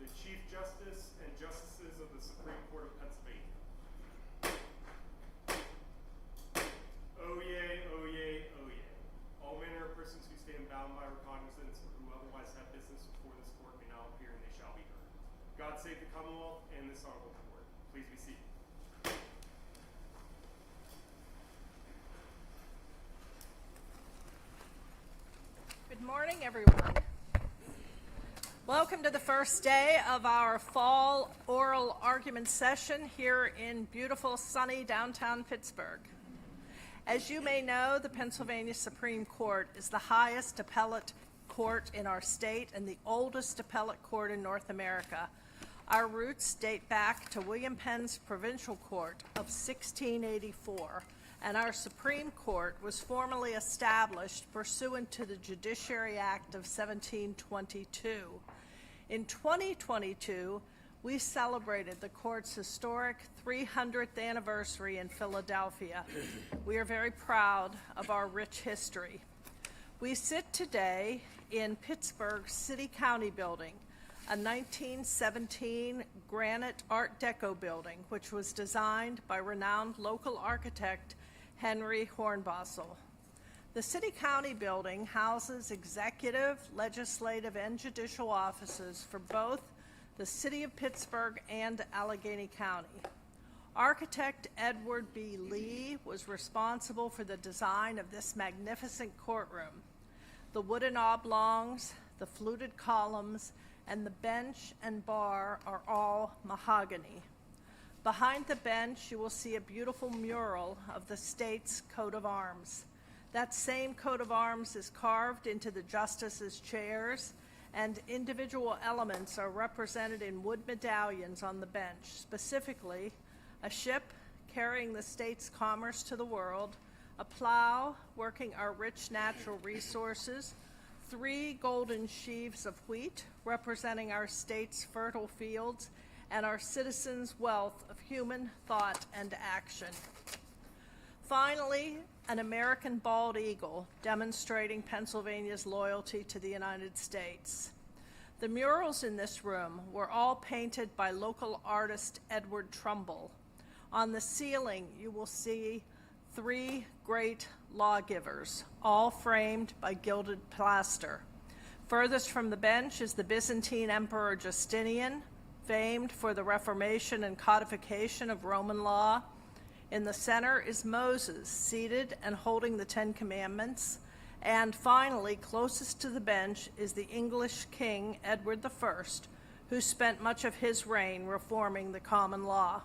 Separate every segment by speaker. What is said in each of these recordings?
Speaker 1: the Chief Justice and Justices of the Supreme Court of Pennsylvania. Oyez, oyez, oyez. All manner of persons who stand bound by recognizance or who otherwise have business before this court may now appear and they shall be heard. God save the Commonwealth and this honorable court. Please be seated.
Speaker 2: Good morning, everyone. Welcome to the first day of our fall oral argument session here in beautiful, sunny downtown Pittsburgh. As you may know, the Pennsylvania Supreme Court is the highest appellate court in our state and the oldest appellate court in North America. Our roots date back to William Penn's Provincial Court of 1684, and our Supreme Court was formally established pursuant to the Judiciary Act of 1722. In 2022, we celebrated the court's historic 300th anniversary in Philadelphia. We are very proud of our rich history. We sit today in Pittsburgh's City County Building, a 1917 granite Art Deco building, which was designed by renowned local architect Henry Hornbostel. The City County Building houses executive, legislative, and judicial offices for both the City of Pittsburgh and Allegheny County. Architect Edward B. Lee was responsible for the design of this magnificent courtroom. The wooden oblongs, the fluted columns, and the bench and bar are all mahogany. Behind the bench, you will see a beautiful mural of the state's coat of arms. That same coat of arms is carved into the justices' chairs, and individual elements are represented in wood medallions on the bench, specifically a ship carrying the state's commerce to the world, a plow working our rich natural resources, 3 golden sheaves of wheat representing our state's fertile fields, and our citizens' wealth of human thought and action. Finally, an American bald eagle demonstrating Pennsylvania's loyalty to the United States. The murals in this room were all painted by local artist Edward Trumbull. On the ceiling, you will see 3 great lawgivers, all framed by gilded plaster. Furthest from the bench is the Byzantine Emperor Justinian, famed for the Reformation and codification of Roman law. In the center is Moses, seated and holding the 10 Commandments. And finally, closest to the bench is the English King Edward I, who spent much of his reign reforming the common law.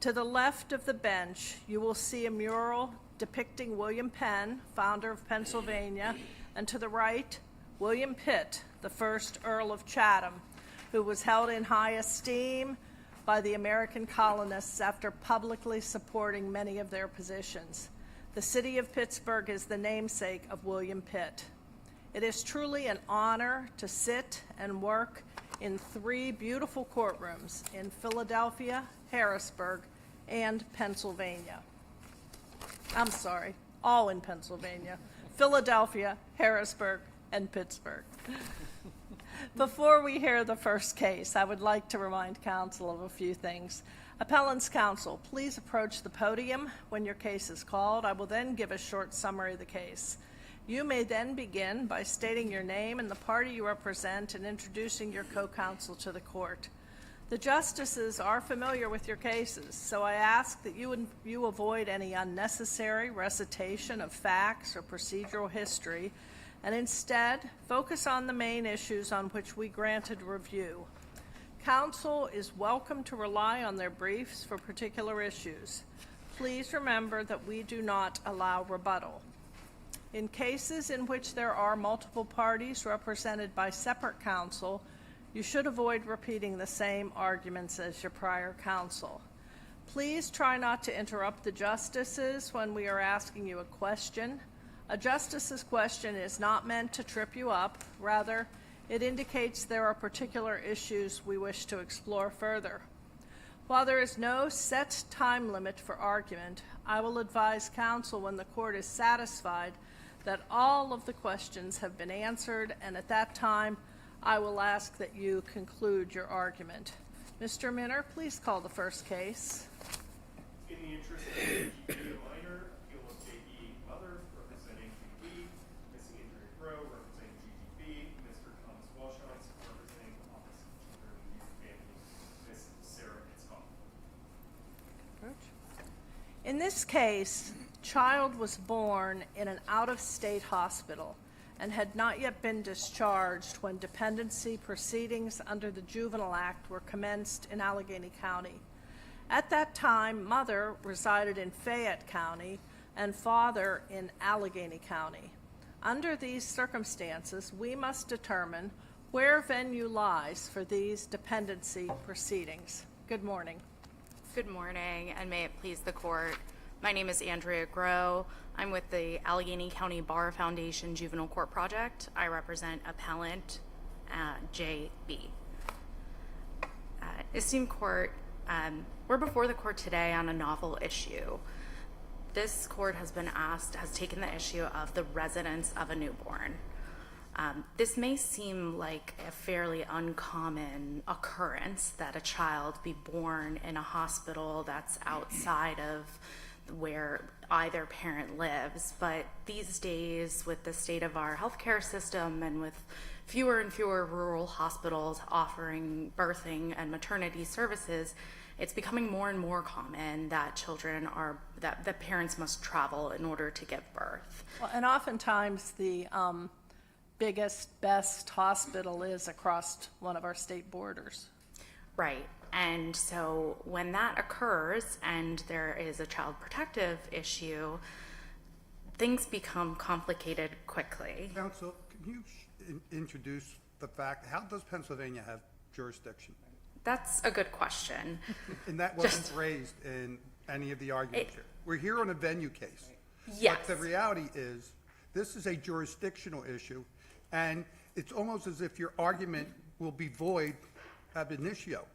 Speaker 2: To the left of the bench, you will see a mural depicting William Penn, founder of Pennsylvania, and to the right, William Pitt, the first Earl of Chatham, who was held in high esteem by the American colonists after publicly supporting many of their positions. The city of Pittsburgh is the namesake of William Pitt. It is truly an honor to sit and work in 3 beautiful courtrooms in Philadelphia, Harrisburg, and Pennsylvania. I'm sorry, all in Pennsylvania. Philadelphia, Harrisburg, and Pittsburgh. Before we hear the first case, I would like to remind counsel of a few things. Appellant's counsel, please approach the podium when your case is called. I will then give a short summary of the case. You may then begin by stating your name and the party you represent and introducing your co-counsel to the court. The justices are familiar with your cases, so I ask that you avoid any unnecessary recitation of facts or procedural history, and instead focus on the main issues on which we granted review. Counsel is welcome to rely on their briefs for particular issues. Please remember that we do not allow rebuttal. In cases in which there are multiple parties represented by separate counsel, you should avoid repeating the same arguments as your prior counsel. Please try not to interrupt the justices when we are asking you a question. A justice's question is not meant to trip you up. Rather, it indicates there are particular issues we wish to explore further. While there is no set time limit for argument, I will advise counsel when the court is satisfied that all of the questions have been answered, and at that time, I will ask that you conclude your argument. Mr. Minner, please call the first case.
Speaker 1: In the interest of G.G.B, a minor, appeal of J.B. mother, representing G.G.B, Ms. Andrea Grow, representing G.G.B, Mr. Thomas Walshines, representing the Office of Children and Youth Family, Ms. Sarah Itzkoff.
Speaker 2: In this case, child was born in an out-of-state hospital and had not yet been discharged when dependency proceedings under the Juvenile Act were commenced in Allegheny County. At that time, mother resided in Fayette County and father in Allegheny County. Under these circumstances, we must determine where venue lies for these dependency proceedings. Good morning.
Speaker 3: Good morning, and may it please the court. My name is Andrea Grow. I'm with the Allegheny County Bar Foundation Juvenile Court Project. I represent Aplt G.G.B. Esteemed court, we're before the court today on a novel issue. This court has taken the issue of the residence of a newborn. This may seem like a fairly uncommon occurrence that a child be born in a hospital that's outside of where either parent lives, but these days with the state of our healthcare system and with fewer and fewer rural hospitals offering birthing and maternity services, it's becoming more and more common that that parents must travel in order to give birth.
Speaker 2: Well, and oftentimes the biggest, best hospital is across one of our state borders.
Speaker 3: Right. And so when that occurs and there is a child protective issue, things become complicated quickly.
Speaker 4: Counsel, can you introduce the fact, how does Pennsylvania have jurisdiction?
Speaker 3: That's a good question.
Speaker 4: And that wasn't raised in any of the arguments here. We're here on a venue case.
Speaker 3: Yes.
Speaker 4: But the reality is, this is a jurisdictional issue, and it's almost as if your argument will be void ab initio,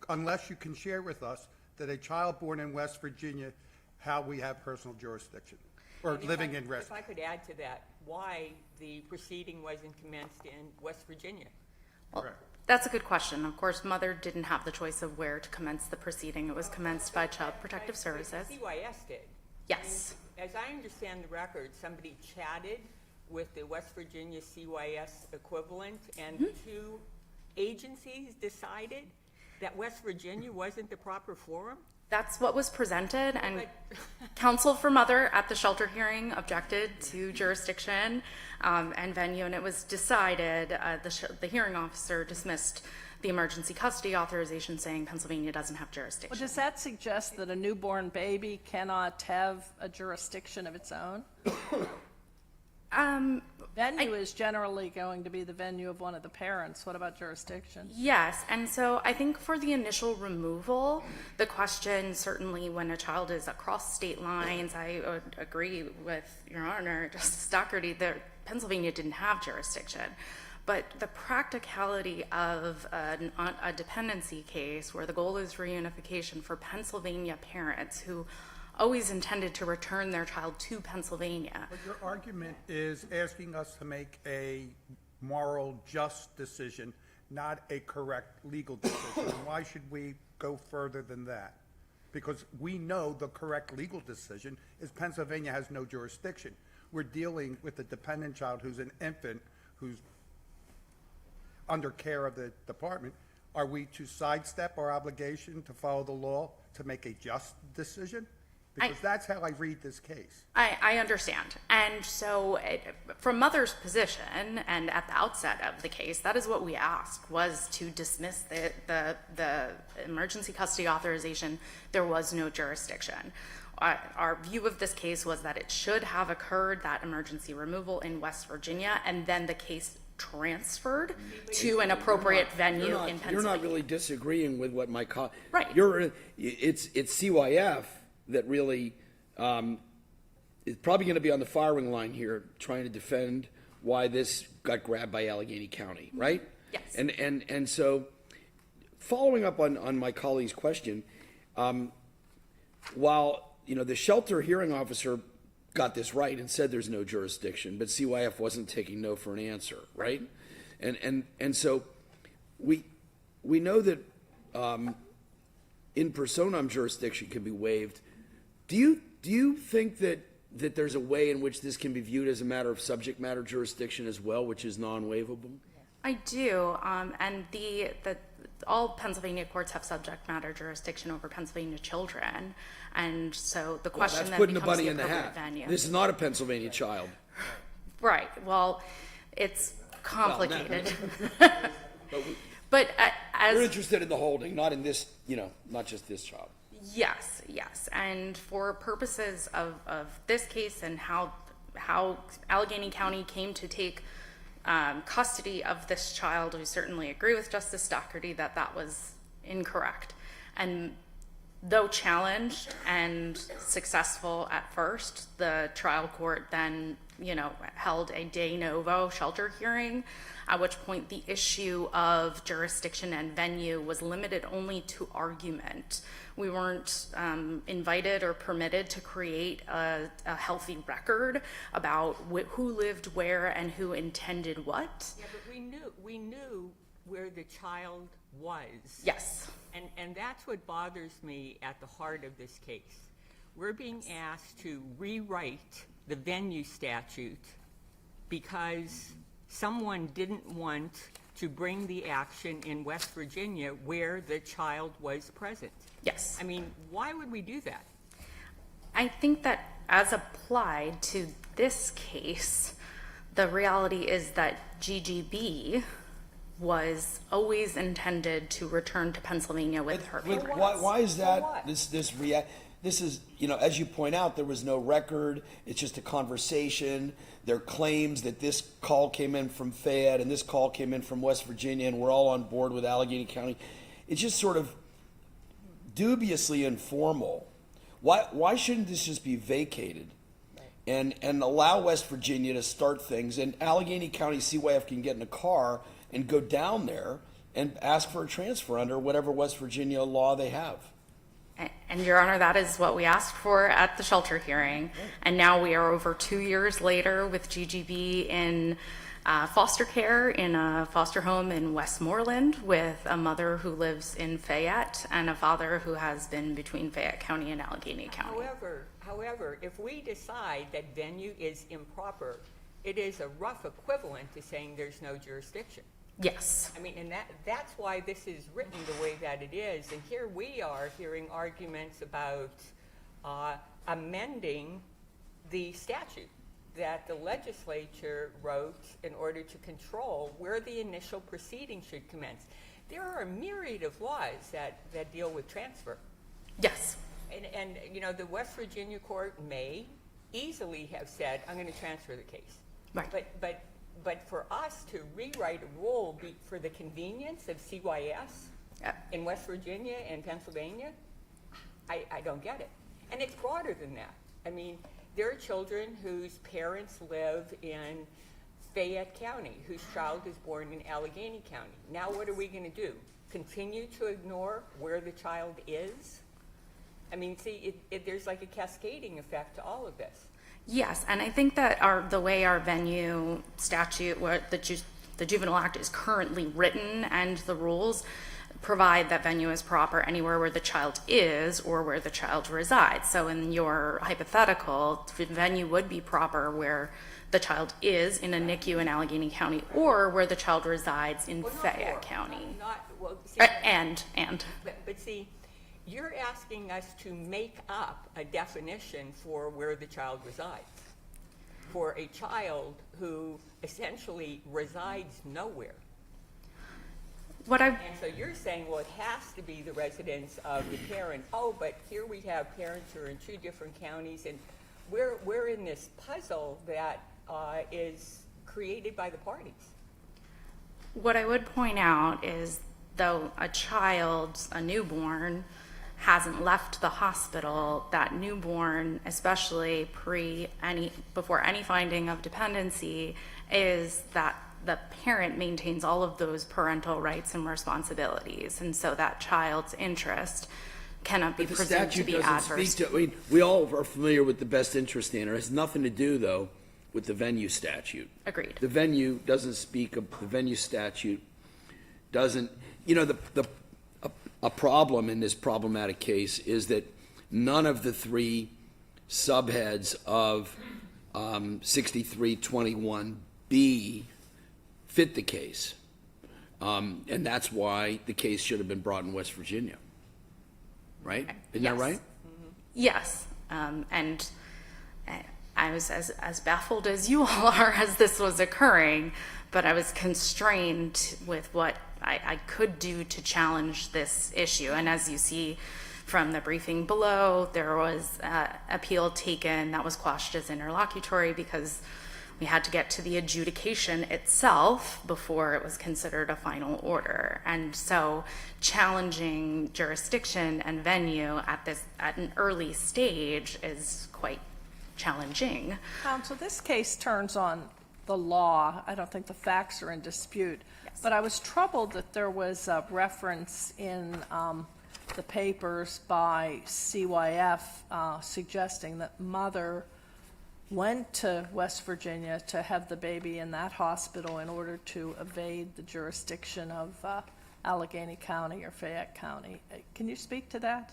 Speaker 4: unless you can share with us that a child born in West Virginia, how we have personal jurisdiction, or living in residence.
Speaker 5: If I could add to that, why the proceeding wasn't commenced in West Virginia?
Speaker 3: Well, that's a good question. Of course, mother didn't have the choice of where to commence the proceeding. It was commenced by Child Protective Services.
Speaker 5: CYS did.
Speaker 3: Yes.
Speaker 5: As I understand the record, somebody chatted with the West Virginia CYS equivalent, and two agencies decided that West Virginia wasn't the proper forum?
Speaker 3: That's what was presented, and counsel for mother at the shelter hearing objected to jurisdiction and venue, and it was decided, the hearing officer dismissed the emergency custody authorization, saying Pennsylvania doesn't have jurisdiction.
Speaker 2: Well, does that suggest that a newborn baby cannot have a jurisdiction of its own? Venue is generally going to be the venue of one of the parents. What about jurisdiction?
Speaker 3: Yes, and so I think for the initial removal, the question certainly when a child is across state lines, I would agree with Your Honor, Justice Doherty, that Pennsylvania didn't have jurisdiction. But the practicality of a dependency case where the goal is reunification for Pennsylvania parents who always intended to return their child to Pennsylvania.
Speaker 4: But your argument is asking us to make a moral, just decision, not a correct legal decision. And why should we go further than that? Because we know the correct legal decision is Pennsylvania has no jurisdiction. We're dealing with a dependent child who's an infant, who's under care of the department. Are we to sidestep our obligation to follow the law to make a just decision? Because that's how I read this case.
Speaker 3: I understand. And so from mother's position and at the outset of the case, that is what we asked, was to dismiss the emergency custody authorization. There was no jurisdiction. Our view of this case was that it should have occurred, that emergency removal in West Virginia, and then the case transferred to an appropriate venue in Pennsylvania.
Speaker 6: You're not really disagreeing with what my
Speaker 3: right.
Speaker 6: It's CYF that really is probably going to be on the firing line here, trying to defend why this got grabbed by Allegheny County, right?
Speaker 3: Yes.
Speaker 6: And so, following up on my colleague's question, while the shelter hearing officer got this right and said there's no jurisdiction, but CYF wasn't taking no for an answer, right? And so we know that in personam jurisdiction can be waived. Do you think that there's a way in which this can be viewed as a matter of subject matter jurisdiction as well, which is non-waivable?
Speaker 3: I do, and all Pennsylvania courts have subject matter jurisdiction over Pennsylvania children, and so the question
Speaker 6: That's
Speaker 3: then
Speaker 6: putting the
Speaker 3: becomes
Speaker 6: bunny
Speaker 3: the
Speaker 6: in the
Speaker 3: appropriate
Speaker 6: hat.
Speaker 3: venue.
Speaker 6: This is not a Pennsylvania child.
Speaker 3: Right. Well, it's complicated,
Speaker 6: But
Speaker 3: but
Speaker 6: we're
Speaker 3: as
Speaker 6: interested in the holding, not in this, not just this child.
Speaker 3: yes, and for purposes of this case and how Allegheny County came to take custody of this child, we certainly agree with Justice Doherty that was incorrect. And though challenged and successful at first, the trial court then, held a de novo shelter hearing, at which point the issue of jurisdiction and venue was limited only to argument. We weren't invited or permitted to create a healthy record about who lived where and who intended what.
Speaker 5: Yeah, but we knew where the child was.
Speaker 3: Yes.
Speaker 5: And that's what bothers me at the heart of this case. We're being asked to rewrite the venue statute because someone didn't want to bring the action in West Virginia where the child was present.
Speaker 3: Yes.
Speaker 5: I mean, why would we do that?
Speaker 3: I think that as applied to this case, the reality is that G.G.B. was always intended to return to Pennsylvania with her parents.
Speaker 6: Why is
Speaker 5: For
Speaker 6: that?
Speaker 5: what?
Speaker 6: This is, as you point out, there was no record. It's just a conversation. There are claims that this call came in from Fayette and this call came in from West Virginia, and we're all on board with Allegheny County. It's just sort of dubiously informal. Why shouldn't this just be vacated and allow West Virginia to start things, and Allegheny County CYF can get in a car and go down there and ask for a transfer under whatever West Virginia law they have?
Speaker 3: And Your Honor, that is what we asked for at the shelter hearing. And now we are over 2 years later with G.G.B. in foster care in a foster home in Westmoreland with a mother who lives in Fayette and a father who has been between Fayette County and Allegheny County.
Speaker 5: However, if we decide that venue is improper, it is a rough equivalent to saying there's no jurisdiction.
Speaker 3: Yes.
Speaker 5: I mean, and that's why this is written the way that it is. And here we are hearing arguments about amending the statute that the legislature wrote in order to control where the initial proceeding should commence. There are a myriad of laws that deal with transfer.
Speaker 3: Yes.
Speaker 5: And the West Virginia court may easily have said, I'm going to transfer the case.
Speaker 3: Right.
Speaker 5: But for us to rewrite a rule for the convenience of CYS in West Virginia and Pennsylvania, I don't get it. And it's broader than that. I mean, there are children whose parents live in Fayette County, whose child is born in Allegheny County. Now what are we going to do? Continue to ignore where the child is? I mean, see, there's like a cascading effect to all of this.
Speaker 3: Yes, and I think that the way our venue statute, the Juvenile Act is currently written, and the rules provide that venue is proper anywhere where the child is or where the child resides. So in your hypothetical, venue would be proper where the child is in a NICU in Allegheny County or where the child resides in Fayette County.
Speaker 5: But see, you're asking us to make up a definition for where the child resides, for a child who essentially resides nowhere. And so you're saying, well, it has to be the residence of the parent. Oh, but here we have parents who are in 2 different counties, and we're in this puzzle that is created by the parties.
Speaker 3: What I would point out is, though a newborn, hasn't left the hospital, that newborn, especially before any finding of dependency, is that the parent maintains all of those parental rights and responsibilities, and so that child's interest cannot be presumed to be adverse.
Speaker 6: We all are familiar with the best interest standard. It has nothing to do, though, with the venue statute.
Speaker 3: Agreed.
Speaker 6: The venue doesn't speak of, the venue statute doesn't, you know, a problem in this problematic case is that none of the three subheads of 6321B fit the case. And that's why the case should have been brought in West Virginia. Right? Isn't that
Speaker 3: Yes.
Speaker 6: right?
Speaker 3: Yes, and I was as baffled as you all are as this was occurring, but I was constrained with what I could do to challenge this issue. And as you see from the briefing below, there was appeal taken that was quashed as interlocutory because we had to get to the adjudication itself before it was considered a final order. And so challenging jurisdiction and venue at an early stage is quite challenging.
Speaker 2: Counsel, this case turns on the law. I don't think the facts are in dispute.
Speaker 3: Yes.
Speaker 2: But I was troubled that there was a reference in the papers by CYF suggesting that mother went to West Virginia to have the baby in that hospital in order to evade the jurisdiction of Allegheny County or Fayette County. Can you speak to that?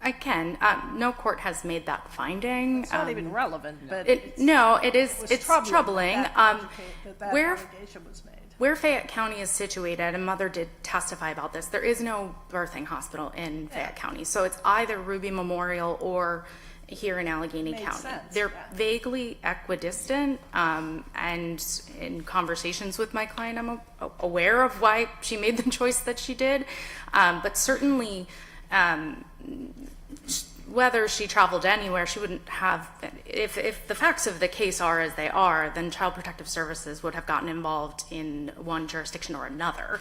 Speaker 3: I can. No court has made that finding.
Speaker 2: It's not even relevant, but
Speaker 3: It's troubling.
Speaker 2: that
Speaker 3: Where
Speaker 2: allegation was made.
Speaker 3: Where Fayette County is situated, and Mother did testify about this, there is no birthing hospital in Fayette County. So it's either Ruby Memorial or here in Allegheny
Speaker 2: Makes
Speaker 3: County.
Speaker 2: sense,
Speaker 3: They're
Speaker 2: yeah.
Speaker 3: vaguely equidistant, and in conversations with my client, I'm aware of why she made the choice that she did. But certainly, whether she traveled anywhere, she wouldn't have, if the facts of the case are as they are, then Child Protective Services would have gotten involved in one jurisdiction or another,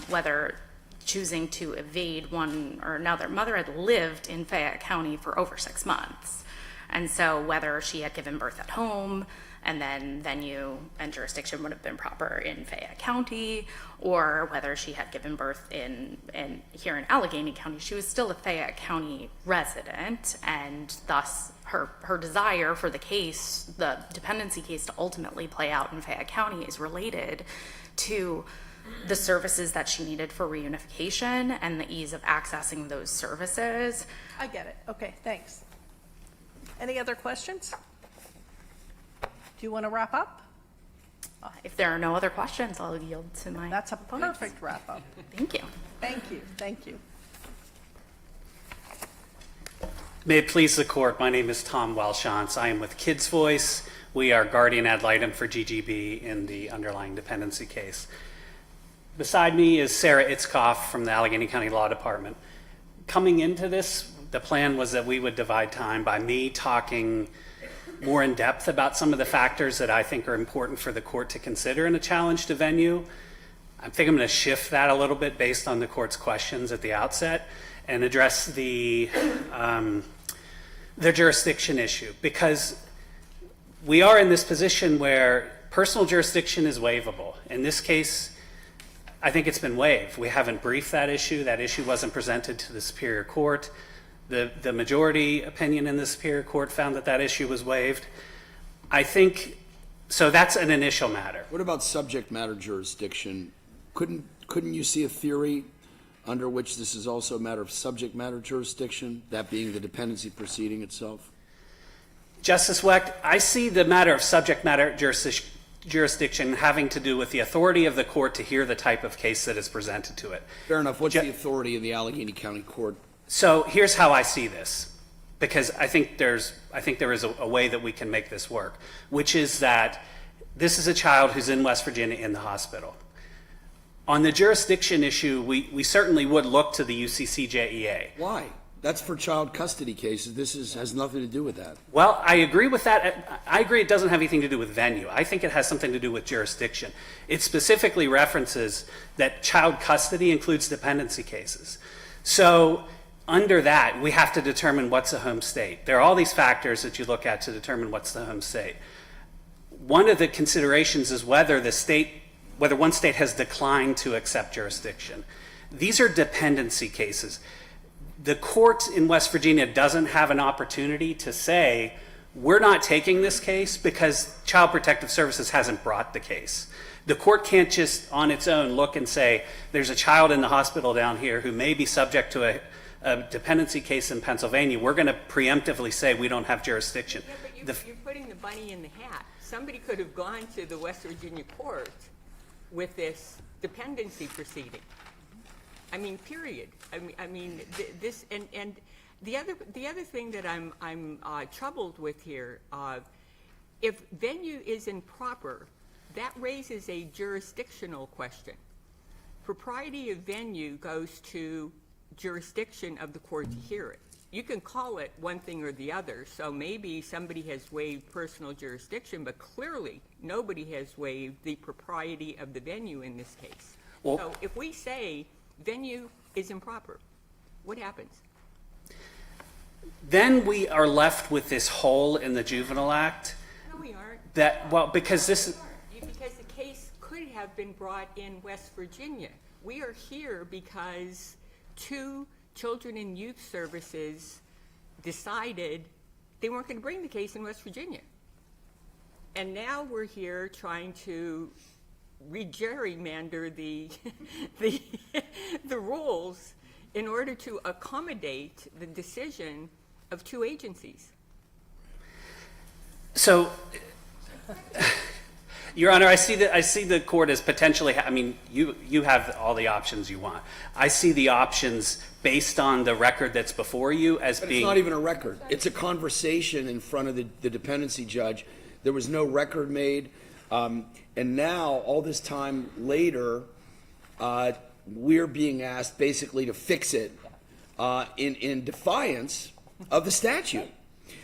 Speaker 3: whether choosing to evade one or another. Mother had lived in Fayette County for over 6 months. And so whether she had given birth at home and then venue and jurisdiction would have been proper in Fayette County, or whether she had given birth in here in Allegheny County, she was still a Fayette County resident, and thus her desire for the case, the dependency case, to ultimately play out in Fayette County is related to the services that she needed for reunification and the ease of accessing those services.
Speaker 2: I get it. Okay, thanks. Any other questions? Do you want to wrap up?
Speaker 3: If there are no other questions, I'll yield to my
Speaker 2: That's a
Speaker 3: opponents.
Speaker 2: perfect wrap-up.
Speaker 3: Thank you.
Speaker 2: Thank you, thank you.
Speaker 7: May it please the court, my name is Tom Welshantz. I am with Kids Voice. We are guardian ad litem for G.G.B. in the underlying dependency case. Beside me is Sarah Itzkoff from the Allegheny County Law Department. Coming into this, the plan was that we would divide time by me talking more in depth about some of the factors that I think are important for the court to consider in a challenge to venue. I think I'm going to shift that a little bit based on the court's questions at the outset and address the jurisdiction issue, because we are in this position where personal jurisdiction is waivable. In this case, I think it's been waived. We haven't briefed that issue. That issue wasn't presented to the Superior Court. The majority opinion in the Superior Court found that that issue was waived. I think, so that's an initial matter.
Speaker 6: What about subject matter jurisdiction? Couldn't you see a theory under which this is also a matter of subject matter jurisdiction, that being the dependency proceeding itself?
Speaker 7: Justice Wecht, I see the matter of subject matter jurisdiction having to do with the authority of the court to hear the type of case that is presented to it.
Speaker 6: Fair enough. What's the authority of the Allegheny County Court?
Speaker 7: So here's how I see this, because I think there is a way that we can make this work, which is that this is a child who's in West Virginia in the hospital. On the jurisdiction issue, we certainly would look to the UCCJEA.
Speaker 6: Why? That's for child custody cases. This has nothing to do with that.
Speaker 7: Well, I agree with that. I agree it doesn't have anything to do with venue. I think it has something to do with jurisdiction. It specifically references that child custody includes dependency cases. So under that, we have to determine what's a home state. There are all these factors that you look at to determine what's the home state. One of the considerations is whether one state has declined to accept jurisdiction. These are dependency cases. The court in West Virginia doesn't have an opportunity to say we're not taking this case because Child Protective Services hasn't brought the case. The court can't just on its own look and say, there's a child in the hospital down here who may be subject to a dependency case in Pennsylvania. We're going to preemptively say we don't have jurisdiction.
Speaker 5: Yeah, but you're putting the bunny in the hat. Somebody could have gone to the West Virginia court with this dependency proceeding. I mean, period. I mean, this and the other thing that I'm troubled with here, if venue is improper, that raises a jurisdictional question. Propriety of venue goes to jurisdiction of the court to hear it. You can call it one thing or the other, so maybe somebody has waived personal jurisdiction, but clearly nobody has waived the propriety of the venue in this case.
Speaker 7: Well,
Speaker 5: so if we say venue is improper, what happens?
Speaker 7: then we are left with this hole in the Juvenile Act.
Speaker 5: No, we aren't.
Speaker 7: Because this is,
Speaker 5: Because the case could have been brought in West Virginia. We are here because 2 Children and Youth Services decided they weren't going to bring the case in West Virginia. And now we're here trying to re-gerrymander the rules in order to accommodate the decision of 2 agencies.
Speaker 7: so, Your Honor, I see the court as potentially, I mean, you have all the options you want. I see the options based on the record that's before you as
Speaker 6: But
Speaker 7: being.
Speaker 6: it's not even a record. It's a conversation in front of the dependency judge. There was no record made. And now, all this time later, we're being asked basically to fix it in defiance of the statute.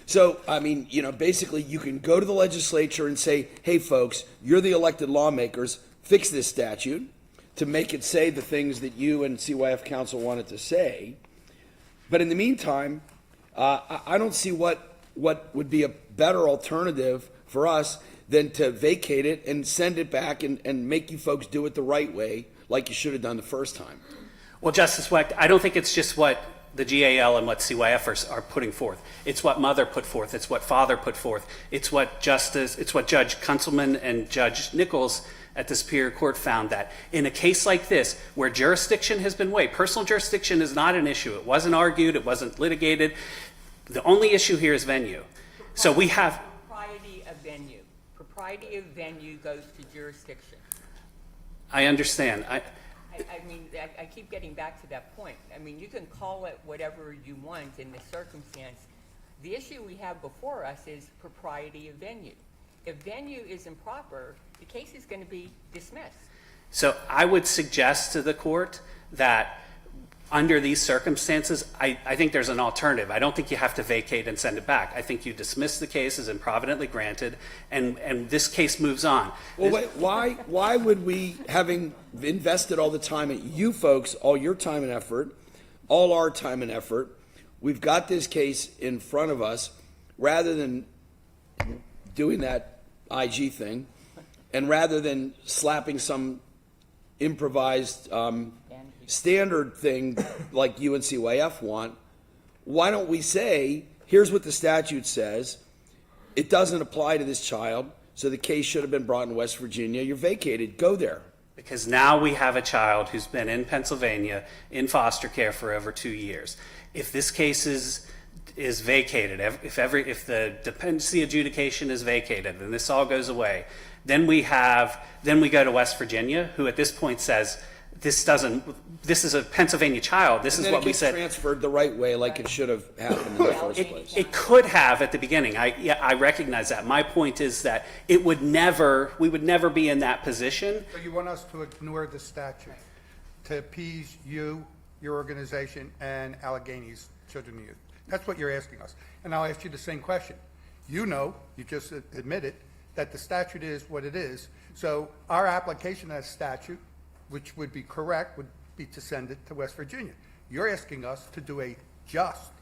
Speaker 6: So, I mean, basically you can go to the legislature and say, hey, folks, you're the elected lawmakers, fix this statute to make it say the things that you and CYF counsel wanted to say. But in the meantime, I don't see what would be a better alternative for us than to vacate it and send it back and make you folks do it the right way, like you should have done the first time.
Speaker 7: Well, Justice Wecht, I don't think it's just what the GAL and what CYF are putting forth. It's what Mother put forth. It's what Father put forth. It's what Judge Kunzelman and Judge Nichols at the Superior Court found, that in a case like this, where jurisdiction has been waived, personal jurisdiction is not an issue. It wasn't argued. It wasn't litigated. The only issue here is venue. So we have
Speaker 5: Propriety of venue. Propriety of venue goes to jurisdiction.
Speaker 7: I understand.
Speaker 5: I mean, I keep getting back to that point. I mean, you can call it whatever you want in this circumstance. The issue we have before us is propriety of venue. If venue is improper, the case is going to be dismissed.
Speaker 7: So I would suggest to the court that under these circumstances, I think there's an alternative. I don't think you have to vacate and send it back. I think you dismiss the case as improvidently granted, and this case moves on.
Speaker 6: Well, wait, why would we, having invested all the time at you folks, all your time and effort, all our time and effort, we've got this case in front of us, rather than doing that IG thing, and rather than slapping some improvised standard thing like you and CYF want, why don't we say, here's what the statute says, it doesn't apply to this child, so the case should have been brought in West Virginia, you're vacated, go there.
Speaker 7: Because now we have a child who's been in Pennsylvania in foster care for over 2 years. If this case is vacated, if the dependency adjudication is vacated and this all goes away, then we go to West Virginia, who at this point says, this is a Pennsylvania child. This is what we said.
Speaker 6: And then it gets transferred the right way, like it should have happened in the first place.
Speaker 7: It could have at the beginning. I recognize that. My point is that we would never be in that position.
Speaker 4: So you want us to ignore the statute to appease you, your organization, and Allegheny's Children and Youth? That's what you're asking us. And I'll ask you the same question. You just admitted that the statute is what it is. So our application of that statute, which would be correct, would be to send it to West Virginia. You're asking us to do a just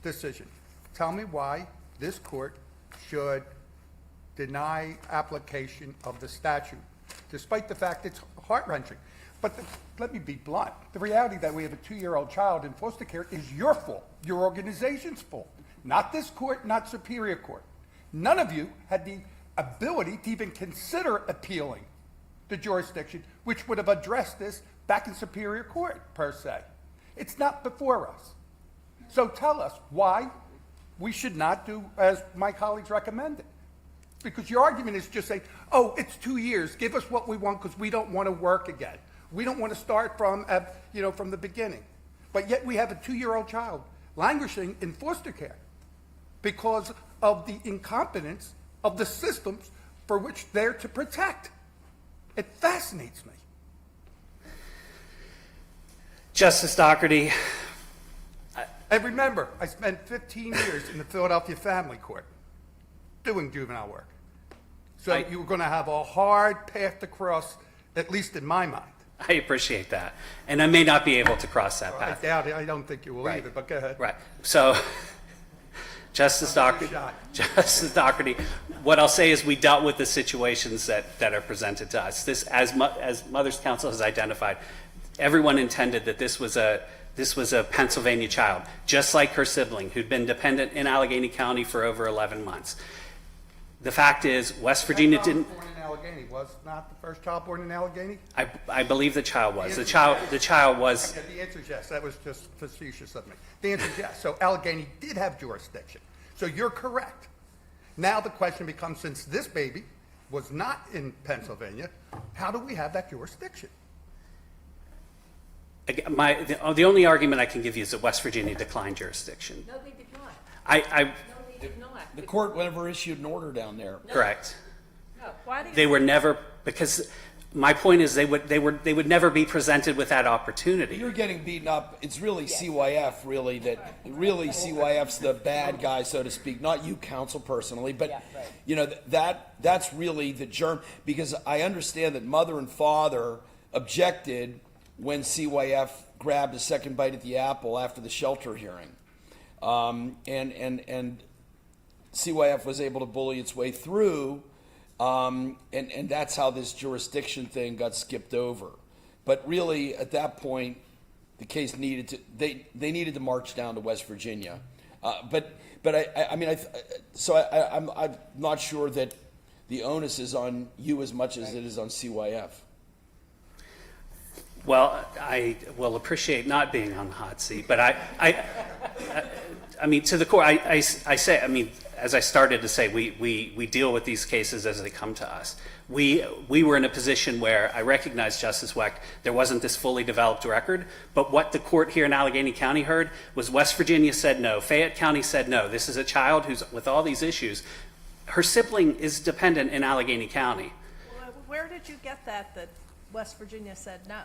Speaker 4: decision. Tell me why this court should deny application of the statute, despite the fact it's heart-wrenching. But let me be blunt. The reality that we have a 2-year-old child in foster care is your fault, your organization's fault. not this court, not Superior Court. None of you had the ability to even consider appealing the jurisdiction, which would have addressed this back in Superior Court, per se. It's not before us. So tell us why we should not do as my colleagues recommended. Because your argument is just saying, oh, it's 2 years, give us what we want because we don't want to work again. We don't want to start from, from the beginning. But yet we have a 2-year-old child languishing in foster care because of the incompetence of the systems for which they're to protect. It fascinates me.
Speaker 7: Justice Doherty,
Speaker 4: And remember, I spent 15 years in the Philadelphia Family Court doing juvenile work. So you were going to have a hard path to cross, at least in my mind.
Speaker 7: I appreciate that. And I may not be able to cross that
Speaker 4: I
Speaker 7: path.
Speaker 4: doubt it. I don't think you will
Speaker 7: Right.
Speaker 4: either, but go ahead.
Speaker 7: Right. So, Justice Doherty, what I'll say is we dealt with the situations that are presented to us. This, as Mother's Council has identified, everyone intended that this was a Pennsylvania child, just like her sibling, who'd been dependent in Allegheny County for over 11 months. The fact is, West Virginia didn't.
Speaker 4: Born in Allegheny was not the first child born in Allegheny.
Speaker 7: I believe the child was. The child was.
Speaker 4: Yeah, the answer is yes. That was just facetious of me. The answer is yes. So Allegheny did have jurisdiction. So you're correct. Now the question becomes, since this baby was not in Pennsylvania, how do we have that jurisdiction?
Speaker 7: The only argument I can give you is that West Virginia declined jurisdiction.
Speaker 5: No, they did not.
Speaker 7: I
Speaker 5: No, they did not.
Speaker 6: The court never issued an order down there.
Speaker 7: correct.
Speaker 5: No.
Speaker 2: Why do you
Speaker 7: They were never, because my point is they would never be presented with that opportunity.
Speaker 6: You're getting beaten up. It's really CYF, really, CYF's the bad guy, so to speak. Not you, counsel, personally, but
Speaker 5: Yeah, right.
Speaker 6: you know that's really the germ. Because I understand that mother and father objected when CYF grabbed a second bite at the apple after the shelter hearing, and CYF was able to bully its way through. And that's how this jurisdiction thing got skipped over. But really, at that point, the case needed to, they needed to march down to West Virginia. But I'm not sure that the onus is on you as much as it is on CYF.
Speaker 7: Well, I will appreciate not being on the hot seat, but I mean, to the core, I say, I mean, as I started to say, we deal with these cases as they come to us. We were in a position where I recognize, Justice Wecht, there wasn't this fully developed record, but what the court here in Allegheny County heard was West Virginia said no, Fayette County said no. This is a child who's with all these issues. Her sibling is dependent in Allegheny County.
Speaker 2: Where did you get that West Virginia said no?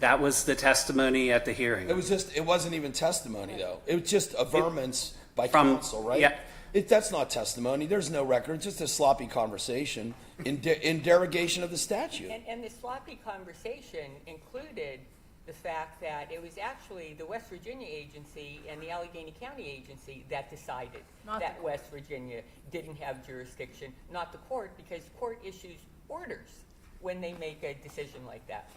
Speaker 7: That was the testimony at the hearing.
Speaker 6: It wasn't even testimony though. It was just averments by
Speaker 7: from-
Speaker 6: counsel, right?
Speaker 7: yeah.
Speaker 6: That's not testimony. There's no record. It's just a sloppy conversation in derogation of the statute.
Speaker 5: And the sloppy conversation included the fact that it was actually the West Virginia agency and the Allegheny County agency that decided
Speaker 2: Not
Speaker 5: that
Speaker 2: the-
Speaker 5: West Virginia didn't have jurisdiction, not the court, because court issues orders when they make a decision like that.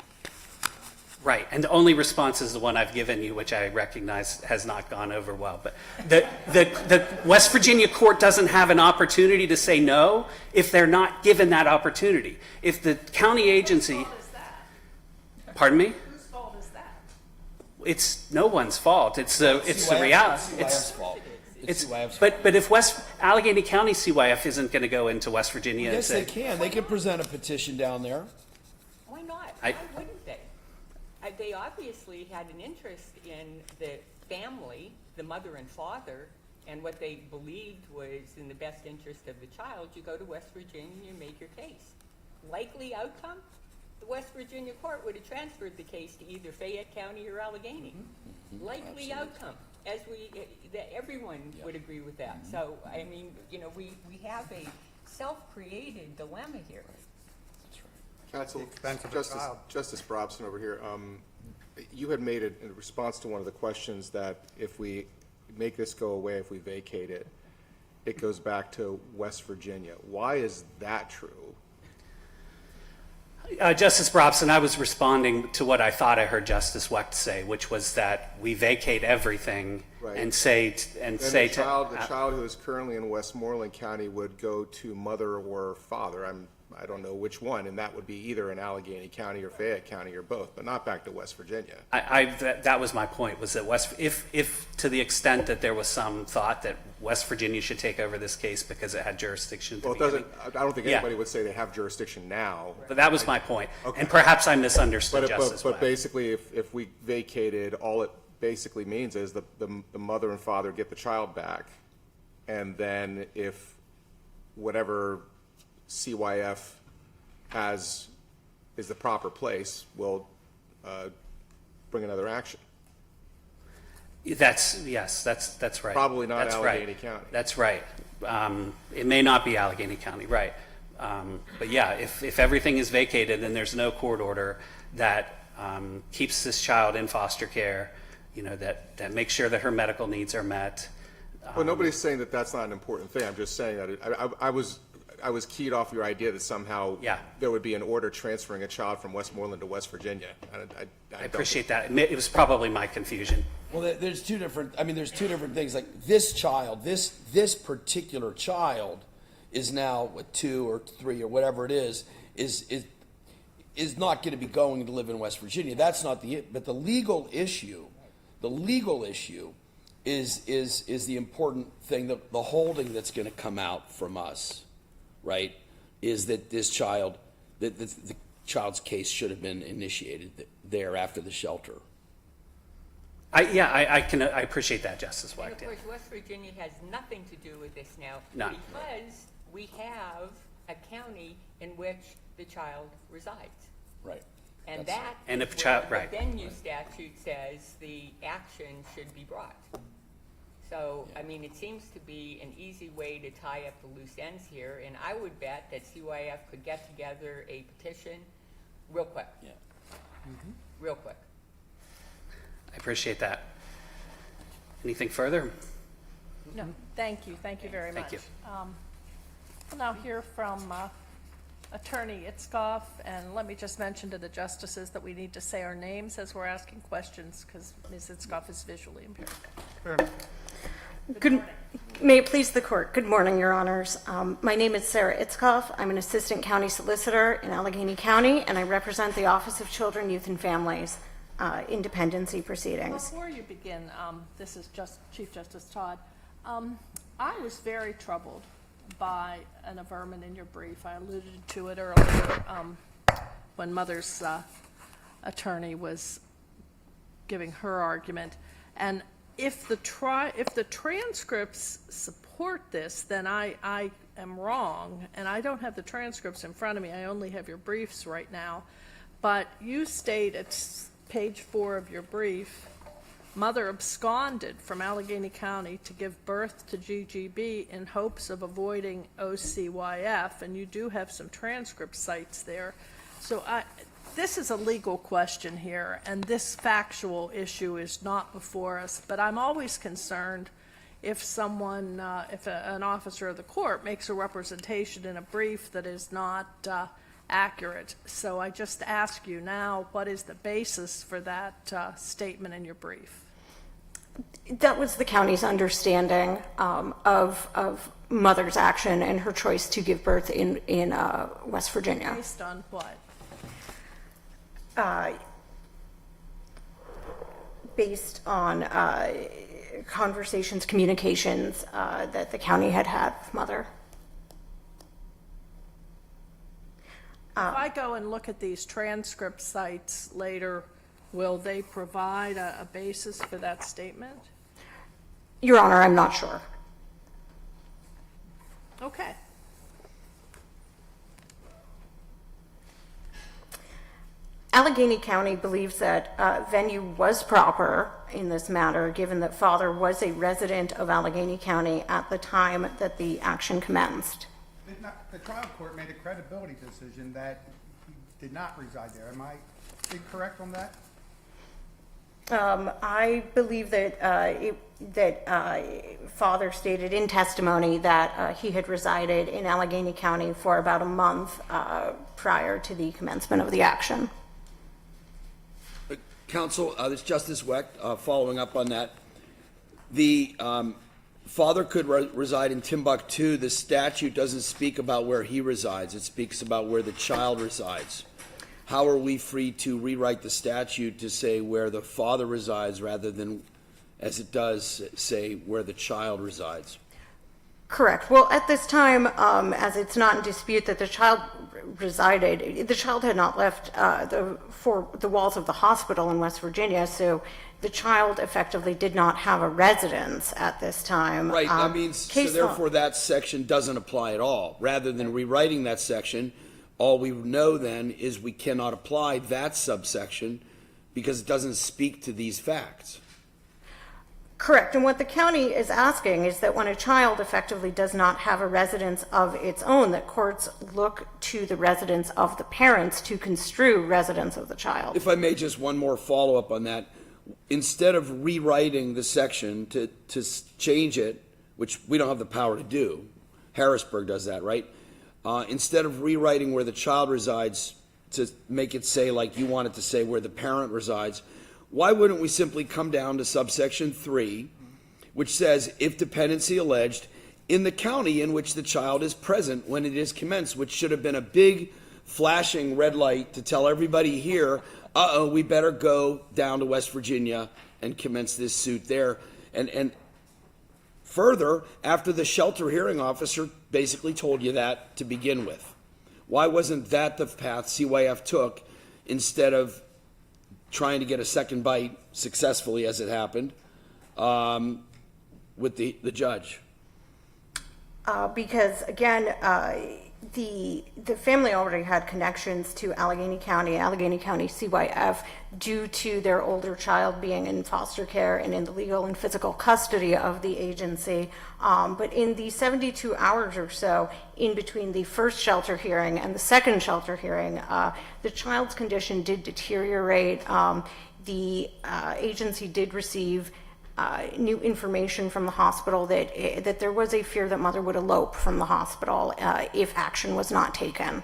Speaker 7: Right, and the only response is the one I've given you, which I recognize has not gone over well. But the West Virginia court doesn't have an opportunity to say no if they're not given that opportunity. If the county agency,
Speaker 2: Whose fault is that?
Speaker 7: pardon me,
Speaker 2: Whose fault is that?
Speaker 7: it's no one's fault. It's the reality.
Speaker 6: CYF's fault. It's CYF's fault.
Speaker 7: But if Allegheny County CYF isn't going to go into West Virginia and
Speaker 6: Yes,
Speaker 7: say,
Speaker 6: they can. They can present a petition down there.
Speaker 5: Why not?
Speaker 7: I-
Speaker 5: Why wouldn't they? They obviously had an interest in the family, the mother and father, and what they believed was in the best interest of the child. You go to West Virginia and you make your case. Likely outcome? The West Virginia court would have transferred the case to either Fayette County or Allegheny. Likely outcome, as everyone would agree with that. So, I mean, we have a self-created dilemma here.
Speaker 8: Counsel,
Speaker 4: expense of a child.
Speaker 8: Justice Brobson over here. You had made it in response to one of the questions that if we make this go away, if we vacate it, it goes back to West Virginia. Why is that true?
Speaker 7: Justice Brobson, I was responding to what I thought I heard Justice Wecht say, which was that we vacate everything
Speaker 8: Right.
Speaker 7: and say
Speaker 8: And
Speaker 7: say
Speaker 8: the
Speaker 7: to
Speaker 8: child who is currently in Westmoreland County would go to mother or father. I don't know which one, and that would be either in Allegheny County or Fayette County or both, but not back to West Virginia.
Speaker 7: that was my point, was that if to the extent that there was some thought that West Virginia should take over this case because it had jurisdiction.
Speaker 8: Well, it doesn't, I don't think
Speaker 7: Yeah.
Speaker 8: anybody would say they have jurisdiction now.
Speaker 7: But that was my point.
Speaker 8: Okay.
Speaker 7: And perhaps I misunderstood Justice
Speaker 8: But
Speaker 7: Wecht.
Speaker 8: basically, if we vacated, all it basically means is the mother and father get the child back, and then if whatever CYF is the proper place, we'll bring another action.
Speaker 7: That's right.
Speaker 8: Probably not
Speaker 7: That's
Speaker 8: Allegheny
Speaker 7: right.
Speaker 8: County.
Speaker 7: That's right. It may not be Allegheny County, right? But yeah, if everything is vacated and there's no court order that keeps this child in foster care, that makes sure that her medical needs are met.
Speaker 8: Well, nobody's saying that that's not an important thing. I'm just saying that I was keyed off your idea that somehow
Speaker 7: Yeah.
Speaker 8: there would be an order transferring a child from Westmoreland to West Virginia.
Speaker 7: I appreciate that. It was probably my confusion.
Speaker 6: Well, there's two different things. Like this child, this particular child is now 2 or 3 or whatever it is not going to be going to live in West Virginia. That's not but the legal issue is the important thing, the holding that's going to come out from us, right? Is that this child, that the child's case should have been initiated there after the shelter.
Speaker 7: I appreciate that, Justice
Speaker 5: And of
Speaker 7: Wecht. Yeah.
Speaker 5: course, West Virginia has nothing to do with this now.
Speaker 7: None.
Speaker 5: Because we have a county in which the child resides.
Speaker 6: Right.
Speaker 5: And
Speaker 6: That's-
Speaker 5: that
Speaker 7: And
Speaker 5: is
Speaker 7: if
Speaker 5: where
Speaker 7: child-
Speaker 5: the
Speaker 7: right.
Speaker 5: venue statute says the action should be brought. So, I mean, it seems to be an easy way to tie up the loose ends here, and I would bet that CYF could get together a petition real quick.
Speaker 6: Yeah.
Speaker 5: Real quick.
Speaker 7: I appreciate that. Anything further?
Speaker 2: No, thank you very much.
Speaker 7: Thank you.
Speaker 2: We'll now hear from Attorney Itzkoff, and let me just mention to the justices that we need to say our names as we're asking questions, because Ms. Itzkoff is visually impaired.
Speaker 9: May it please the court. Good morning, Your Honors. My name is Sarah Itzkoff. I'm an assistant county solicitor in Allegheny County, and I represent the Office of Children, Youth, and Families in dependency proceedings.
Speaker 2: Before you begin, this is Chief Justice Todd. I was very troubled by an averment in your brief. I alluded to it earlier when Mother's attorney was giving her argument. And if the transcripts support this, then I am wrong, and I don't have the transcripts in front of me. I only have your briefs right now. But you state at page 4 of your brief, Mother absconded from Allegheny County to give birth to G.G.B. in hopes of avoiding OCYF, and you do have some transcript sites there. So this is a legal question here, and this factual issue is not before us, but I'm always concerned if someone, an officer of the court makes a representation in a brief that is not accurate. So I just ask you now, what is the basis for that statement in your brief?
Speaker 9: That was the county's understanding of Mother's action and her choice to give birth in West Virginia.
Speaker 2: Based on what?
Speaker 9: Based on communications that the county had with Mother.
Speaker 2: If I go and look at these transcript sites later, will they provide a basis for that statement?
Speaker 9: Your Honor, I'm not sure.
Speaker 2: Okay.
Speaker 9: Allegheny County believes that venue was proper in this matter, given that Father was a resident of Allegheny County at the time that the action commenced.
Speaker 4: The trial court made a credibility decision that he did not reside there. Am I incorrect on that?
Speaker 9: I believe that father stated in testimony that he had resided in Allegheny County for about a month prior to the commencement of the action.
Speaker 6: Counsel, this is Justice Wecht, following up on that. The father could reside in Timbuktu. The statute doesn't speak about where he resides. It speaks about where the child resides. How are we free to rewrite the statute to say where the father resides rather than, as it does, say where the child resides?
Speaker 9: Correct. Well, at this time, as it's not in dispute that the child resided, the child had not left the walls of the hospital in West Virginia, so the child effectively did not have a residence at this time.
Speaker 6: Right, that means, so therefore that section doesn't apply at all. Rather than rewriting that section, all we know then is we cannot apply that subsection because it doesn't speak to these facts.
Speaker 9: Correct. And what the county is asking is that when a child effectively does not have a residence of its own, that courts look to the residence of the parents to construe residence of the child.
Speaker 6: If I may, just one more follow-up on that. Instead of rewriting the section to change it, which we don't have the power to do, Harrisburg does that, right? Instead of rewriting where the child resides to make it say, like you want it to say, where the parent resides, why wouldn't we simply come down to subsection 3, which says, if dependency alleged in the county in which the child is present when it is commenced, which should have been a big flashing red light to tell everybody here, we better go down to West Virginia and commence this suit there. And further, after the shelter hearing officer basically told you that to begin with. Why wasn't that the path CYF took instead of trying to get a second bite successfully, as it happened, with the judge?
Speaker 9: Because, again, the family already had connections to Allegheny County CYF, due to their older child being in foster care and in the legal and physical custody of the agency. But in the 72 hours or so in between the first shelter hearing and the second shelter hearing, the child's condition did deteriorate. The agency did receive new information from the hospital that there was a fear that mother would elope from the hospital if action was not taken.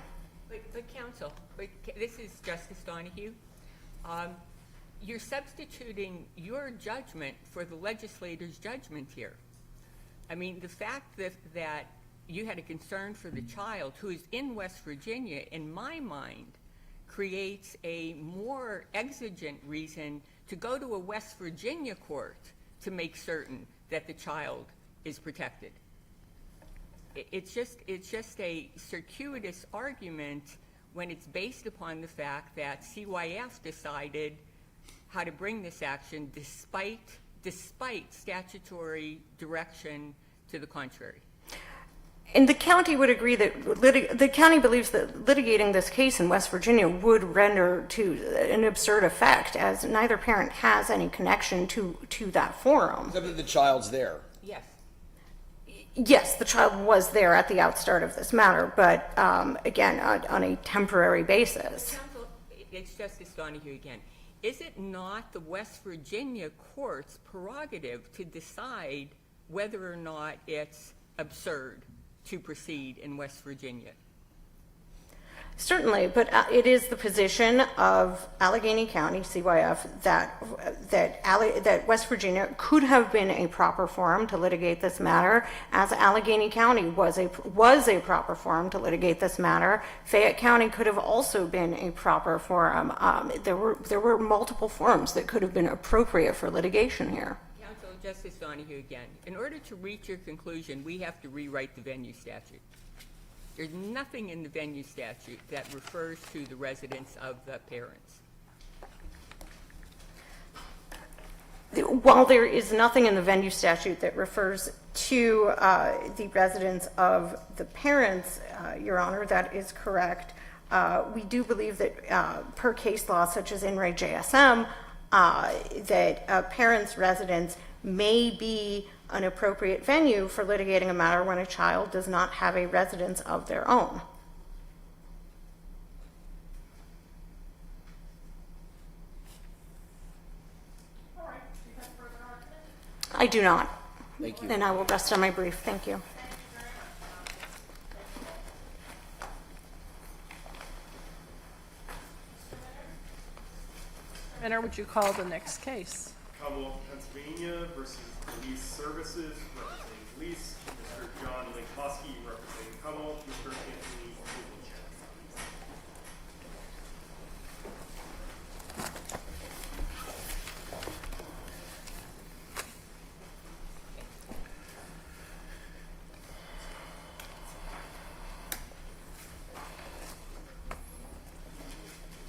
Speaker 5: But counsel, this is Justice Donahue. You're substituting your judgment for the legislator's judgment here. I mean, the fact that you had a concern for the child who is in West Virginia, in my mind, creates a more exigent reason to go to a West Virginia court to make certain that the child is protected. It's just a circuitous argument when it's based upon the fact that CYF decided how to bring this action despite statutory direction to the contrary.
Speaker 9: And the county would agree that the county believes that litigating this case in West Virginia would render to an absurd effect, as neither parent has any connection to that forum.
Speaker 6: Except that the child's there.
Speaker 5: Yes.
Speaker 9: Yes, the child was there at the outstart of this matter, but again, on a temporary basis.
Speaker 5: Counsel, it's Justice Donahue again. Is it not the West Virginia court's prerogative to decide whether or not it's absurd to proceed in West Virginia?
Speaker 9: Certainly, but it is the position of Allegheny County CYF that West Virginia could have been a proper forum to litigate this matter, as Allegheny County was a proper forum to litigate this matter. Fayette County could have also been a proper forum. There were multiple forums that could have been appropriate for litigation here.
Speaker 5: Counsel, Justice Donahue again. In order to reach your conclusion, we have to rewrite the venue statute. There's nothing in the venue statute that refers to the residence of the parents.
Speaker 9: While there is nothing in the venue statute that refers to the residence of the parents, Your Honor, that is correct. We do believe that per case law, such as in Re JSM, that a parent's residence may be an appropriate venue for litigating a matter when a child does not have a residence of their own. I do not.
Speaker 6: Thank you.
Speaker 9: And I will rest on my brief. Thank you.
Speaker 2: Renner, would you call the next case?
Speaker 1: Commonwealth, Pennsylvania versus Police Services, representing Gillece, Mr. John Linkowski, representing Commonwealth, Mr. Anthony Kubelchek.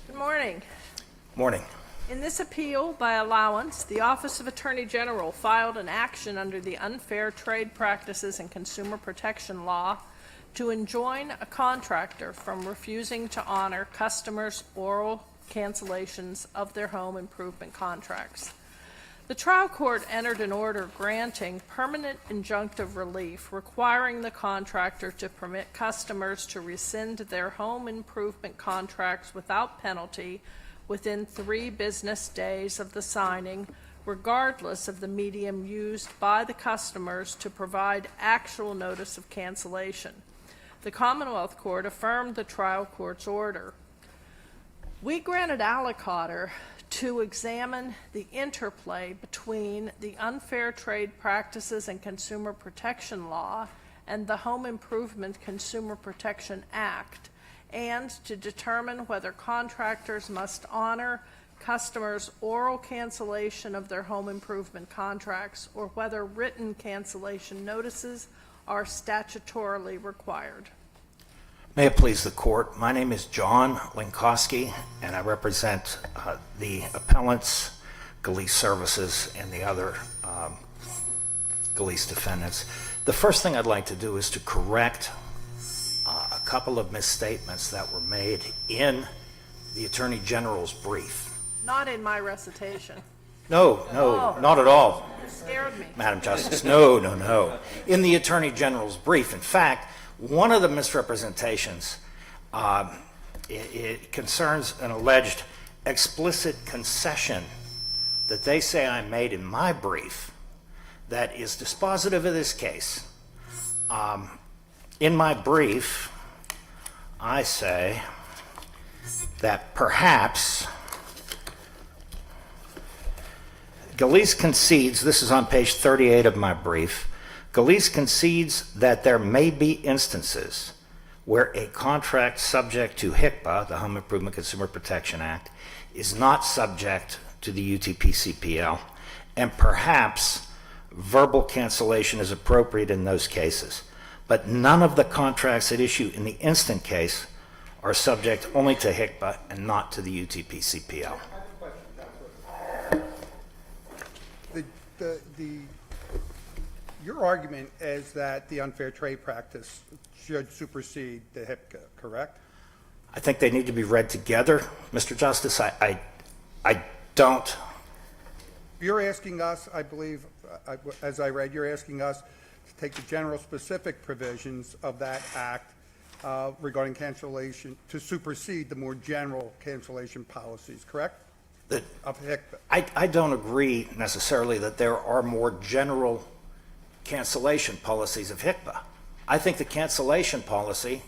Speaker 2: Good morning.
Speaker 10: Morning.
Speaker 2: In this appeal by allowance, the Office of Attorney General filed an action under the Unfair Trade Practices and Consumer Protection Law to enjoin a contractor from refusing to honor customers' oral cancellations of their home improvement contracts. The trial court entered an order granting permanent injunctive relief requiring the contractor to permit customers to rescind their home improvement contracts without penalty within 3 business days of the signing, regardless of the medium used by the customers to provide actual notice of cancellation. The Commonwealth Court affirmed the trial court's order. We granted aliquotter to examine the interplay between the Unfair Trade Practices and Consumer Protection Law and the Home Improvement Consumer Protection Act, and to determine whether contractors must honor customers' oral cancellation of their home improvement contracts or whether written cancellation notices are statutorily required.
Speaker 10: May it please the court, my name is John Linkowski, and I represent the appellants, Gillece Services, and the other Gillece defendants. The first thing I'd like to do is to correct a couple of misstatements that were made in the Attorney General's brief.
Speaker 2: Not in my recitation.
Speaker 10: No, not at all,
Speaker 2: You scared me.
Speaker 10: Madam Justice. No. In the Attorney General's brief, in fact, one of the misrepresentations, it concerns an alleged explicit concession that they say I made in my brief that is dispositive of this case. In my brief, I say that perhaps Gillece concedes, this is on page 38 of my brief, Gillece concedes that there may be instances where a contract subject to HICPA, the Home Improvement Consumer Protection Act, is not subject to the UTPCPL, and perhaps verbal cancellation is appropriate in those cases. But none of the contracts at issue in the instant case are subject only to HICPA and not to the UTPCPL.
Speaker 4: Your argument is that the unfair trade practice should supersede the HIPCA, correct?
Speaker 10: I think they need to be read together, Mr. Justice. I don't.
Speaker 4: You're asking us, I believe, as I read, you're asking us to take the general specific provisions of that act regarding cancellation to supersede the more general cancellation policies, correct? Of HICPA.
Speaker 10: I don't agree necessarily that there are more general cancellation policies of HICPA. I think the cancellation policy,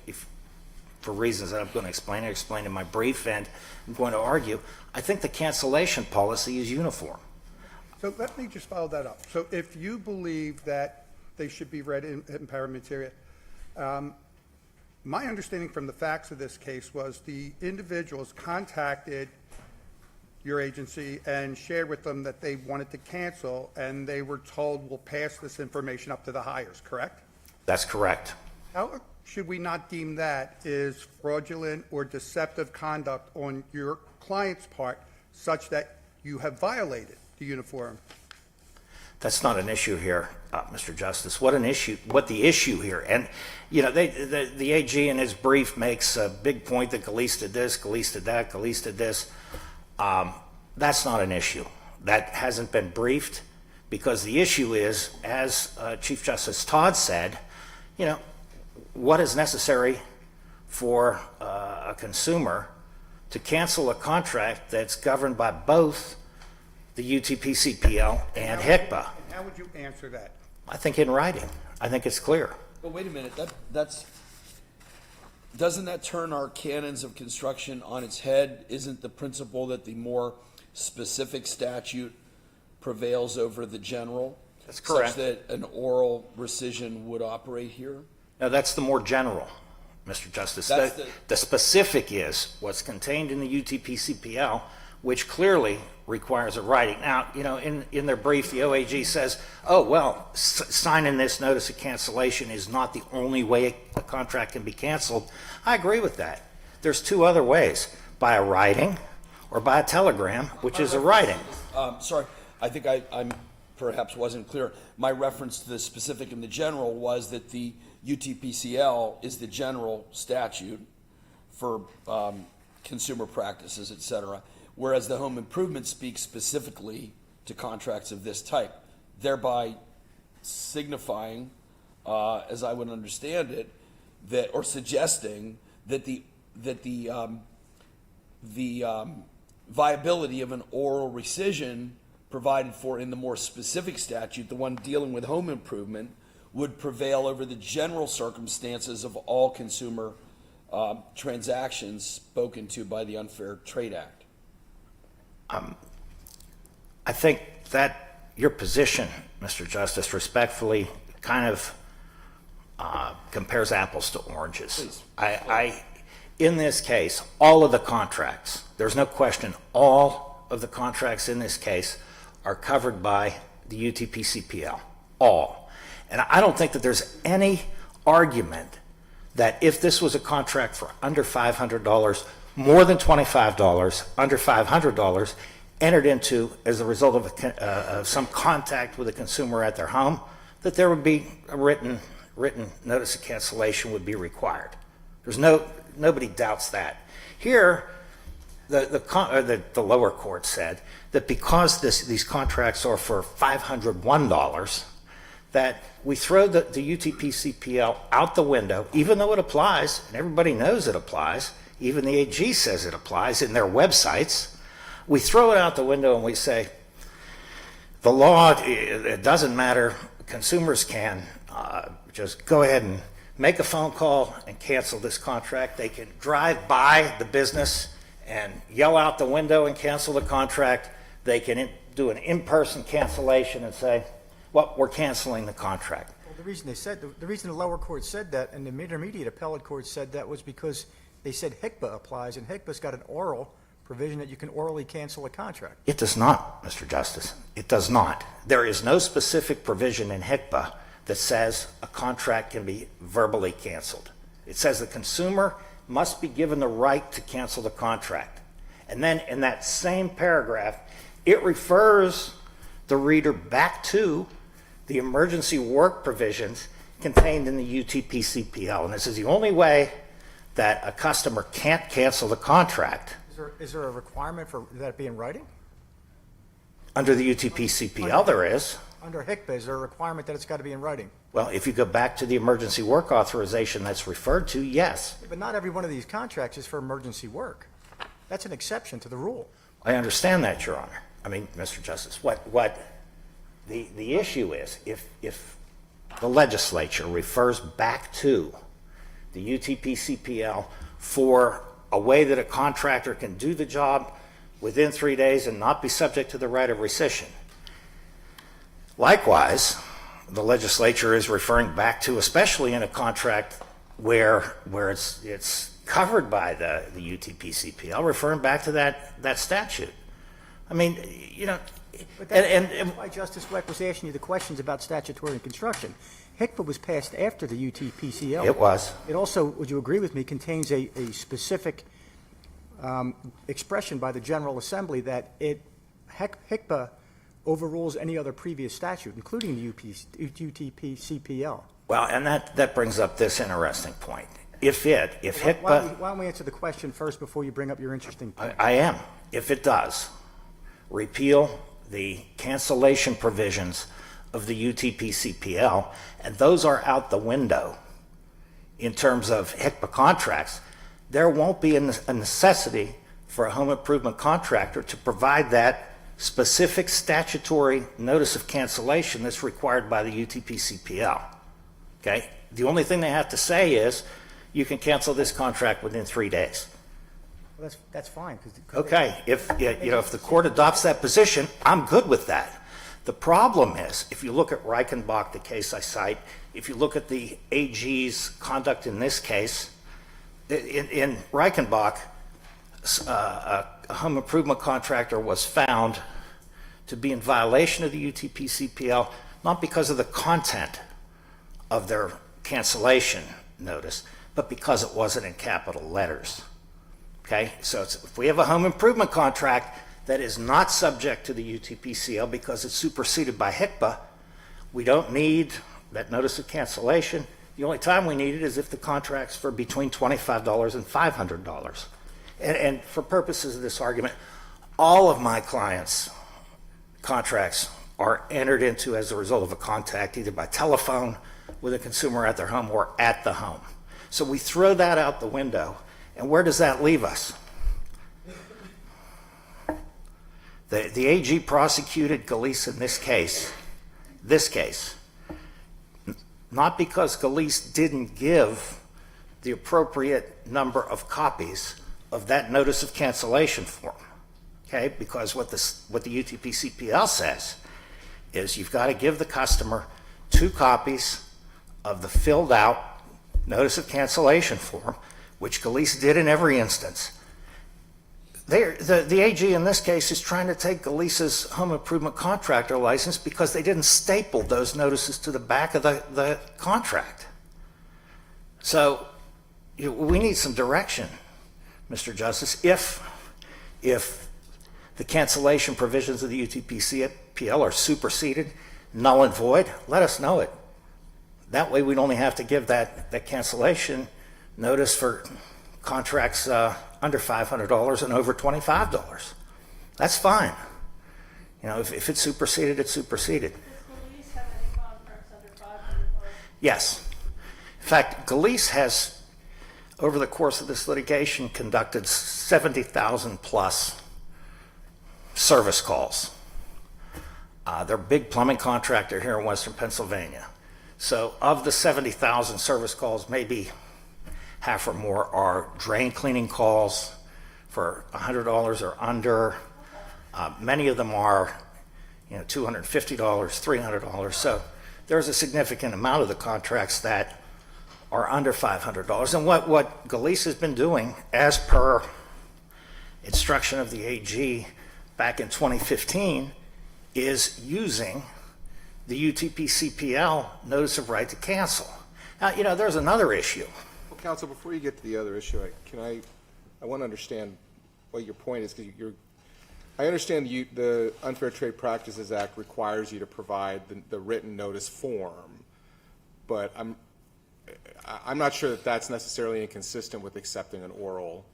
Speaker 10: for reasons that I'm going to explain, I explained in my brief and I'm going to argue, I think the cancellation policy is uniform.
Speaker 4: So let me just follow that up. So if you believe that they should be read in paramateria, my understanding from the facts of this case was the individuals contacted your agency and shared with them that they wanted to cancel, and they were told, we'll pass this information up to the hires, correct?
Speaker 10: That's correct.
Speaker 4: How should we not deem that is fraudulent or deceptive conduct on your client's part such that you have violated the uniform?
Speaker 10: That's not an issue here, Mr. Justice. What the issue here, and you know, the AG in his brief makes a big point that Gillece did this, Gillece did that, Gillece did this. That's not an issue. That hasn't been briefed, because the issue is, as Chief Justice Todd said, you know, what is necessary for a consumer to cancel a contract that's governed by both the UTPCPL and HICPA.
Speaker 4: how would you answer that?
Speaker 10: I think in writing. I think it's clear.
Speaker 6: But wait a minute, doesn't that turn our canons of construction on its head? Isn't the principle that the more specific statute prevails over the general?
Speaker 10: That's correct.
Speaker 6: Such that an oral rescission would operate here?
Speaker 10: No, that's the more general, Mr. Justice.
Speaker 6: That's
Speaker 10: The specific is what's contained in the UTPCPL, which clearly requires a writing. Now, you know, in their brief, the OAG says, oh, well, signing this notice of cancellation is not the only way a contract can be canceled. I agree with that. There's two other ways, by a writing or by a telegram, which is a writing.
Speaker 6: Sorry, I think I'm perhaps wasn't clear. My reference to the specific and the general was that the UTPCL is the general statute for consumer practices, et cetera, whereas the home improvement speaks specifically to contracts of this type, thereby signifying, as I would understand it, that or suggesting that the viability of an oral rescission provided for in the more specific statute, the one dealing with home improvement, would prevail over the general circumstances of all consumer transactions spoken to by the Unfair Trade Act.
Speaker 10: I think that your position, Mr. Justice, respectfully kind of compares apples to oranges.
Speaker 6: Please.
Speaker 10: In this case, all of the contracts, there's no question, all of the contracts in this case are covered by the UTPCPL, all. And I don't think that there's any argument that if this was a contract for under $500, more than $25, under $500, entered into as a result of some contact with a consumer at their home, that there would be a written notice of cancellation would be required. Nobody doubts that. Here, the lower court said that because these contracts are for $501, that we throw the UTPCPL out the window, even though it applies, and everybody knows it applies, even the AG says it applies in their websites. We throw it out the window and we say, the law, it doesn't matter, consumers can just go ahead and make a phone call and cancel this contract. They can drive by the business and yell out the window and cancel the contract. They can do an in-person cancellation and say, well, we're canceling the contract.
Speaker 11: Well, the reason the lower court said that and the intermediate appellate court said that was because they said HICPA applies, and HICPA's got an oral provision that you can orally cancel a contract.
Speaker 10: It does not, Mr. Justice. It does not. There is no specific provision in HICPA that says a contract can be verbally canceled. It says the consumer must be given the right to cancel the contract. And then in that same paragraph, it refers the reader back to the emergency work provisions contained in the UTPCPL. And this is the only way that a customer can't cancel the contract.
Speaker 11: Is there a requirement for that be in writing?
Speaker 10: Under the UTPCPL, there is.
Speaker 11: Under HICPA, is there a requirement that it's got to be in writing?
Speaker 10: Well, if you go back to the emergency work authorization that's referred to, yes.
Speaker 11: But not every one of these contracts is for emergency work. That's an exception to the rule.
Speaker 10: I understand that, Your Honor. I mean, Mr. Justice, what the issue is, if the legislature refers back to the UTPCPL for a way that a contractor can do the job within 3 days and not be subject to the right of rescission. Likewise, the legislature is referring back to, especially in a contract where it's covered by the UTPCPL, referring back to that statute. I mean, you know,
Speaker 11: But that's why Justice Weck was asking you the questions about statutory and construction. HICPA was passed after the UTPCL.
Speaker 10: It was.
Speaker 11: It also, would you agree with me, contains a specific expression by the General Assembly that HICPA overrules any other previous statute, including the UTPCPL.
Speaker 10: Well, and that brings up this interesting point. If HICPA...
Speaker 11: Why don't we answer the question first before you bring up your interesting point?
Speaker 10: I am. If it does repeal the cancellation provisions of the UTPCPL, and those are out the window in terms of HICPA contracts, there won't be a necessity for a home improvement contractor to provide that specific statutory notice of cancellation that's required by the UTPCPL. Okay? The only thing they have to say is, you can cancel this contract within 3 days.
Speaker 11: Well, that's fine, because.
Speaker 10: Okay, if the court adopts that position, I'm good with that. The problem is, if you look at Reichenbach, the case I cite, if you look at the AG's conduct in this case, in Reichenbach, a home improvement contractor was found to be in violation of the UTPCPL, not because of the content of their cancellation notice, but because it wasn't in capital letters. Okay, so if we have a home improvement contract that is not subject to the UTPCL because it's superseded by HICPA, we don't need that notice of cancellation. The only time we need it is if the contract's for between $25 and $500. And for purposes of this argument, all of my clients' contracts are entered into as a result of a contact, either by telephone with a consumer at their home or at the home. So we throw that out the window, and where does that leave us? The AG prosecuted Gillece in this case, not because Gillece didn't give the appropriate number of copies of that notice of cancellation form, okay? Because what the UTPCPL says is you've got to give the customer 2 copies of the filled out notice of cancellation form, which Gillece did in every instance. The AG in this case is trying to take Gillece's home improvement contractor license because they didn't staple those notices to the back of the contract. So we need some direction, Mr. Justice. If the cancellation provisions of the UTPCPL are superseded, null and void, let us know it. That way we'd only have to give that cancellation notice for contracts under $500 and over $25. That's fine. If it's superseded, it's superseded.
Speaker 2: Does Gillece have any contracts under $500?
Speaker 10: Yes. In fact, Gillece has, over the course of this litigation, conducted 70,000 plus service calls. They're a big plumbing contractor here in Western Pennsylvania. So of the 70,000 service calls, maybe half or more are drain cleaning calls for $100 or under. Many of them are, $250, $300. So there's a significant amount of the contracts that are under $500. And what Gillece has been doing, as per instruction of the AG back in 2015, is using the UTPCPL notice of right to cancel. Now, there's another issue.
Speaker 8: Well, counsel, before you get to the other issue, I want to understand what your point is, because I understand the Unfair Trade Practices Act requires you to provide the written notice form, but I'm not sure that that's necessarily inconsistent with accepting an oral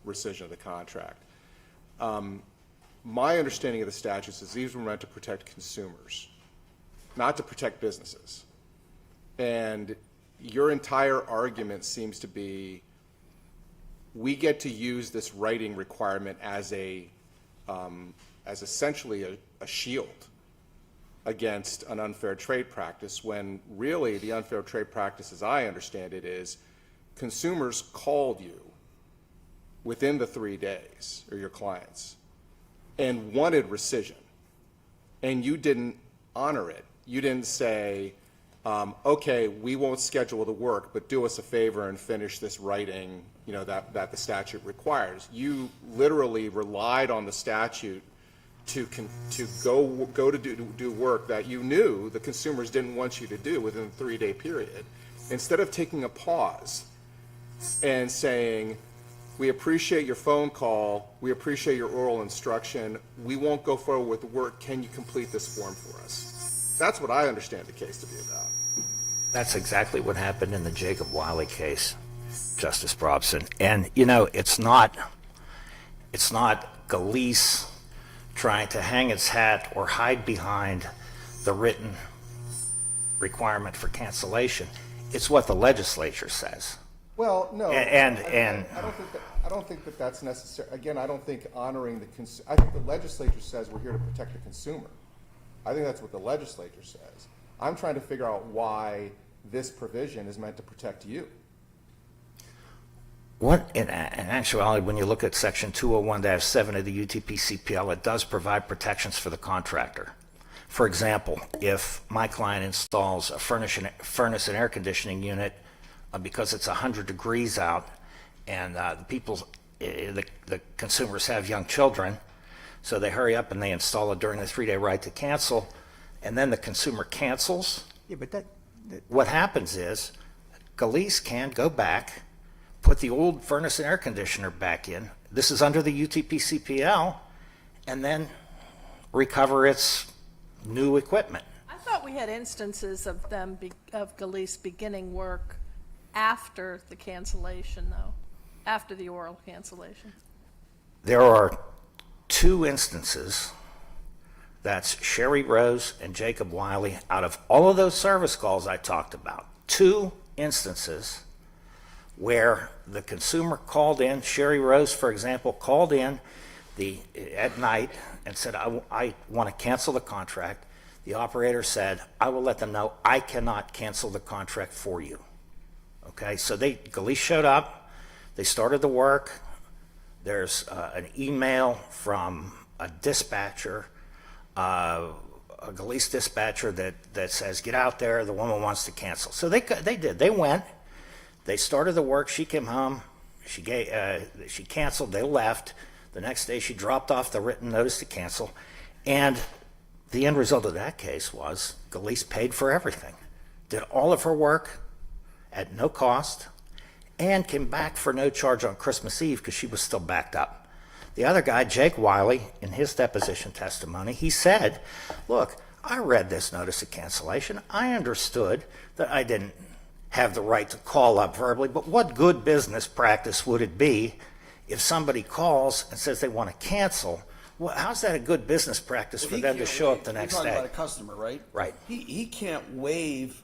Speaker 8: rescission of the contract. My understanding of the statutes is these were meant to protect consumers, not to protect businesses. And your entire argument seems to be, we get to use this writing requirement as essentially a shield against an unfair trade practice, when really the unfair trade practice, as I understand it, is consumers called you within the 3 days, or your clients, and wanted rescission, and you didn't honor it. You didn't say, okay, we won't schedule the work, but do us a favor and finish this writing, that the statute requires. You literally relied on the statute to go to do work that you knew the consumers didn't want you to do within a 3-day period. Instead of taking a pause and saying, we appreciate your phone call, we appreciate your oral instruction, we won't go forward with the work, can you complete this form for us? That's what I understand the case to be about.
Speaker 10: That's exactly what happened in the Jacob Wiley case, Justice Brobson. And, it's not Gillece trying to hang its hat or hide behind the written requirement for cancellation. It's what the legislature says.
Speaker 8: Well, no.
Speaker 10: And
Speaker 8: I don't think that. I don't think that that's necessary. Again, I don't think honoring I think the legislature says we're here to protect the consumer. I think that's what the legislature says. I'm trying to figure out why this provision is meant to protect you.
Speaker 10: What, in actuality, when you look at section 201-7 of the UTP-CPL, it does provide protections for the contractor. For example, if my client installs a furnace and air conditioning unit because it's 100 degrees out, and the consumers have young children, so they hurry up and they install it during the 3-day right to cancel, and then the consumer cancels.
Speaker 11: Yeah, but that
Speaker 10: What happens is Gillece can go back, put the old furnace and air conditioner back in. This is under the UTP-CPL, and then recover its new equipment.
Speaker 2: I thought we had instances of of Gillece beginning work after the cancellation, though, after the oral cancellation.
Speaker 10: There are 2 instances, that's Sherry Rose and Jacob Wiley, out of all of those service calls I talked about, 2 instances where the consumer called in. Sherry Rose, for example, called in at night and said, I want to cancel the contract. The operator said, I will let them know I cannot cancel the contract for you. Okay, so Gillece showed up, they started the work. There's an email from a dispatcher, a Gillece dispatcher that says, get out there, the woman wants to cancel. So they did, they went, they started the work, she came home, she canceled, they left. The next day she dropped off the written notice to cancel, and the end result of that case was Gillece paid for everything, did all of her work at no cost, and came back for no charge on Christmas Eve because she was still backed up. The other guy, Jake Wiley, in his deposition testimony, he said, look, I read this notice of cancellation. I understood that I didn't have the right to call up verbally, but what good business practice would it be if somebody calls and says they want to cancel? Well, how's that a good business practice for them to show up the next
Speaker 6: You're talking
Speaker 10: day?
Speaker 6: about a customer, right?
Speaker 10: Right.
Speaker 6: He can't waive.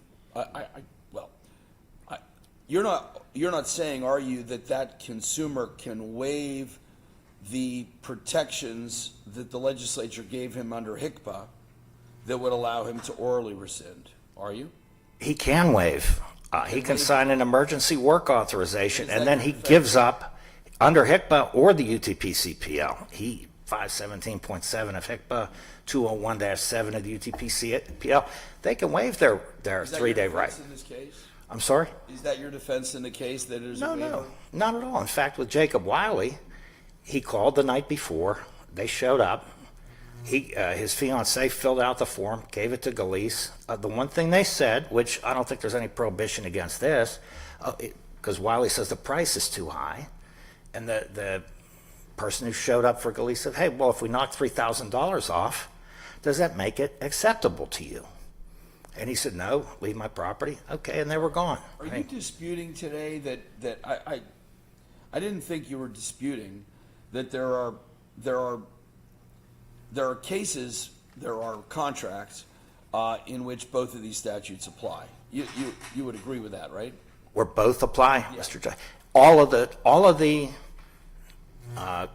Speaker 6: You're not saying, are you, that consumer can waive the protections that the legislature gave him under HICPA that would allow him to orally rescind? Are you?
Speaker 10: He can waive. He can sign an emergency work authorization,
Speaker 6: Is
Speaker 10: and
Speaker 6: that
Speaker 10: then he
Speaker 6: effective?
Speaker 10: gives up under HICPA or the UTP-CPL. 517.7 of HICPA, 201-7 of the UTP-CPL. They can waive their
Speaker 6: Is that your
Speaker 10: 3-day right.
Speaker 6: defense in this case?
Speaker 10: I'm sorry?
Speaker 6: Is that your defense in the case that there's a
Speaker 10: No,
Speaker 6: waiver?
Speaker 10: no, not at all. In fact, with Jacob Wiley, he called the night before. They showed up. His fiancee filled out the form, gave it to Gillece. The one thing they said, which I don't think there's any prohibition against this, because Wiley says the price is too high, and the person who showed up for Gillece said, hey, well, if we knock $3,000 off, does that make it acceptable to you? And he said, no, leave my property. Okay, and they were gone.
Speaker 6: Are you disputing today that I didn't think you were disputing that there are cases, there are contracts in which both of these statutes apply. You would agree with that, right?
Speaker 10: Where both apply, Mr. Judge. All of the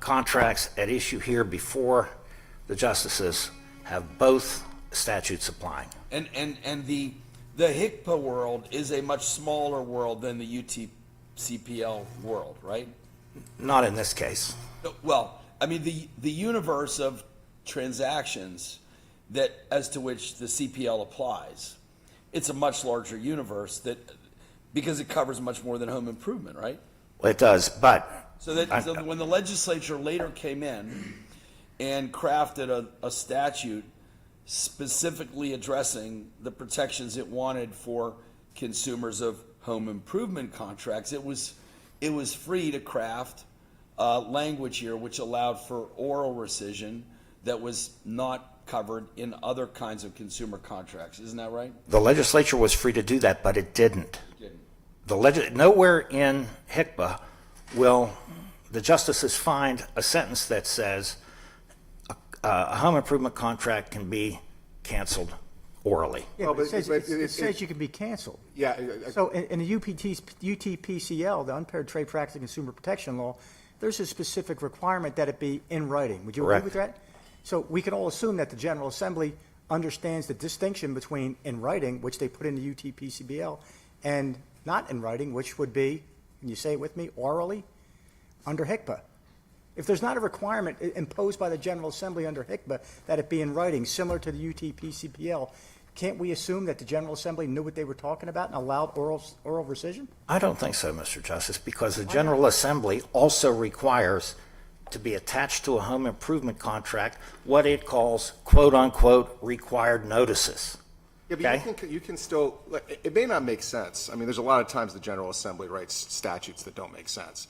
Speaker 10: contracts at issue here before the justices have both statutes applying.
Speaker 6: And the HICPA world is a much smaller world than the UTCPL world, right?
Speaker 10: Not in this case.
Speaker 6: Well, I mean, the universe of transactions that as to which the CPL applies, it's a much larger universe because it covers much more than home improvement, right?
Speaker 10: Well, it does, but
Speaker 6: So when the legislature later came in and crafted a statute specifically addressing the protections it wanted for consumers of home improvement contracts, it was free to craft language here which allowed for oral rescission that was not covered in other kinds of consumer contracts. Isn't that right?
Speaker 10: the legislature was free to do that, but it didn't. Nowhere in HICPA will the justices find a sentence that says a home improvement contract can be canceled orally.
Speaker 11: Yeah,
Speaker 8: Oh,
Speaker 11: but
Speaker 8: but
Speaker 11: it says you can be canceled.
Speaker 8: Yeah.
Speaker 11: So in the UTPCL, the Unpaired Trade Practice and Consumer Protection Law, there's a specific requirement that it be in writing. Would you agree
Speaker 10: Correct.
Speaker 11: with that? So we can all assume that the General Assembly understands the distinction between in writing, which they put in the UTPCBL, and not in writing, which would be, can you say it with me, orally, under HICPA. If there's not a requirement imposed by the General Assembly under HICPA that it be in writing, similar to the UTPCPL, can't we assume that the General Assembly knew what they were talking about and allowed oral rescission?
Speaker 10: I don't think so, Mr. Justice, because the General Assembly also requires to be attached to a home improvement contract what it calls quote-unquote required notices.
Speaker 8: Yeah, but you can still, it may not make sense. I mean, there's a lot of times the General Assembly writes statutes that don't make sense.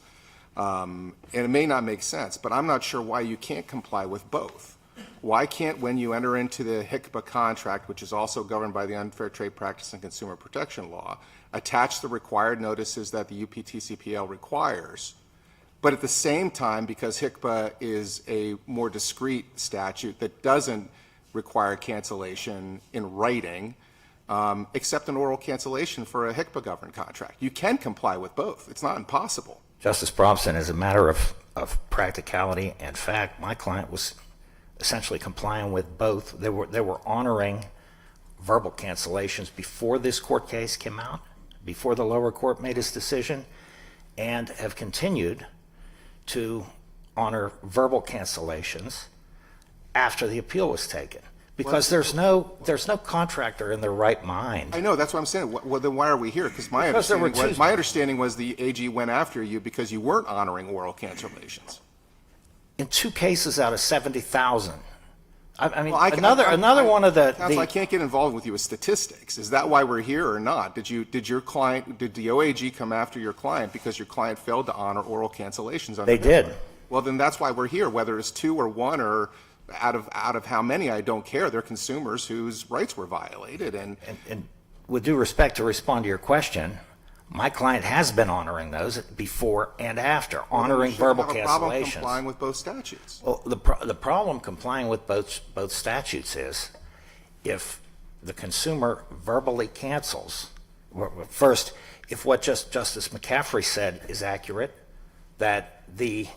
Speaker 8: And it may not make sense, but I'm not sure why you can't comply with both. Why can't, when you enter into the HICPA contract, which is also governed by the Unfair Trade Practice and Consumer Protection Law, attach the required notices that the UPTCPL requires, but at the same time, because HICPA is a more discrete statute that doesn't require cancellation in writing, accept an oral cancellation for a HICPA governed contract? You can comply with both. It's not impossible.
Speaker 10: Justice Brobson, as a matter of practicality and fact, my client was essentially complying with both. They were honoring verbal cancellations before this court case came out, before the lower court made its decision, and have continued to honor verbal cancellations after the appeal was taken. Because there's no contractor in their right mind.
Speaker 8: I know, that's what I'm saying. Well, then why are we here? Because my understanding was the AG went after you because you weren't honoring oral cancellations.
Speaker 10: In 2 cases out of 70,000. I mean,
Speaker 8: Well,
Speaker 10: another one of the...
Speaker 8: Counsel, I can't get involved with you with statistics. Is that why we're here or not? Did the OAG come after your client because your client failed to honor oral cancellations?
Speaker 10: They did.
Speaker 8: Well, then that's why we're here. Whether it's 2 or 1 or out of how many, I don't care. They're consumers whose rights were violated. And
Speaker 10: with due respect, to respond to your question, my client has been honoring those before and after, honoring verbal
Speaker 8: cancellations. Have a problem
Speaker 10: cancellations.
Speaker 8: complying with both statutes.
Speaker 10: Well, the problem complying with both statutes is if the consumer verbally cancels, first, if what Justice McCaffrey said is accurate, that the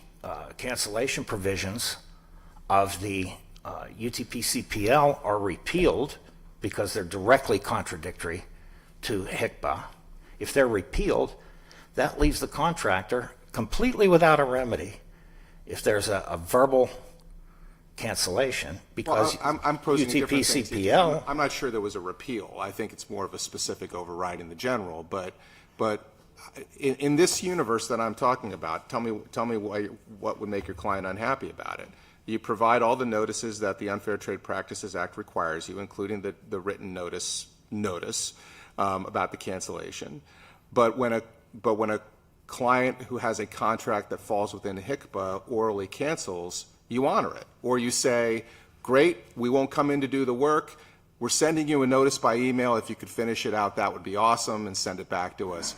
Speaker 10: cancellation provisions of the UTPCPL are repealed because they're directly contradictory to HICPA. If they're repealed, that leaves the contractor completely without a remedy if there's a verbal cancellation, because
Speaker 8: I'm posing different things.
Speaker 10: UTPCPL...
Speaker 8: I'm not sure there was a repeal. I think it's more of a specific override in the general. But in this universe that I'm talking about, tell me what would make your client unhappy about it. You provide all the notices that the Unfair Trade Practices Act requires you, including the written notice about the cancellation. But when a client who has a contract that falls within HICPA orally cancels, you honor it. Or you say, great, we won't come in to do the work. We're sending you a notice by email. If you could finish it out, that would be awesome, and send it back to us.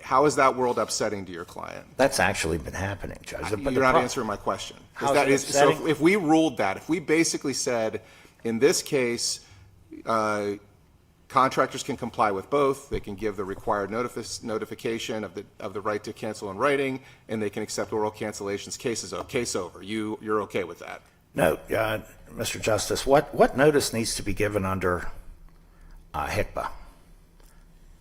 Speaker 8: How is that world upsetting to your client?
Speaker 10: That's actually been happening, Judge.
Speaker 8: You're not answering my question.
Speaker 10: How is it upsetting?
Speaker 8: So if we ruled that, if we basically said, in this case, contractors can comply with both, they can give the required notification of the right to cancel in writing, and they can accept oral cancellations, case over. You're okay with that?
Speaker 10: No, Mr. Justice, what notice needs to be given under HICPA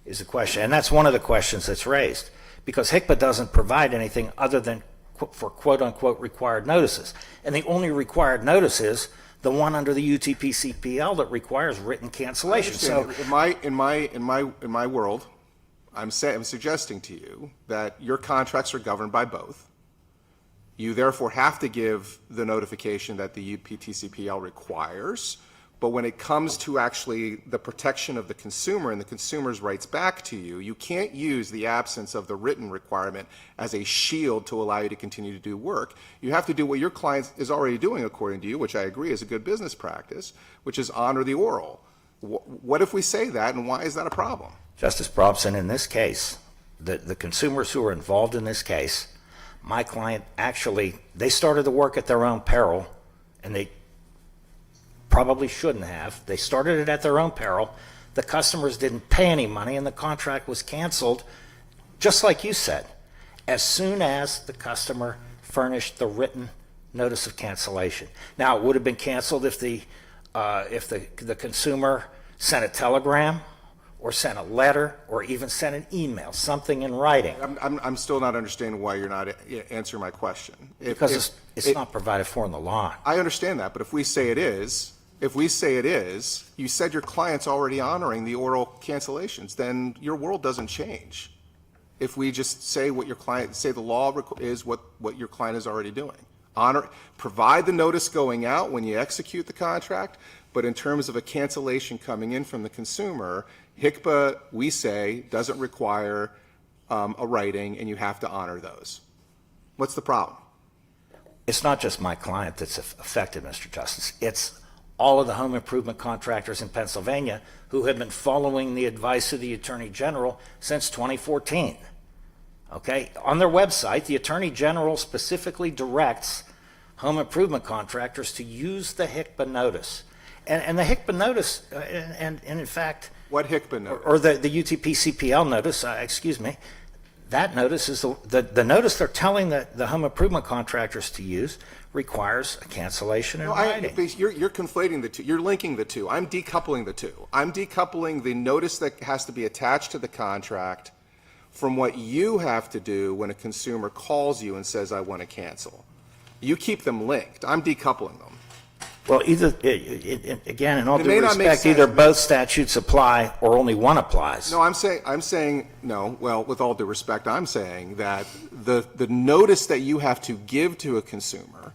Speaker 10: is the question. And that's one of the questions that's raised, because HICPA doesn't provide anything other than for quote-unquote required notices. And the only required notice is the one under the UTPCPL that requires written cancellation. So
Speaker 8: in my world, I'm suggesting to you that your contracts are governed by both. You therefore have to give the notification that the UPTCPL requires, but when it comes to actually the protection of the consumer and the consumer's rights back to you, you can't use the absence of the written requirement as a shield to allow you to continue to do work. You have to do what your client is already doing, according to you, which I agree is a good business practice, which is honor the oral. What if we say that, and why is that a problem?
Speaker 10: Justice Brobson, in this case, the consumers who are involved in this case, my client actually, they started the work at their own peril, and they probably shouldn't have. They started it at their own peril. The customers didn't pay any money, and the contract was canceled, just like you said. as soon as the customer furnished the written notice of cancellation. Now, it would have been canceled if the consumer sent a telegram or sent a letter or even sent an email, something in writing.
Speaker 8: I'm still not understanding why you're not answering my question.
Speaker 10: Because it's not provided for in the law.
Speaker 8: I understand that, but if we say it is, you said your client's already honoring the oral cancellations, then your world doesn't change. If we just say the law is what your client is already doing. Provide the notice going out when you execute the contract, but in terms of a cancellation coming in from the consumer, HCPA, we say, doesn't require a writing, and you have to honor those. What's the problem?
Speaker 10: It's not just my client that's affected, Mr. Justice. It's all of the home improvement contractors in Pennsylvania who have been following the advice of the Attorney General since 2014. Okay? On their website, the Attorney General specifically directs home improvement contractors to use the HCPA notice. And the HCPA notice, and in fact...
Speaker 8: What HCPA notice?
Speaker 10: Or the UTP-CPL notice, excuse me. That notice is the notice they're telling the home improvement contractors to use requires a cancellation in writing.
Speaker 8: You're conflating the two. You're linking the two. I'm decoupling the two. I'm decoupling the notice that has to be attached to the contract from what you have to do when a consumer calls you and says, I want to cancel. You keep them linked. I'm decoupling them.
Speaker 10: Well, again, in all
Speaker 8: It
Speaker 10: due
Speaker 8: may not make
Speaker 10: respect,
Speaker 8: sense.
Speaker 10: either both statutes apply or only one applies.
Speaker 8: No, I'm saying no. Well, with all due respect, I'm saying that the notice that you have to give to a consumer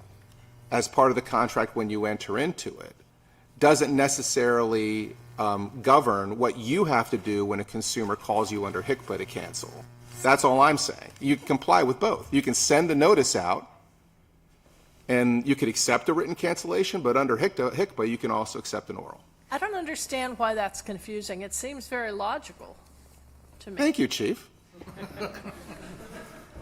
Speaker 8: as part of the contract when you enter into it doesn't necessarily govern what you have to do when a consumer calls you under HCPA to cancel. That's all I'm saying. You can comply with both. You can send the notice out, and you could accept a written cancellation, but under HCPA, you can also accept an oral.
Speaker 2: I don't understand why that's confusing. It seems very logical to me.
Speaker 8: Thank you, Chief.
Speaker 5: Well,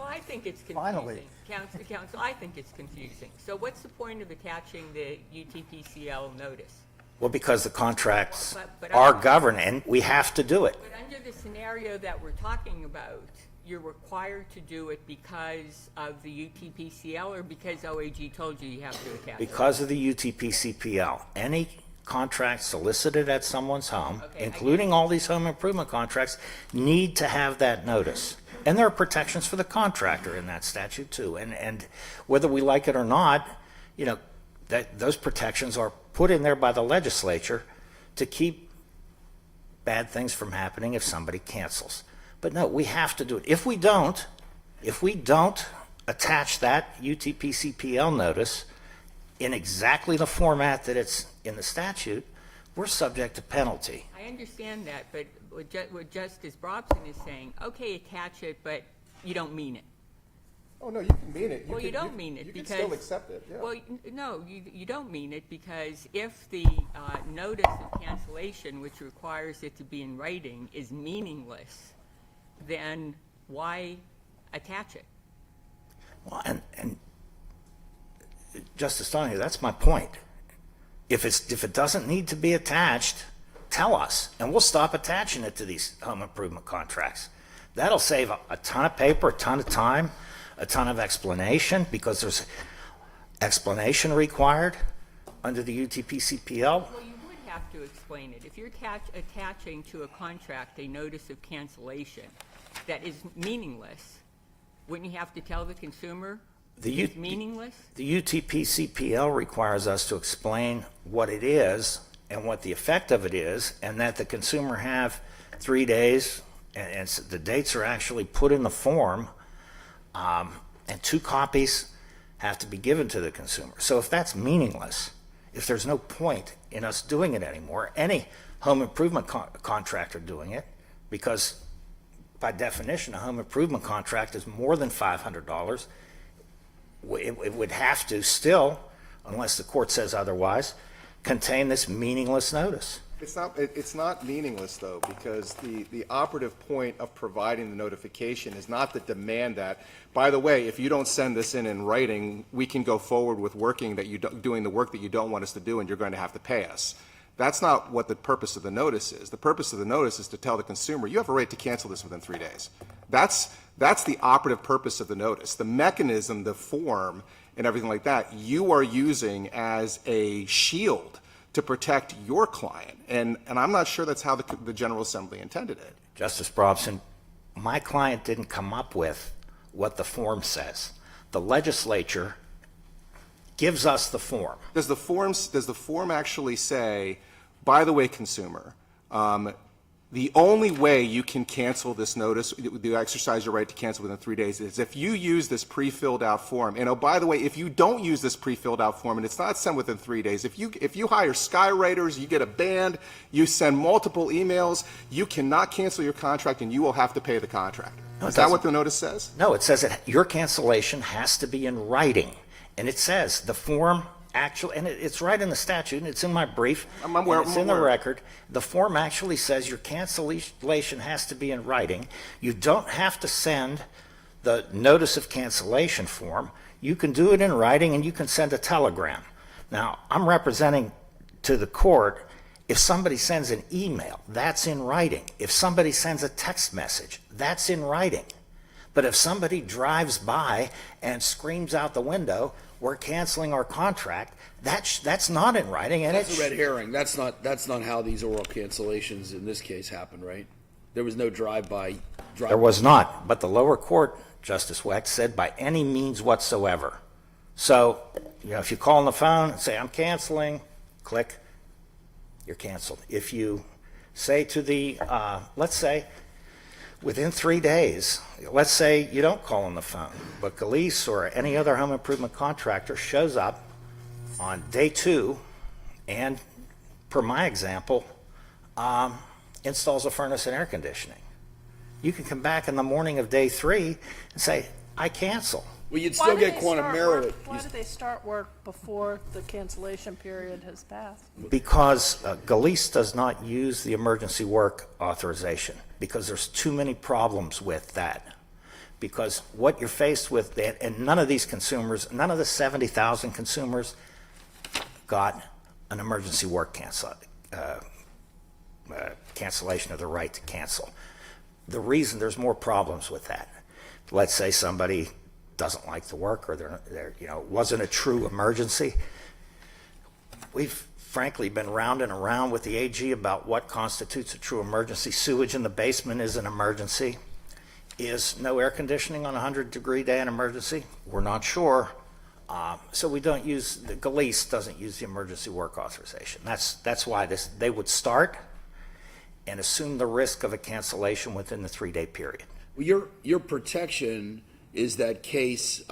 Speaker 5: I think it's confusing.
Speaker 11: Finally.
Speaker 5: Counsel, I think it's confusing. So what's the point of attaching the UTPCL notice?
Speaker 10: Well, because the contracts
Speaker 5: But
Speaker 10: are governed, and we have to do it.
Speaker 5: But under the scenario that we're talking about, you're required to do it because of the UTPCL or because OAG told you have to attach it?
Speaker 10: Because of the UTP-CPL. Any contract solicited at someone's home,
Speaker 5: Okay,
Speaker 10: including all these home improvement contracts, need to have that notice. And there are protections for the contractor in that statute too. And whether we like it or not, those protections are put in there by the legislature to keep bad things from happening if somebody cancels. But no, we have to do it. If we don't attach that UTP-CPL notice in exactly the format that it's in the statute, we're subject to penalty.
Speaker 5: I understand that, but what Justice Brobson is saying, okay, attach it, but you don't mean it.
Speaker 8: Oh, no, you can mean it.
Speaker 5: Well, you don't mean it
Speaker 8: You
Speaker 5: because...
Speaker 8: can still accept it, yeah.
Speaker 5: Well, no, you don't mean it because if the notice of cancellation, which requires it to be in writing, is meaningless, then why attach it?
Speaker 10: Well, and Justice Donahue, that's my point. If it doesn't need to be attached, tell us, and we'll stop attaching it to these home improvement contracts. That'll save a ton of paper, a ton of time, a ton of explanation, because there's explanation required under the UTP-CPL.
Speaker 5: Well, you would have to explain it. If you're attaching to a contract a notice of cancellation that is meaningless, wouldn't you have to tell the consumer it's meaningless?
Speaker 10: The UTP-CPL requires us to explain what it is and what the effect of it is, and that the consumer have 3 days, and the dates are actually put in the form, and 2 copies have to be given to the consumer. So if that's meaningless, if there's no point in us doing it anymore, any home improvement contractor doing it, because by definition, a home improvement contract is more than $500, it would have to still, unless the court says otherwise, contain this meaningless notice.
Speaker 8: It's not meaningless, though, because the operative point of providing the notification is not to demand that, by the way, if you don't send this in writing, we can go forward with doing the work that you don't want us to do, and you're going to have to pay us. That's not what the purpose of the notice is. The purpose of the notice is to tell the consumer, you have a right to cancel this within 3 days. That's the operative purpose of the notice. The mechanism, the form, and everything like that, you are using as a shield to protect your client. And I'm not sure that's how the General Assembly intended it.
Speaker 10: Justice Brobson, my client didn't come up with what the form says. The legislature gives us the form.
Speaker 8: Does the form actually say, by the way, consumer, the only way you can cancel this notice, you exercise your right to cancel within 3 days, is if you use this pre-filled out form. And oh, by the way, if you don't use this pre-filled out form and it's not sent within 3 days, if you hire skywriters, you get a band, you send multiple emails, you cannot cancel your contract and you will have to pay the contractor.
Speaker 10: No,
Speaker 8: is that what the notice says?
Speaker 10: No, it says that your cancellation has to be in writing. And it says the form actually, and it's right in the statute, and it's in my brief,
Speaker 8: I'm aware,
Speaker 10: and it's in the record. The form actually says your cancellation has to be in writing. You don't have to send the notice of cancellation form. You can do it in writing, and you can send a telegram. Now, I'm representing to the court, if somebody sends an email, that's in writing. If somebody sends a text message, that's in writing. But if somebody drives by and screams out the window, we're canceling our contract, that's not in writing. And
Speaker 6: That's a red herring. That's not how these oral cancellations in this case happened, right? There was no drive-by.
Speaker 10: There was not, but the lower court, Justice Wecht, said by any means whatsoever. So, if you call on the phone and say, I'm canceling, click, you're canceled. If you say to the, let's say, within 3 days, let's say you don't call on the phone, but Gillece or any other home improvement contractor shows up on day 2 and, per my example, installs a furnace and air conditioning. You can come back in the morning of day 3 and say, I cancel.
Speaker 6: Well, you'd still get quantum merit.
Speaker 2: Why did they start work before the cancellation period has passed?
Speaker 10: Because Gillece does not use the emergency work authorization, because there's too many problems with that. Because what you're faced with, and none of these consumers, none of the 70,000 consumers got an emergency work cancellation of the right to cancel. The reason there's more problems with that, let's say somebody doesn't like the work, or they're wasn't a true emergency. We've frankly been round and around with the AG about what constitutes a true emergency. Sewage in the basement is an emergency. Is no air conditioning on a 100-degree day an emergency? We're not sure. So we don't use, the Gillece doesn't use the emergency work authorization. That's why they would start and assume the risk of a cancellation within the 3-day period.
Speaker 6: Well, your protection is that case,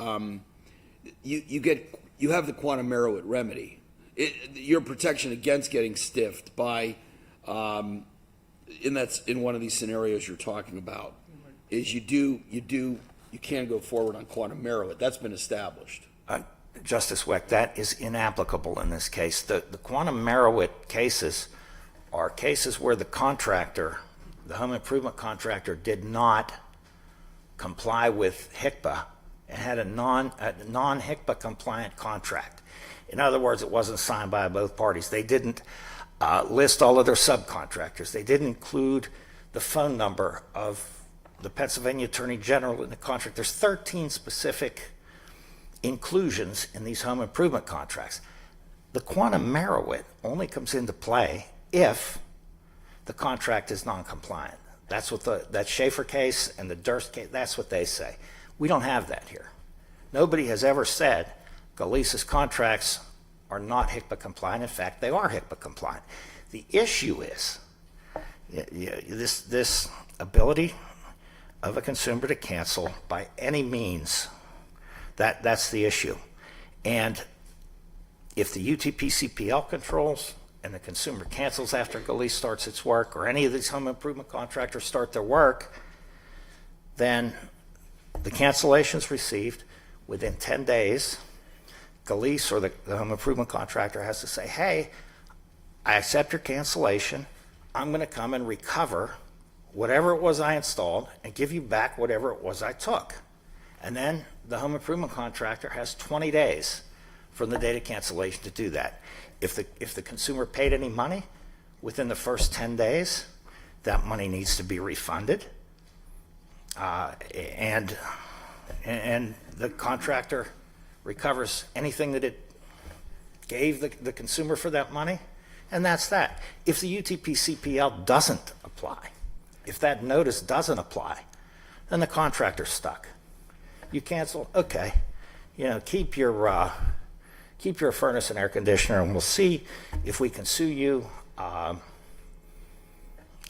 Speaker 6: you have the quantum merit remedy. Your protection against getting stiffed by, in one of these scenarios you're talking about, is you can go forward on quantum merit. That's been established.
Speaker 10: Justice Wecht, that is inapplicable in this case. The quantum merit cases are cases where the contractor, the home improvement contractor, did not comply with HICPA and had a non-HICPA compliant contract. In other words, it wasn't signed by both parties. They didn't list all of their subcontractors. They didn't include the phone number of the Pennsylvania Attorney General in the contract. There's 13 specific inclusions in these home improvement contracts. The quantum merit only comes into play if the contract is non-compliant. That's what that Schaefer case and the Durst case, that's what they say. We don't have that here. Nobody has ever said Gillece's contracts are not HICPA compliant. In fact, they are HICPA compliant. The issue is this ability of a consumer to cancel by any means. That's the issue. And if the UTPCPL controls and the consumer cancels after Gillece starts its work, or any of these home improvement contractors start their work, then the cancellation's received within 10 days. Gillece or the home improvement contractor has to say, hey, I accept your cancellation. I'm going to come and recover whatever it was I installed and give you back whatever it was I took. And then the home improvement contractor has 20 days from the date of cancellation to do that. If the consumer paid any money within the first 10 days, that money needs to be refunded. And the contractor recovers anything that it gave the consumer for that money, and that's that. If the UTP-CPL doesn't apply, if that notice doesn't apply, then the contractor's stuck. You cancel, okay, keep your furnace and air conditioner, and we'll see if we can sue you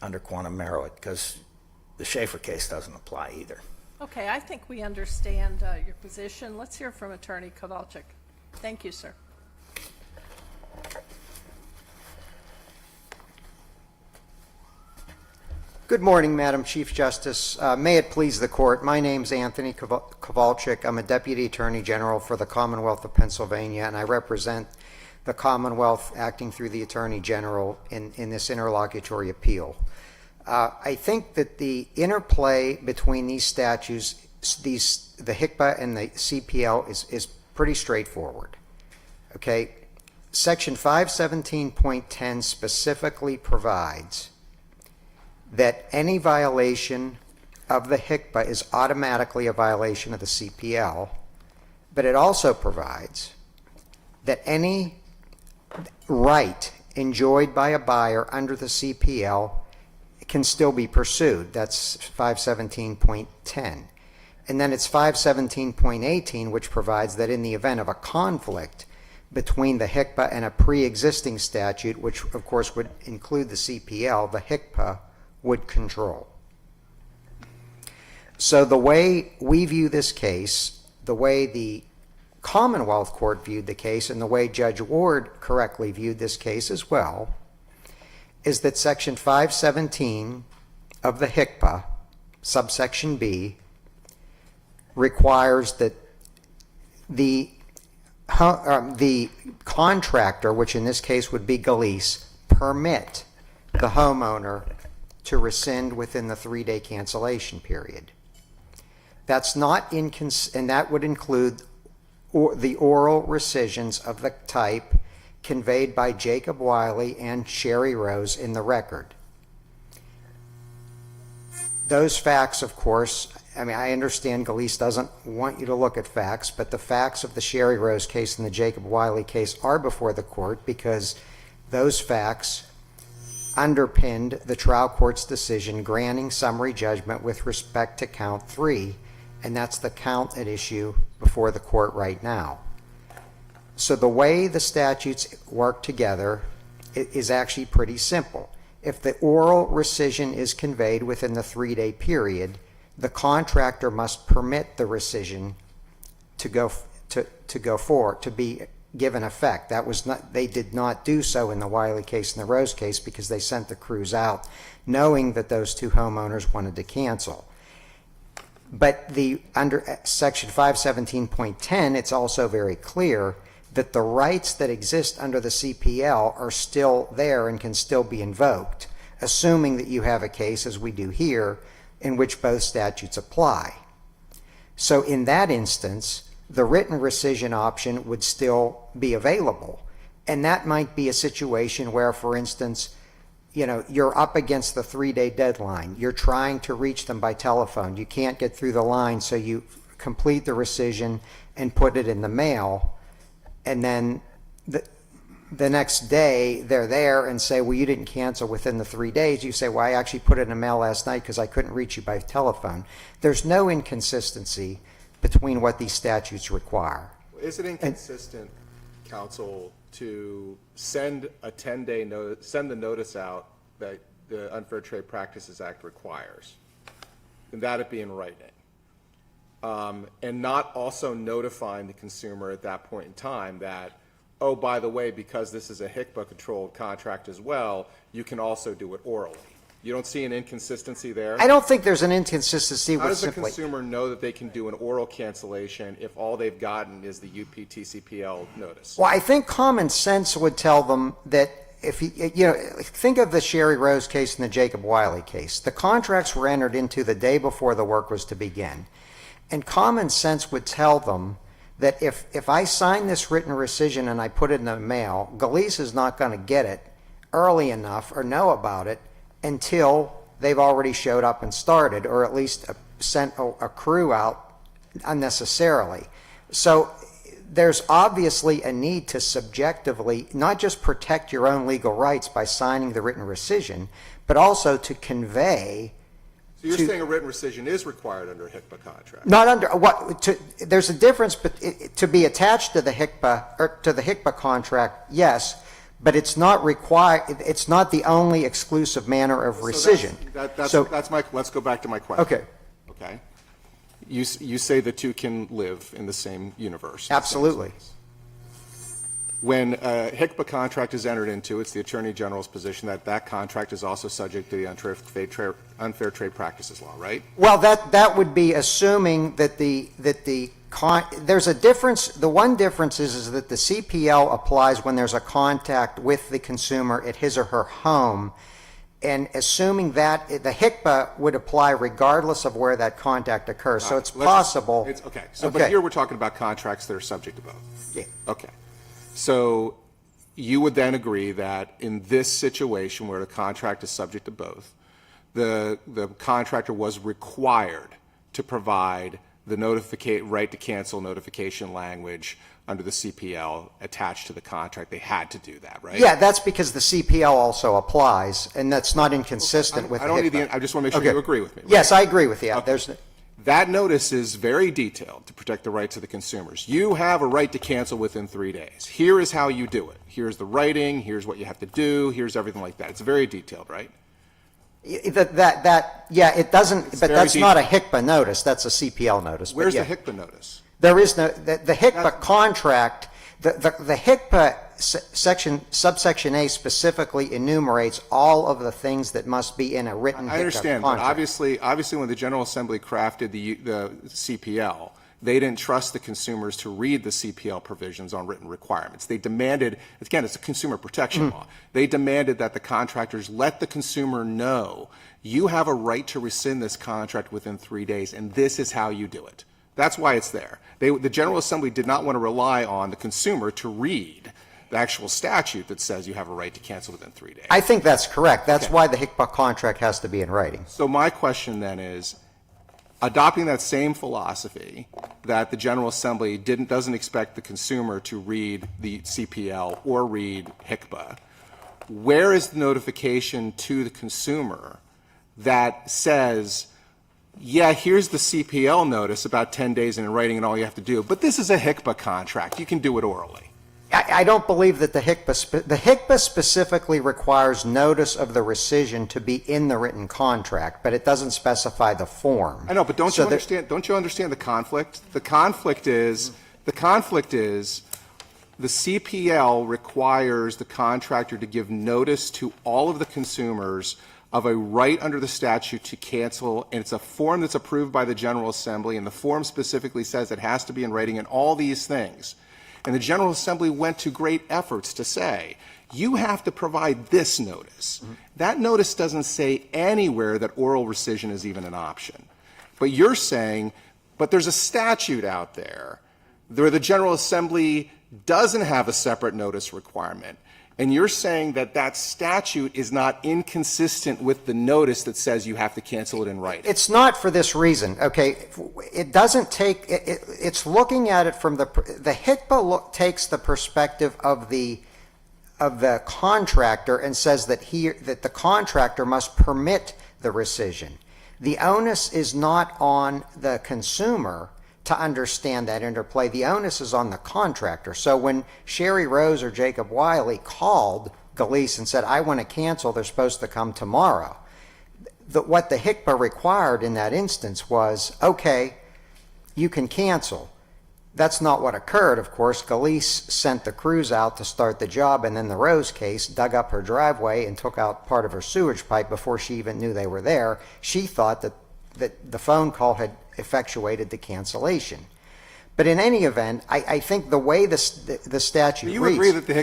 Speaker 10: under quantum merit, because the Schaefer case doesn't apply either.
Speaker 2: Okay, I think we understand your position. Let's hear from Attorney Kowalczyk. Thank you, sir.
Speaker 12: Good morning, Madam Chief Justice. May it please the court, my name's Anthony Kowalczyk. I'm a Deputy Attorney General for the Commonwealth of Pennsylvania, and I represent the Commonwealth acting through the Attorney General in this interlocutory appeal. I think that the interplay between these statutes, the HICPA and the CPL, is pretty straightforward. Okay, Section 517.10 specifically provides that any violation of the HICPA is automatically a violation of the CPL, but it also provides that any right enjoyed by a buyer under the CPL can still be pursued. That's 517.10. And then it's 517.18, which provides that in the event of a conflict between the HICPA and a pre-existing statute, which of course would include the CPL, the HICPA would control. So the way we view this case, the way the Commonwealth Court viewed the case, and the way Judge Ward correctly viewed this case as well, is that Section 517 of the HICPA, subsection B, requires that the contractor, which in this case would be Gillece, permit the homeowner to rescind within the 3-day cancellation period. That's not and that would include the oral rescissions of the type conveyed by Jacob Wiley and Sherry Rose in the record. Those facts, of course, I understand Gillece doesn't want you to look at facts, but the facts of the Sherry Rose case and the Jacob Wiley case are before the court because those facts underpinned the trial court's decision granting summary judgment with respect to count 3, and that's the count at issue before the court right now. So the way the statutes work together is actually pretty simple. If the oral rescission is conveyed within the 3-day period, the contractor must permit the rescission to go forward, to be given effect. That was not, they did not do so in the Wiley case and the Rose case because they sent the crews out knowing that those two homeowners wanted to cancel. But under Section 517.10, it's also very clear that the rights that exist under the CPL are still there and can still be invoked, assuming that you have a case, as we do here, in which both statutes apply. So in that instance, the written rescission option would still be available. And that might be a situation where, for instance, you're up against the 3-day deadline. You're trying to reach them by telephone. You can't get through the line, so you complete the rescission and put it in the mail. And then the next day they're there and say, well, you didn't cancel within the 3 days. You say, well, I actually put it in the mail last night because I couldn't reach you by telephone. There's no inconsistency between what these statutes require.
Speaker 8: Is it inconsistent, counsel, to send a 10-day notice, send the notice out that the Unfair Trade Practices Act requires, and that it be in writing, and not also notifying the consumer at that point in time that, oh, by the way, because this is a HICPA-controlled contract as well, you can also do it orally? You don't see an inconsistency there?
Speaker 12: I don't think there's an inconsistency
Speaker 8: How
Speaker 12: with
Speaker 8: does the
Speaker 12: simply...
Speaker 8: consumer know that they can do an oral cancellation if all they've gotten is the UPTCPL notice?
Speaker 12: Well, I think common sense would tell them that if think of the Sherry Rose case and the Jacob Wiley case. The contracts were entered into the day before the work was to begin. And common sense would tell them that if I sign this written rescission and I put it in the mail, Gillece is not going to get it early enough or know about it until they've already showed up and started, or at least sent a crew out unnecessarily. So there's obviously a need to subjectively not just protect your own legal rights by signing the written rescission, but also to convey.
Speaker 8: So you're saying a written rescission is required under a HICPA contract?
Speaker 12: Not under there's a difference, but to be attached to the HICPA or to the HICPA contract, yes, but it's not required. It's not the only exclusive manner of rescission.
Speaker 8: Let's go back to my question.
Speaker 12: Okay.
Speaker 8: Okay. You say the two can live in the same universe.
Speaker 12: Absolutely.
Speaker 8: When a HICPA contract is entered into, it's the Attorney General's position that that contract is also subject to the unfair trade practices law, right?
Speaker 12: Well, that would be assuming that there's a difference. The one difference is that the CPL applies when there's a contact with the consumer at his or her home, and assuming that the HICPA would apply regardless of where that contact occurs. So it's possible.
Speaker 8: Okay. But here we're talking about contracts that are subject to both.
Speaker 12: Yeah.
Speaker 8: Okay. So you would then agree that in this situation where the contract is subject to both, the contractor was required to provide the right to cancel notification language under the CPL attached to the contract. They had to do that, right?
Speaker 12: Yeah, that's because the CPL also applies, and that's not inconsistent with HICPA.
Speaker 8: I just want to make sure you agree with me. Right?
Speaker 12: Yes, I agree with you.
Speaker 8: Okay. That notice is very detailed to protect the rights of the consumers. You have a right to cancel within 3 days. Here is how you do it. Here's the writing. Here's what you have to do. Here's everything like that. It's very detailed, right?
Speaker 12: Yeah, it doesn't, but that's not a HICPA notice. That's a CPL notice.
Speaker 8: Where's the HICPA notice?
Speaker 12: There is no, the HICPA contract, the HICPA subsection A specifically enumerates all of the things that must be in a written HICPA contract.
Speaker 8: I understand, but obviously when the General Assembly crafted the CPL, they didn't trust the consumers to read the CPL provisions on written requirements. They demanded, again, it's a consumer protection law. They demanded that the contractors let the consumer know you have a right to rescind this contract within 3 days, and this is how you do it. That's why it's there. The General Assembly did not want to rely on the consumer to read the actual statute that says you have a right to cancel within 3 days.
Speaker 12: I think that's correct. That's why the HICPA contract has to be in writing.
Speaker 8: So my question then is, adopting that same philosophy that the General Assembly doesn't expect the consumer to read the CPL or read HICPA, where is the notification to the consumer that says, yeah, here's the CPL notice about 10 days in writing and all you have to do, but this is a HICPA contract. You can do it orally.
Speaker 12: I don't believe that the HICPA specifically requires notice of the rescission to be in the written contract, but it doesn't specify the form.
Speaker 8: I know, but don't you understand the conflict? The conflict is the CPL requires the contractor to give notice to all of the consumers of a right under the statute to cancel, and it's a form that's approved by the General Assembly, and the form specifically says it has to be in writing and all these things. And the General Assembly went to great efforts to say, you have to provide this notice. Mm-hmm. That notice doesn't say anywhere that oral rescission is even an option. But you're saying, but there's a statute out there where the General Assembly doesn't have a separate notice requirement. And you're saying that that statute is not inconsistent with the notice that says you have to cancel it in writing.
Speaker 12: It's not for this reason, okay? It doesn't take, it's looking at it from the HICPA takes the perspective of the contractor and says that the contractor must permit the rescission. The onus is not on the consumer to understand that interplay. The onus is on the contractor. So when Sherry Rose or Jacob Wiley called Gillece and said, I want to cancel, they're supposed to come tomorrow, what the HICPA required in that instance was, okay, you can cancel. That's not what occurred, of course. Gillece sent the crews out to start the job, and then the Rose case dug up her driveway and took out part of her sewage pipe before she even knew they were there. She thought that the phone call had effectuated the cancellation. But in any event, I think the way the statute reads...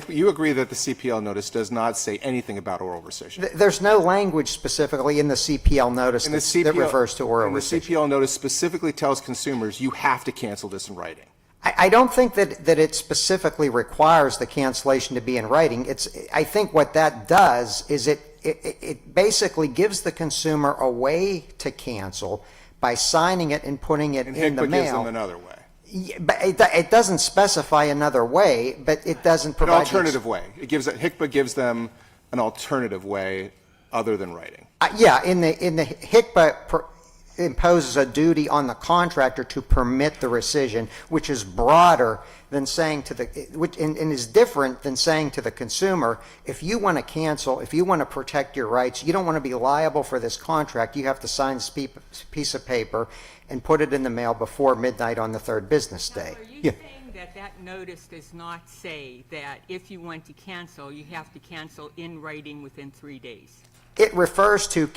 Speaker 8: You agree that the CPL notice does not say anything about oral rescission?
Speaker 12: There's no language specifically in the CPL notice that refers to oral rescission.
Speaker 8: And the CPL notice specifically tells consumers you have to cancel this in writing.
Speaker 12: I don't think that it specifically requires the cancellation to be in writing. I think what that does is it basically gives the consumer a way to cancel by signing it and putting it
Speaker 8: And
Speaker 12: in the
Speaker 8: HICPA gives them
Speaker 12: mail.
Speaker 8: another way.
Speaker 12: Yeah, but it doesn't specify another way, but it doesn't
Speaker 8: An
Speaker 12: provide
Speaker 8: alternative way. HICPA gives them an alternative way other than writing.
Speaker 12: Yeah, in the HICPA imposes a duty on the contractor to permit the rescission, which is broader than saying to and is different than saying to the consumer, if you want to cancel, if you want to protect your rights, you don't want to be liable for this contract, you have to sign this piece of paper and put it in the mail before midnight on the third business day.
Speaker 5: Are you
Speaker 12: Yeah.
Speaker 5: saying that notice does not say that if you want to cancel, you have to cancel in writing within 3 days?
Speaker 12: It refers to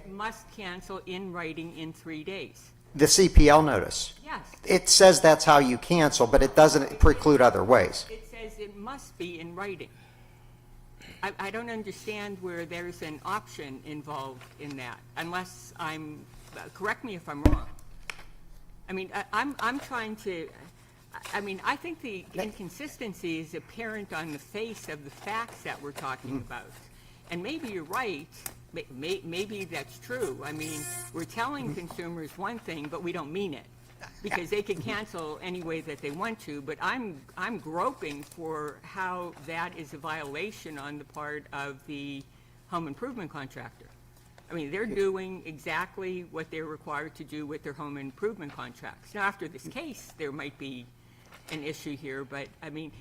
Speaker 5: Must cancel in writing in 3 days.
Speaker 12: the CPL notice.
Speaker 5: Yes.
Speaker 12: It says that's how you cancel, but it doesn't preclude other ways.
Speaker 5: It says it must be in writing. I don't understand where there's an option involved in that, unless correct me if I'm wrong. I mean, I'm trying to, I think the inconsistency is apparent on the face of the facts that we're talking about. And maybe you're right, maybe that's true. I mean, we're telling consumers one thing, but we don't mean it. Because they can cancel any way that they want to, but I'm groping for how that is a violation on the part of the home improvement contractor. I mean, they're doing exactly what they're required to do with their home improvement contracts. Now, after this case, there might be an issue here, but I mean,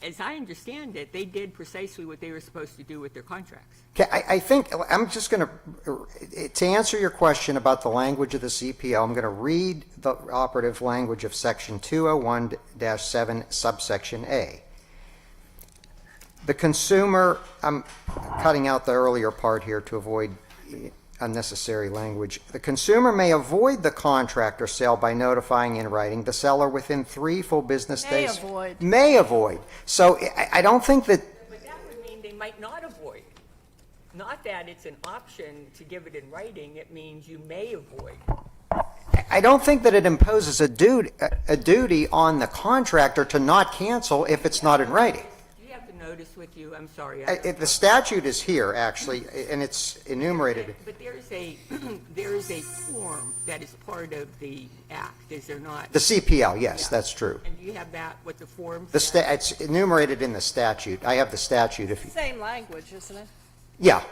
Speaker 5: as I understand it, they did precisely what they were supposed to do with their contracts.
Speaker 12: Okay, I think I'm just going to answer your question about the language of the CPL, I'm going to read the operative language of section 201-7 subsection A. The consumer, I'm cutting out the earlier part here to avoid unnecessary language. The consumer may avoid the contract or sale by notifying in writing the seller within 3 full business
Speaker 2: May
Speaker 12: days.
Speaker 2: avoid.
Speaker 12: May avoid. So I don't think that.
Speaker 5: But that would mean they might not avoid. Not that it's an option to give it in writing, it means you may avoid.
Speaker 12: I don't think that it imposes a duty on the contractor to not cancel if it's not in writing.
Speaker 5: Do you have the notice with you? I'm sorry.
Speaker 12: The statute is here, actually, and it's enumerated.
Speaker 5: But there is a form that is part of the act, is there not?
Speaker 12: The CPL, yes, that's true.
Speaker 5: And do you have that, what the form
Speaker 12: The
Speaker 5: says?
Speaker 12: it's enumerated in the statute. I have the statute.
Speaker 2: Same language, isn't it?
Speaker 12: Yeah.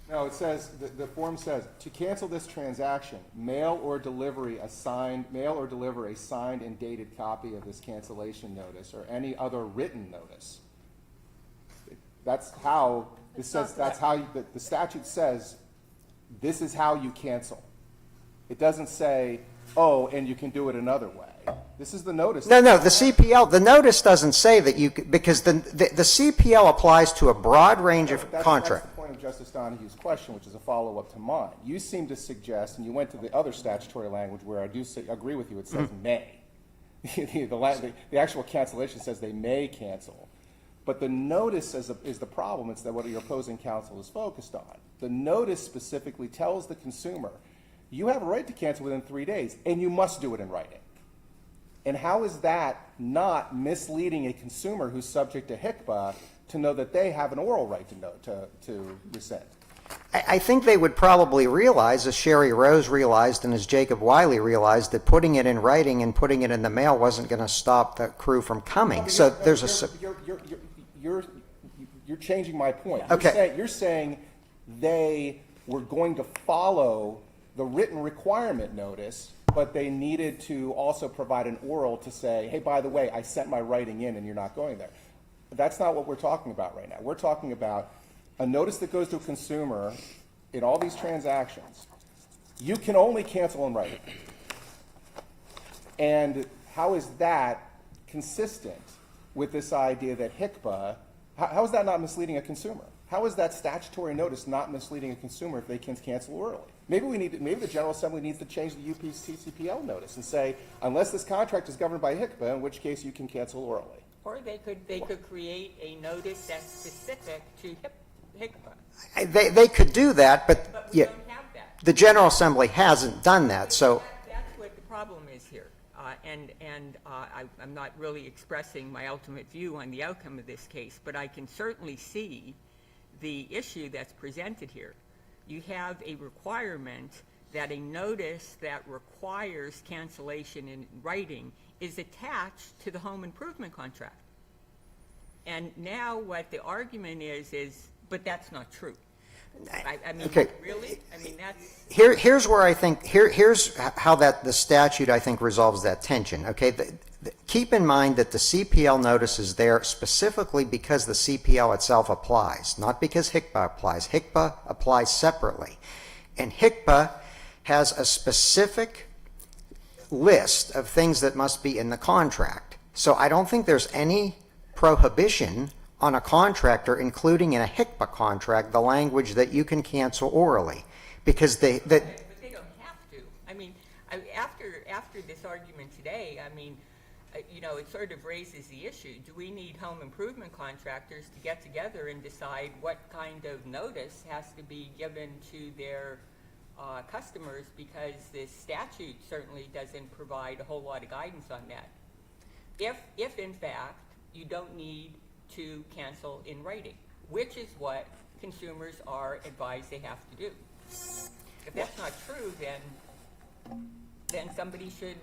Speaker 8: No, it says, the form says, to cancel this transaction, mail or deliver a signed and dated copy of this cancellation notice or any other written notice. That's how, this says, that's how, the statute says, this is how you cancel. It doesn't say, oh, and you can do it another way. This is the notice.
Speaker 12: No, the CPL, the notice doesn't say that you, because the CPL applies to a broad range of contracts.
Speaker 8: That's the point of Justice Donahue's question, which is a follow-up to mine. You seem to suggest, and you went to the other statutory language where I do agree with you, it says may. The actual cancellation says they may cancel. But the notice is the problem. It's that what your opposing counsel is focused on. The notice specifically tells the consumer, you have a right to cancel within 3 days, and you must do it in writing. And how is that not misleading a consumer who's subject to HICPA to know that they have an oral right to rescind?
Speaker 12: I think they would probably realize, as Sherry Rose realized and as Jacob Wiley realized, that putting it in writing and putting it in the mail wasn't going to stop the crew from coming. So there's
Speaker 8: You're changing my point.
Speaker 12: Okay.
Speaker 8: You're saying they were going to follow the written requirement notice, but they needed to also provide an oral to say, hey, by the way, I sent my writing in and you're not going there. That's not what we're talking about right now. We're talking about a notice that goes to a consumer in all these transactions. You can only cancel in writing. And how is that consistent with this idea that HICPA, how is that not misleading a consumer? How is that statutory notice not misleading a consumer if they can cancel early? Maybe the General Assembly needs to change the UPCCPL notice and say, unless this contract is governed by HICPA, in which case you can cancel early.
Speaker 5: Or they could create a notice that's specific to HICPA.
Speaker 12: They could do that, but
Speaker 5: But we
Speaker 12: yeah,
Speaker 5: don't have that.
Speaker 12: the General Assembly hasn't done that. So
Speaker 5: That's what the problem is here. I'm not really expressing my ultimate view on the outcome of this case, but I can certainly see the issue that's presented here. You have a requirement that a notice that requires cancellation in writing is attached to the home improvement contract. And now what the argument is, but that's not true. I mean,
Speaker 12: Okay.
Speaker 5: really? I mean, that's...
Speaker 12: Here's where I think, here's how the statute, I think, resolves that tension, okay? Keep in mind that the CPL notice is there specifically because the CPL itself applies, not because HICPA applies. HICPA applies separately. And HICPA has a specific list of things that must be in the contract. So I don't think there's any prohibition on a contractor, including in a HICPA contract, the language that you can cancel orally, because
Speaker 5: But they don't have to. I mean, after this argument today, I mean, it sort of raises the issue. Do we need home improvement contractors to get together and decide what kind of notice has to be given to their customers, because the statute certainly doesn't provide a whole lot of guidance on that. If in fact you don't need to cancel in writing, which is what consumers are advised they have to do. If that's not true, then somebody should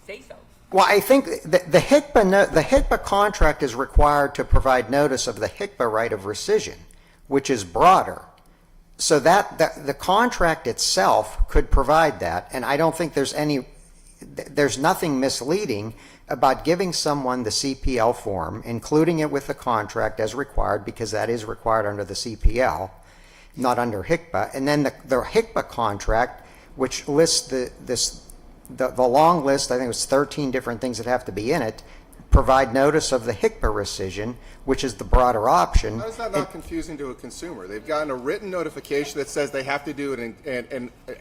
Speaker 5: say so.
Speaker 12: Well, I think the HICPA contract is required to provide notice of the HICPA right of rescission, which is broader. So that the contract itself could provide that, and I don't think there's nothing misleading about giving someone the CPL form, including it with the contract as required, because that is required under the CPL, not under HICPA, and then the HICPA contract, which lists the long list, I think it was 13 different things that have to be in it, provide notice of the HICPA rescission, which is the broader option.
Speaker 8: How is that not confusing to a consumer? They've gotten a written notification that says they have to do it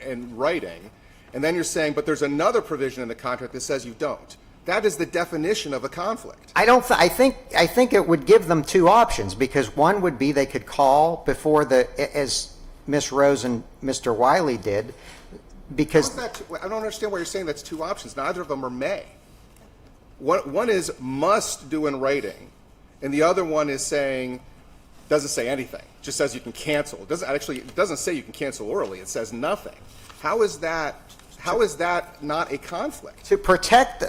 Speaker 8: in writing, and then you're saying, but there's another provision in the contract that says you don't. That is the definition of a conflict.
Speaker 12: I think it would give them two options, because one would be they could call before as Ms. Rose and Mr. Wiley did, because
Speaker 8: I don't understand why you're saying that's two options. Neither of them are may. One is must do in writing, and the other one is saying, doesn't say anything, just says you can cancel. It doesn't say you can cancel orally. It says nothing. How is that not a conflict?
Speaker 12: to protect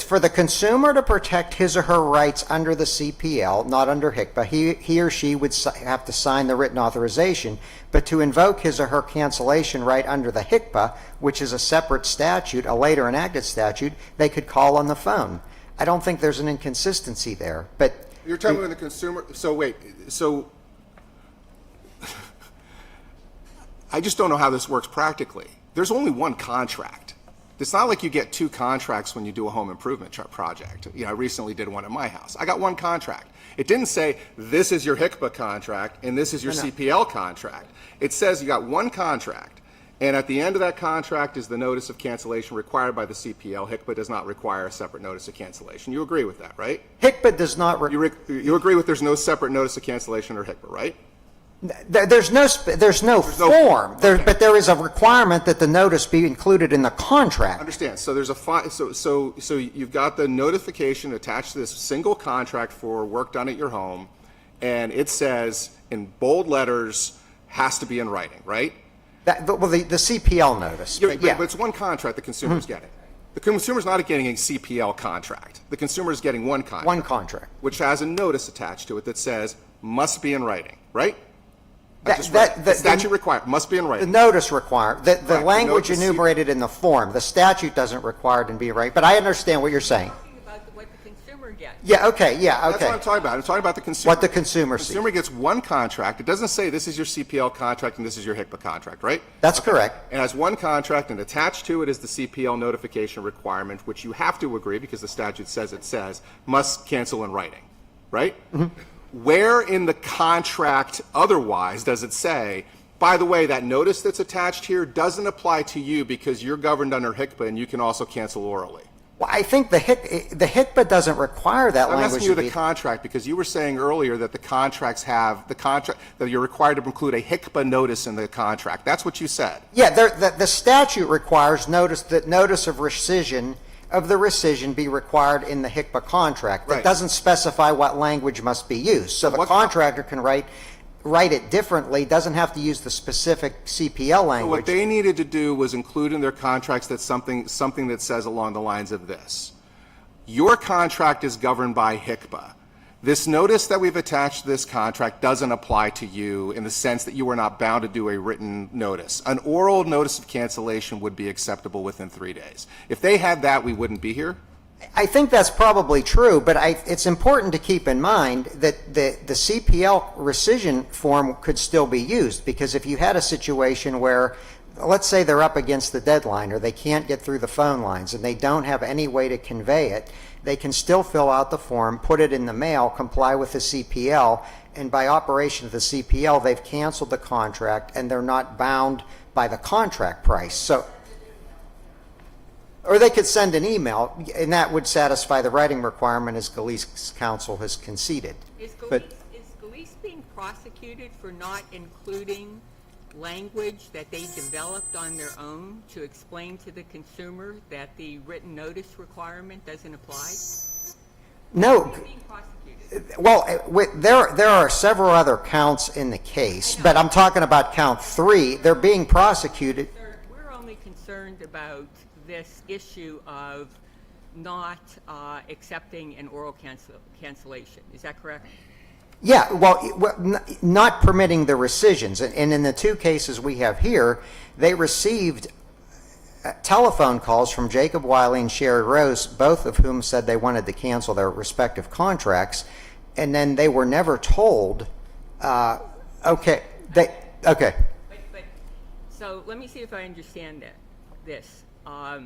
Speaker 12: for the consumer to protect his or her rights under the CPL, not under HICPA, he or she would have to sign the written authorization, but to invoke his or her cancellation right under the HICPA, which is a separate statute, a later enacted statute, they could call on the phone. I don't think there's an inconsistency there, but
Speaker 8: You're talking about the consumer. So wait. So I just don't know how this works practically. There's only one contract. It's not like you get two contracts when you do a home improvement project. I recently did one at my house. I got one contract. It didn't say this is your HICPA contract and this is your CPL contract. It says you got one contract, and at the end of that contract is the notice of cancellation required by the CPL. HICPA does not require a separate notice of cancellation. You agree with that, right?
Speaker 12: HICPA does not.
Speaker 8: You agree with there's no separate notice of cancellation or HICPA, right?
Speaker 12: There's no form, but there is a requirement that the notice be included in the contract.
Speaker 8: Understand. So there's so you've got the notification attached to this single contract for work done at your home, and it says in bold letters has to be in writing, right?
Speaker 12: The CPL notice.
Speaker 8: But it's one contract the consumer's getting. The consumer's not getting a CPL contract. The consumer is getting one contract.
Speaker 12: One contract.
Speaker 8: Which has a notice attached to it that says must be in writing, right?
Speaker 12: The
Speaker 8: statute required, must be in writing.
Speaker 12: The notice required, the language enumerated in the form, the statute doesn't require it to be right, but I understand what you're saying.
Speaker 5: I'm talking about what the consumer gets.
Speaker 12: Yeah, okay.
Speaker 8: That's what I'm talking about. I'm talking about the consumer.
Speaker 12: What the consumer sees.
Speaker 8: The consumer gets one contract. It doesn't say this is your CPL contract and this is your HICPA contract, right?
Speaker 12: That's correct.
Speaker 8: It has one contract, and attached to it is the CPL notification requirement, which you have to agree, because the statute says must cancel in writing, right? Mm-hmm. Where in the contract otherwise does it say, by the way, that notice that's attached here doesn't apply to you because you're governed under HICPA and you can also cancel orally?
Speaker 12: Well, I think the HICPA doesn't require that language.
Speaker 8: I'm asking you the contract, because you were saying earlier that the contracts have the contract, that you're required to include a HICPA notice in the contract. That's what you said.
Speaker 12: Yeah, the statute requires notice of rescission of the rescission be required in the HICPA contract. That
Speaker 8: Right.
Speaker 12: doesn't specify what language must be used. So the
Speaker 8: what-
Speaker 12: contractor can write it differently, doesn't have to use the specific CPL
Speaker 8: So
Speaker 12: language.
Speaker 8: what they needed to do was include in their contracts that something that says along the lines of this. Your contract is governed by HICPA. This notice that we've attached to this contract doesn't apply to you in the sense that you are not bound to do a written notice. An oral notice of cancellation would be acceptable within 3 days. If they had that, we wouldn't be here.
Speaker 12: I think that's probably true, but it's important to keep in mind that the CPL rescission form could still be used, because if you had a situation where, let's say they're up against the deadline or they can't get through the phone lines and they don't have any way to convey it, they can still fill out the form, put it in the mail, comply with the CPL, and by operation of the CPL, they've canceled the contract and they're not bound by the contract price. So, or they could send an email, and that would satisfy the writing requirement, as Gillece's counsel has conceded.
Speaker 5: Is
Speaker 12: But-
Speaker 5: Gillece being prosecuted for not including language that they developed on their own to explain to the consumer that the written notice requirement doesn't apply?
Speaker 12: No,
Speaker 5: They're being prosecuted.
Speaker 12: well, there are several other counts in the case, but I'm talking about count 3. They're being prosecuted.
Speaker 5: We're only concerned about this issue of not accepting an oral cancellation. Is that correct?
Speaker 12: Yeah, well, not permitting the rescissions. And in the 2 cases we have here, they received telephone calls from Jacob Wiley and Sherry Rose, both of whom said they wanted to cancel their respective contracts, and then they were never told, okay.
Speaker 5: But, so let me see if I understand this. I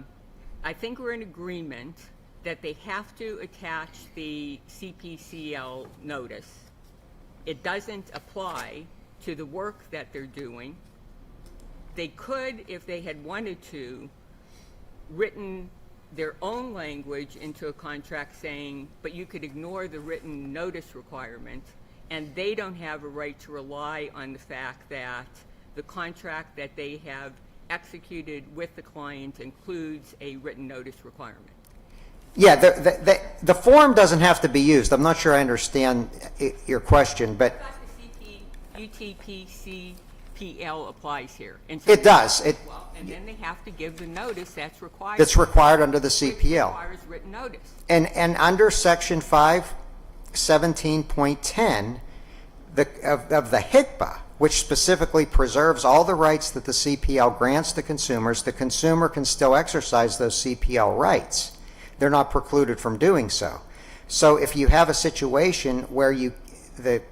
Speaker 5: think we're in agreement that they have to attach the CPCL notice. It doesn't apply to the work that they're doing. They could, if they had wanted to, written their own language into a contract saying, but you could ignore the written notice requirement, and they don't have a right to rely on the fact that the contract that they have executed with the client includes a written notice requirement.
Speaker 12: Yeah, the form doesn't have to be used. I'm not sure I understand your question, but
Speaker 5: I thought the UTPCPL applies here. And
Speaker 12: it does.
Speaker 5: Well, and then they have to give the notice that's required.
Speaker 12: It's required under the
Speaker 5: Which
Speaker 12: CPL.
Speaker 5: requires written notice.
Speaker 12: And under Section 517.10 of the HICPA, which specifically preserves all the rights that the CPL grants to consumers, the consumer can still exercise those CPL rights. They're not precluded from doing so. So if you have a situation where the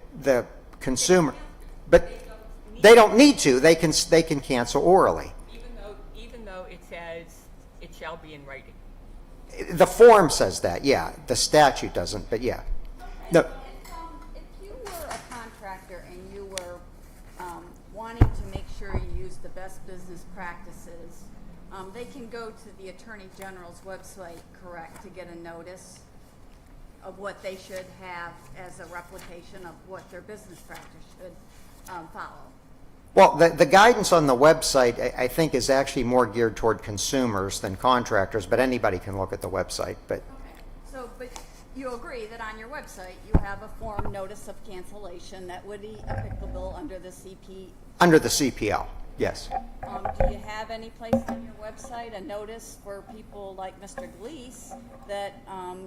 Speaker 12: consumer, but they don't need to. They can cancel orally.
Speaker 5: Even though it says it shall be in writing.
Speaker 12: The form says that, yeah. The statute doesn't, but yeah. No.
Speaker 13: If you were a contractor and you were wanting to make sure you use the best business practices, they can go to the Attorney General's website, correct, to get a notice of what they should have as a replication of what their business practice should follow.
Speaker 12: Well, the guidance on the website, I think, is actually more geared toward consumers than contractors, but anybody can look at the website. But
Speaker 13: Okay, so, but you agree that on your website, you have a form notice of cancellation that would be applicable under the
Speaker 12: under the CPL, yes.
Speaker 13: Do you have any place on your website a notice for people like Mr. Gillece that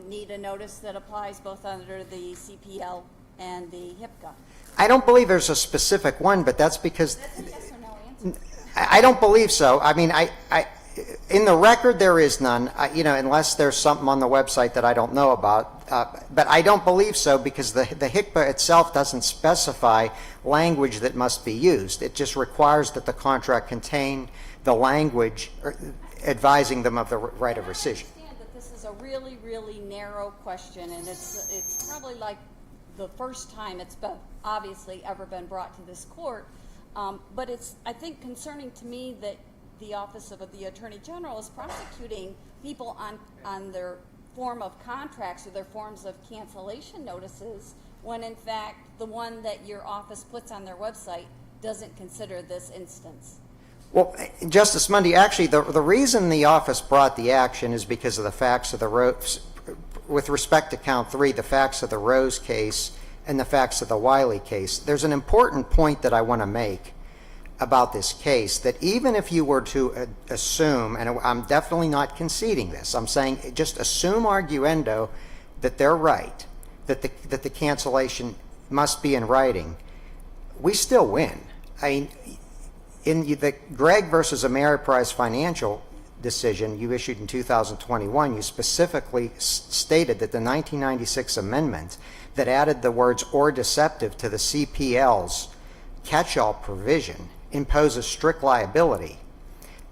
Speaker 13: need a notice that applies both under the CPL and the HIPCA?
Speaker 12: I don't believe there's a specific one, but that's because
Speaker 13: That's a yes or no answer.
Speaker 12: I don't believe so. I mean, in the record there is none, unless there's something on the website that I don't know about. But I don't believe so because the HICPA itself doesn't specify language that must be used. It just requires that the contract contain the language advising them of the right of rescission.
Speaker 13: I understand that this is a really, really narrow question, and it's probably like the first time it's obviously ever been brought to this court. But it's, I think, concerning to me that the Office of the Attorney General is prosecuting people on their form of contracts or their forms of cancellation notices, when in fact the one that your office puts on their website doesn't consider this instance.
Speaker 12: Well, Justice Mundy, actually, the reason the office brought the action is because of the facts of the Rose, with respect to count 3, the facts of the Rose case and the facts of the Wiley case. There's an important point that I want to make about this case, that even if you were to assume, and I'm definitely not conceding this, I'm saying just assume arguendo that they're right, that the cancellation must be in writing, we still win. I mean, in the Gregg versus Ameriprise financial decision you issued in 2021, you specifically stated that the 1996 amendment that added the words "or deceptive" to the CPL's catch-all provision imposes strict liability.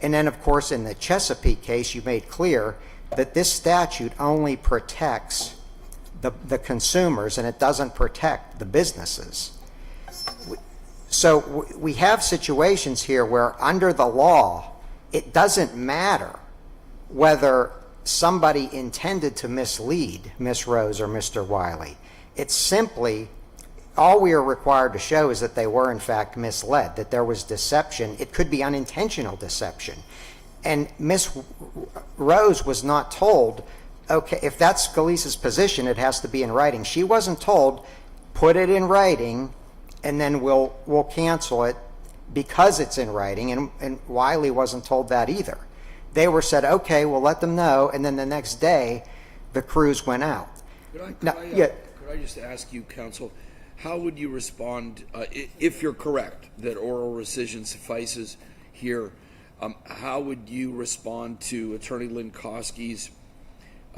Speaker 12: And then, of course, in the Chesapeake case, you made clear that this statute only protects the consumers and it doesn't protect the businesses. So we have situations here where under the law, it doesn't matter whether somebody intended to mislead Miss Rose or Mr. Wiley. It's simply, all we are required to show is that they were in fact misled, that there was deception. It could be unintentional deception. And Miss Rose was not told, okay, if that's Gillece's position, it has to be in writing. She wasn't told, put it in writing and then we'll cancel it because it's in writing, and Wiley wasn't told that either. They were said, okay, we'll let them know, and then the next day the crews went out.
Speaker 6: Could I just ask you, counsel, how would you respond if you're correct that oral rescission suffices here? How would you respond to Attorney Lynn Koski's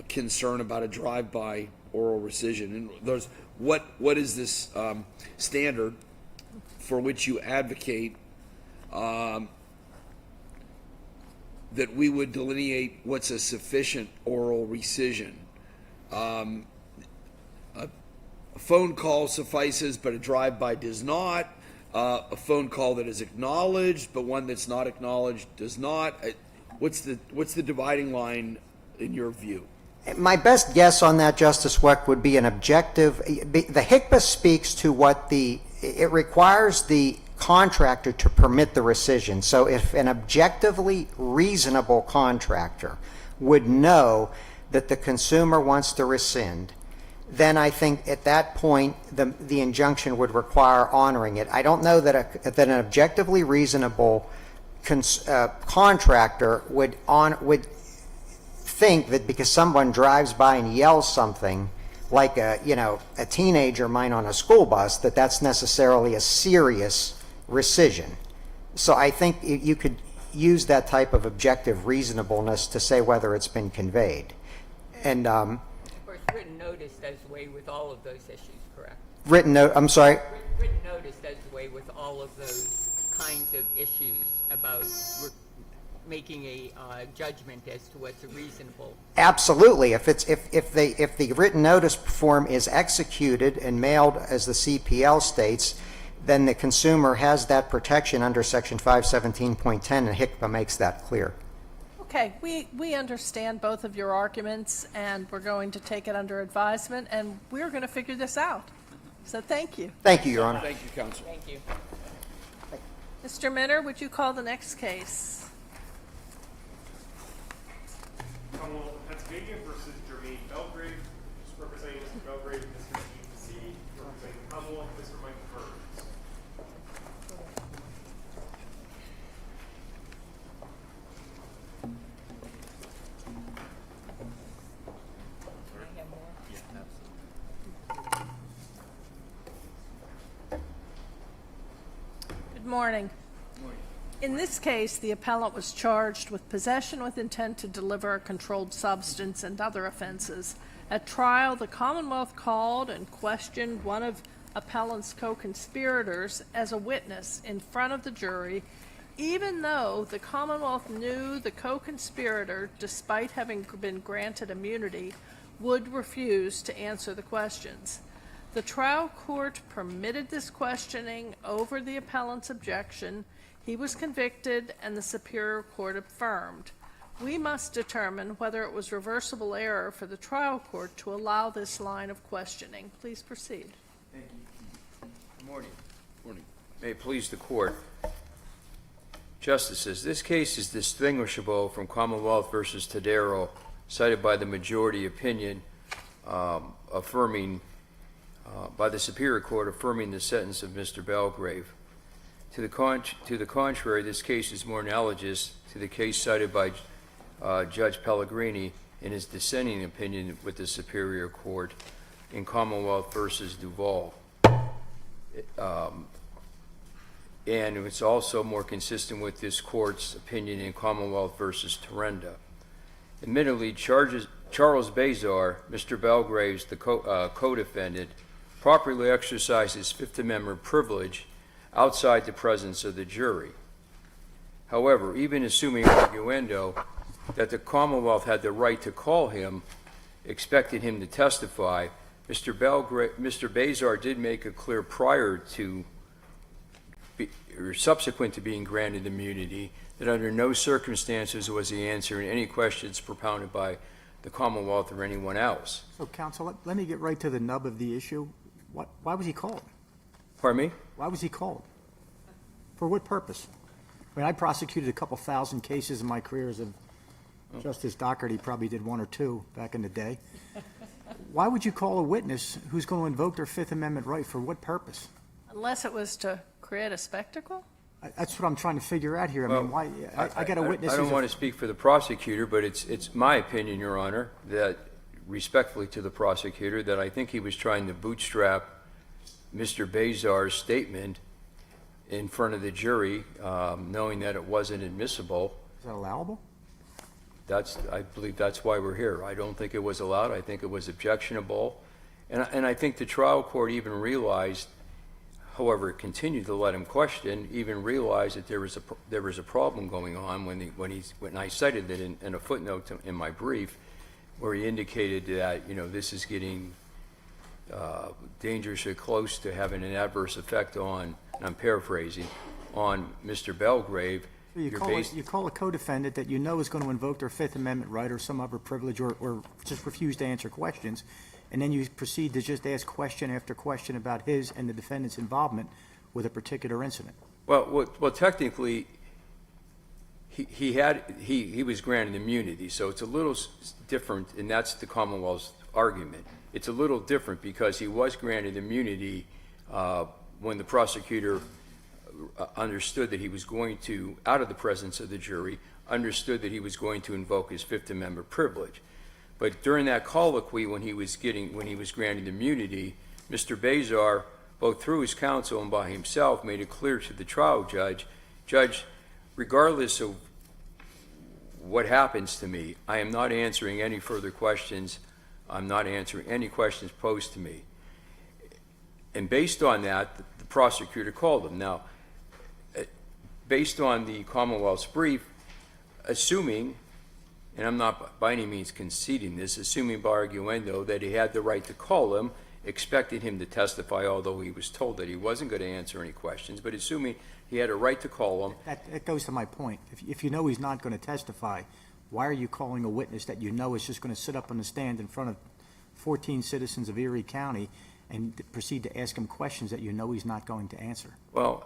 Speaker 6: concern about a drive-by oral rescission? And there's what is this standard for which you advocate that we would delineate what's a sufficient oral rescission? A phone call suffices, but a drive-by does not. A phone call that is acknowledged, but one that's not acknowledged does not. What's the dividing line in your view?
Speaker 12: My best guess on that, Justice Weck, would be an objective. The HCPA speaks to it requires the contractor to permit the rescission. So if an objectively reasonable contractor would know that the consumer wants to rescind, then I think at that point the injunction would require honoring it. I don't know that an objectively reasonable contractor would think that because someone drives by and yells something like a teenager might on a school bus, that's necessarily a serious rescission. So I think you could use that type of objective reasonableness to say whether it's been conveyed. And
Speaker 5: Of course, written notice does away with all of those issues, correct?
Speaker 12: I'm sorry?
Speaker 5: Written notice does away with all of those kinds of issues about making a judgment as to what's reasonable.
Speaker 12: Absolutely. If the written notice form is executed and mailed as the CPL states, then the consumer has that protection under Section 517.10, and HCPA makes that clear.
Speaker 2: Okay, we understand both of your arguments, and we're going to take it under advisement, and we're going to figure this out. So thank you.
Speaker 12: Thank you, Your Honor.
Speaker 6: Thank you, counsel.
Speaker 5: Thank you.
Speaker 2: Mr. Minner, would you call the next case?
Speaker 1: Commonwealth of Pennsylvania versus Jermaine Belgrave. Representing Mr. Belgrave, Mr. G.G.B. Representing the Commonwealth, Mr. Michael Burns.
Speaker 2: Good morning. In this case, the appellant was charged with possession with intent to deliver a controlled substance and other offenses. At trial, the Commonwealth called and questioned one of appellant's co-conspirators as a witness in front of the jury, even though the Commonwealth knew the co-conspirator, despite having been granted immunity, would refuse to answer the questions. The trial court permitted this questioning over the appellant's objection. He was convicted, and the Superior Court affirmed. We must determine whether it was reversible error for the trial court to allow this line of questioning. Please proceed.
Speaker 14: Thank you. Good morning.
Speaker 6: Morning.
Speaker 14: May it please the court. Justices, this case is distinguishable from Commonwealth versus Tadero, cited by the majority opinion affirming, by the Superior Court affirming the sentence of Mr. Belgrave. To the contrary, this case is more analogous to the case cited by Judge Pellegrini in his dissenting opinion with the Superior Court in Commonwealth versus Duval. And it's also more consistent with this court's opinion in Commonwealth versus Torrenda. Admittedly, Charles Bazar, Mr. Belgrave's co-defendant, properly exercised his Fifth Amendment privilege outside the presence of the jury. However, even assuming arguendo that the Commonwealth had the right to call him, expected him to testify, Mr. Bazar did make it clear prior to or subsequent to being granted immunity that under no circumstances was he answering any questions propounded by the Commonwealth or anyone else.
Speaker 11: So, counsel, let me get right to the nub of the issue. Why was he called?
Speaker 14: Pardon me?
Speaker 11: Why was he called? For what purpose? I mean, I prosecuted a couple thousand cases in my career as a Justice Doherty probably did one or two back in the day. Why would you call a witness who's going to invoke their Fifth Amendment right? For what purpose?
Speaker 2: Unless it was to create a spectacle?
Speaker 11: That's what I'm trying to figure out here. I mean, why? I got a witness.
Speaker 14: I don't want to speak for the prosecutor, but it's my opinion, Your Honor, that respectfully to the prosecutor, that I think he was trying to bootstrap Mr. Bazar's statement in front of the jury, knowing that it wasn't admissible.
Speaker 11: Is that allowable?
Speaker 14: I believe that's why we're here. I don't think it was allowed. I think it was objectionable. And I think the trial court even realized, however, it continued to let him question, even realized that there was a problem going on when I cited it in a footnote in my brief, where he indicated that, this is getting dangerously close to having an adverse effect on, and I'm paraphrasing, on Mr. Belgrave.
Speaker 11: You call a co-defendant that you know is going to invoke their Fifth Amendment right or some other privilege or just refuse to answer questions, and then you proceed to just ask question after question about his and the defendant's involvement with a particular incident.
Speaker 14: Well, technically, he was granted immunity, so it's a little different, and that's the Commonwealth's argument. It's a little different because he was granted immunity when the prosecutor understood that he was going to, out of the presence of the jury, understood that he was going to invoke his Fifth Amendment privilege. But during that colloquy, when he was granted immunity, Mr. Bazar, both through his counsel and by himself, made it clear to the trial judge, regardless of what happens to me, I am not answering any further questions. I'm not answering any questions posed to me. And based on that, the prosecutor called him. Now, based on the Commonwealth's brief, assuming, and I'm not by any means conceding this, assuming by arguendo that he had the right to call him, expected him to testify, although he was told that he wasn't going to answer any questions, but assuming he had a right to call him.
Speaker 11: That goes to my point. If you know he's not going to testify, why are you calling a witness that you know is just going to sit up on the stand in front of 14 citizens of Erie County and proceed to ask him questions that you know he's not going to answer?
Speaker 14: Well,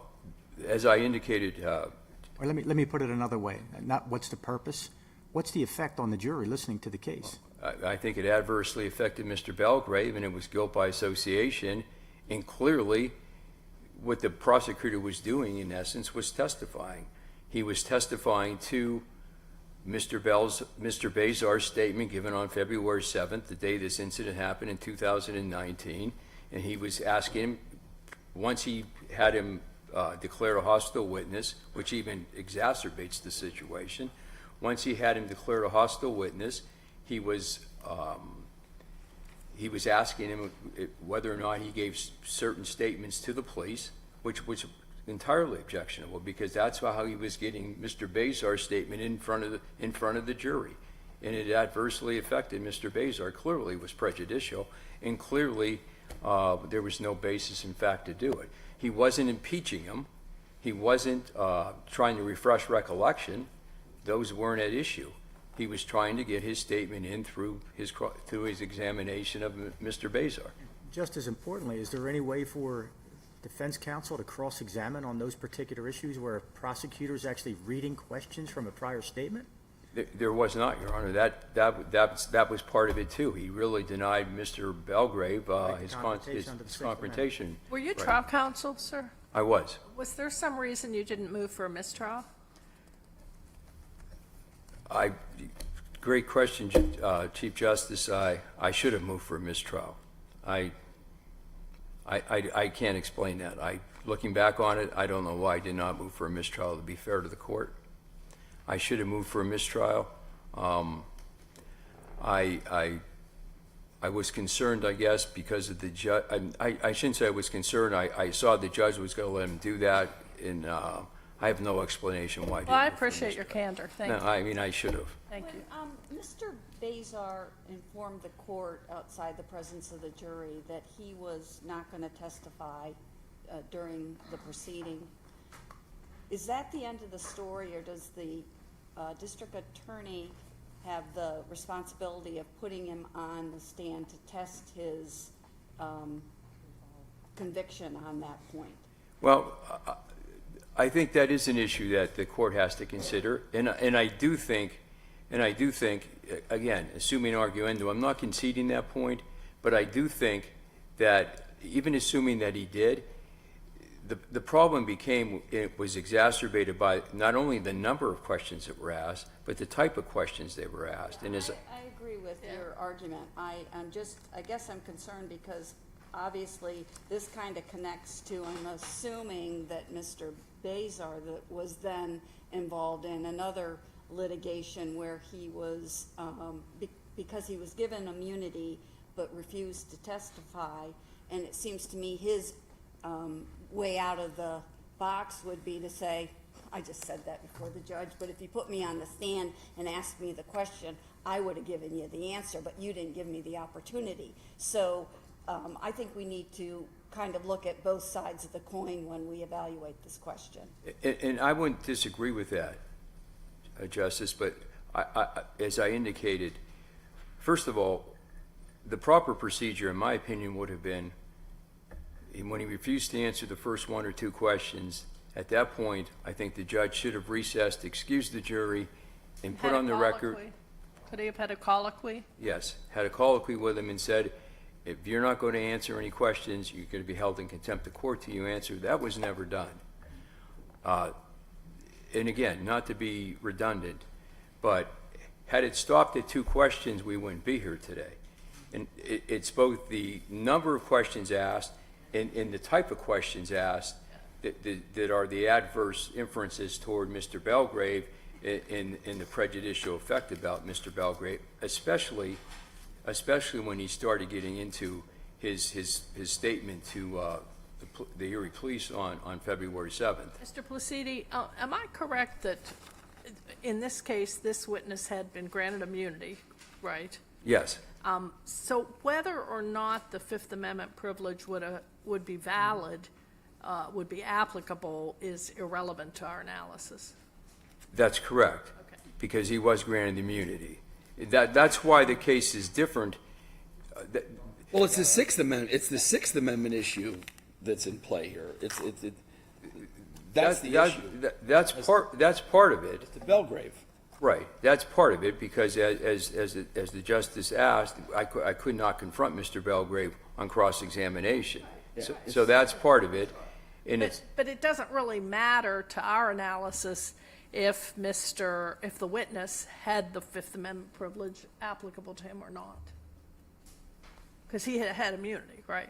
Speaker 14: as I indicated...
Speaker 11: or let me put it another way. Not what's the purpose, what's the effect on the jury listening to the case?
Speaker 14: I think it adversely affected Mr. Belgrave, and it was guilt by association, and clearly what the prosecutor was doing, in essence, was testifying. He was testifying to Mr. Bazar's statement given on February 7th, the day this incident happened in 2019, and he was asking him, once he had him declare a hostile witness, which even exacerbates the situation, once he had him declare a hostile witness, he was asking him whether or not he gave certain statements to the police, which was entirely objectionable, because that's how he was getting Mr. Bazar's statement in front of the jury, and it adversely affected Mr. Bazar. Clearly, was prejudicial, and clearly there was no basis, in fact, to do it. He wasn't impeaching him. He wasn't trying to refresh recollection. Those weren't at issue. He was trying to get his statement in through his examination of Mr. Bazar.
Speaker 11: Just as importantly, is there any way for defense counsel to cross-examine on those particular issues where a prosecutor is actually reading questions from a prior statement?
Speaker 14: There was not, Your Honor. That was part of it too. He really denied Mr. Belgrave his
Speaker 11: confrontation under the Sixth
Speaker 14: confrontation.
Speaker 2: Were you
Speaker 14: Right.
Speaker 2: trial counsel, sir?
Speaker 14: I was.
Speaker 2: Was there some reason you didn't move for a mistrial?
Speaker 14: Great question, Chief Justice. I should have moved for a mistrial. I can't explain that. Looking back on it, I don't know why I did not move for a mistrial, to be fair to the court. I should have moved for a mistrial. I was concerned, I guess, because of the judge. I shouldn't say I was concerned. I saw the judge was going to let him do that, and I have no explanation why.
Speaker 2: Well, I appreciate your candor. Thank you.
Speaker 14: No, I mean, I should have.
Speaker 2: Thank you.
Speaker 13: Mr. Bazar informed the court outside the presence of the jury that he was not going to testify during the proceeding. Is that the end of the story, or does the district attorney have the responsibility of putting him on the stand to test his conviction on that point?
Speaker 14: Well, I think that is an issue that the court has to consider, and I do think, again, assuming arguendo, I'm not conceding that point, but I do think that even assuming that he did, the problem was exacerbated by not only the number of questions that were asked, but the type of questions they were asked. And as
Speaker 13: I agree with your argument. I guess I'm concerned because obviously this kind of connects to, I'm assuming that Mr. Bazar that was then involved in another litigation where he was, because he was given immunity but refused to testify, and it seems to me his way out of the box would be to say, I just said that before the judge, but if you put me on the stand and asked me the question, I would have given you the answer, but you didn't give me the opportunity. So I think we need to kind of look at both sides of the coin when we evaluate this question.
Speaker 14: And I wouldn't disagree with that, Justice, but as I indicated, first of all, the proper procedure, in my opinion, would have been when he refused to answer the first one or two questions. At that point, I think the judge should have recessed, excused the jury, and put on the record.
Speaker 2: Could he have had a colloquy?
Speaker 14: Yes, had a colloquy with him and said, if you're not going to answer any questions, you're going to be held in contempt of court till you answer. That was never done. And again, not to be redundant, but had it stopped at two questions, we wouldn't be here today. And it's both the number of questions asked and the type of questions asked that are the adverse inferences toward Mr. Belgrave and the prejudicial effect about Mr. Belgrave, especially when he started getting into his statement to the Erie Police on February 7th.
Speaker 2: Mr. Placidi, am I correct that in this case, this witness had been granted immunity, right?
Speaker 14: Yes.
Speaker 2: So whether or not the Fifth Amendment privilege would be valid, would be applicable, is irrelevant to our analysis.
Speaker 14: That's correct.
Speaker 2: Okay.
Speaker 14: Because he was granted immunity. That's why the case is different.
Speaker 6: Well, it's the Sixth Amendment. It's the Sixth Amendment issue that's in play here. That's the issue.
Speaker 14: That's part of it.
Speaker 6: It's the Belgrave.
Speaker 14: Right. That's part of it because as the justice asked, I could not confront Mr. Belgrave on cross-examination.
Speaker 6: Yeah.
Speaker 14: So that's part of it. And
Speaker 2: But it doesn't really matter to our analysis if the witness had the Fifth Amendment privilege applicable to him or not. Because he had immunity, right?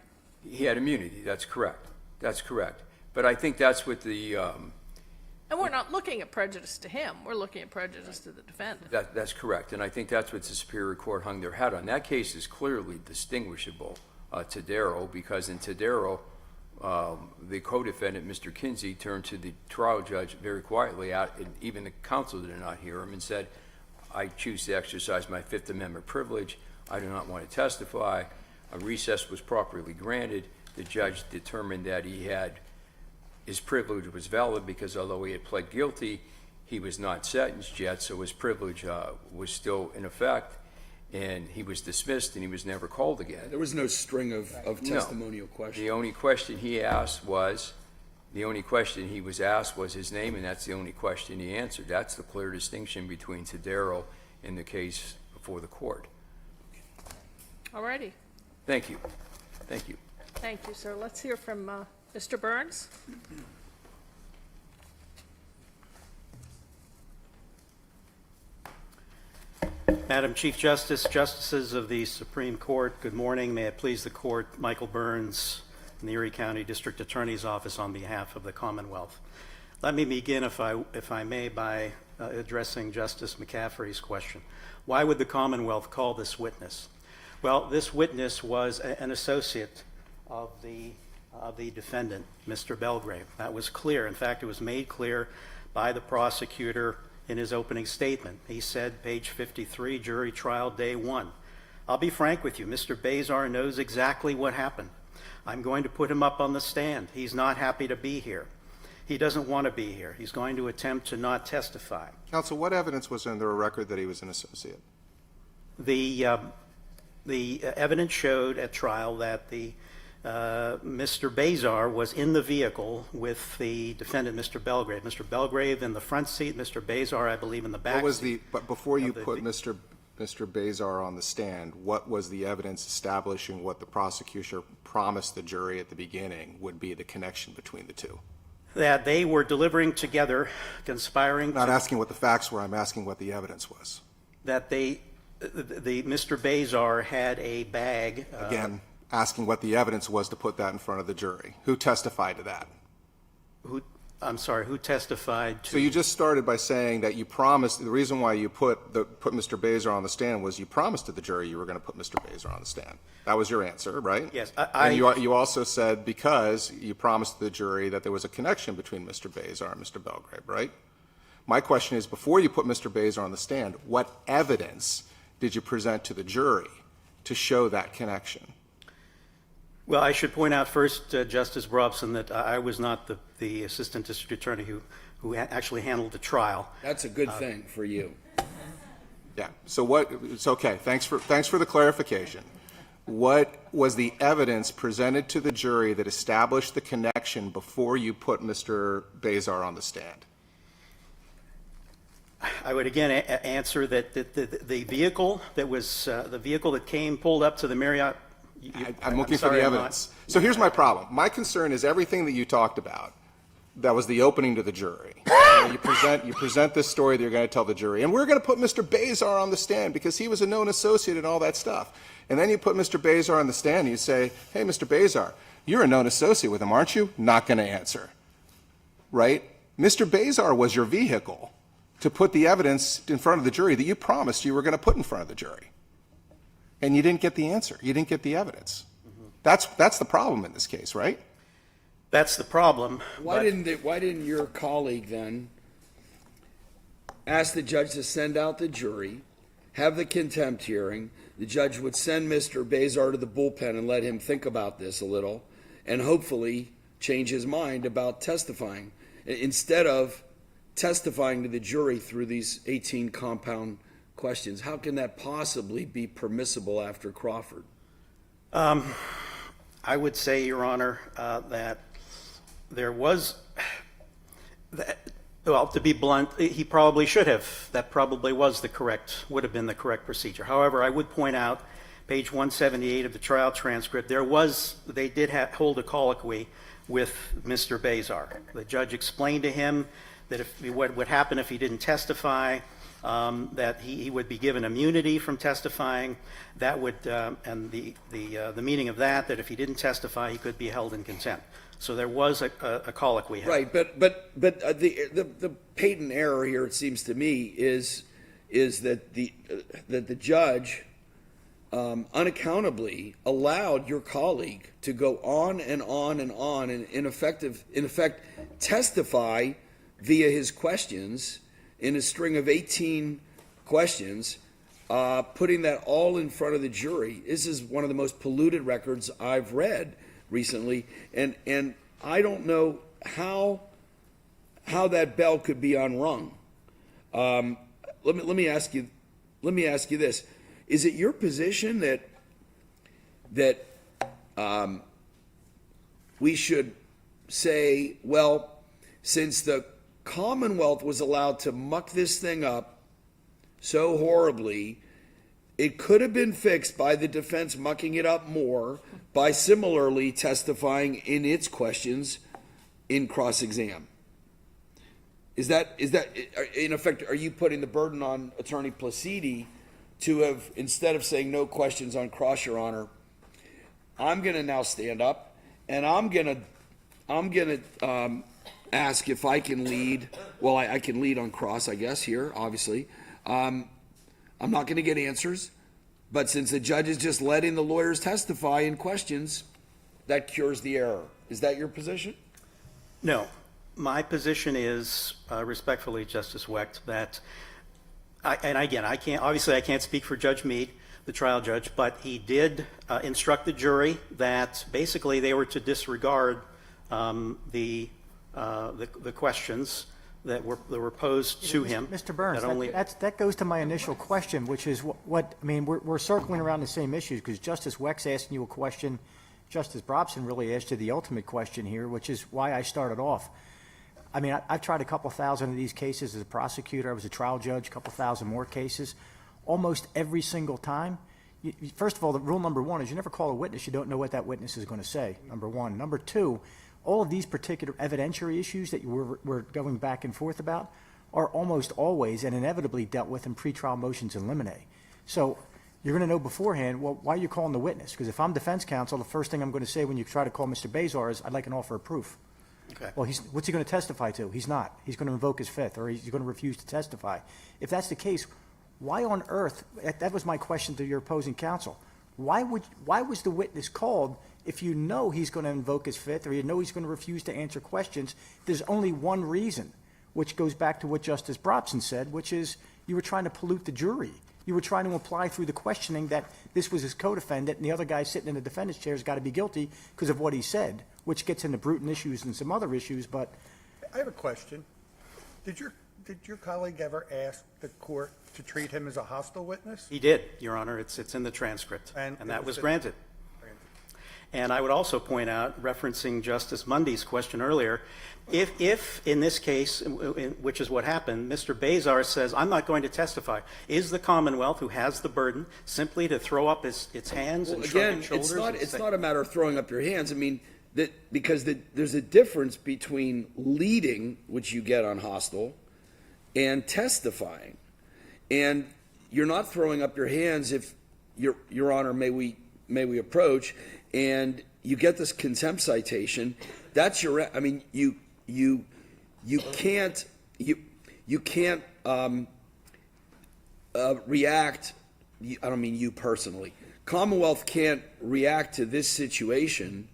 Speaker 14: he had immunity. That's correct. That's correct. But I think that's what the
Speaker 2: And we're not looking at prejudice to him. We're looking at prejudice to the defendant.
Speaker 14: that's correct. And I think that's what the Superior Court hung their hat on. That case is clearly distinguishable to Darrow, because in Tadero, the co-defendant, Mr. Kinsey, turned to the trial judge very quietly, and even the counsel did not hear him, and said, I choose to exercise my Fifth Amendment privilege. I do not want to testify. A recess was properly granted. The judge determined that his privilege was valid because although he had pled guilty, he was not sentenced yet, so his privilege was still in effect. and he was dismissed and he was never called again.
Speaker 6: There was no string of
Speaker 14: No.
Speaker 6: testimonial questions.
Speaker 14: The only question he asked was, the only question he was asked was his name, and that's the only question he answered. That's the clear distinction between Tadero and the case before the court.
Speaker 2: Alrighty,
Speaker 14: Thank you. Thank you.
Speaker 2: thank you, sir. Let's hear from Mr. Burns.
Speaker 7: Madam Chief Justice, Justices of the Supreme Court, good morning. May it please the Court, Michael Burns, in the Erie County District Attorney's Office on behalf of the Commonwealth. Let me begin, if I may, by addressing Justice McCaffrey's question. Why would the Commonwealth call this witness? Well, this witness was an associate of the defendant, Mr. Belgrave. That was clear. In fact, it was made clear by the prosecutor in his opening statement. He said, page 53, jury trial day 1. I'll be frank with you, Mr. Bazar knows exactly what happened. I'm going to put him up on the stand. He's not happy to be here. He doesn't want to be here. He's going to attempt to not testify.
Speaker 8: Counsel, what evidence was in the record that he was an associate?
Speaker 7: The evidence showed at trial that Mr. Bazar was in the vehicle with the defendant, Mr. Belgrave. Mr. Belgrave in the front seat, Mr. Bazar, I believe, in the back seat.
Speaker 8: But before you put Mr. Bazar on the stand, what was the evidence establishing what the prosecutor promised the jury at the beginning would be the connection between the two?
Speaker 7: That they were delivering together, conspiring.
Speaker 8: I'm not asking what the facts were, I'm asking what the evidence was.
Speaker 7: That Mr. Bazar had a bag.
Speaker 8: Again, asking what the evidence was to put that in front of the jury. Who testified to that?
Speaker 7: I'm sorry, who testified to?
Speaker 8: So you just started by saying that you promised, the reason why you put Mr. Bazar on the stand was you promised to the jury you were going to put Mr. Bazar on the stand. That was your answer, right?
Speaker 7: Yes.
Speaker 8: And you also said because you promised the jury that there was a connection between Mr. Bazar and Mr. Belgrave, right? My question is, before you put Mr. Bazar on the stand, what evidence did you present to the jury to show that connection?
Speaker 7: Well, I should point out first, Justice Brobson, that I was not the assistant district attorney who actually handled the trial.
Speaker 6: That's a good thing for you.
Speaker 8: Yeah. So it's okay. Thanks for the clarification. What was the evidence presented to the jury that established the connection before you put Mr. Bazar on the stand?
Speaker 7: I would again answer that the vehicle that was the vehicle that pulled up to the Marriott.
Speaker 8: I'm looking for the evidence. So here's my problem. My concern is everything that you talked about. That was the opening to the jury. You present this story that you're going to tell the jury, and we're going to put Mr. Bazar on the stand because he was a known associate and all that stuff. And then you put Mr. Bazar on the stand and you say, hey, Mr. Bazar, you're a known associate with him, aren't you? Not going to answer. Right? Mr. Bazar was your vehicle to put the evidence in front of the jury that you promised you were going to put in front of the jury. And you didn't get the answer. You didn't get the evidence. Mm-hmm. That's the problem in this case, right?
Speaker 7: That's the problem.
Speaker 6: Why didn't your colleague then ask the judge to send out the jury, have the contempt hearing, the judge would send Mr. Bazar to the bullpen and let him think about this a little, and hopefully change his mind about testifying, instead of testifying to the jury through these 18 compound questions? How can that possibly be permissible after Crawford?
Speaker 7: I would say, Your Honor, that there was, well, to be blunt, he probably should have. That probably would have been the correct procedure. However, I would point out, page 178 of the trial transcript, they did hold a colloquy with Mr. Bazar. The judge explained to him that what would happen if he didn't testify, that he would be given immunity from testifying. That would, and the meaning of that if he didn't testify, he could be held in contempt. So there was a colloquy.
Speaker 6: Right, but the patent error here, it seems to me, is that the judge unaccountably allowed your colleague to go on and on and on, and in effect testify via his questions in a string of 18 questions, putting that all in front of the jury. This is one of the most polluted records I've read recently, and I don't know how that bell could be unrung. Let me ask you this: is it your position that we should say, well, since the Commonwealth was allowed to muck this thing up so horribly, it could have been fixed by the defense mucking it up more by similarly testifying in its questions in cross-exam? Is that in effect, are you putting the burden on Attorney Placidi to have, instead of saying no questions on cross, Your Honor, I'm going to now stand up and I'm going to ask if I can lead. Well, I can lead on cross, I guess, here, obviously. I'm not going to get answers, but since the judge is just letting the lawyers testify in questions, that cures the error. Is that your position?
Speaker 10: No. My position is, respectfully, Justice Wecht, that, I can't speak for Judge Mead, the trial judge, but he did instruct the jury that basically they were to disregard the questions that were posed to him.
Speaker 11: Mr. Burns, that goes to my initial question, which is we're circling around the same issues because Justice Wecht's asking you a question. Justice Brobson really asked you the ultimate question here, which is why I started off. I mean, I've tried a couple thousand of these cases as a prosecutor. I was a trial judge, a couple thousand more cases. Almost every single time, first of all, the rule number one is you never call a witness you don't know what that witness is going to say, number one. Number two, all of these particular evidentiary issues that we're going back and forth about are almost always and inevitably dealt with in pretrial motions in limine. So you're going to know beforehand, well, why are you calling the witness? Because if I'm defense counsel, the first thing I'm going to say when you try to call Mr. Bazar is, I'd like an offer of proof.
Speaker 10: Okay.
Speaker 11: Well, what's he going to testify to? He's not. He's going to invoke his fifth, or he's going to refuse to testify. If that's the case, why on earth, that was my question to your opposing counsel, why was the witness called if you know he's going to invoke his fifth, or you know he's going to refuse to answer questions? There's only one reason, which goes back to what Justice Brobson said, which is you were trying to pollute the jury. You were trying to imply through the questioning that this was his co-defendant and the other guy sitting in the defendant's chair has got to be guilty because of what he said, which gets into Bruton issues and some other issues, but...
Speaker 4: I have a question. Did your colleague ever ask the court to treat him as a hostile witness?
Speaker 10: He did, Your Honor. It's in the transcript, and that was granted. And I would also point out, referencing Justice Mundy's question earlier, if in this case, which is what happened, Mr. Bazar says, I'm not going to testify, is the Commonwealth, who has the burden, simply to throw up its hands and shrug its shoulders?
Speaker 6: It's not a matter of throwing up your hands. I mean, because there's a difference between leading, which you get on hostile, and testifying. And you're not throwing up your hands if, Your Honor, may we approach, and you get this contempt citation. That's your. I mean, you can't react. I don't mean you personally. Commonwealth can't react to this situation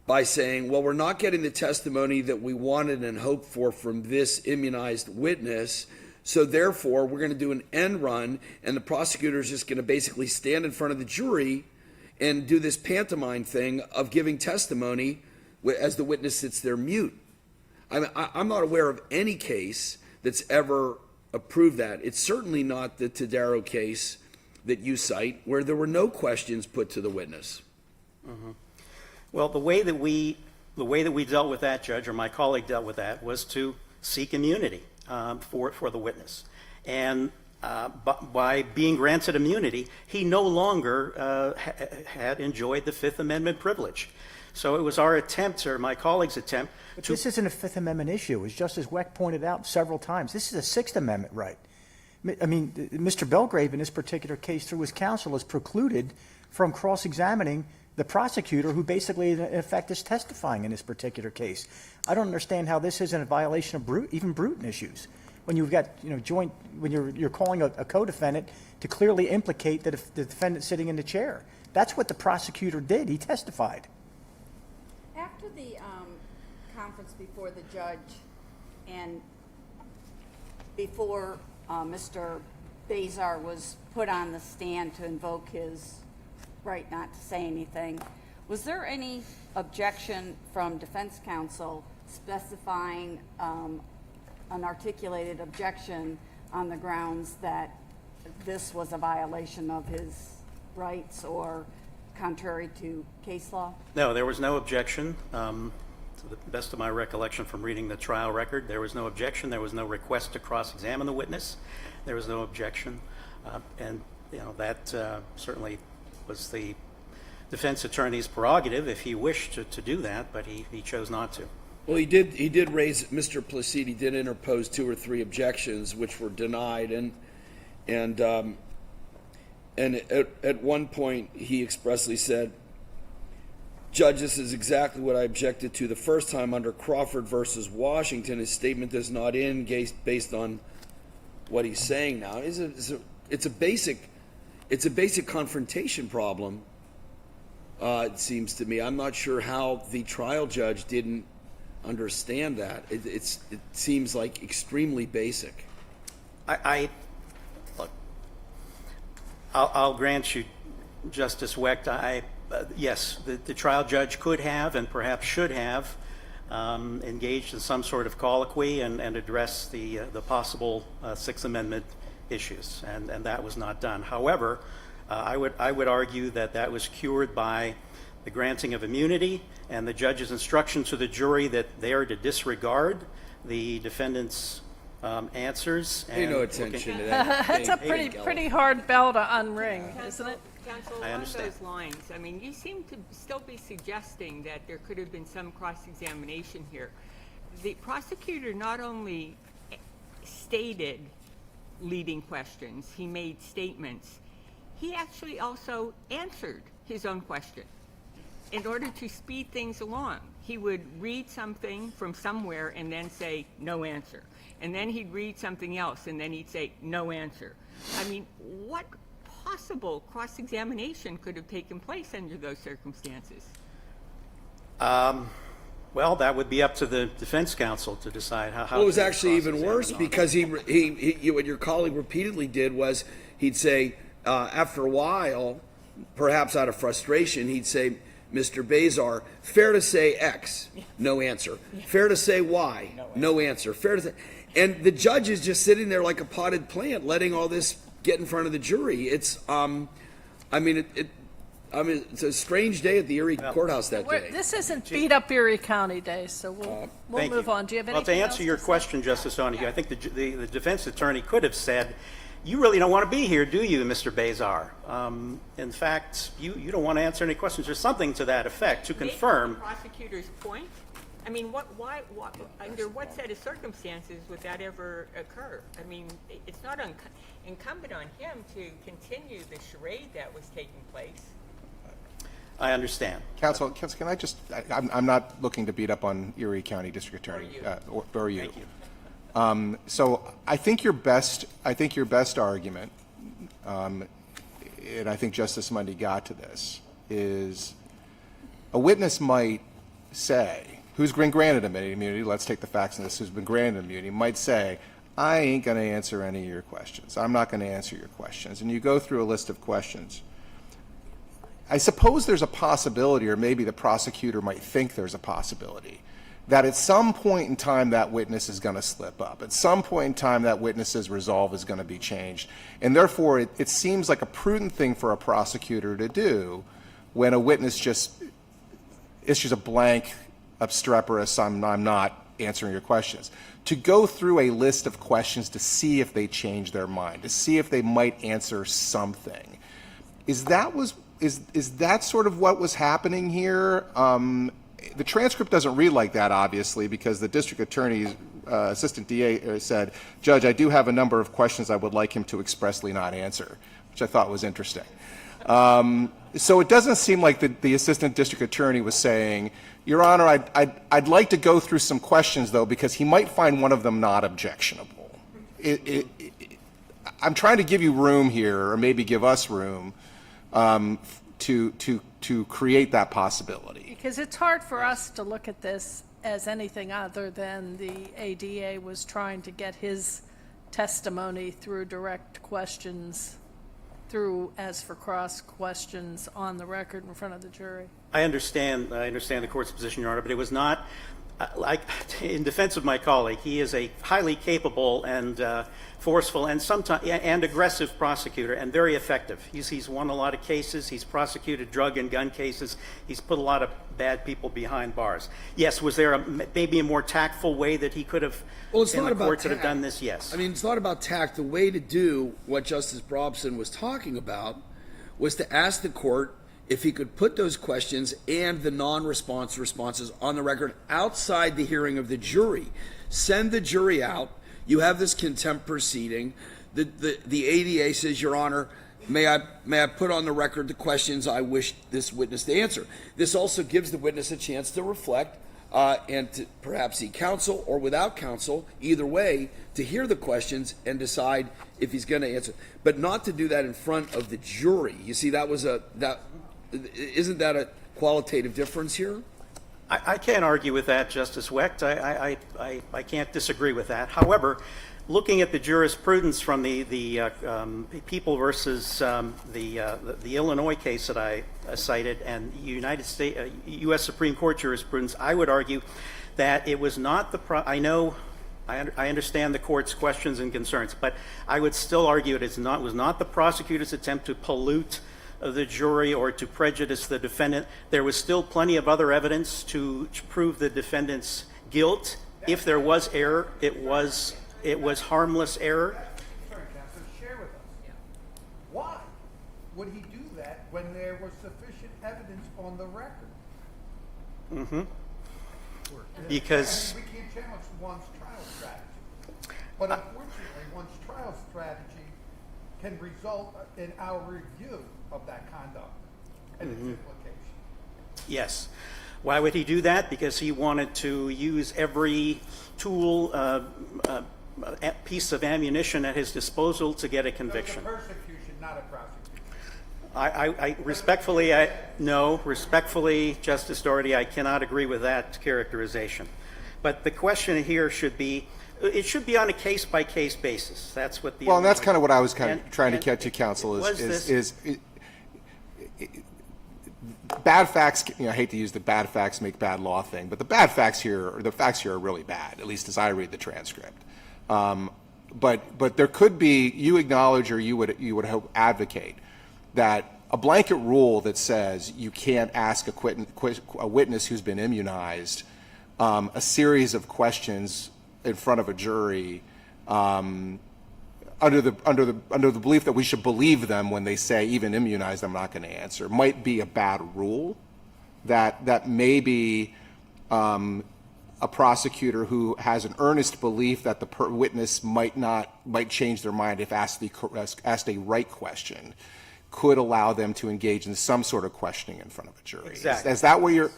Speaker 6: by saying, well, we're not getting the testimony that we wanted and hoped for from this immunized witness, so therefore we're going to do an end run, and the prosecutor is just going to basically stand in front of the jury and do this pantomime thing of giving testimony as the witness sits there mute. I'm not aware of any case that's ever approved that. It's certainly not the Tadaro case that you cite, where there were no questions put to the witness.
Speaker 10: Mm-hmm. Well, the way that we dealt with that, Judge, or my colleague dealt with that, was to seek immunity for the witness. And by being granted immunity, he no longer had enjoyed the Fifth Amendment privilege. So it was our attempt, or my colleague's attempt.
Speaker 11: But this isn't a Fifth Amendment issue. As Justice Wecht pointed out several times, this is a Sixth Amendment right. I mean, Mr. Belgrave, in this particular case, through his counsel, is precluded from cross-examining the prosecutor, who basically, in effect, is testifying in this particular case. I don't understand how this isn't a violation of even Bruton issues. When you've got, joint, when you're calling a co-defendant to clearly implicate the defendant sitting in the chair. That's what the prosecutor did. He testified.
Speaker 13: After the conference before the judge and before Mr. Bazar was put on the stand to invoke his right not to say anything, was there any objection from defense counsel specifying an articulated objection on the grounds that this was a violation of his rights or contrary to case law?
Speaker 7: No, there was no objection. To the best of my recollection from reading the trial record, there was no objection. There was no request to cross-examine the witness. There was no objection. And, you know, that certainly was the defense attorney's prerogative if he wished to do that, but he chose not to.
Speaker 6: Well, he did raise, Mr. Placidi did interpose 2 or 3 objections, which were denied, and at one point he expressly said, "Judge, this is exactly what I objected to the first time under Crawford versus Washington. His statement does not end based on what he's saying now." It's a basic confrontation problem. It seems to me. I'm not sure how the trial judge didn't understand that. It seems like extremely basic.
Speaker 7: Look, I'll grant you, Justice Wecht, yes, the trial judge could have and perhaps should have engaged in some sort of colloquy and addressed the possible Sixth Amendment issues, and that was not done. However, I would argue that was cured by the granting of immunity and the judge's instruction to the jury that they are to disregard the defendant's answers.
Speaker 6: Pay no attention to that.
Speaker 2: That's a pretty hard bell to unring, isn't it?
Speaker 5: Counsel,
Speaker 7: I
Speaker 5: along
Speaker 7: understand.
Speaker 5: those lines, I mean, you seem to still be suggesting that there could have been some cross-examination here. The prosecutor not only stated leading questions, he made statements, he actually also answered his own question. In order to speed things along, he would read something from somewhere and then say, no answer. And then he'd read something else and then he'd say, no answer. I mean, what possible cross-examination could have taken place under those circumstances?
Speaker 6: Well, that would be up to the defense counsel to decide how. Well, it was actually even worse because what your colleague repeatedly did was he'd say, after a while, perhaps out of frustration, he'd say, Mr. Bazar, fair to say X, no answer. Fair to say Y, no answer. Fair to say, and the judge is just sitting there like a potted plant, letting all this get in front of the jury. It's, it's a strange day at the Erie courthouse that day.
Speaker 2: This isn't beat up Erie County Day, so we'll move on. Do you have anything
Speaker 7: Well, to answer your question, Justice Donahue, I think the defense attorney could have said, you really don't want to be here, do you, Mr. Bazar? In fact, you don't want to answer any questions or something to that effect to confirm.
Speaker 5: The prosecutor's point? I mean, why, under what set of circumstances would that ever occur? I mean, it's not incumbent on him to continue the charade that was taking place.
Speaker 7: I understand.
Speaker 8: Counsel, can I just, I'm not looking to beat up on Erie County District Attorney, or you.
Speaker 7: Thank you.
Speaker 8: So I think your best argument, and I think Justice Mundy got to this, is a witness might say, who's been granted immunity, let's take the facts in this, who's been granted immunity, might say, I ain't going to answer any of your questions. I'm not going to answer your questions. And you go through a list of questions. I suppose there's a possibility, or maybe the prosecutor might think there's a possibility, that at some point in time that witness is going to slip up. At some point in time that witness's resolve is going to be changed. And therefore it seems like a prudent thing for a prosecutor to do when a witness just issues a blank, obstreperous, I'm not answering your questions, to go through a list of questions to see if they change their mind, to see if they might answer something. Is that sort of what was happening here? The transcript doesn't read like that, obviously, because the district attorney's assistant DA said, Judge, I do have a number of questions I would like him to expressly not answer, which I thought was interesting. So it doesn't seem like the assistant district attorney was saying, Your Honor, I'd like to go through some questions, though, because he might find one of them not objectionable. I'm trying to give you room here, or maybe give us room, to create that possibility.
Speaker 2: Because it's hard for us to look at this as anything other than the ADA was trying to get his testimony through direct questions, as for cross questions on the record in front of the jury.
Speaker 7: I understand the court's position, Your Honor, but it was not
Speaker 10: like, in defense of my colleague, he is a highly capable and forceful and sometimes and aggressive prosecutor, and very effective. He's won a lot of cases. He's prosecuted drug and gun cases. He's put a lot of bad people behind bars. Yes, was there maybe a more tactful way that he could have?
Speaker 6: Well, it's
Speaker 10: in
Speaker 6: not
Speaker 10: the
Speaker 6: about
Speaker 10: court could have
Speaker 6: tact.
Speaker 10: done this? Yes.
Speaker 6: I mean, it's not about tact. The way to do what Justice Brobson was talking about was to ask the court if he could put those questions and the non-response responses on the record outside the hearing of the jury. Send the jury out. You have this contempt proceeding. The ADA says, Your Honor, may I put on the record the questions I wish this witness to answer. This also gives the witness a chance to reflect and to perhaps seek counsel or without counsel, either way, to hear the questions and decide if he's going to answer. But not to do that in front of the jury. You see, isn't that a qualitative difference here?
Speaker 10: I can't argue with that, Justice Wecht. I can't disagree with that. However, looking at the jurisprudence from the People versus the Illinois case that I cited and U.S. Supreme Court jurisprudence, I would argue that it was not I understand the court's questions and concerns, but I would still argue it was not the prosecutor's attempt to pollute the jury or to prejudice the defendant. There was still plenty of other evidence to prove the defendant's guilt. If there was error, it was harmless error.
Speaker 4: Sorry, Counselor, share with us. Why would he do that when there was sufficient evidence on the record?
Speaker 10: Mm-hmm. Because
Speaker 4: we can't challenge one's trial strategy. But unfortunately, one's trial strategy can result in our review of that conduct and its implications.
Speaker 10: yes. Why would he do that? Because he wanted to use every tool, piece of ammunition at his disposal to get a conviction.
Speaker 4: So it's a persecution, not a prosecution.
Speaker 10: I respectfully, Justice Doherty, I cannot agree with that characterization. But the question here should be, it should be on a case-by-case basis. That's what the...
Speaker 8: Well, and that's kind of what I was trying to catch you, counsel, is bad facts. I hate to use the bad facts make bad law thing, but the facts here are really bad, at least as I read the transcript. But there could be, you acknowledge or you would hope advocate that a blanket rule that says you can't ask a witness who's been immunized a series of questions in front of a jury under the belief that we should believe them when they say even immunized I'm not going to answer might be a bad rule. That maybe a prosecutor who has an earnest belief that the witness might change their mind if asked a right question could allow them to engage in some sort of questioning in front of a jury.
Speaker 10: Exactly.
Speaker 8: Is that where you're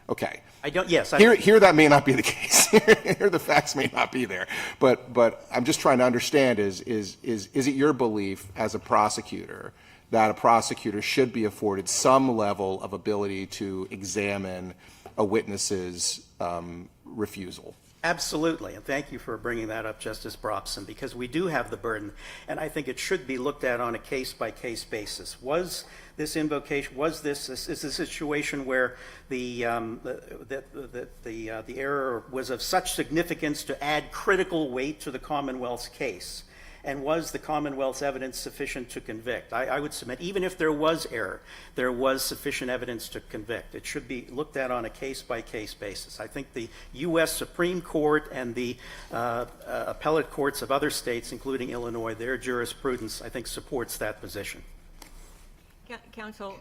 Speaker 8: okay?
Speaker 10: I don't. Yes.
Speaker 8: Here that may not be the case. Here the facts may not be there. But I'm just trying to understand is it your belief as a prosecutor that a prosecutor should be afforded some level of ability to examine a witness's refusal?
Speaker 10: Absolutely, and thank you for bringing that up, Justice Brobson, because we do have the burden, and I think it should be looked at on a case-by-case basis. Was this invocation? Is this a situation where the error was of such significance to add critical weight to the Commonwealth's case? And was the Commonwealth's evidence sufficient to convict? I would submit, even if there was error, there was sufficient evidence to convict. It should be looked at on a case-by-case basis. I think the U.S. Supreme Court and the appellate courts of other states, including Illinois, their jurisprudence, I think, supports that position.
Speaker 5: Counsel,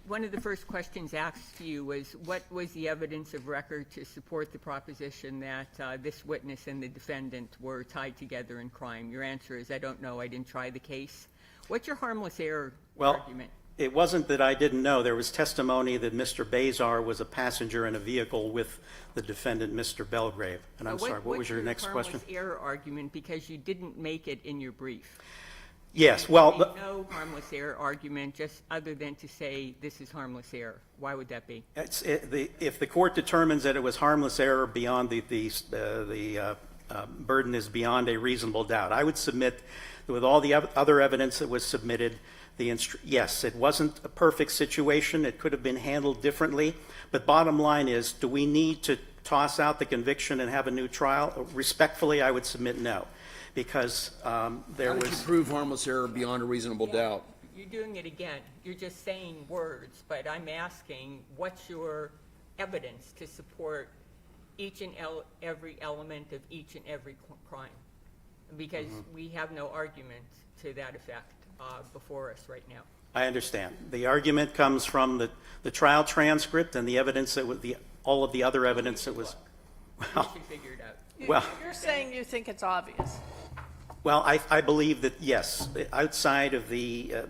Speaker 5: one of the first questions asked to you was, what was the evidence of record to support the proposition that this witness and the defendant were tied together in crime? Your answer is, I don't know, I didn't try the case. What's your harmless error argument?
Speaker 10: It wasn't that I didn't know. There was testimony that Mr. Bazar was a passenger in a vehicle with the defendant, Mr. Belgrave. And I'm sorry, what was your next question?
Speaker 5: What's your harmless error argument, because you didn't make it in your brief?
Speaker 10: Yes, well...
Speaker 5: no harmless error argument, just other than to say this is harmless error. Why would that be?
Speaker 10: If the court determines that it was harmless error beyond the burden is beyond a reasonable doubt, I would submit that with all the other evidence that was submitted, Yes, it wasn't a perfect situation. It could have been handled differently. But bottom line is, do we need to toss out the conviction and have a new trial? Respectfully, I would submit no, because there
Speaker 6: How did you
Speaker 10: was.
Speaker 6: prove harmless error beyond a reasonable doubt?
Speaker 5: You're doing it again. You're just saying words, but I'm asking, what's your evidence to support each and every element of each and every crime? Because we have no argument to that effect before us right now.
Speaker 10: I understand. The argument comes from the trial transcript and the evidence that was all of the other evidence that was.
Speaker 5: We should figure it out.
Speaker 10: Well,
Speaker 2: You're saying you think it's obvious.
Speaker 10: well, I believe that yes, outside of the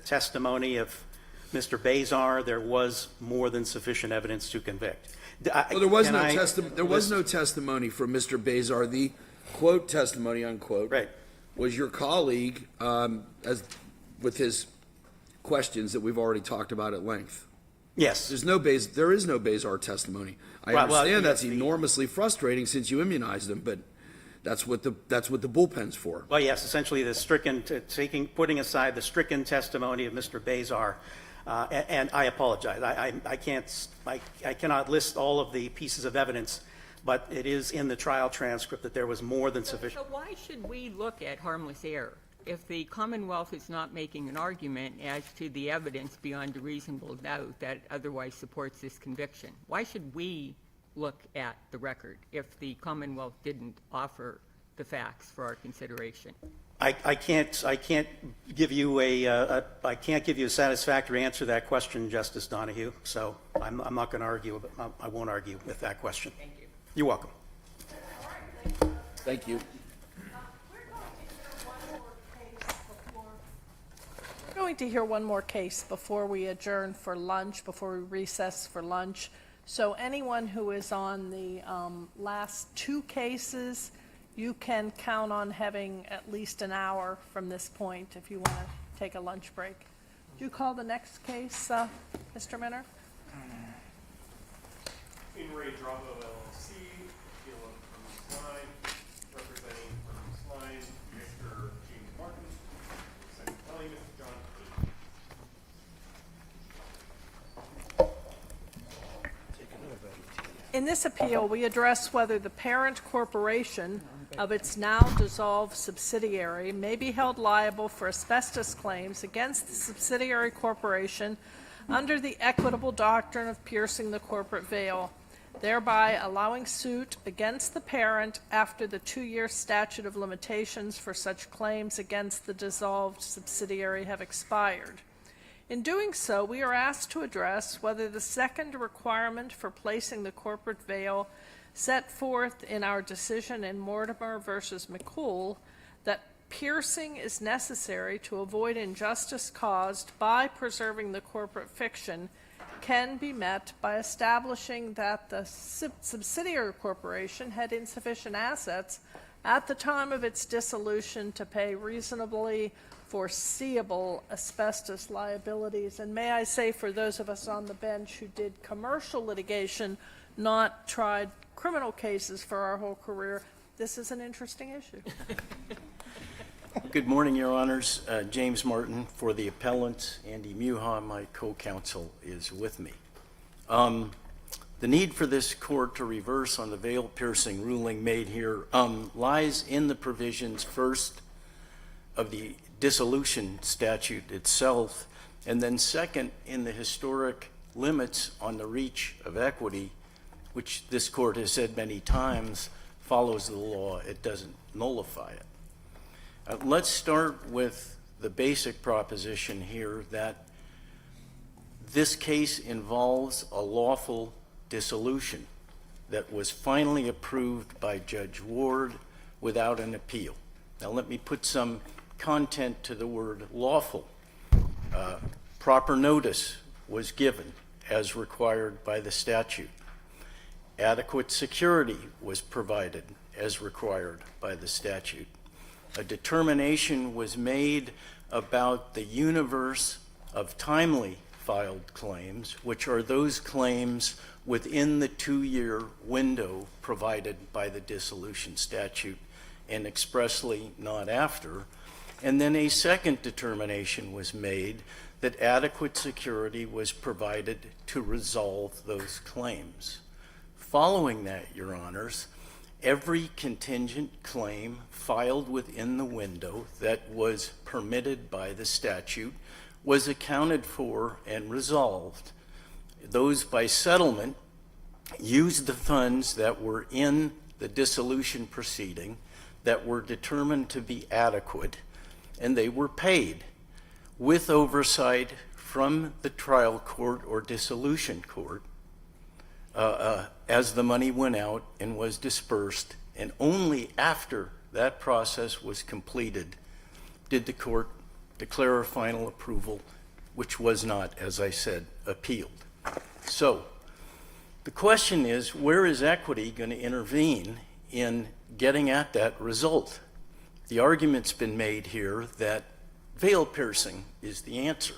Speaker 10: testimony of Mr. Bazar, there was more than sufficient evidence to convict.
Speaker 6: Well, there was no testimony from Mr. Bazar. The quote testimony, unquote,
Speaker 10: Right.
Speaker 6: was your colleague as with his questions that we've already talked about at length.
Speaker 10: Yes.
Speaker 6: There is no Bazar testimony. I
Speaker 10: Well,
Speaker 6: understand that's
Speaker 10: yes,
Speaker 6: enormously frustrating since you immunized him, but that's what the bullpen's for.
Speaker 10: Well, yes, essentially putting aside the stricken testimony of Mr. Bazar, and I apologize. I cannot list all of the pieces of evidence, but it is in the trial transcript that there was more than sufficient.
Speaker 5: So why should we look at harmless error? If the Commonwealth is not making an argument as to the evidence beyond a reasonable doubt that otherwise supports this conviction, why should we look at the record if the Commonwealth didn't offer the facts for our consideration?
Speaker 10: I can't give you a satisfactory answer to that question, Justice Donahue. So I'm not going to argue. I won't argue with that question.
Speaker 5: Thank you.
Speaker 10: You're welcome.
Speaker 6: Thank you.
Speaker 2: We're going to hear one more case before we adjourn for lunch, before we recess for lunch. So anyone who is on the last two cases, you can count on having at least an hour from this point if you want to take a lunch break. Do you call the next case, Mr. Minner?
Speaker 1: In re Dravo LLC, appeal of Carmeuse Line, representing Carmeuse Line, Mr. James Martin, representing Kelly, Mr. John
Speaker 2: In this appeal, we address whether the parent corporation of its now dissolved subsidiary may be held liable for asbestos claims against the subsidiary corporation under the equitable doctrine of piercing the corporate veil, thereby allowing suit against the parent after the 2-year statute of limitations for such claims against the dissolved subsidiary have expired. In doing so, we are asked to address whether the second requirement for placing the corporate veil set forth in our decision in Mortimer versus McCool, that piercing is necessary to avoid injustice caused by preserving the corporate fiction, can be met by establishing that the subsidiary corporation had insufficient assets at the time of its dissolution to pay reasonably foreseeable asbestos liabilities. And may I say, for those of us on the bench who did commercial litigation, not tried criminal cases for our whole career, this is an interesting issue.
Speaker 15: Good morning, Your Honors. James Martin for the appellant. Andy Muha, my co-counsel, is with me. The need for this court to reverse on the veil-piercing ruling made here lies in the provisions, first, of the dissolution statute itself, and then second, in the historic limits on the reach of equity, which this court has said many times follows the law. It doesn't nullify it. Let's start with the basic proposition here that this case involves a lawful dissolution that was finally approved by Judge Ward without an appeal. Now let me put some content to the word lawful. Proper notice was given as required by the statute. Adequate security was provided as required by the statute. A determination was made about the universe of timely filed claims, which are those claims within the 2-year window provided by the dissolution statute and expressly not after. And then a second determination was made that adequate security was provided to resolve those claims. Following that, Your Honors, every contingent claim filed within the window that was permitted by the statute was accounted for and resolved. Those by settlement used the funds that were in the dissolution proceeding that were determined to be adequate, and they were paid with oversight from the trial court or dissolution court as the money went out and was dispersed. And only after that process was completed did the court declare a final approval, which was not, as I said, appealed. So the question is, where is equity going to intervene in getting at that result? The argument's been made here that veil piercing is the answer.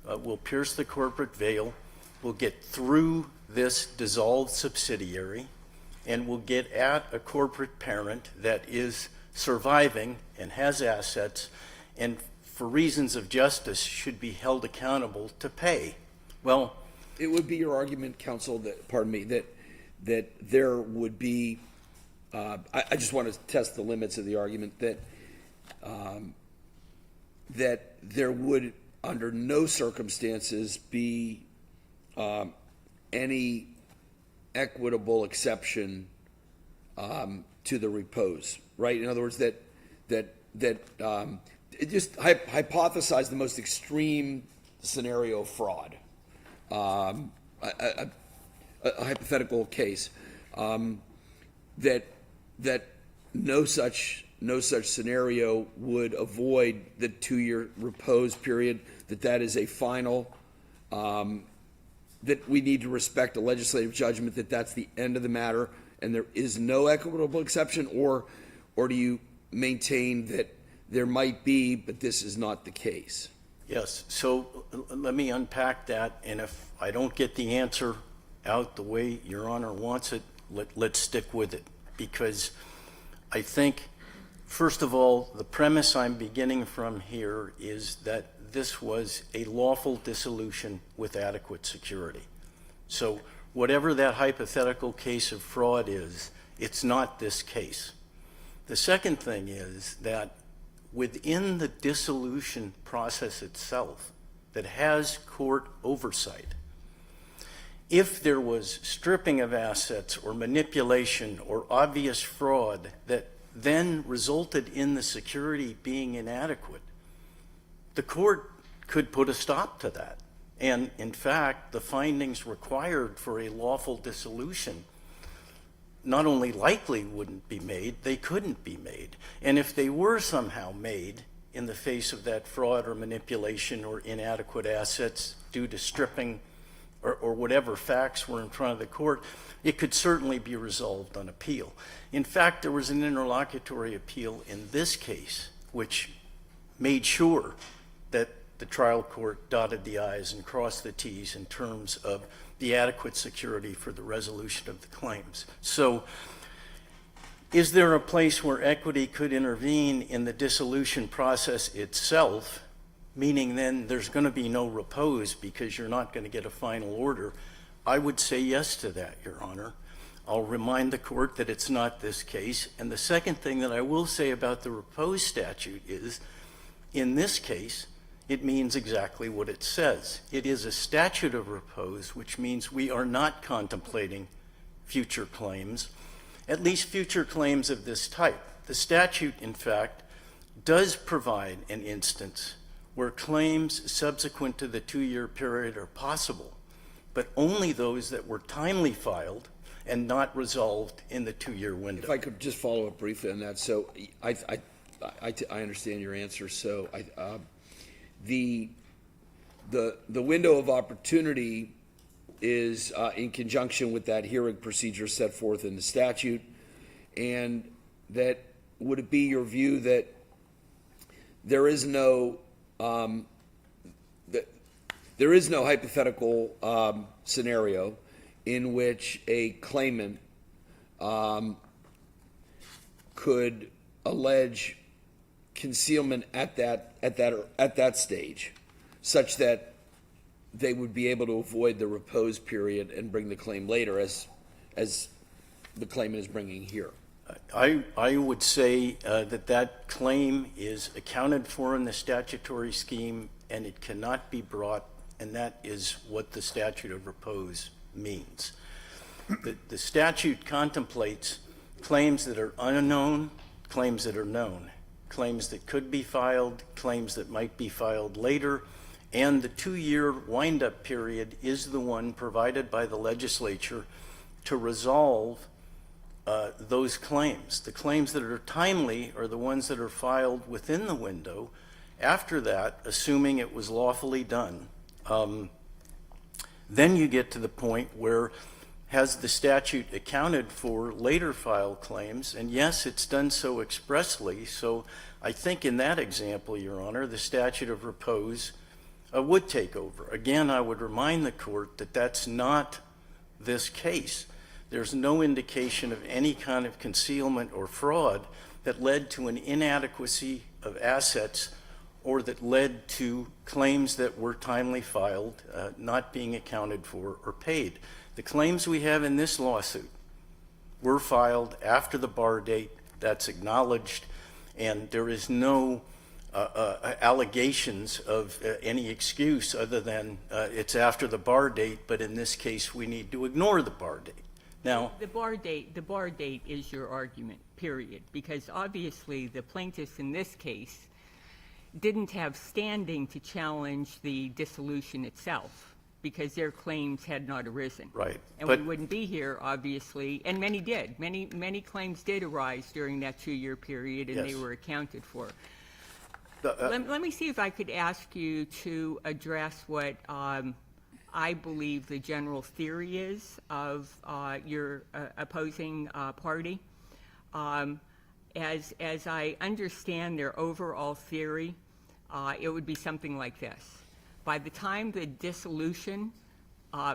Speaker 15: We'll pierce the corporate veil, we'll get through this dissolved subsidiary, and we'll get at a corporate parent that is surviving and has assets and for reasons of justice should be held accountable to pay. Well,
Speaker 6: it would be your argument, counsel, that, pardon me, that there would be, I just want to test the limits of the argument, that that there would, under no circumstances, be any equitable exception to the repose, right? In other words, that it just hypothesize the most extreme scenario of fraud, a hypothetical case, that no such scenario would avoid the 2-year repose period, that is a final, that we need to respect a legislative judgment, that's the end of the matter, and there is no equitable exception, or do you maintain that there might be, but this is not the case?
Speaker 15: yes, so let me unpack that, and if I don't get the answer out the way Your Honor wants it, let's stick with it, because I think, first of all, the premise I'm beginning from here is that this was a lawful dissolution with adequate security. So whatever that hypothetical case of fraud is, it's not this case. The second thing is that within the dissolution process itself that has court oversight, if there was stripping of assets or manipulation or obvious fraud that then resulted in the security being inadequate, the court could put a stop to that. And in fact, the findings required for a lawful dissolution not only likely wouldn't be made, they couldn't be made. And if they were somehow made in the face of that fraud or manipulation or inadequate assets due to stripping or whatever facts were in front of the court, it could certainly be resolved on appeal. In fact, there was an interlocutory appeal in this case, which made sure that the trial court dotted the I's and crossed the T's in terms of the adequate security for the resolution of the claims. So is there a place where equity could intervene in the dissolution process itself, meaning then there's going to be no repose because you're not going to get a final order? I would say yes to that, Your Honor. I'll remind the court that it's not this case. And the second thing that I will say about the repose statute is, in this case, it means exactly what it says. It is a statute of repose, which means we are not contemplating future claims, at least future claims of this type. The statute, in fact, does provide an instance where claims subsequent to the 2-year period are possible, but only those that were timely filed and not resolved in the 2-year window.
Speaker 6: If I could just follow up briefly on that. So I understand your answer. So the window of opportunity is in conjunction with that hearing procedure set forth in the statute, and that would it be your view that there is no hypothetical scenario in which a claimant could allege concealment at that stage, such that they would be able to avoid the repose period and bring the claim later, as the claimant is bringing here.
Speaker 15: I would say that claim is accounted for in the statutory scheme, and it cannot be brought, and that is what the statute of repose means. The statute contemplates claims that are unknown, claims that are known, claims that could be filed, claims that might be filed later, and the 2-year wind-up period is the one provided by the legislature to resolve those claims. The claims that are timely are the ones that are filed within the window. After that, assuming it was lawfully done, then you get to the point where has the statute accounted for later filed claims? And yes, it's done so expressly. So I think in that example, Your Honor, the statute of repose would take over. Again, I would remind the court that that's not this case. There's no indication of any kind of concealment or fraud that led to an inadequacy of assets or that led to claims that were timely filed not being accounted for or paid. The claims we have in this lawsuit were filed after the bar date. That's acknowledged, and there is no allegations of any excuse other than it's after the bar date, but in this case we need to ignore the bar date. Now,
Speaker 5: the bar date is your argument, period, because obviously the plaintiffs in this case didn't have standing to challenge the dissolution itself because their claims had not arisen.
Speaker 15: Right.
Speaker 5: And we wouldn't be here, obviously, and many did. Many claims did arise during that 2-year period, and they were accounted for. Let me see if I could ask you to address what I believe the general theory is of your opposing party. As I understand their overall theory, it would be something like this. By the time the dissolution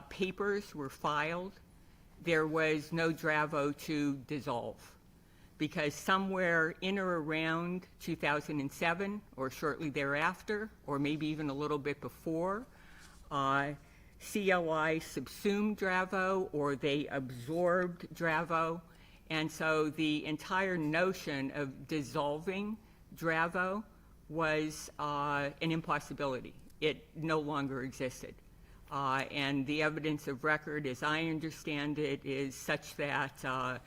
Speaker 5: papers were filed, there was no Dravo to dissolve, because somewhere in or around 2007 or shortly thereafter, or maybe even a little bit before, CLI subsumed Dravo or they absorbed Dravo, and so the entire notion of dissolving Dravo was an impossibility. It no longer existed. And the evidence of record, as I understand it, is such that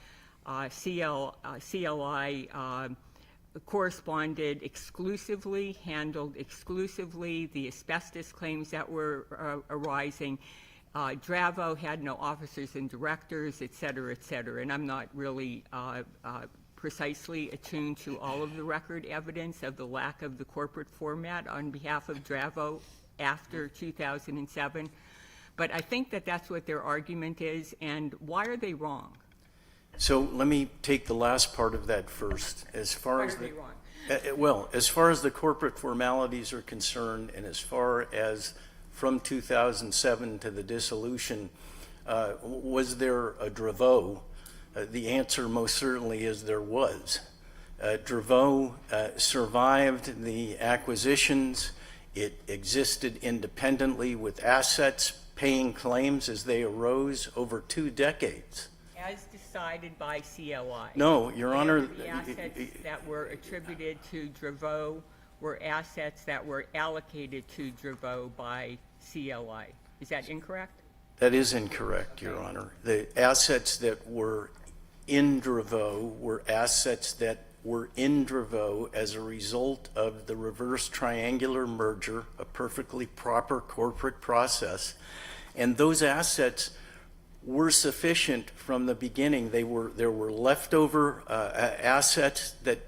Speaker 5: CLI corresponded exclusively, handled exclusively the asbestos claims that were arising. Dravo had no officers and directors, et cetera, and I'm not really precisely attuned to all of the record evidence of the lack of the corporate format on behalf of Dravo after 2007. But I think that that's what their argument is, and why are they wrong?
Speaker 15: so let me take the last part of that first. As far as
Speaker 5: Why are they wrong?
Speaker 15: well, as far as the corporate formalities are concerned, and as far as from 2007 to the dissolution, was there a Dravo? The answer most certainly is there was. Dravo survived the acquisitions. It existed independently with assets, paying claims as they arose over 2 decades.
Speaker 5: As decided by CLI.
Speaker 15: No, Your Honor.
Speaker 5: The assets that were attributed to Dravo were assets that were allocated to Dravo by CLI. Is that incorrect?
Speaker 15: That is incorrect, Your Honor. The assets that were in Dravo were assets that were in Dravo as a result of the reverse triangular merger, a perfectly proper corporate process. And those assets were sufficient from the beginning. There were leftover assets that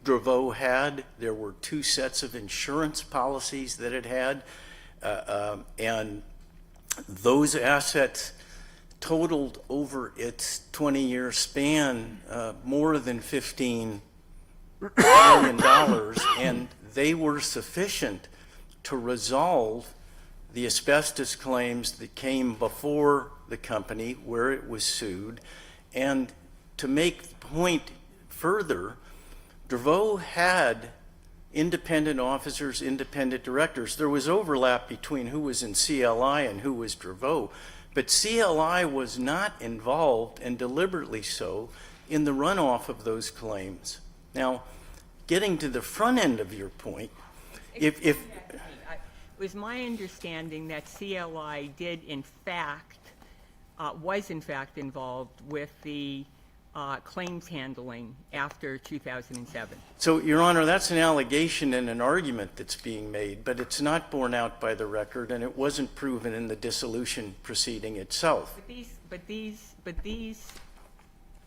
Speaker 15: Dravo had. There were 2 sets of insurance policies that it had. And those assets totaled over its 20-year span more than $15 million, and they were sufficient to resolve the asbestos claims that came before the company where it was sued. And to make the point further, Dravo had independent officers, independent directors. There was overlap between who was in CLI and who was Dravo, but CLI was not involved, and deliberately so, in the runoff of those claims. Now, getting to the front end of your point, if
Speaker 5: it was my understanding that CLI did in fact, was in fact involved with the claims handling after 2007.
Speaker 15: So, Your Honor, that's an allegation and an argument that's being made, but it's not borne out by the record, and it wasn't proven in the dissolution proceeding itself.
Speaker 5: But these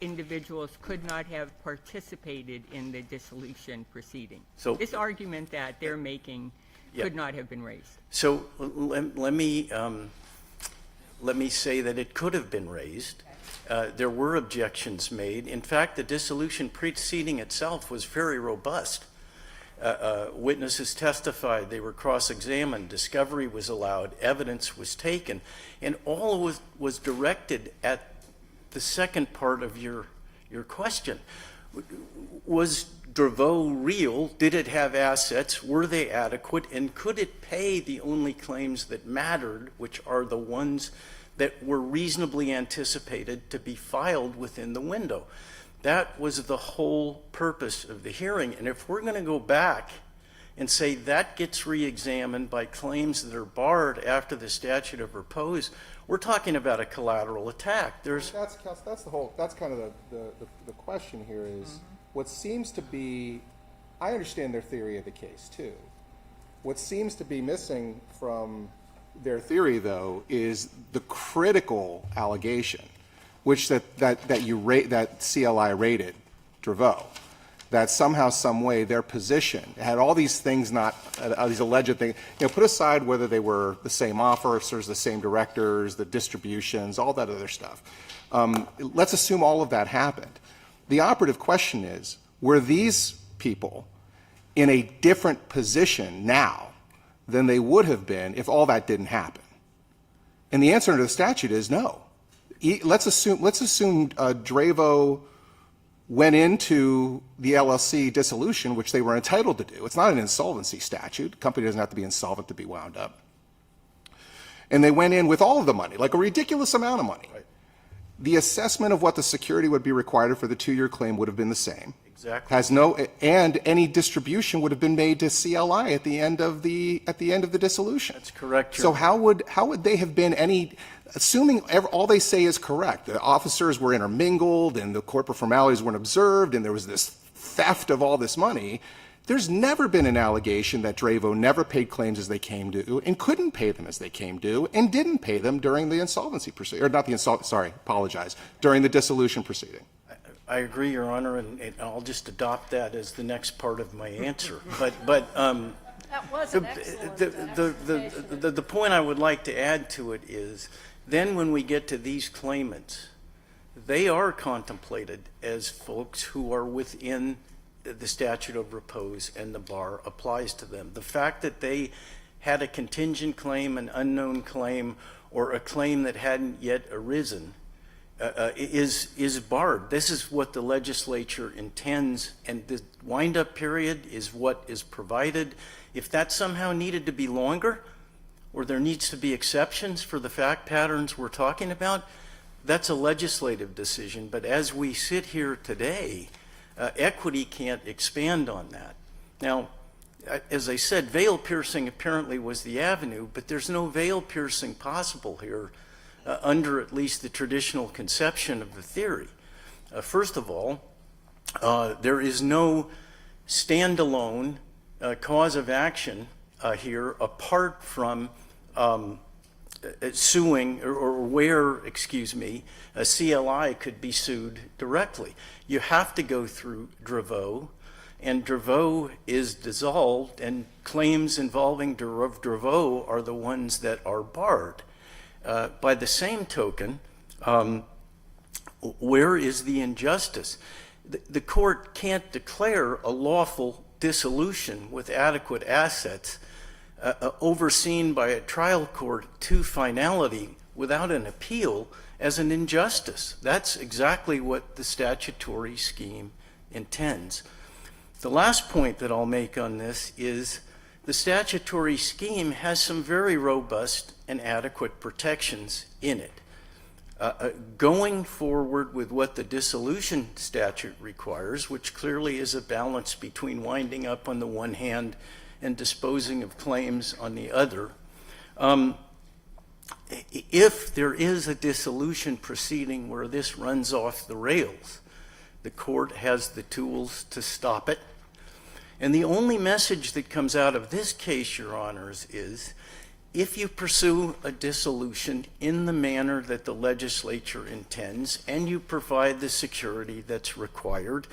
Speaker 5: individuals could not have participated in the dissolution proceeding.
Speaker 15: So
Speaker 5: this argument that they're making could not have been raised.
Speaker 15: So let me say that it could have been raised. There were objections made. In fact, the dissolution proceeding itself was very robust. Witnesses testified, they were cross-examined, discovery was allowed, evidence was taken, and all was directed at the second part of your question. Was Dravo real? Did it have assets? Were they adequate? And could it pay the only claims that mattered, which are the ones that were reasonably anticipated to be filed within the window? That was the whole purpose of the hearing. And if we're going to go back and say that gets re-examined by claims that are barred after the statute of repose, we're talking about a collateral attack.
Speaker 8: That's kind of the question here is what seems to be, I understand their theory of the case too. What seems to be missing from their theory, though, is the critical allegation, which that CLI rated Dravo, that somehow, some way, their position had all these things, these alleged things. Put aside whether they were the same officers, the same directors, the distributions, all that other stuff. Let's assume all of that happened. The operative question is: were these people in a different position now than they would have been if all that didn't happen? And the answer to the statute is no. Let's assume Dravo went into the LLC dissolution, which they were entitled to do. It's not an insolvency statute. The company doesn't have to be insolvent to be wound up. And they went in with all of the money, like a ridiculous amount of money. Right. The assessment of what the security would be required for the 2-year claim would have been the same.
Speaker 15: Exactly.
Speaker 8: And any distribution would have been made to CLI at the end of the dissolution.
Speaker 15: That's correct.
Speaker 8: So how would they have been any? Assuming all they say is correct, the officers were intermingled and the corporate formalities weren't observed, and there was this theft of all this money. There's never been an allegation that Dravo never paid claims as they came due and couldn't pay them as they came due and didn't pay them during the insolvency proceeding, or not the during the dissolution proceeding.
Speaker 15: I agree, Your Honor, and I'll just adopt that as the next part of my answer. But
Speaker 2: that was an excellent
Speaker 15: the point I would like to add to it is, then when we get to these claimants, they are contemplated as folks who are within the statute of repose and the bar applies to them. The fact that they had a contingent claim, an unknown claim, or a claim that hadn't yet arisen is barred. This is what the legislature intends, and the wind-up period is what is provided. If that somehow needed to be longer, or there needs to be exceptions for the fact patterns we're talking about, that's a legislative decision. But as we sit here today, equity can't expand on that. Now, as I said, veil piercing apparently was the avenue, but there's no veil piercing possible here under at least the traditional conception of the theory. First of all, there is no standalone cause of action here apart from suing or where, a CLI could be sued directly. You have to go through Dravo, and Dravo is dissolved, and claims involving Dravo are the ones that are barred. By the same token, where is the injustice? The court can't declare a lawful dissolution with adequate assets overseen by a trial court to finality without an appeal as an injustice. That's exactly what the statutory scheme intends. The last point that I'll make on this is the statutory scheme has some very robust and adequate protections in it. Going forward with what the dissolution statute requires, which clearly is a balance between winding up on the one hand and disposing of claims on the other, if there is a dissolution proceeding where this runs off the rails, the court has the tools to stop it. And the only message that comes out of this case, Your Honors, is if you pursue a dissolution in the manner that the legislature intends and you provide the security that's required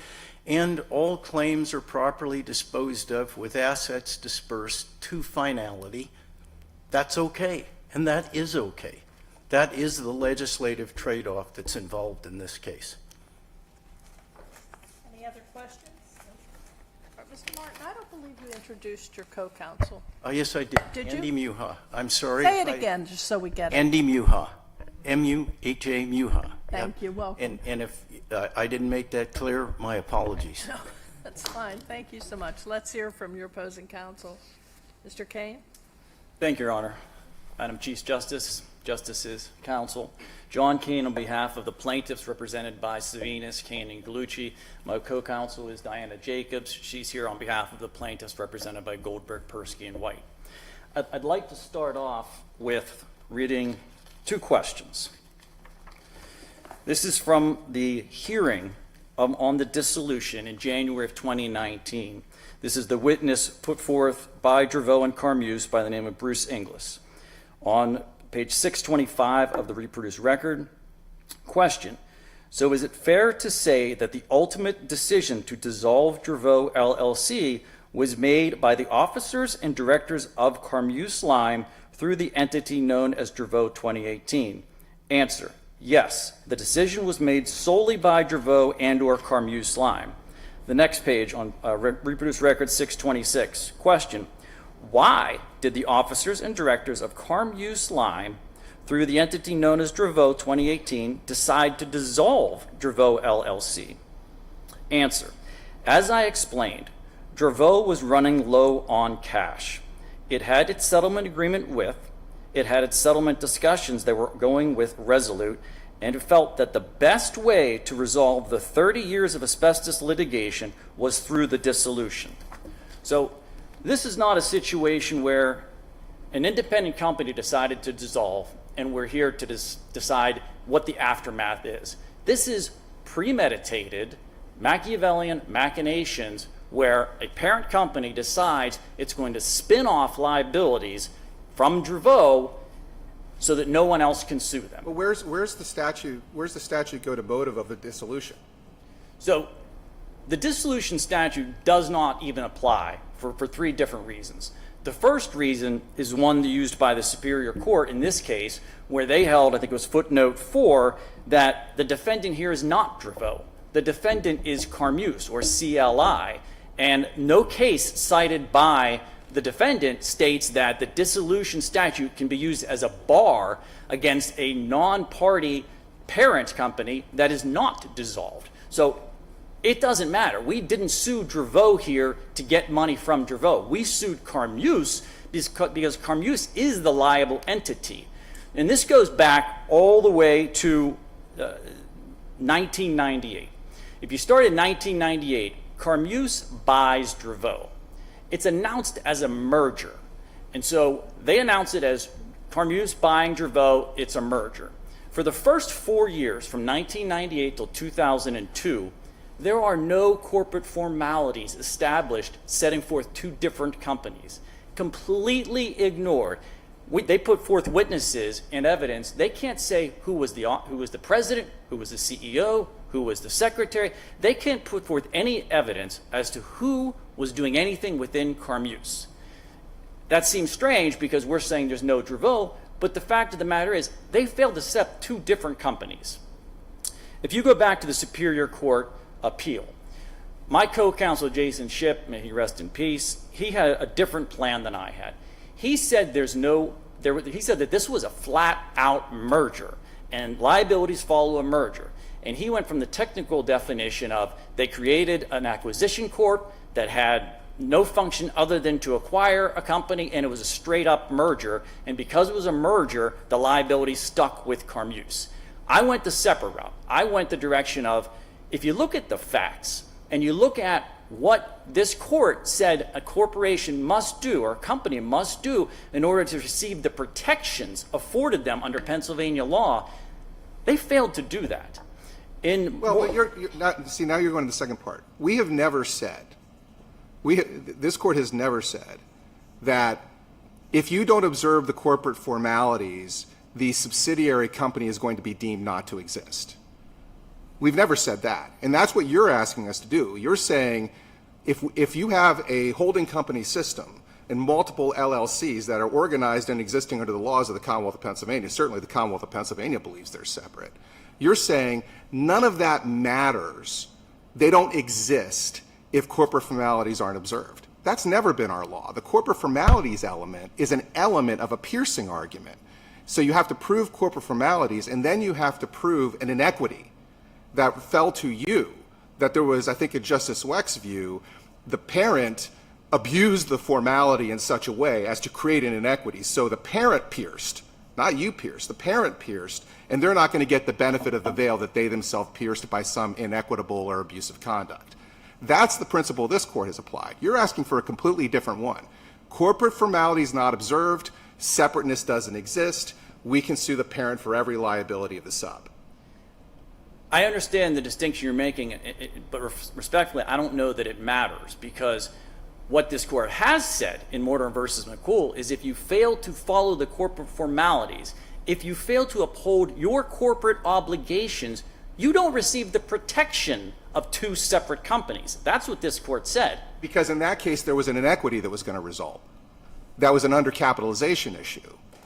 Speaker 15: and all claims are properly disposed of with assets dispersed to finality, that's okay. And that is okay. That is the legislative trade-off that's involved in this case.
Speaker 2: Any other questions? Mr. Martin, I don't believe you introduced your co-counsel.
Speaker 15: Yes, I did.
Speaker 2: Did
Speaker 15: Andy
Speaker 2: you?
Speaker 15: Muha. I'm sorry.
Speaker 2: Say it again, just so we get it.
Speaker 15: Andy Muha. M-U-H-A Muha.
Speaker 2: Thank you, welcome.
Speaker 15: And if I didn't make that clear, my apologies.
Speaker 2: No, that's fine. Thank you so much. Let's hear from your opposing counsel. Mr. Kane?
Speaker 16: Thank you, Your Honor. Madam Chief Justice, Justices, Counsel, John Kane on behalf of the plaintiffs represented by Savinas, Kane, and Gillece. My co-counsel is Diana Jacobs. She's here on behalf of the plaintiffs represented by Goldberg, Persky, and White. I'd like to start off with reading two questions. This is from the hearing on the dissolution in January of 2019. This is the witness put forth by Dravo and Carmeuse by the name of Bruce Inglis. On page 625 of the reproduced record, question: so is it fair to say that the ultimate decision to dissolve Dravo LLC was made by the officers and directors of Carmeuse Lime through the entity known as Dravo 2018? Answer: yes, the decision was made solely by Dravo and or Carmeuse Lime. The next page on reproduced record 626, question: why did the officers and directors of Carmeuse Lime, through the entity known as Dravo 2018, decide to dissolve Dravo LLC? Answer: as I explained, Dravo was running low on cash. It had its settlement agreement it had its settlement discussions that were going with Resolute, and it felt that the best way to resolve the 30 years of asbestos litigation was through the dissolution. So this is not a situation where an independent company decided to dissolve and we're here to decide what the aftermath is. This is premeditated Machiavellian machinations where a parent company decides it's going to spin off liabilities from Dravo so that no one else can sue them.
Speaker 8: But where's the statute go to motive of the dissolution?
Speaker 16: So the dissolution statute does not even apply for three different reasons. The first reason is one used by the Superior Court in this case, where they held, I think it was footnote 4, that the defendant here is not Dravo. The defendant is Carmeuse, or CLI, and no case cited by the defendant states that the dissolution statute can be used as a bar against a non-party parent company that is not dissolved. So it doesn't matter. We didn't sue Dravo here to get money from Dravo. We sued Carmeuse because Carmeuse is the liable entity. And this goes back all the way to 1998. If you start in 1998, Carmeuse buys Dravo. It's announced as a merger. And so they announce it as Carmeuse buying Dravo, it's a merger. For the first 4 years, from 1998 till 2002, there are no corporate formalities established setting forth two different companies. Completely ignored. They put forth witnesses and evidence. They can't say who was the president, who was the CEO, who was the secretary. They can't put forth any evidence as to who was doing anything within Carmeuse. That seems strange because we're saying there's no Dravo, but the fact of the matter is they failed to set up two different companies. If you go back to the Superior Court appeal, my co-counsel Jason Shipp, may he rest in peace, he had a different plan than I had. He said he said that this was a flat-out merger and liabilities follow a merger. And he went from the technical definition of they created an acquisition corp that had no function other than to acquire a company, and it was a straight up merger. And because it was a merger, the liability stuck with Carmeuse. I went the separate route. I went the direction of, if you look at the facts and you look at what this court said a corporation must do or a company must do in order to receive the protections afforded them under Pennsylvania law, they failed to do that.
Speaker 8: But you're not, see, now you're going to the second part. We have never said, this court has never said that if you don't observe the corporate formalities, the subsidiary company is going to be deemed not to exist. We've never said that. And that's what you're asking us to do. You're saying if you have a holding company system and multiple LLCs that are organized and existing under the laws of the Commonwealth of Pennsylvania, certainly the Commonwealth of Pennsylvania believes they're separate, you're saying none of that matters. They don't exist if corporate formalities aren't observed. That's never been our law. The corporate formalities element is an element of a piercing argument. So you have to prove corporate formalities, and then you have to prove an inequity that fell to you, that there was, I think in Justice Weck's view, the parent abused the formality in such a way as to create an inequity. So the parent pierced, not you pierced, the parent pierced, and they're not going to get the benefit of the veil that they themselves pierced by some inequitable or abusive conduct. That's the principle this court has applied. You're asking for a completely different one. Corporate formalities not observed, separateness doesn't exist, we can sue the parent for every liability of the sub.
Speaker 16: I understand the distinction you're making, but respectfully, I don't know that it matters, because what this court has said in Mortimer versus McCool is if you fail to follow the corporate formalities, if you fail to uphold your corporate obligations, you don't receive the protection of two separate companies. That's what this court said.
Speaker 8: Because in that case, there was an inequity that was going to result. That was an undercapitalization issue.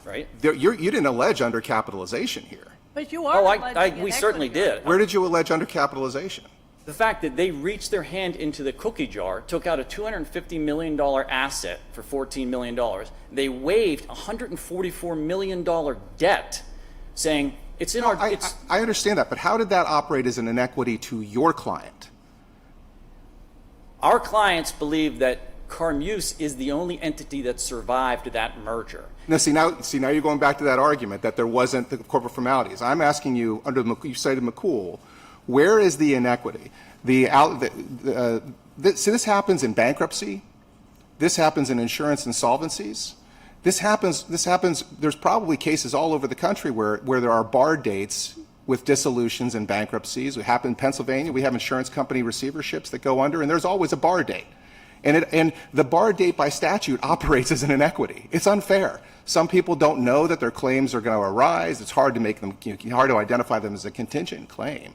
Speaker 16: Right.
Speaker 8: You didn't allege undercapitalization here.
Speaker 2: But you are
Speaker 16: we certainly did.
Speaker 8: Where did you allege undercapitalization?
Speaker 16: The fact that they reached their hand into the cookie jar, took out a $250 million asset for $14 million. They waived a $144 million debt, saying it's in our...
Speaker 8: I understand that, but how did that operate as an inequity to your client?
Speaker 16: Our clients believe that Carmeuse is the only entity that survived that merger.
Speaker 8: Now you're going back to that argument that there wasn't the corporate formalities. I'm asking you, you cited McCool, where is the inequity? See, this happens in bankruptcy. This happens in insurance insolvencies. This happens, there's probably cases all over the country where there are bar dates with dissolutions and bankruptcies. We happen in Pennsylvania, we have insurance company receiverships that go under, and there's always a bar date. And the bar date by statute operates as an inequity. It's unfair. Some people don't know that their claims are going to arise. It's hard to make them, hard to identify them as a contingent claim.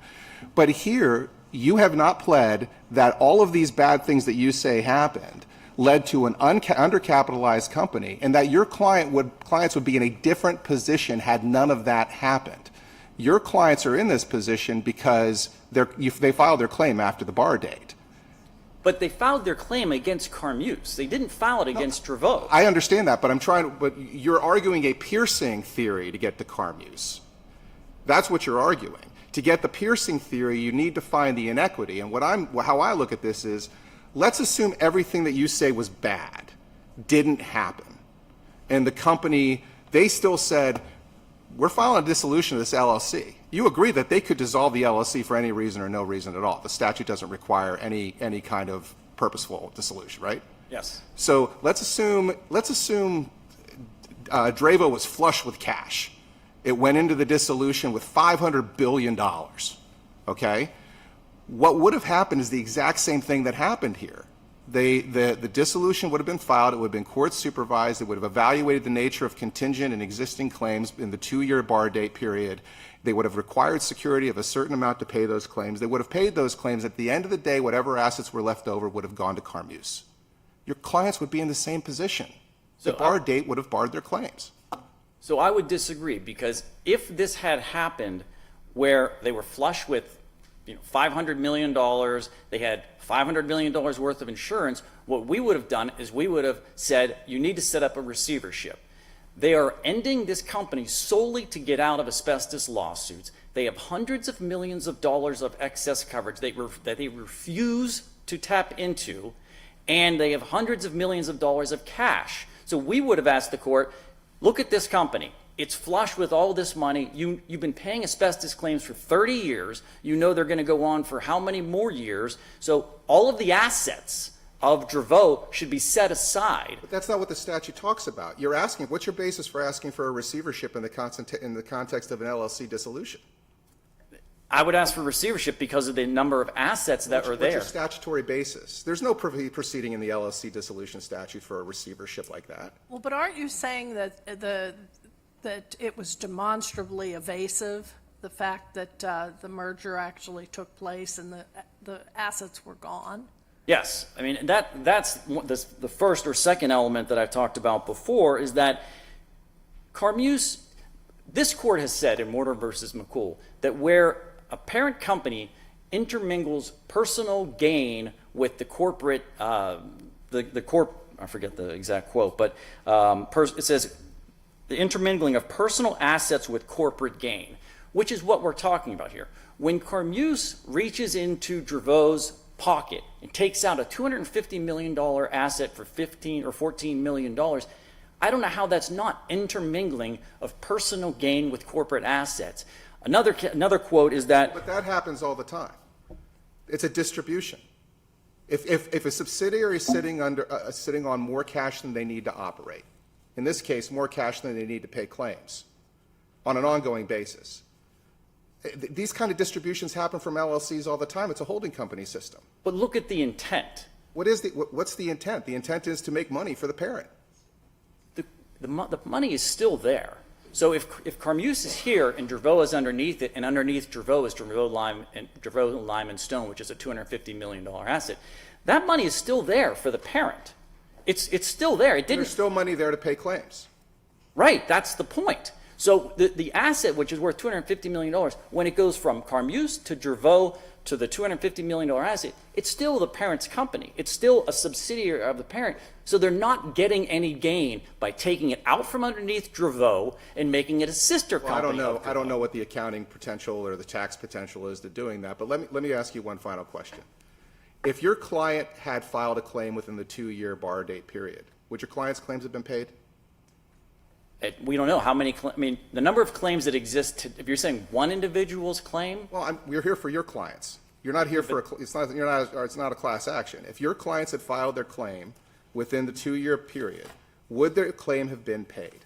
Speaker 8: But here, you have not pled that all of these bad things that you say happened led to an undercapitalized company, and that your clients would be in a different position had none of that happened. Your clients are in this position because they filed their claim after the bar date.
Speaker 16: But they filed their claim against Carmeuse. They didn't file it against Dravo.
Speaker 8: I understand that, but you're arguing a piercing theory to get to Carmeuse. That's what you're arguing. To get the piercing theory, you need to find the inequity. And how I look at this is, let's assume everything that you say was bad didn't happen. And the company, they still said, we're filing a dissolution of this LLC. You agree that they could dissolve the LLC for any reason or no reason at all. The statute doesn't require any kind of purposeful dissolution, right?
Speaker 16: Yes.
Speaker 8: So let's assume Dravo was flush with cash. It went into the dissolution with $500 billion, okay? What would have happened is the exact same thing that happened here. The dissolution would have been filed, it would have been court supervised, it would have evaluated the nature of contingent and existing claims in the 2-year bar date period. They would have required security of a certain amount to pay those claims. They would have paid those claims. At the end of the day, whatever assets were left over would have gone to Carmeuse. Your clients would be in the same position. The bar date would have barred their claims.
Speaker 16: So I would disagree, because if this had happened where they were flush with $500 million, they had $500 million worth of insurance, what we would have done is we would have said, you need to set up a receivership. They are ending this company solely to get out of asbestos lawsuits. They have hundreds of millions of dollars of excess coverage that they refuse to tap into, and they have hundreds of millions of dollars of cash. So we would have asked the court, look at this company. It's flush with all this money. You've been paying asbestos claims for 30 years. You know they're going to go on for how many more years? So all of the assets of Dravo should be set aside.
Speaker 8: But that's not what the statute talks about. You're asking, what's your basis for asking for a receivership in the context of an LLC dissolution?
Speaker 16: I would ask for receivership because of the number of assets that are
Speaker 8: What's
Speaker 16: there.
Speaker 8: your statutory basis? There's no proceeding in the LLC dissolution statute for a receivership like that.
Speaker 2: Well, but aren't you saying that that it was demonstrably evasive, the fact that the merger actually took place and the assets were gone?
Speaker 16: Yes, I mean that's the first or second element that I've talked about before is that Carmeuse, this court has said in Mortar versus McCool that where a parent company intermingles personal gain with the corporate, the corp, I forget the exact quote, but it says the intermingling of personal assets with corporate gain, which is what we're talking about here. When Carmeuse reaches into Dravo's pocket and takes out a $250 million asset for $15 or $14 million, I don't know how that's not intermingling of personal gain with corporate assets. Another quote is that...
Speaker 8: But that happens all the time. It's a distribution. If a subsidiary is sitting on more cash than they need to operate, in this case, more cash than they need to pay claims on an ongoing basis, these kind of distributions happen from LLCs all the time. It's a holding company system.
Speaker 16: But look at the intent.
Speaker 8: What's the intent? The intent is to make money for the parent.
Speaker 16: The money is still there. So if Carmeuse is here and Dravo is underneath it, and underneath Dravo is Dravo Lime and Stone, which is a $250 million asset, that money is still there for the parent. It's still there.
Speaker 8: There's still money there to pay claims.
Speaker 16: Right, that's the point. So the asset, which is worth $250 million, when it goes from Carmeuse to Dravo to the $250 million asset, it's still the parent's company. It's still a subsidiary of the parent. So they're not getting any gain by taking it out from underneath Dravo and making it a sister company.
Speaker 8: I don't know what the accounting potential or the tax potential is to doing that, but let me ask you one final question. If your client had filed a claim within the 2-year bar date period, would your client's claims have been paid?
Speaker 16: We don't know how many. I mean, the number of claims that exist. If you're saying one individual's claim,
Speaker 8: well, we're here for your clients. You're not here for it's not a class action. If your clients had filed their claim within the 2-year period, would their claim have been paid?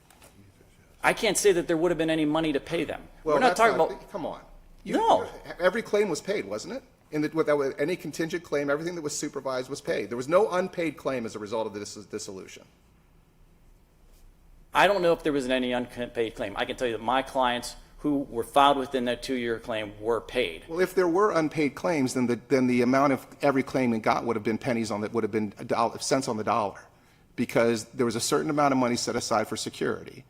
Speaker 16: I can't say that there would have been any money to pay them.
Speaker 8: Well,
Speaker 16: we're not talking about.
Speaker 8: Come on.
Speaker 16: No.
Speaker 8: Every claim was paid, wasn't it? With any contingent claim, everything that was supervised was paid. There was no unpaid claim as a result of this dissolution.
Speaker 16: I don't know if there was any unpaid claim. I can tell you that my clients who were filed within that 2-year claim were paid.
Speaker 8: Well, if there were unpaid claims, then the amount of every claim it got would have been pennies on that, would have been cents on the dollar, because there was a certain amount of money set aside for security.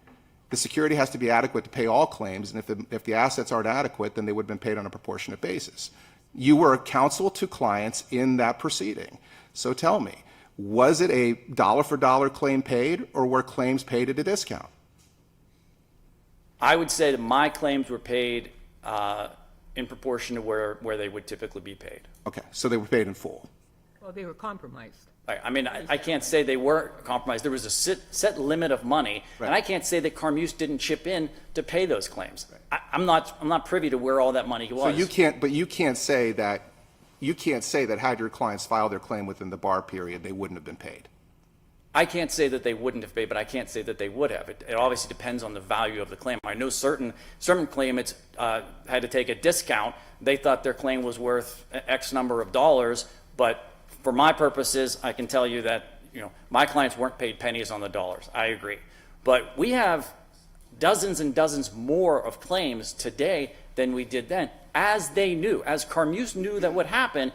Speaker 8: The security has to be adequate to pay all claims, and if the assets aren't adequate, then they would have been paid on a proportionate basis. You were counsel to clients in that proceeding. So tell me, was it a dollar-for-dollar claim paid, or were claims paid at a discount?
Speaker 16: I would say that my claims were paid in proportion to where they would typically be paid.
Speaker 8: Okay, so they were paid in full.
Speaker 5: Well, they were compromised.
Speaker 16: I mean, I can't say they were compromised. There was a set limit of money, and I can't say that Carmeuse didn't chip in to pay those claims. I'm not privy to where all that money was.
Speaker 8: So you can't say that had your clients filed their claim within the bar period, they wouldn't have been paid.
Speaker 16: I can't say that they wouldn't have paid, but I can't say that they would have. It obviously depends on the value of the claim. I know certain claimants had to take a discount. They thought their claim was worth X number of dollars, but for my purposes, I can tell you that my clients weren't paid pennies on the dollars. I agree. But we have dozens and dozens more of claims today than we did then, as they knew, as Carmeuse knew that would happen.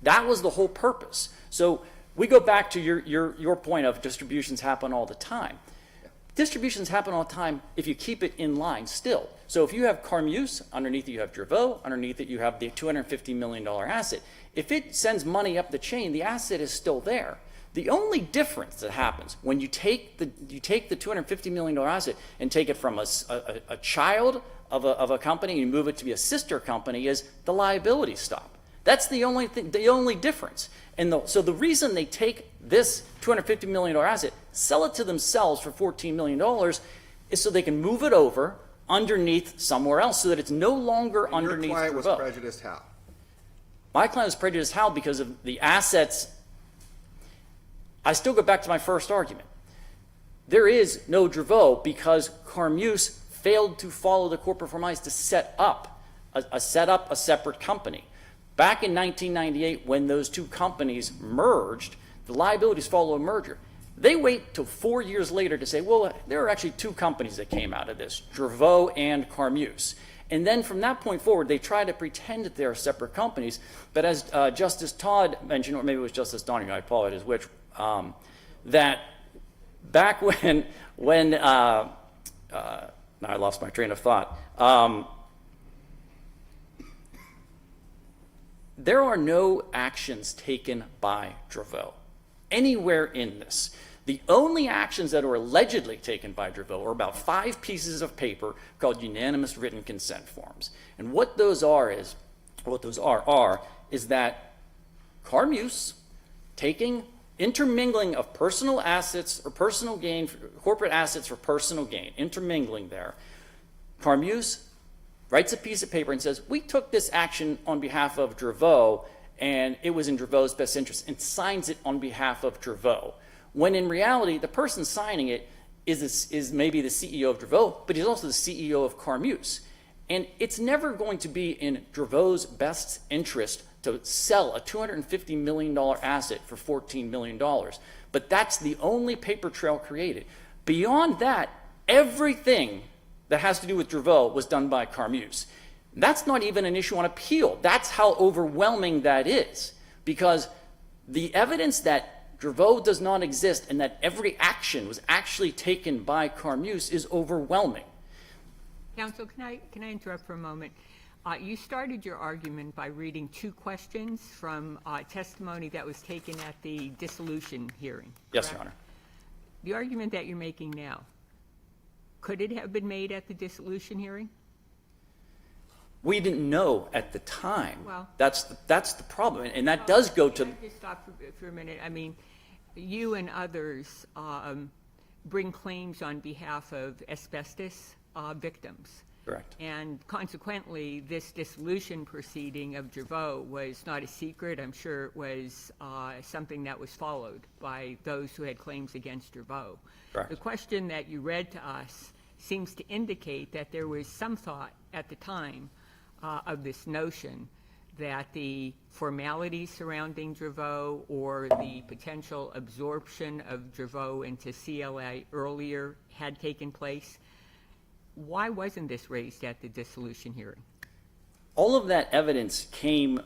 Speaker 16: That was the whole purpose. So we go back to your point of distributions happen all the time. Distributions happen all the time if you keep it in line still. So if you have Carmeuse, underneath it you have Dravo, underneath it you have the $250 million asset. If it sends money up the chain, the asset is still there. The only difference that happens when you take the $250 million asset and take it from a child of a company and you move it to be a sister company is the liabilities stop. That's the only thing, the only difference. And so the reason they take this $250 million asset, sell it to themselves for $14 million, is so they can move it over underneath somewhere else, so that it's no longer underneath
Speaker 8: Your client was
Speaker 16: Dravo.
Speaker 8: prejudiced how?
Speaker 16: My client was prejudiced how? Because of the assets. I still go back to my first argument. There is no Dravo because Carmeuse failed to follow the corporate formalities to set up a separate company. Back in 1998, when those two companies merged, the liabilities follow a merger. They wait till 4 years later to say, well, there are actually two companies that came out of this, Dravo and Carmeuse. And then from that point forward, they try to pretend that they are separate companies. But as Justice Todd mentioned, or maybe it was Justice Donahue, I apologize which, that back when now I lost my train of thought. There are no actions taken by Dravo anywhere in this. The only actions that are allegedly taken by Dravo are about 5 pieces of paper called unanimous written consent forms. And what those are is that Carmeuse taking intermingling of personal assets or personal gain, corporate assets for personal gain, intermingling there. Carmeuse writes a piece of paper and says, we took this action on behalf of Dravo and it was in Dravo's best interest, and signs it on behalf of Dravo. When in reality, the person signing it is maybe the CEO of Dravo, but he's also the CEO of Carmeuse. And it's never going to be in Dravo's best interest to sell a $250 million asset for $14 million. But that's the only paper trail created. Beyond that, everything that has to do with Dravo was done by Carmeuse. That's not even an issue on appeal. That's how overwhelming that is. Because the evidence that Dravo does not exist and that every action was actually taken by Carmeuse is overwhelming.
Speaker 5: Counsel, can I interrupt for a moment? You started your argument by reading 2 questions from testimony that was taken at the dissolution hearing.
Speaker 16: Yes,
Speaker 5: correct?
Speaker 16: Your Honor.
Speaker 5: The argument that you're making now, could it have been made at the dissolution hearing?
Speaker 16: We didn't know at the time.
Speaker 5: Well,
Speaker 16: that's the problem, and that does go to.
Speaker 5: Can I just stop for a minute? I mean, you and others bring claims on behalf of asbestos victims.
Speaker 16: Correct.
Speaker 5: And consequently, this dissolution proceeding of Dravo was not a secret. I'm sure it was something that was followed by those who had claims against Dravo.
Speaker 16: Correct.
Speaker 5: The question that you read to us seems to indicate that there was some thought at the time of this notion that the formalities surrounding Dravo or the potential absorption of Dravo into CLA earlier had taken place. Why wasn't this raised at the dissolution hearing?
Speaker 16: All of that evidence came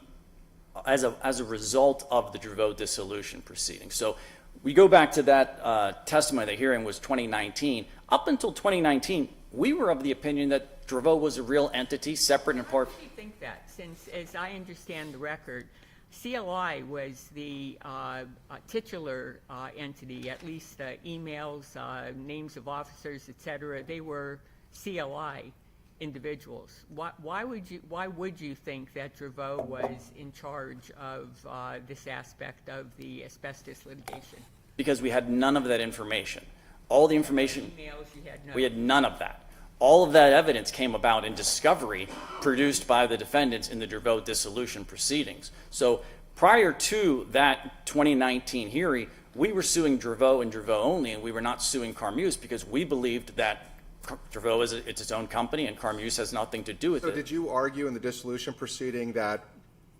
Speaker 16: as a result of the Dravo dissolution proceeding. So we go back to that testimony. The hearing was 2019. Up until 2019, we were of the opinion that Dravo was a real entity, separate and apart.
Speaker 5: Why do you think that? Since, as I understand the record, CLI was the titular entity, at least emails, names of officers, et cetera. They were CLI individuals. Why would you think that Dravo was in charge of this aspect of the asbestos litigation?
Speaker 16: Because we had none of that information. All the information,
Speaker 5: Emails, you had none.
Speaker 16: we had none of that. All of that evidence came about in discovery produced by the defendants in the Dravo dissolution proceedings. So prior to that 2019 hearing, we were suing Dravo and Dravo only, and we were not suing Carmeuse because we believed that Dravo is its own company and Carmeuse has nothing to do with it.
Speaker 8: So did you argue in the dissolution proceeding that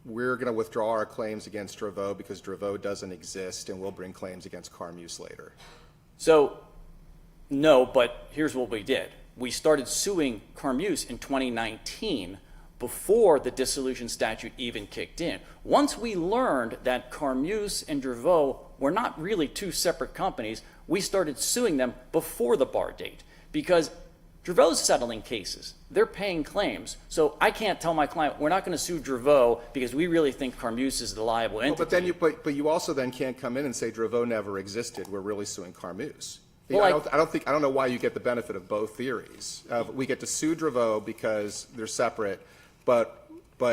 Speaker 8: we're going to withdraw our claims against Dravo because Dravo doesn't exist and we'll bring claims against Carmeuse later?
Speaker 16: So, no, but here's what we did. We started suing Carmeuse in 2019 before the dissolution statute even kicked in. Once we learned that Carmeuse and Dravo were not really two separate companies, we started suing them before the bar date because Dravo's settling cases. They're paying claims. So I can't tell my client, we're not going to sue Dravo because we really think Carmeuse is the liable entity.
Speaker 8: But then but you also then can't come in and say Dravo never existed. We're really suing Carmeuse.
Speaker 16: Well,
Speaker 8: I don't know why you get the benefit of both theories. We get to sue Dravo because they're separate, but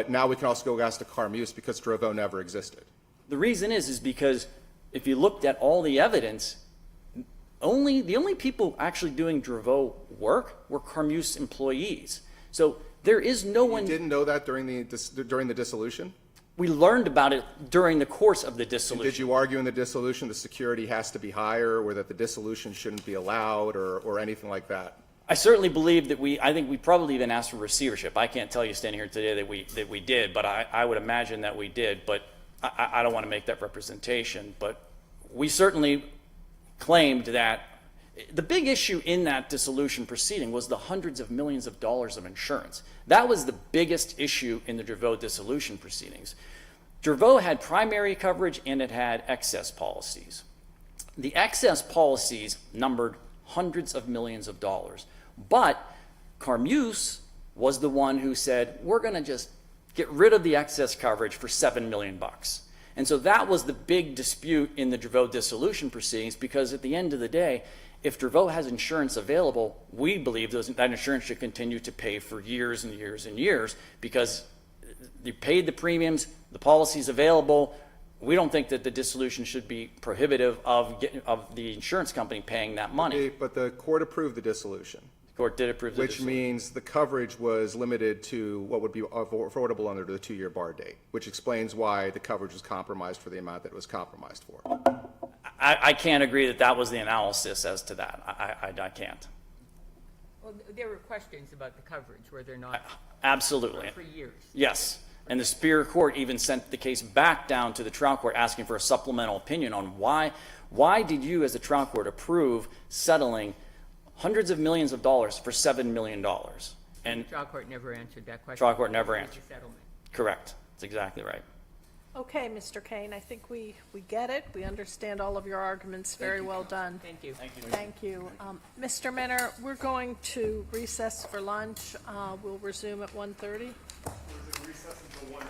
Speaker 8: now we can also go ask to Carmeuse because Dravo never existed.
Speaker 16: The reason is because if you looked at all the evidence, the only people actually doing Dravo work were Carmeuse employees. So there is no one.
Speaker 8: You didn't know that during the dissolution?
Speaker 16: We learned about it during the course of the dissolution.
Speaker 8: And did you argue in the dissolution the security has to be higher, or that the dissolution shouldn't be allowed, or anything like that?
Speaker 16: I certainly believe that I think we probably even asked for receivership. I can't tell you standing here today that we did, but I would imagine that we did. But I don't want to make that representation. But we certainly claimed that the big issue in that dissolution proceeding was the hundreds of millions of dollars of insurance. That was the biggest issue in the Dravo dissolution proceedings. Dravo had primary coverage and it had excess policies. The excess policies numbered hundreds of millions of dollars, but Carmeuse was the one who said, we're going to just get rid of the excess coverage for $7 million. And so that was the big dispute in the Dravo dissolution proceedings, because at the end of the day, if Dravo has insurance available, we believe that insurance should continue to pay for years and years and years, because you paid the premiums, the policy's available. We don't think that the dissolution should be prohibitive of the insurance company paying that money.
Speaker 8: But the court approved the dissolution.
Speaker 16: The court did approve the dissolution.
Speaker 8: Which means the coverage was limited to what would be affordable under the 2-year bar date, which explains why the coverage was compromised for the amount that it was compromised for.
Speaker 16: I can't agree that that was the analysis as to that. I can't.
Speaker 5: Well, there were questions about the coverage, were there not?
Speaker 16: Absolutely.
Speaker 5: For years.
Speaker 16: Yes. And the Superior Court even sent the case back down to the trial court asking for a supplemental opinion on why did you as the trial court approve settling hundreds of millions of dollars for $7 million? And
Speaker 5: the trial court never answered that question.
Speaker 16: Trial court never answered.
Speaker 5: Settlement.
Speaker 16: Correct. That's exactly right.
Speaker 2: Okay, Mr. Kane, I think we get it. We understand all of your arguments. Very well done.
Speaker 5: Thank you.
Speaker 16: Thank you.
Speaker 2: Thank you. Mr. Minner, we're going to recess for lunch. We'll resume at 1:30.
Speaker 1: We're in recess until 1:30.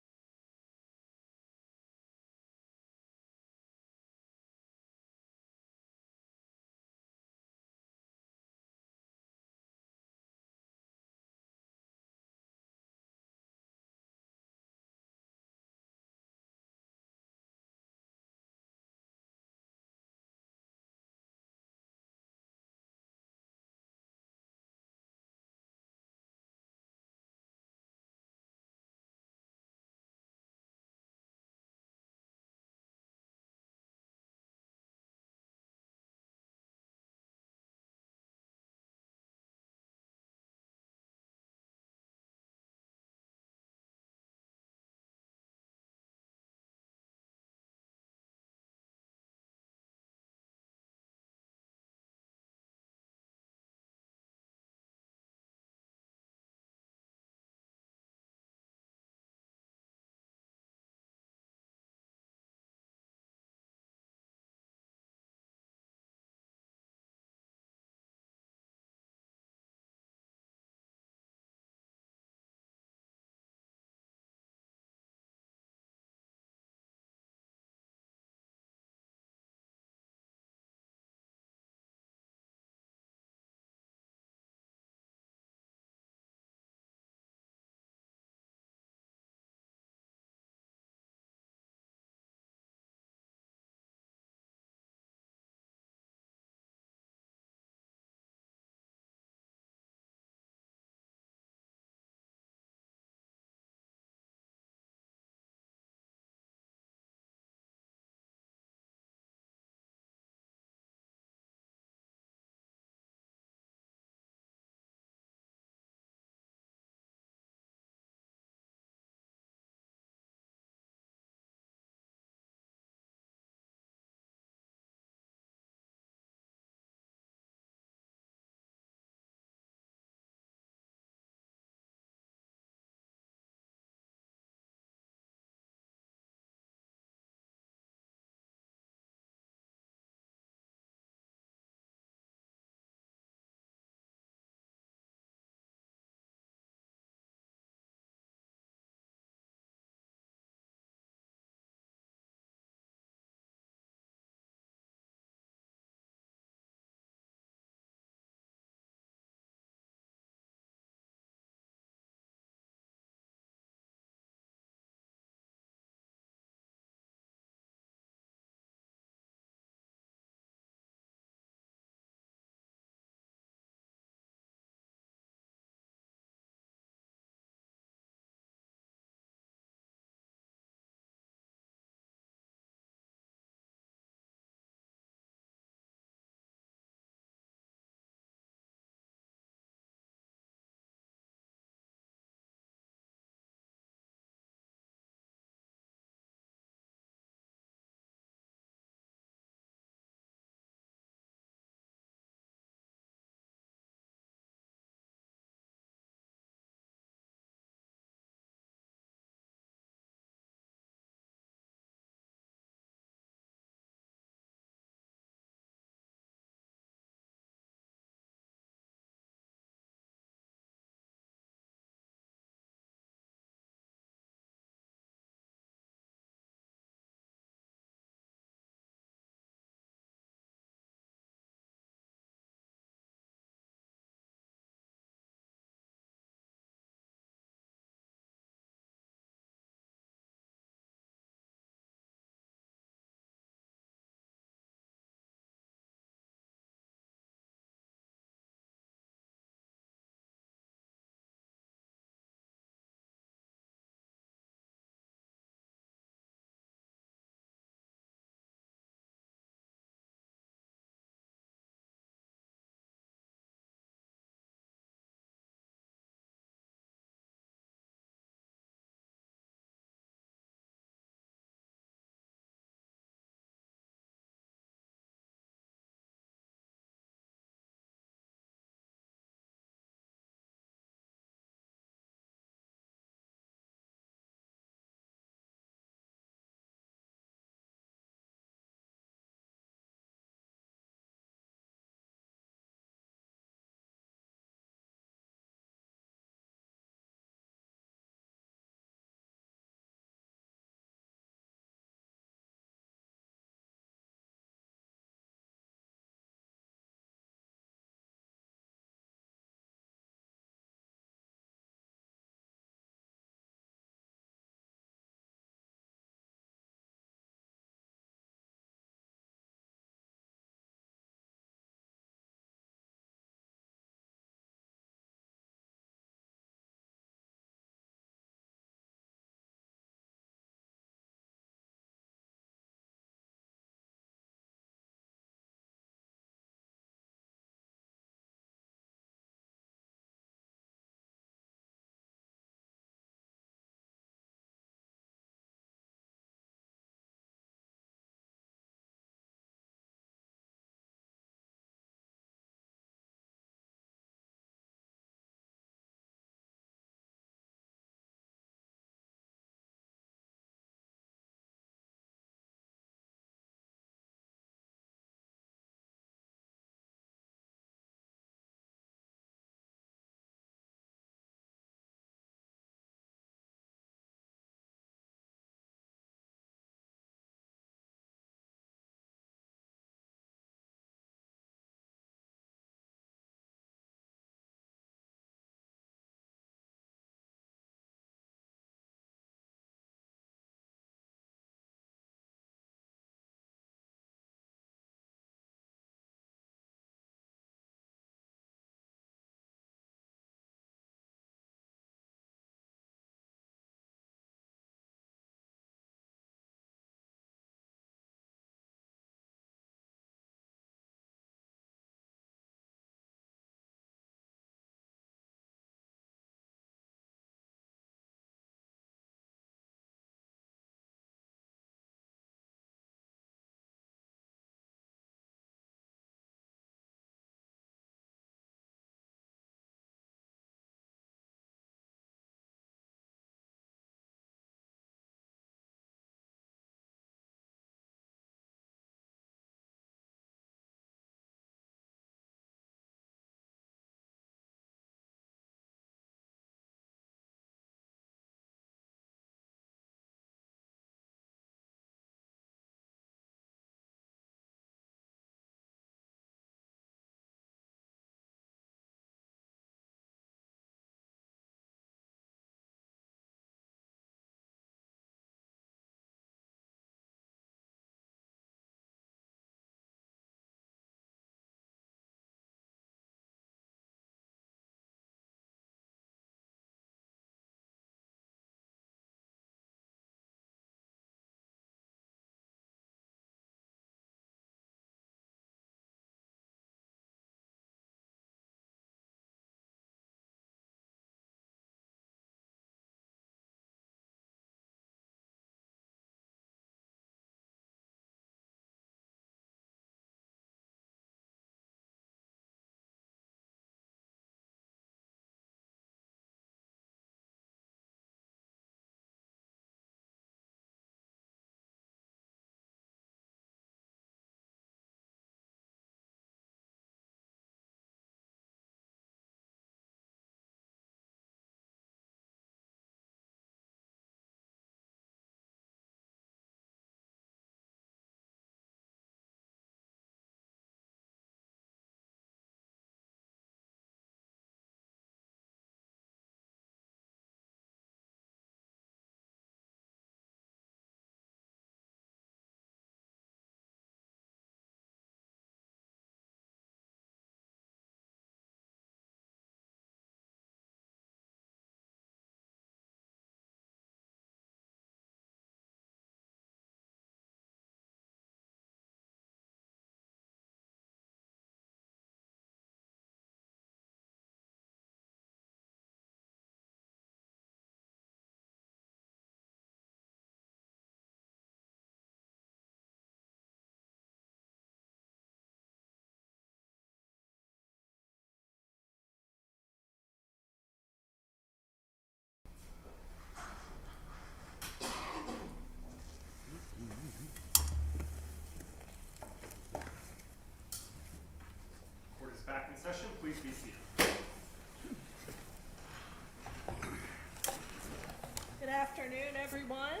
Speaker 2: afternoon, everyone.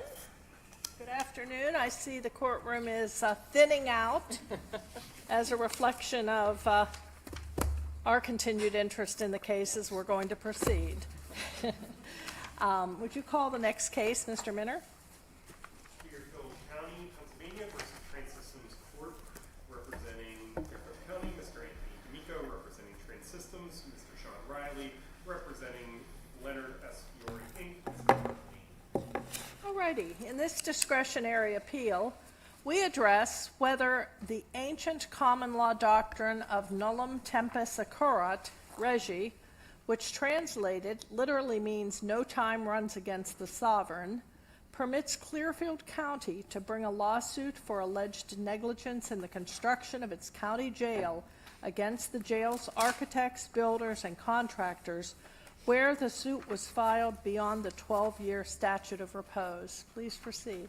Speaker 2: Good afternoon. I see the courtroom is thinning out as a reflection of our continued interest in the cases we're going to proceed. Would you call the next case, Mr. Minner?
Speaker 1: Clearfield County, Pennsylvania versus Transystems Corp, representing Clearfield County, Mr. Anthony D'Amico, representing Transystems, Mr. Sean Riley, representing Leonard S. Fiore, Inc.
Speaker 2: Alrighty, in this discretionary appeal, we address whether the ancient common law doctrine of nullum tempus accurat regi, which translated literally means no time runs against the sovereign, permits Clearfield County to bring a lawsuit for alleged negligence in the construction of its county jail against the jail's architects, builders, and contractors, where the suit was filed beyond the 12-year statute of repose. Please proceed.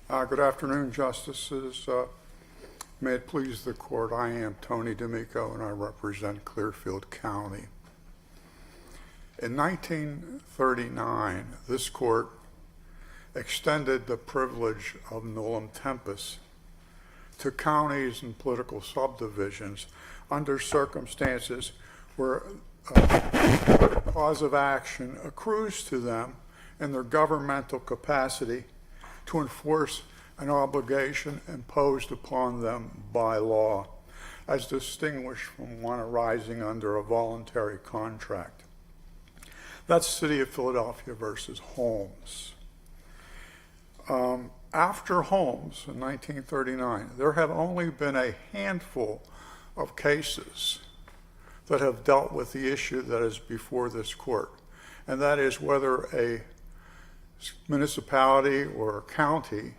Speaker 17: Good afternoon, Justices. May it please the Court, I am Tony D'Amico, and I represent Clearfield County. In 1939, this Court extended the privilege of nullum tempus to counties and political subdivisions under circumstances where a cause of action accrues to them in their governmental capacity to enforce an obligation imposed upon them by law, as distinguished from one arising under a voluntary contract. That's City of Philadelphia versus Holmes. After Holmes in 1939, there have only been a handful of cases that have dealt with the issue that is before this Court, and that is whether a municipality or a county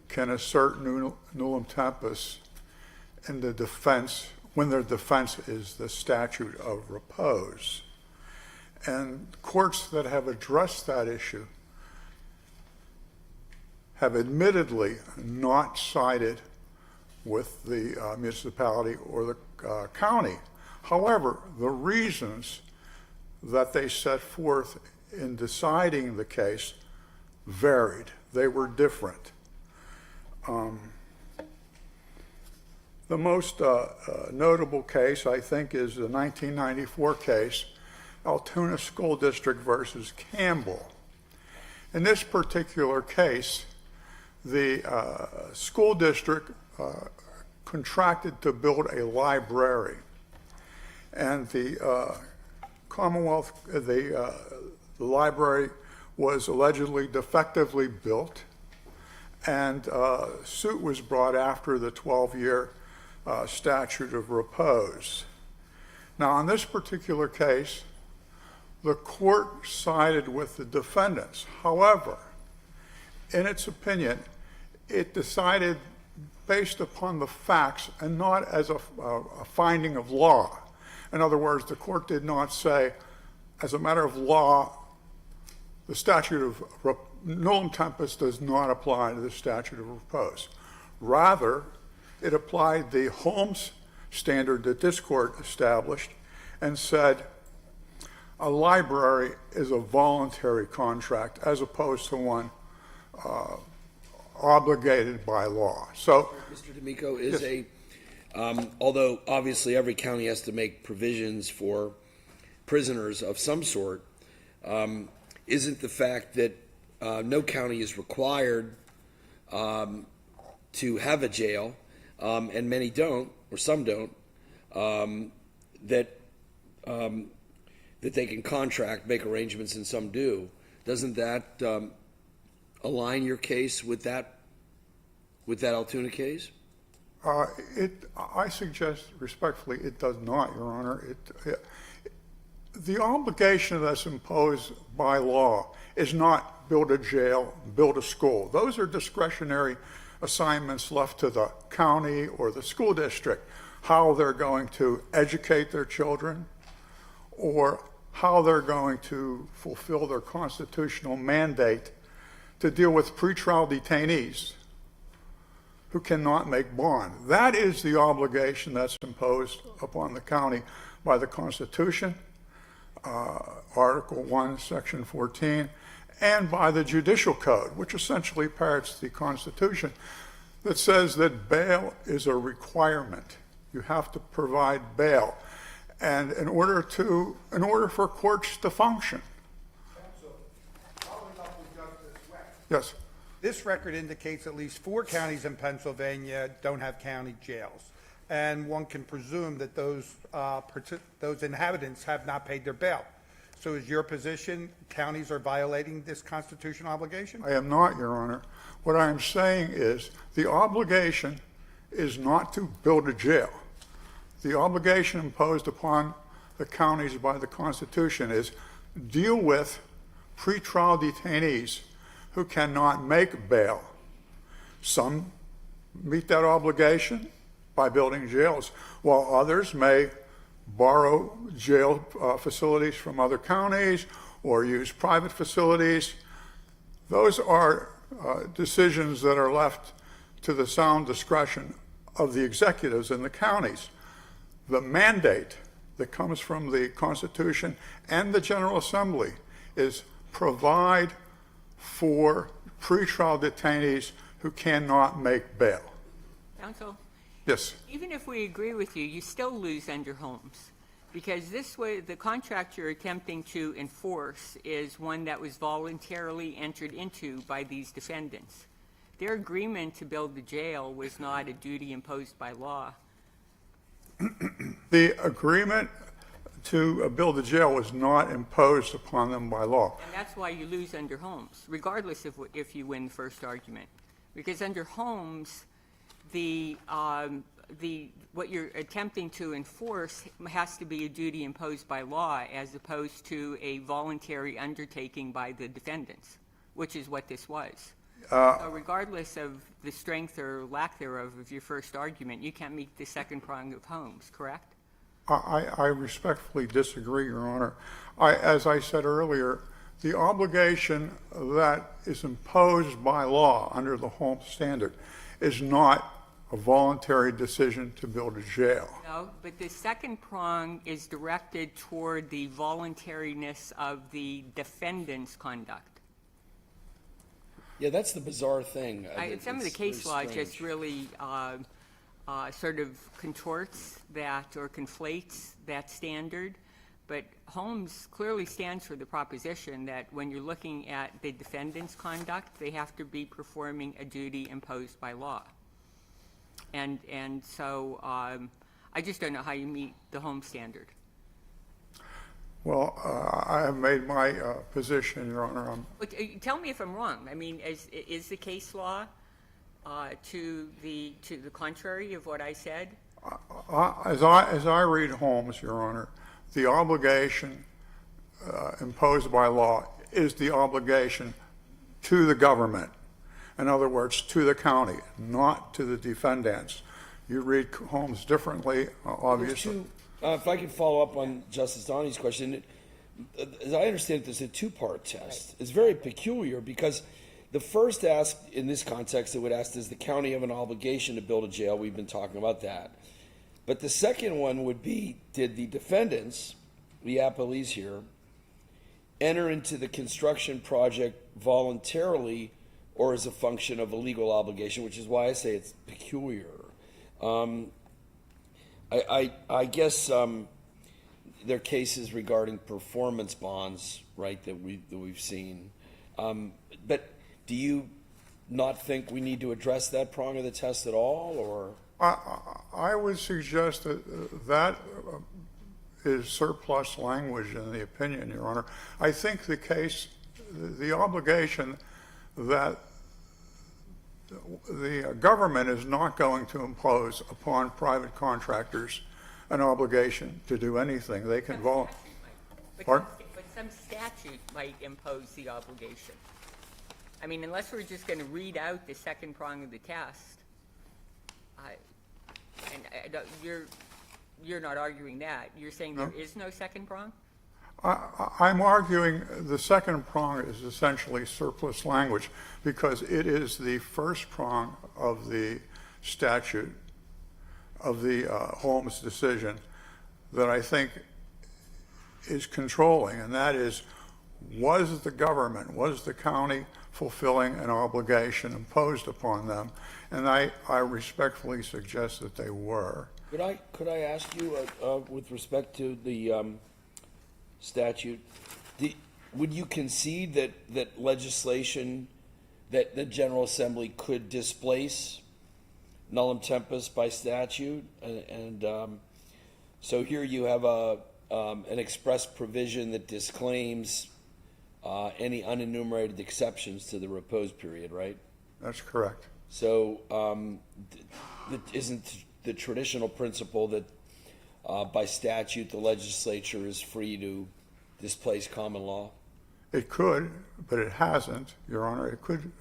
Speaker 17: can assert nullum tempus in the defense when their defense is the statute of repose. And courts that have addressed that issue have admittedly not sided with the municipality or the county. However, the reasons that they set forth in deciding the case varied. They were different. The most notable case, I think, is the 1994 case, Altoona School District versus Campbell. In this particular case, the school district contracted to build a library, and the Commonwealth, the library was allegedly defectively built, and suit was brought after the 12-year statute of repose. Now, in this particular case, the court sided with the defendants. However, in its opinion, it decided based upon the facts and not as a finding of law. In other words, the court did not say, as a matter of law, the statute of nullum tempus does not apply to the statute of repose. Rather, it applied the Holmes standard that this court established and said a library is a voluntary contract as opposed to one obligated by law. So,
Speaker 6: Mr. D'Amico, is
Speaker 17: yes.
Speaker 6: although obviously every county has to make provisions for prisoners of some sort, isn't the fact that no county is required to have a jail, and many don't, or some don't, that they can contract, make arrangements, and some do? Doesn't that align your case with that Altoona case?
Speaker 17: I suggest respectfully it does not, Your Honor. The obligation that's imposed by law is not build a jail, build a school. Those are discretionary assignments left to the county or the school district, how they're going to educate their children or how they're going to fulfill their constitutional mandate to deal with pretrial detainees who cannot make bond. That is the obligation that's imposed upon the county by the Constitution, Article 1, Section 14, and by the Judicial Code, which essentially parrots the Constitution, that says that bail is a requirement. You have to provide bail. And in order for courts to function.
Speaker 4: Following up with Justice West.
Speaker 17: Yes.
Speaker 4: This record indicates at least 4 counties in Pennsylvania don't have county jails. And one can presume that those inhabitants have not paid their bail. So is your position counties are violating this constitutional obligation?
Speaker 17: I am not, Your Honor. What I am saying is the obligation is not to build a jail. The obligation imposed upon the counties by the Constitution is deal with pretrial detainees who cannot make bail. Some meet that obligation by building jails, while others may borrow jail facilities from other counties or use private facilities. Those are decisions that are left to the sound discretion of the executives in the counties. The mandate that comes from the Constitution and the General Assembly is provide for pretrial detainees who cannot make bail.
Speaker 5: Counsel?
Speaker 17: Yes.
Speaker 5: Even if we agree with you, you still lose under Holmes, because this way the contract you're attempting to enforce is one that was voluntarily entered into by these defendants. Their agreement to build the jail was not a duty imposed by law.
Speaker 17: The agreement to build the jail was not imposed upon them by law.
Speaker 5: And that's why you lose under Holmes, regardless of if you win the first argument. Because under Holmes, what you're attempting to enforce has to be a duty imposed by law as opposed to a voluntary undertaking by the defendants, which is what this was. So regardless of the strength or lack thereof of your first argument, you can't meet the second prong of Holmes, correct?
Speaker 17: I respectfully disagree, Your Honor. As I said earlier, the obligation that is imposed by law under the Holmes standard is not a voluntary decision to build a jail.
Speaker 5: No, but the second prong is directed toward the voluntariness of the defendant's conduct.
Speaker 6: Yeah, that's the bizarre thing.
Speaker 5: Some of the case law just really sort of contorts that or conflates that standard. But Holmes clearly stands for the proposition that when you're looking at the defendant's conduct, they have to be performing a duty imposed by law. And so I just don't know how you meet the Holmes standard.
Speaker 17: Well, I have made my position, Your Honor.
Speaker 5: But, tell me if I'm wrong. I mean, is the case law to the contrary of what I said?
Speaker 17: As I read Holmes, Your Honor, the obligation imposed by law is the obligation to the government. In other words, to the county, not to the defendants. You read Holmes differently, obviously.
Speaker 6: If I could follow up on Justice Donnie's question, as I understand it, there's a 2-part test. It's very peculiar because the first ask, in this context, it would ask, does the county have an obligation to build a jail? We've been talking about that. But the second one would be, did the defendants, the appellees here, enter into the construction project voluntarily or as a function of a legal obligation, which is why I say it's peculiar. I guess there are cases regarding performance bonds, right, that we've seen. But do you not think we need to address that prong of the test at all, or?
Speaker 17: I would suggest that is surplus language in the opinion, Your Honor. I think the obligation that the government is not going to impose upon private contractors an obligation to do anything. They can
Speaker 5: But some statute might impose the obligation. I mean, unless we're just going to read out the second prong of the test, you're not arguing that. You're saying there is no second prong?
Speaker 17: I'm arguing the second prong is essentially surplus language because it is the first prong of the statute of the Holmes decision that I think is controlling, and that is was the government, was the county fulfilling an obligation imposed upon them? And I respectfully suggest that they were.
Speaker 6: Could I ask you, with respect to the statute, would you concede that legislation, that the General Assembly could displace nullum tempus by statute? So here you have an express provision that disclaims any unenumerated exceptions to the repose period, right?
Speaker 17: That's correct.
Speaker 6: So isn't the traditional principle that by statute the legislature is free to displace common law?
Speaker 17: It could, but it hasn't, Your Honor. It could,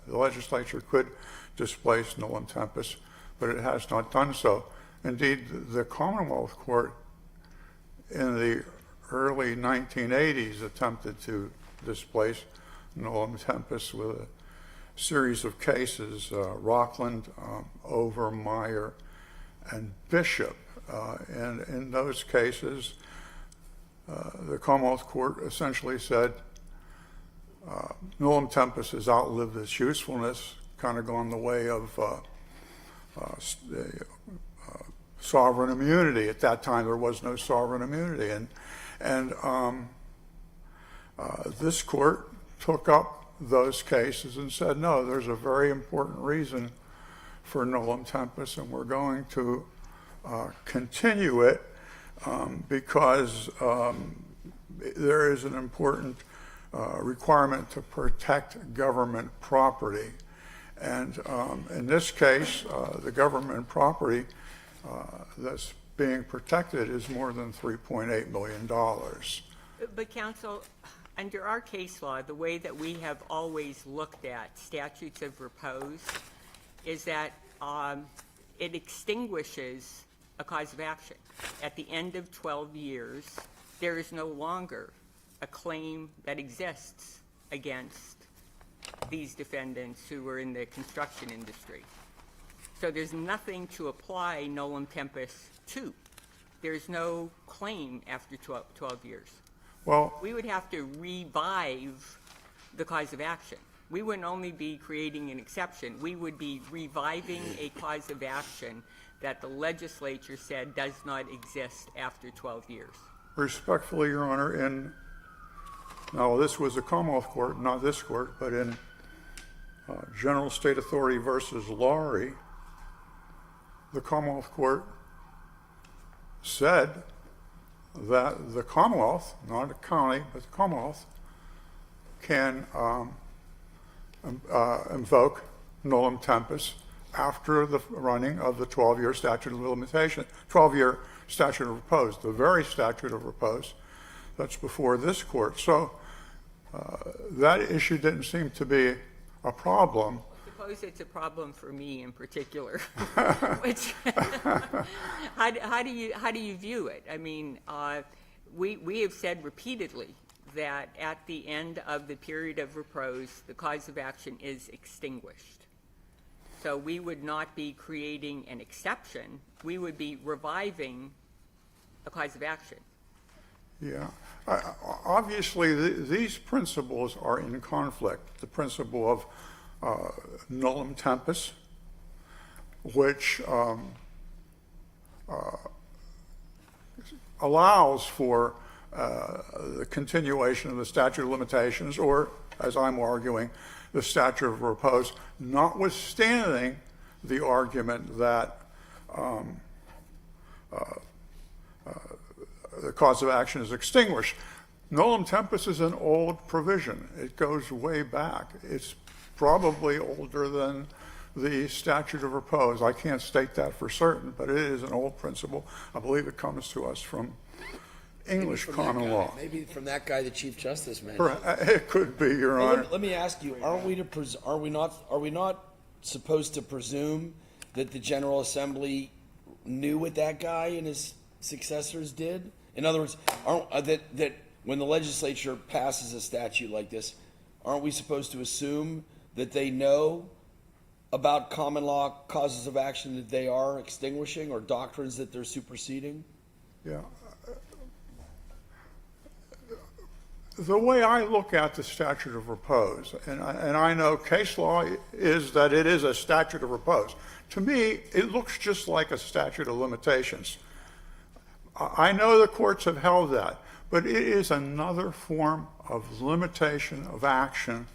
Speaker 17: the legislature could displace nullum tempus, but it has not done so. Indeed, the Commonwealth Court in the early 1980s attempted to displace nullum tempus with a series of cases, Rockland, Overmeyer, and Bishop. And in those cases, the Commonwealth Court essentially said nullum tempus has outlived its usefulness, kind of gone the way of sovereign immunity. At that time, there was no sovereign immunity. And this court took up those cases and said, no, there's a very important reason for nullum tempus, and we're going to continue it because there is an important requirement to protect government property. And in this case, the government property that's being protected is more than $3.8 million.
Speaker 5: But counsel, under our case law, the way that we have always looked at statutes of repose is that it extinguishes a cause of action. At the end of 12 years, there is no longer a claim that exists against these defendants who were in the construction industry. So there's nothing to apply nullum tempus to. There's no claim after 12 years.
Speaker 17: Well,
Speaker 5: we would have to revive the cause of action. We wouldn't only be creating an exception. We would be reviving a cause of action that the legislature said does not exist after 12 years.
Speaker 17: Respectfully, Your Honor, now this was a Commonwealth Court, not this court, but in General State Authority versus Laurie, the Commonwealth Court said that the Commonwealth, not a county, but the Commonwealth, can invoke nullum tempus after the running of the 12-year statute of limitation, 12-year statute of repose, the very statute of repose that's before this court. So that issue didn't seem to be a problem.
Speaker 5: I suppose it's a problem for me in particular. Which, how do you view it? I mean, we have said repeatedly that at the end of the period of repose, the cause of action is extinguished. So we would not be creating an exception. We would be reviving a cause of action.
Speaker 17: Yeah. Obviously, these principles are in conflict. The principle of nullum tempus, which allows for the continuation of the statute of limitations, or, as I'm arguing, the statute of repose, notwithstanding the argument that the cause of action is extinguished. Nullum tempus is an old provision. It goes way back. It's probably older than the statute of repose. I can't state that for certain, but it is an old principle. I believe it comes to us from English common law.
Speaker 6: Maybe from that guy, the Chief Justice mentioned.
Speaker 17: It could be, Your Honor.
Speaker 6: Let me ask you: are we not supposed to presume that the General Assembly knew what that guy and his successors did? In other words, that when the legislature passes a statute like this, aren't we supposed to assume that they know about common law causes of action that they are extinguishing or doctrines that they're superseding?
Speaker 17: Yeah. the way I look at the statute of repose, and I know case law is that it is a statute of repose. To me, it looks just like a statute of limitations. I know the courts have held that, but it is another form of limitation of action,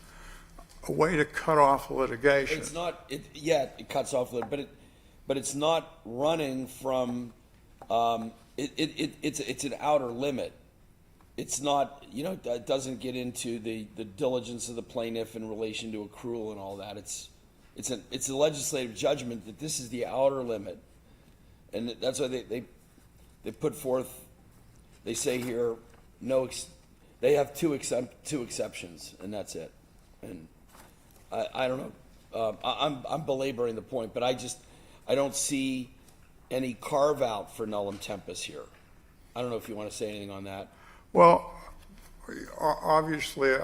Speaker 17: a way to cut off litigation.
Speaker 6: It's not. It cuts off, but it's not running from. It's an outer limit. It's not. It doesn't get into the diligence of the plaintiff in relation to accrual and all that. It's a legislative judgment that this is the outer limit, and that's why they put forth. They say here they have two exceptions, and that's it. And I don't know. I'm belaboring the point, but I don't see any carve out for nullum tempus here. I don't know if you want to say anything on that.
Speaker 17: Well, obviously,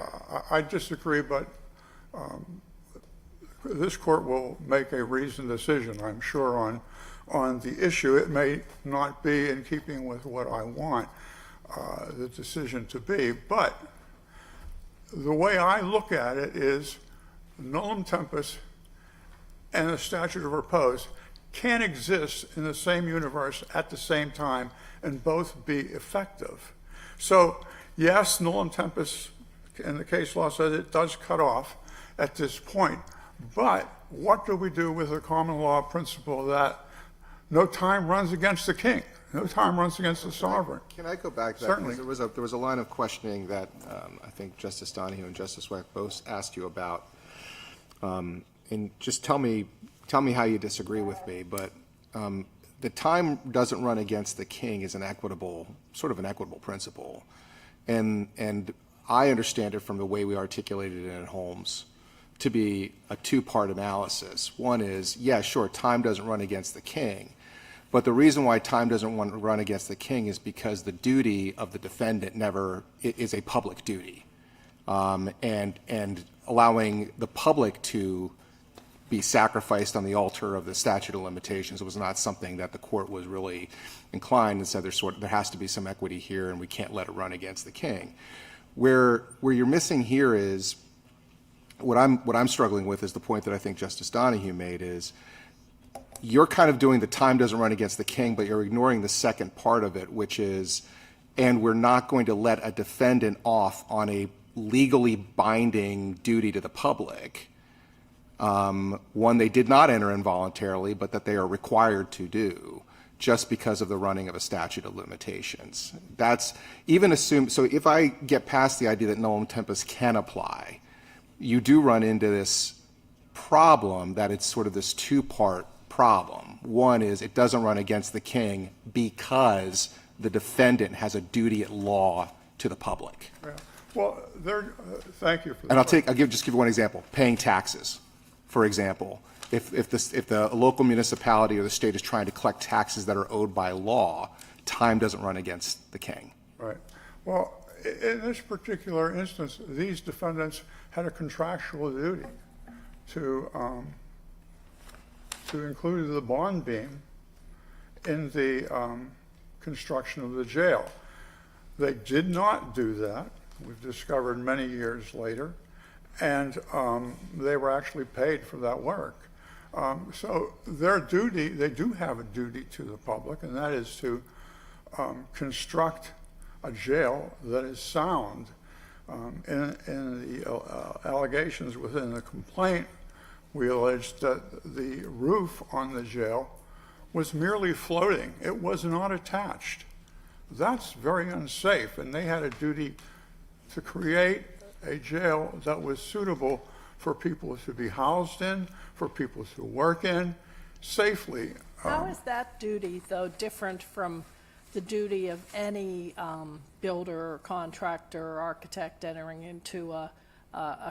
Speaker 17: I disagree, but this court will make a reasoned decision, I'm sure, on the issue. It may not be in keeping with what I want the decision to be, but the way I look at it is nullum tempus and the statute of repose can exist in the same universe at the same time and both be effective. So, yes, nullum tempus, and the case law says it does cut off at this point, but what do we do with the common law principle that no time runs against the king, no time runs against the sovereign?
Speaker 8: Can I go back to that?
Speaker 17: Certainly.
Speaker 8: There was a line of questioning that I think Justice Donahue and Justice Weck both asked you about, and just tell me how you disagree with me. But the time doesn't run against the king is an equitable principle, and I understand it from the way we articulated it in Holmes to be a two-part analysis. One is, yeah, sure, time doesn't run against the king. But the reason why time doesn't run against the king is because the duty of the defendant is a public duty, and allowing the public to be sacrificed on the altar of the statute of limitations was not something that the court was really inclined and said there has to be some equity here and we can't let it run against the king. Where you're missing here is what I'm struggling with is the point that I think Justice Donahue made is, you're kind of doing the time doesn't run against the king, but you're ignoring the second part of it, which is, and we're not going to let a defendant off on a legally binding duty to the public, one they did not enter involuntarily, but that they are required to do just because of the running of a statute of limitations. That's even assume. So if I get past the idea that nullum tempus can apply, you do run into this problem that it's sort of this two-part problem. One is it doesn't run against the king because the defendant has a duty at law to the public.
Speaker 17: Yeah. Well, thank you for that.
Speaker 8: And I'll just give you one example. Paying taxes, for example. If the local municipality or the state is trying to collect taxes that are owed by law, time doesn't run against the king.
Speaker 17: Right. Well, in this particular instance, these defendants had a contractual duty to include the bond beam in the construction of the jail. They did not do that. We've discovered many years later, and they were actually paid for that work. So their duty, they do have a duty to the public, and that is to construct a jail that is sound. In the allegations within the complaint, we alleged that the roof on the jail was merely floating. It was not attached. That's very unsafe, and they had a duty to create a jail that was suitable for people to be housed in, for people to work in safely.
Speaker 2: How is that duty, though, different from the duty of any builder or contractor or architect entering into a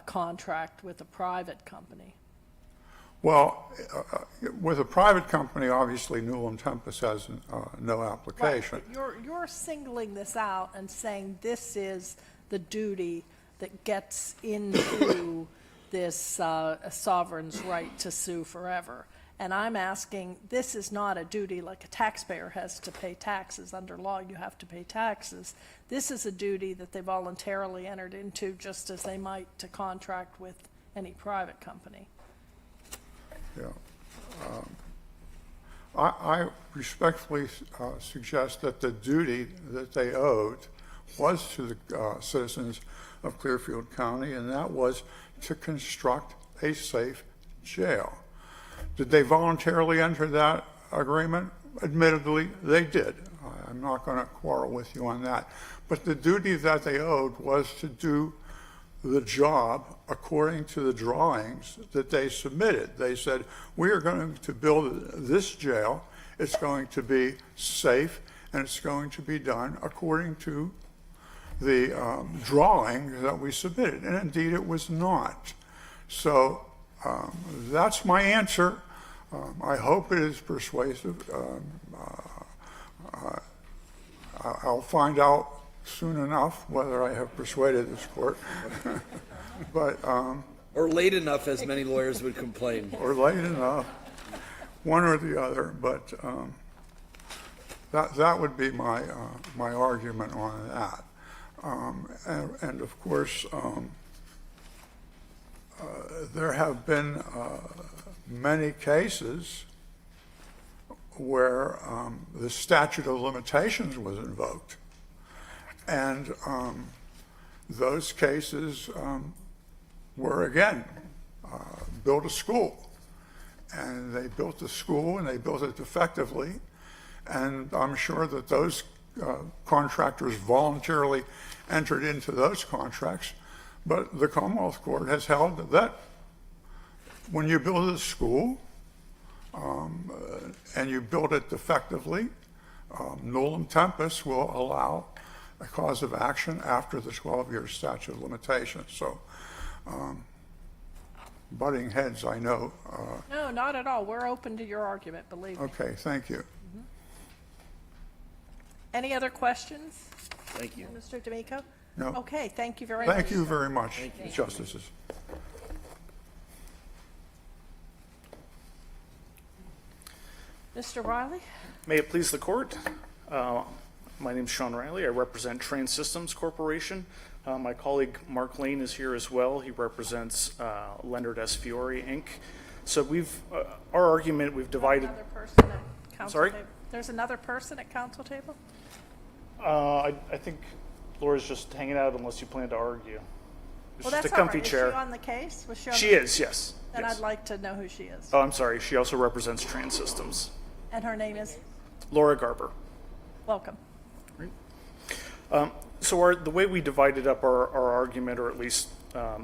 Speaker 2: contract with a private company?
Speaker 17: Well, with a private company, obviously, nullum tempus has no application.
Speaker 2: Right, but you're singling this out and saying this is the duty that gets into this sovereign's right to sue forever. And I'm asking, this is not a duty like a taxpayer has to pay taxes. Under law, you have to pay taxes. This is a duty that they voluntarily entered into, just as they might to contract with any private company.
Speaker 17: Yeah. I respectfully suggest that the duty that they owed was to the citizens of Clearfield County, and that was to construct a safe jail. Did they voluntarily enter that agreement? Admittedly, they did. I'm not going to quarrel with you on that. But the duty that they owed was to do the job according to the drawings that they submitted. They said, we are going to build this jail. It's going to be safe, and it's going to be done according to the drawing that we submitted. And indeed, it was not. So that's my answer. I hope it is persuasive. I'll find out soon enough whether I have persuaded this court. But
Speaker 6: Or late enough, as many lawyers would complain.
Speaker 17: or late enough, one or the other. But that would be my my argument on that. And of course, there have been many cases where the statute of limitations was invoked. And those cases were, again, built a school. And they built the school, and they built it effectively. And I'm sure that those contractors voluntarily entered into those contracts. But the Commonwealth Court has held that when you build a school and you build it effectively, nullum tempus will allow a cause of action after the 12-year statute of limitations. So, butting heads, I know.
Speaker 2: No, not at all. We're open to your argument, believe me.
Speaker 17: Okay, thank you.
Speaker 2: Any other questions?
Speaker 6: Thank you.
Speaker 2: Mr. D'Amico?
Speaker 17: No.
Speaker 2: Okay, thank you very much.
Speaker 17: Thank you very much, Justices.
Speaker 2: Mr. Riley?
Speaker 18: May it please the court. My name is Sean Riley. I represent Transystems Corporation. My colleague Mark Lane is here as well. He represents Leonard S. Fiore, Inc. So our argument, we've divided.
Speaker 2: Another person at council
Speaker 18: Sorry?
Speaker 2: table. There's another person at council table?
Speaker 18: I think Laura's just hanging out unless you plan to argue. It's
Speaker 2: Well,
Speaker 18: just
Speaker 2: that's
Speaker 18: a
Speaker 2: all
Speaker 18: comfy
Speaker 2: right.
Speaker 18: chair.
Speaker 2: Is she on the case? Was she on
Speaker 18: She
Speaker 2: the-
Speaker 18: is, yes.
Speaker 2: Then
Speaker 18: yes.
Speaker 2: I'd like to know who she is.
Speaker 18: Oh, I'm sorry. She also represents Transystems.
Speaker 2: And her name is?
Speaker 18: Laura Garber.
Speaker 2: Welcome.
Speaker 18: So the way we divided up our argument, or at least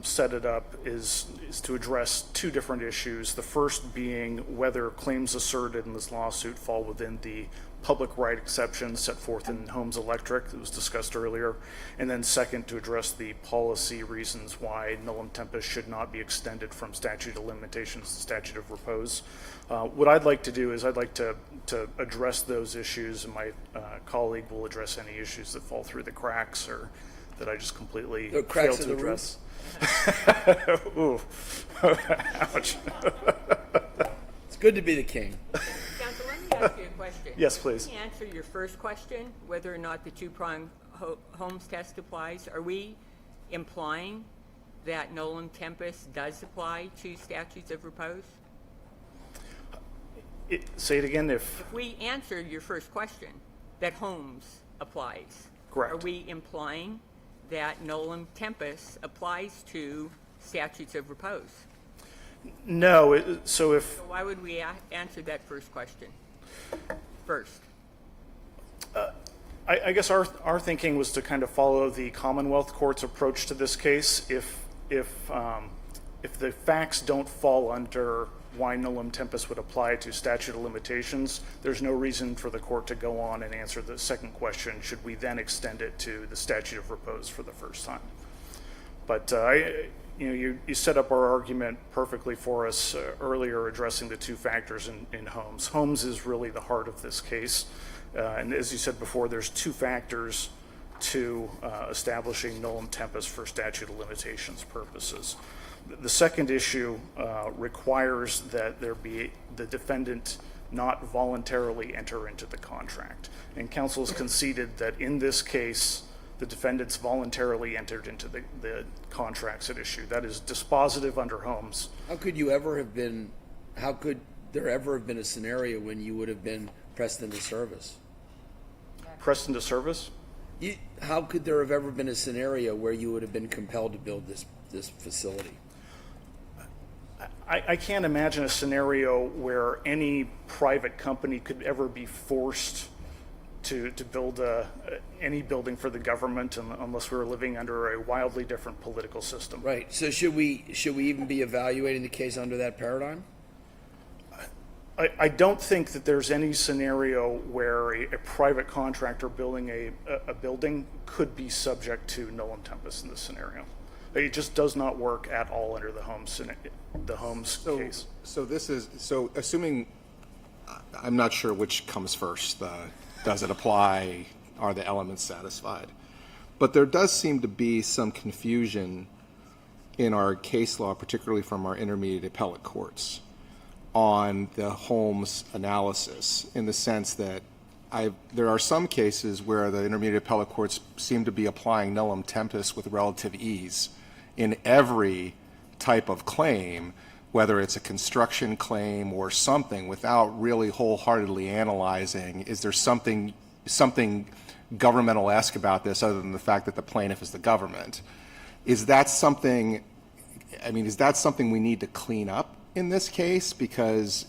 Speaker 18: set it up, is to address two different issues. The first being whether claims asserted in this lawsuit fall within the public right exception set forth in Holmes Electric that was discussed earlier. And then second, to address the policy reasons why nullum tempus should not be extended from statute of limitations to statute of repose. What I'd like to do is I'd like to address those issues, and my colleague will address any issues that fall through the cracks or that I just completely failed to address. Ooh, ouch.
Speaker 6: It's good to be the king.
Speaker 5: Counsel, let me ask you a question.
Speaker 18: Yes, please.
Speaker 5: Can you answer your first question, whether or not the two-pronged Holmes test applies? Are we implying that nullum tempus does apply to statutes of repose?
Speaker 18: Say it again. If
Speaker 5: we answer your first question, that Holmes applies,
Speaker 18: correct,
Speaker 5: are we implying that nullum tempus applies to statutes of repose?
Speaker 18: No. So
Speaker 5: why would we answer that first question first?
Speaker 18: I guess our thinking was to kind of follow the Commonwealth Court's approach to this case. If the facts don't fall under why nullum tempus would apply to statute of limitations, there's no reason for the court to go on and answer the second question, should we then extend it to the statute of repose for the first time. But you set up our argument perfectly for us earlier, addressing the two factors in Holmes. Holmes is really the heart of this case. And as you said before, there's two factors to establishing nullum tempus for statute of limitations purposes. The second issue requires that there be the defendant not voluntarily enter into the contract. And counsel has conceded that in this case, the defendants voluntarily entered into the contracts at issue. That is dispositive under Holmes.
Speaker 6: How could there ever have been a scenario when you would have been pressed into service?
Speaker 18: Pressed into service?
Speaker 6: How could there have ever been a scenario where you would have been compelled to build this facility?
Speaker 18: I can't imagine a scenario where any private company could ever be forced to build any building for the government unless we were living under a wildly different political system.
Speaker 6: Right. So should we even be evaluating the case under that paradigm?
Speaker 18: I don't think that there's any scenario where a private contractor building a building could be subject to nullum tempus in this scenario. It just does not work at all under the Holmes case.
Speaker 8: So assuming, I'm not sure which comes first, does it apply, are the elements satisfied? But there does seem to be some confusion in our case law, particularly from our intermediate appellate courts, on the Holmes analysis, in the sense that there are some cases where the intermediate appellate courts seem to be applying nullum tempus with relative ease in every type of claim, whether it's a construction claim or something, without really wholeheartedly analyzing, is there something governmental-esque about this other than the fact that the plaintiff is the government? Is that something we need to clean up in this case? Because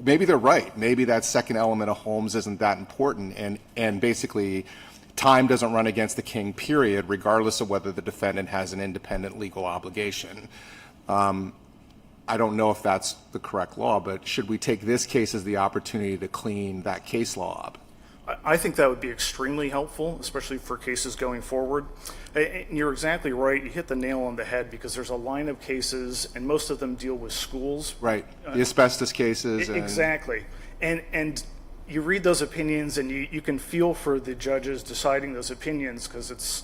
Speaker 8: maybe they're right. Maybe that second element of Holmes isn't that important, and basically time doesn't run against the king, period, regardless of whether the defendant has an independent legal obligation. I don't know if that's the correct law, but should we take this case as the opportunity to clean that case law up?
Speaker 18: I think that would be extremely helpul, especially for cases going forward. And you're exactly right. You hit the nail on the head, because there's a line of cases, and most of them deal with schools.
Speaker 8: Right. The asbestos cases.
Speaker 18: Exactly. And you read those opinions, and you can feel for the judges deciding those opinions, because it's,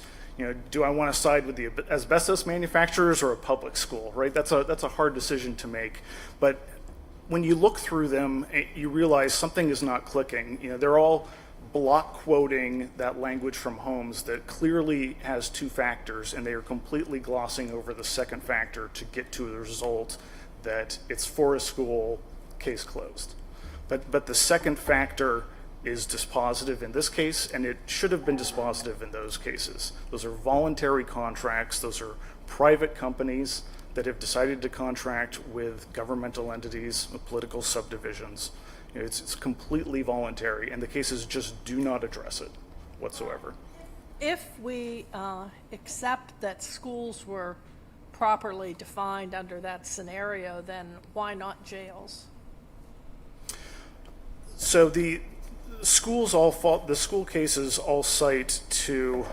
Speaker 18: do I want to side with the asbestos manufacturers or a public school, right? That's a hard decision to make. But when you look through them, you realize something is not clicking. They're all block quoting that language from Holmes that clearly has two factors, and they are completely glossing over the second factor to get to the result that it's for a school, case closed. But the second factor is dispositive in this case, and it should have been dispositive in those cases. Those are voluntary contracts. Those are private companies that have decided to contract with governmental entities, with political subdivisions. It's completely voluntary, and the cases just do not address it whatsoever.
Speaker 2: If we accept that schools were properly defined under that scenario, then why not jails?
Speaker 18: So the school cases all cite to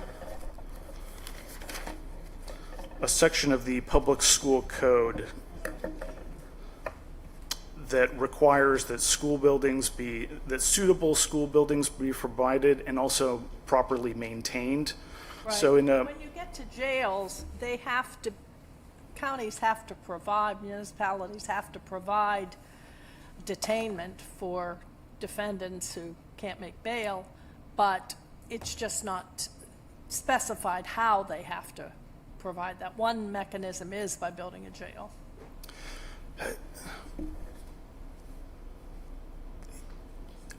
Speaker 18: a section of the public school code that requires that suitable school buildings be provided and also properly maintained.
Speaker 2: Right.
Speaker 18: So
Speaker 2: when you get to jails, counties have to provide, municipalities have to provide detainment for defendants who can't make bail, but it's just not specified how they have to provide that. One mechanism is by building a jail.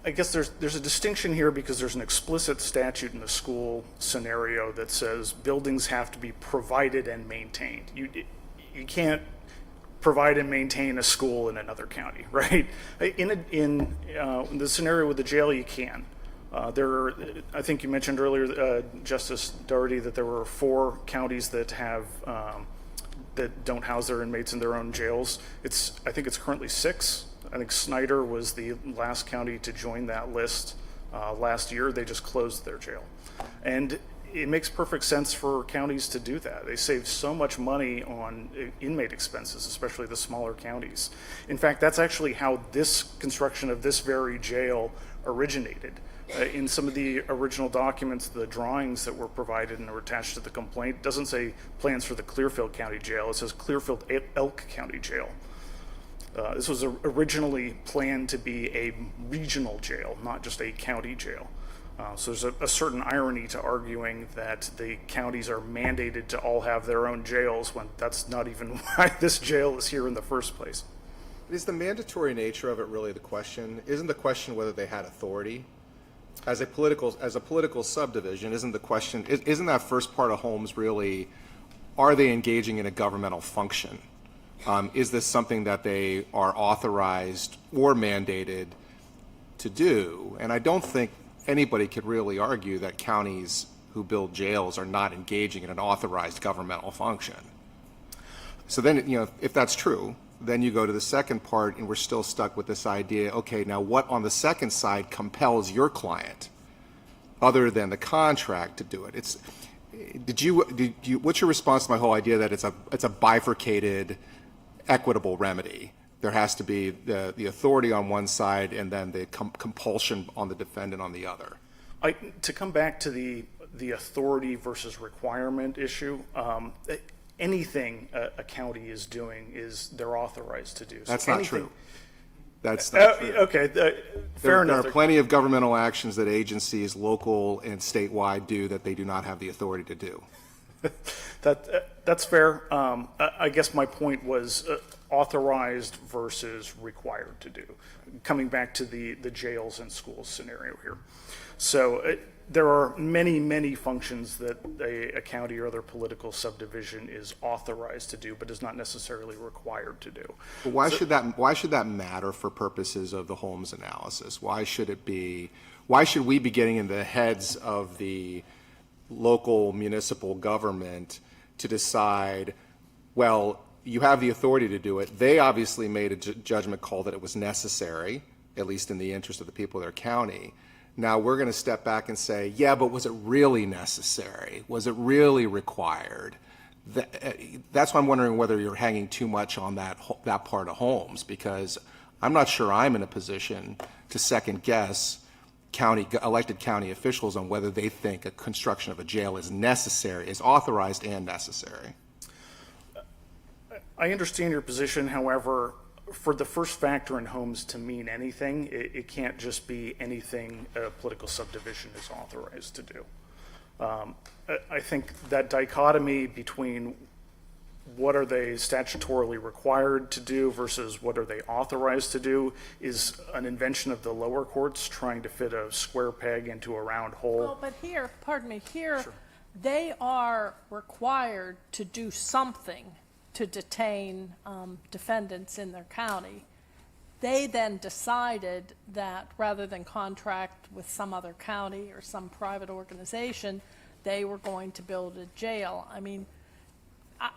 Speaker 18: I guess there's a distinction here, because there's an explicit statute in the school scenario that says buildings have to be provided and maintained. You can't provide and maintain a school in another county, right? In the scenario with the jail, you can. I think you mentioned earlier, Justice Doherty, that there were 4 counties that have that don't house their inmates in their own jails. I think it's currently 6. I think Snyder was the last county to join that list last year. They just closed their jail. And it makes perfect sense for counties to do that. They save so much money on inmate expenses, especially the smaller counties. In fact, that's actually how this construction of this very jail originated. In some of the original documents, the drawings that were provided and were attached to the complaint, it doesn't say plans for the Clearfield County Jail. It says Clearfield Elk County Jail. This was originally planned to be a regional jail, not just a county jail. So there's a certain irony to arguing that the counties are mandated to all have their own jails when that's not even why this jail is here in the first place.
Speaker 8: Is the mandatory nature of it really the question? Isn't the question whether they had authority? As a political subdivision, isn't the question, isn't that first part of Holmes really, are they engaging in a governmental function? Is this something that they are authorized or mandated to do? And I don't think anybody could really argue that counties who build jails are not engaging in an authorized governmental function. So then, if that's true, then you go to the second part and we're still stuck with this idea, okay, now what on the second side compels your client other than the contract to do it? What's your response to my whole idea that it's a bifurcated equitable remedy? There has to be the authority on one side and then the compulsion on the defendant on the other.
Speaker 18: To come back to the authority versus requirement issue, anything a county is doing is they're authorized to do. So
Speaker 8: that's not true. That's not true.
Speaker 18: Okay, fair enough.
Speaker 8: There are plenty of governmental actions that agencies, local and statewide, do that they do not have the authority to do.
Speaker 18: That's fair. I guess my point was authorized versus required to do. Coming back to the jails and schools scenario here. So there are many, many functions that a county or other political subdivision is authorized to do, but is not necessarily required to do.
Speaker 8: But why should that matter for purposes of the Holmes analysis? Why should we be getting in the heads of the local municipal government to decide, well, you have the authority to do it. They obviously made a judgment call that it was necessary, at least in the interest of the people of their county. Now we're going to step back and say, yeah, but was it really necessary? Was it really required? That's why I'm wondering whether you're hanging too much on that part of Holmes, because I'm not sure I'm in a position to second guess elected county officials on whether they think a construction of a jail is necessary, is authorized and necessary.
Speaker 18: I understand your position. However, for the first factor in Holmes to mean anything, it can't just be anything a political subdivision is authorized to do. I think that dichotomy between what are they statutorily required to do versus what are they authorized to do is an invention of the lower courts trying to fit a square peg into a round hole.
Speaker 2: Well, but here, sure. They are required to do something to detain defendants in their county. They then decided that rather than contract with some other county or some private organization, they were going to build a jail. I mean,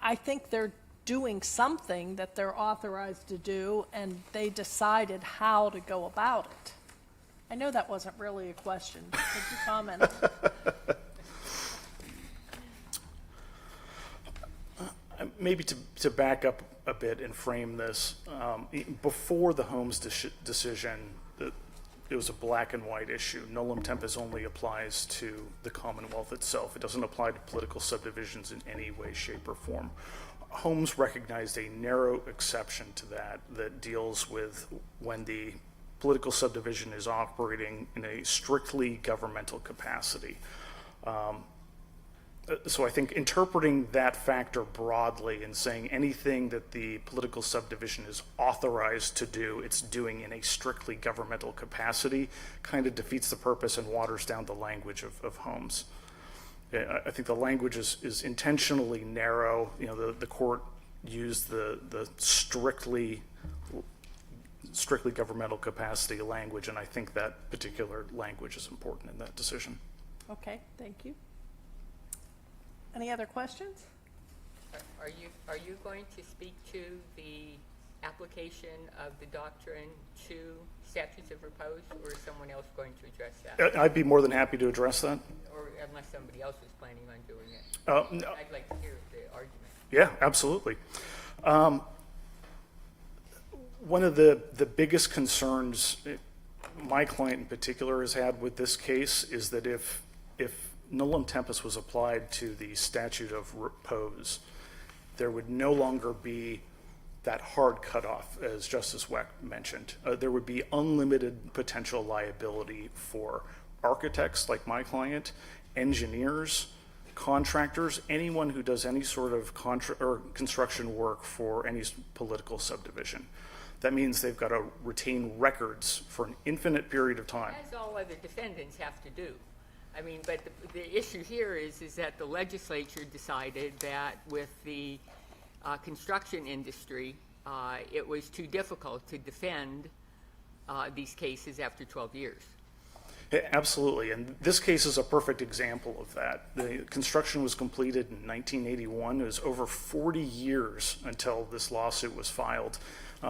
Speaker 2: I think they're doing something that they're authorized to do, and they decided how to go about it. I know that wasn't really a question. Could you comment?
Speaker 18: Maybe to back up a bit and frame this, before the Holmes decision, it was a black and white issue. Nullum tempus only applies to the Commonwealth itself. It doesn't apply to political subdivisions in any way, shape, or form. Holmes recognized a narrow exception to that deals with when the political subdivision is operating in a strictly governmental capacity. So I think interpreting that factor broadly and saying anything that the political subdivision is authorized to do, it's doing in a strictly governmental capacity, kind of defeats the purpose and waters down the language of Holmes. I think the language is intentionally narrow. You know, the court used the strictly governmental capacity language, and I think that particular language is important in that decision.
Speaker 2: Okay, thank you. Any other questions?
Speaker 5: Are you going to speak to the application of the doctrine to statutes of repose, or is someone else going to address that?
Speaker 18: I'd be more than happy to address that.
Speaker 5: Or unless somebody else is planning on doing it?
Speaker 18: No.
Speaker 5: I'd like to hear the argument.
Speaker 18: Yeah, absolutely. One of the biggest concerns my client in particular has had with this case is that if nullum tempus was applied to the statute of repose, there would no longer be that hard cutoff, as Justice Weck mentioned. There would be unlimited potential liability for architects like my client, engineers, contractors, anyone who does any sort of construction work for any political subdivision. That means they've got to retain records for an infinite period of time.
Speaker 5: As all other defendants have to do. I mean, but the issue here is that the legislature decided that with the construction industry, it was too difficult to defend these cases after 12 years.
Speaker 18: Absolutely, and this case is a perfect example of that. The construction was completed in 1981. It was over 40 years until this lawsuit was filed.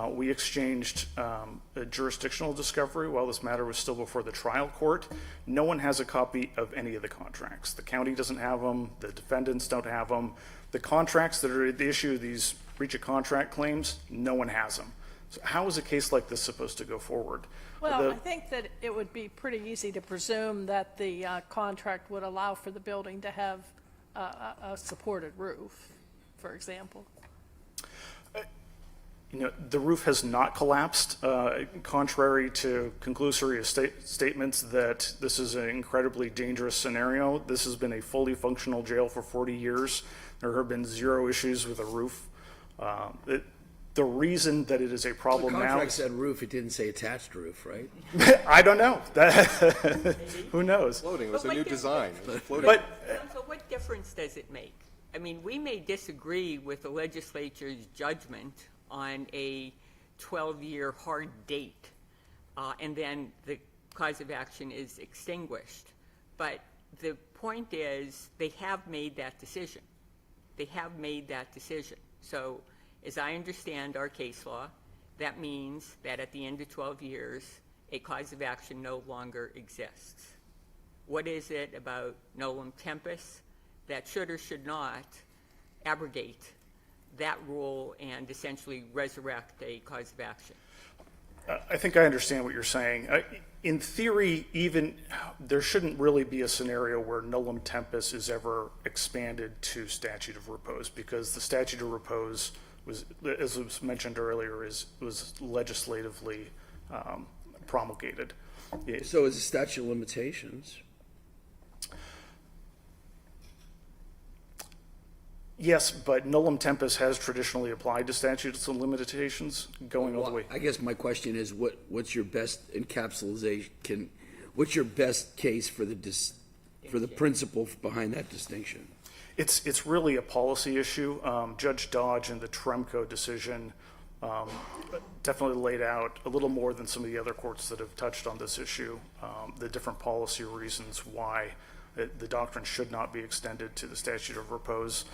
Speaker 18: We exchanged a jurisdictional discovery while this matter was still before the trial court. No one has a copy of any of the contracts. The county doesn't have them. The defendants don't have them. The contracts that are at the issue of these breach of contract claims, no one has them. So how is a case like this supposed to go forward?
Speaker 2: Well, I think that it would be pretty easy to presume that the contract would allow for the building to have a supported roof, for example.
Speaker 18: You know, the roof has not collapsed, contrary to conclusory statements that this is an incredibly dangerous scenario. This has been a fully functional jail for 40 years. There have been zero issues with a roof. The reason that it is a problem
Speaker 6: The
Speaker 18: now...
Speaker 6: contract said roof, it didn't say attached roof, right?
Speaker 18: I don't know. Who knows?
Speaker 8: Floating, it was a new design.
Speaker 5: So what difference does it make? I mean, we may disagree with the legislature's judgment on a 12-year hard date, and then the cause of action is extinguished. But the point is, they have made that decision. They have made that decision. So, as I understand our case law, that means that at the end of 12 years, a cause of action no longer exists. What is it about nollum tempus that should or should not abrogate that rule and essentially resurrect a cause of action?
Speaker 18: I think I understand what you're saying. In theory, even there shouldn't really be a scenario where nullum tempus is ever expanded to statute of repose, because the statute of repose was, as was mentioned earlier, was legislatively promulgated.
Speaker 6: So is the statute of limitations.
Speaker 18: Yes, but nullum tempus has traditionally applied to statutes of limitations going all the way.
Speaker 6: I guess my question is, what's your best encapsulation? What's your best case for the principle behind that distinction?
Speaker 18: It's really a policy issue. Judge Dodge in the Tremco decision definitely laid out a little more than some of the other courts that have touched on this issue, the different policy reasons why the doctrine should not be extended to the statute of repose.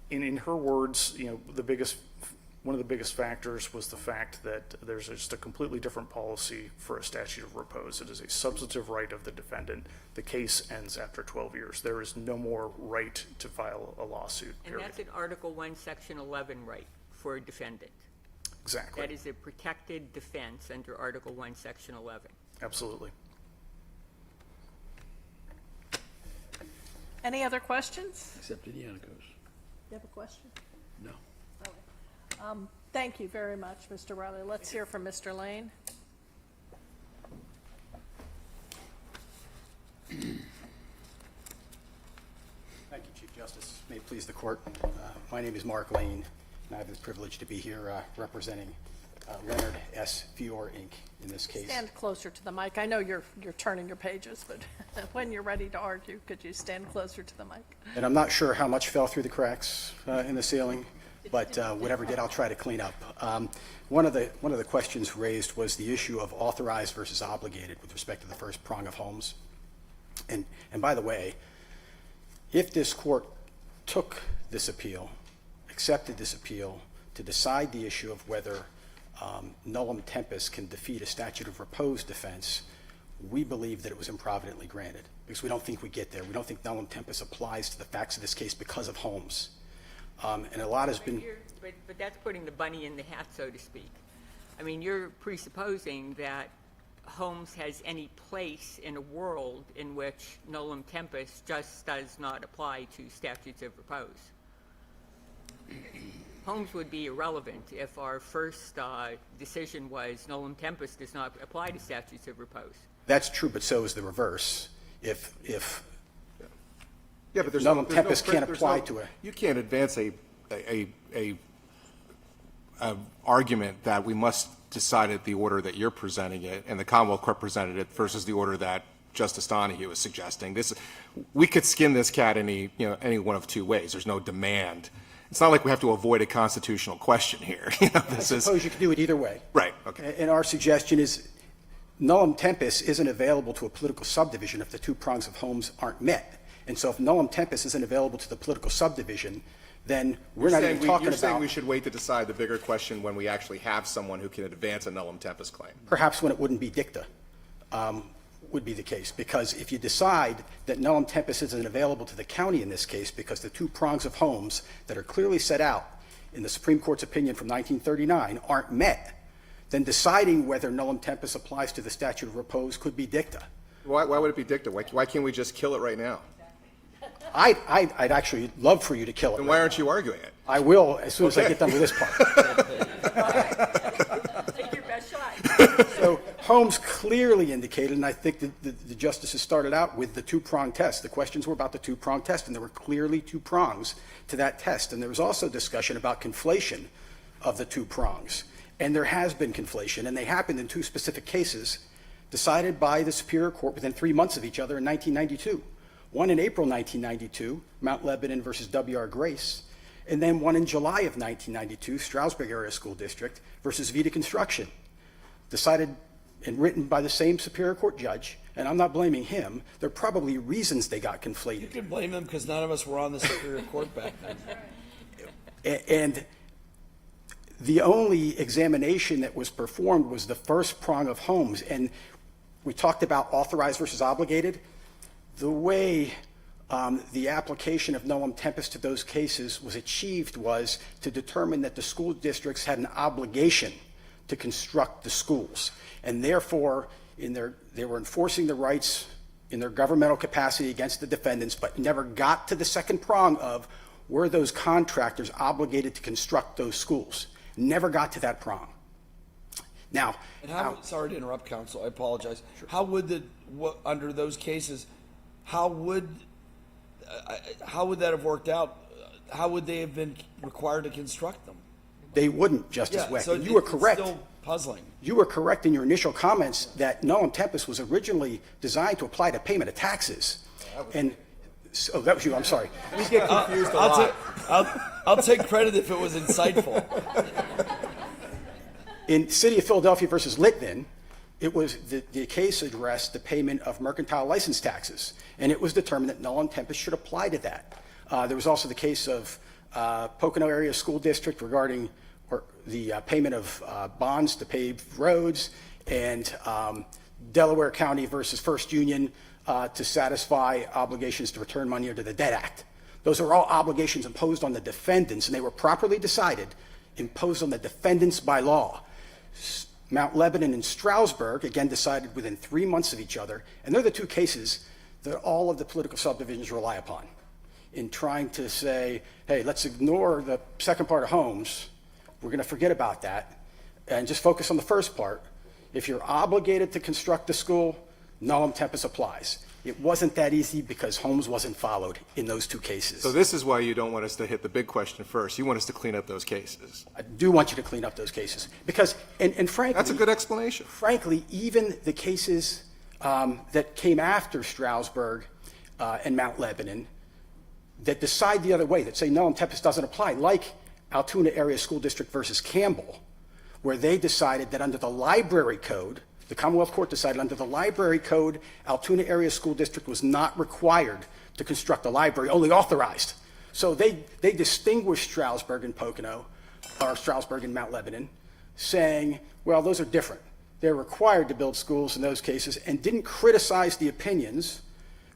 Speaker 18: In her words, you know, one of the biggest factors was the fact that there's just a completely different policy for a statute of repose. It is a substantive right of the defendant. The case ends after 12 years. There is no more right to file a lawsuit, period.
Speaker 5: And that's an Article 1, Section 11 right for a defendant.
Speaker 18: Exactly.
Speaker 5: That is a protected defense under Article 1, Section 11.
Speaker 18: Absolutely.
Speaker 2: Any other questions?
Speaker 6: Except in Yannicos.
Speaker 2: You have a question?
Speaker 6: No.
Speaker 2: Thank you very much, Mr. Riley. Let's hear from Mr. Lane.
Speaker 19: Thank you, Chief Justice. May it please the court. My name is Mark Lane, and I have the privilege to be here representing Leonard S. Fior, Inc. in this case.
Speaker 2: Stand closer to the mic. I know you're turning your pages, but when you're ready to argue, could you stand closer to the mic?
Speaker 19: And I'm not sure how much fell through the cracks in the ceiling, but whatever did, I'll try to clean up. One of the questions raised was the issue of authorized versus obligated with respect to the first prong of Holmes. And by the way, if this court took this appeal, accepted this appeal to to decide the issue of whether nullum tempus can defeat a statute of repose defense, we believe that it was improvidently granted, because we don't think we get there. We don't think nullum tempus applies to the facts of this case because of Holmes. And a lot has been...
Speaker 5: But that's putting the bunny in the hat, so to speak. I mean, you're presupposing that Holmes has any place in a world in which nullum tempus just does not apply to statutes of repose. Holmes would be irrelevant if our first decision was nullum tempus does not apply to statutes of repose.
Speaker 19: That's true, but so is the reverse. If
Speaker 8: Yeah, but there's
Speaker 19: nullum
Speaker 8: no,
Speaker 19: tempus can't apply to it.
Speaker 8: You can't advance a argument that we must decide it the order that you're presenting it and the Commonwealth Court presented it versus the order that Justice Donahue is suggesting. We could skin this cat any one of two ways. There's no demand. It's not like we have to avoid a constitutional question here.
Speaker 19: I suppose you could do it either way.
Speaker 8: Right. Okay.
Speaker 19: And our suggestion is nullum tempus isn't available to a political subdivision if the two prongs of Holmes aren't met. And so if nullum tempus isn't available to the political subdivision, then we're not even talking
Speaker 8: You're
Speaker 19: about...
Speaker 8: saying we should wait to decide the bigger question when we actually have someone who can advance a nullum tempus claim.
Speaker 19: Perhaps when it wouldn't be dicta would be the case. Because if you decide that nullum tempus isn't available to the county in this case because the two prongs of Holmes that are clearly set out in the Supreme Court's opinion from 1939 aren't met, then deciding whether nullum tempus applies to the statute of repose could be dicta.
Speaker 8: Why would it be dicta? Why can't we just kill it right now?
Speaker 19: I'd actually love for you to kill it.
Speaker 8: Then why aren't you arguing it?
Speaker 19: I will as soon as I get done with this part.
Speaker 5: Take your best shot.
Speaker 19: So Holmes clearly indicated, and I think the justices started out with the two-prong test. The questions were about the two-prong test, and there were clearly two prongs to that test. And there was also discussion about conflation of the two prongs. And there has been conflation, and they happened in two specific cases decided by the Superior Court within 3 months of each other in 1992. One in April 1992, Mount Lebanon versus W.R. Grace, and then one in July of 1992, Stroudsburg Area School District versus Vita Construction, decided and written by the same Superior Court judge, and I'm not blaming him. There are probably reasons they got conflated.
Speaker 6: You can blame him because none of us were on the Superior Court back then.
Speaker 19: And the only examination that was performed was the first prong of Holmes, and we talked about authorized versus obligated. The way the application of nullum tempus to those cases was achieved was to determine that the school districts had an obligation to construct the schools, and therefore they were enforcing the rights in their governmental capacity against the defendants, but never got to the second prong of were those contractors obligated to construct those schools. Never got to that prong. Now,
Speaker 6: sorry to interrupt, counsel. I apologize. Sure. How would under those cases? How would that have worked out? How would they have been required to construct them?
Speaker 19: They wouldn't, Justice Weck.
Speaker 6: So
Speaker 19: you were correct.
Speaker 6: It's still puzzling.
Speaker 19: You were correct in your initial comments that nullum tempus was originally designed to apply to payment of taxes. That was you. I'm sorry.
Speaker 6: We get confused a lot. I'll take credit if it was insightful.
Speaker 19: In City of Philadelphia versus Litvin, it was the case addressed the payment of mercantile license taxes, and it was determined that nullum tempus should apply to that. There was also the case of Pocono Area School District regarding the payment of bonds to pave roads, and Delaware County versus First Union to satisfy obligations to return money under the Debt Act. Those are all obligations imposed on the defendants, and they were properly decided, imposed on the defendants by law. Mount Lebanon and Stroudsburg, again, decided within 3 months of each other, and they're the two cases that all of the political subdivisions rely upon in trying to say, hey, let's ignore the second part of Holmes, we're going to forget about that, and just focus on the first part. If you're obligated to construct the school, nullum tempus applies. It wasn't that easy because Holmes wasn't followed in those two cases.
Speaker 8: So this is why you don't want us to hit the big question first. You want us to clean up those cases.
Speaker 19: I do want you to clean up those cases because, and frankly,
Speaker 8: that's a good explanation.
Speaker 19: Frankly, even the cases that came after Stroudsburg and Mount Lebanon that decide the other way, that say nullum tempus doesn't apply, like Altoona Area School District versus Campbell, where they decided that under the library code, the Commonwealth Court decided under the library code, Altoona Area School District was not required to construct a library, only authorized. So they distinguished Stroudsburg and Pocono or Stroudsburg and Mount Lebanon, saying, well, those are different. They're required to build schools in those cases, and didn't criticize the opinions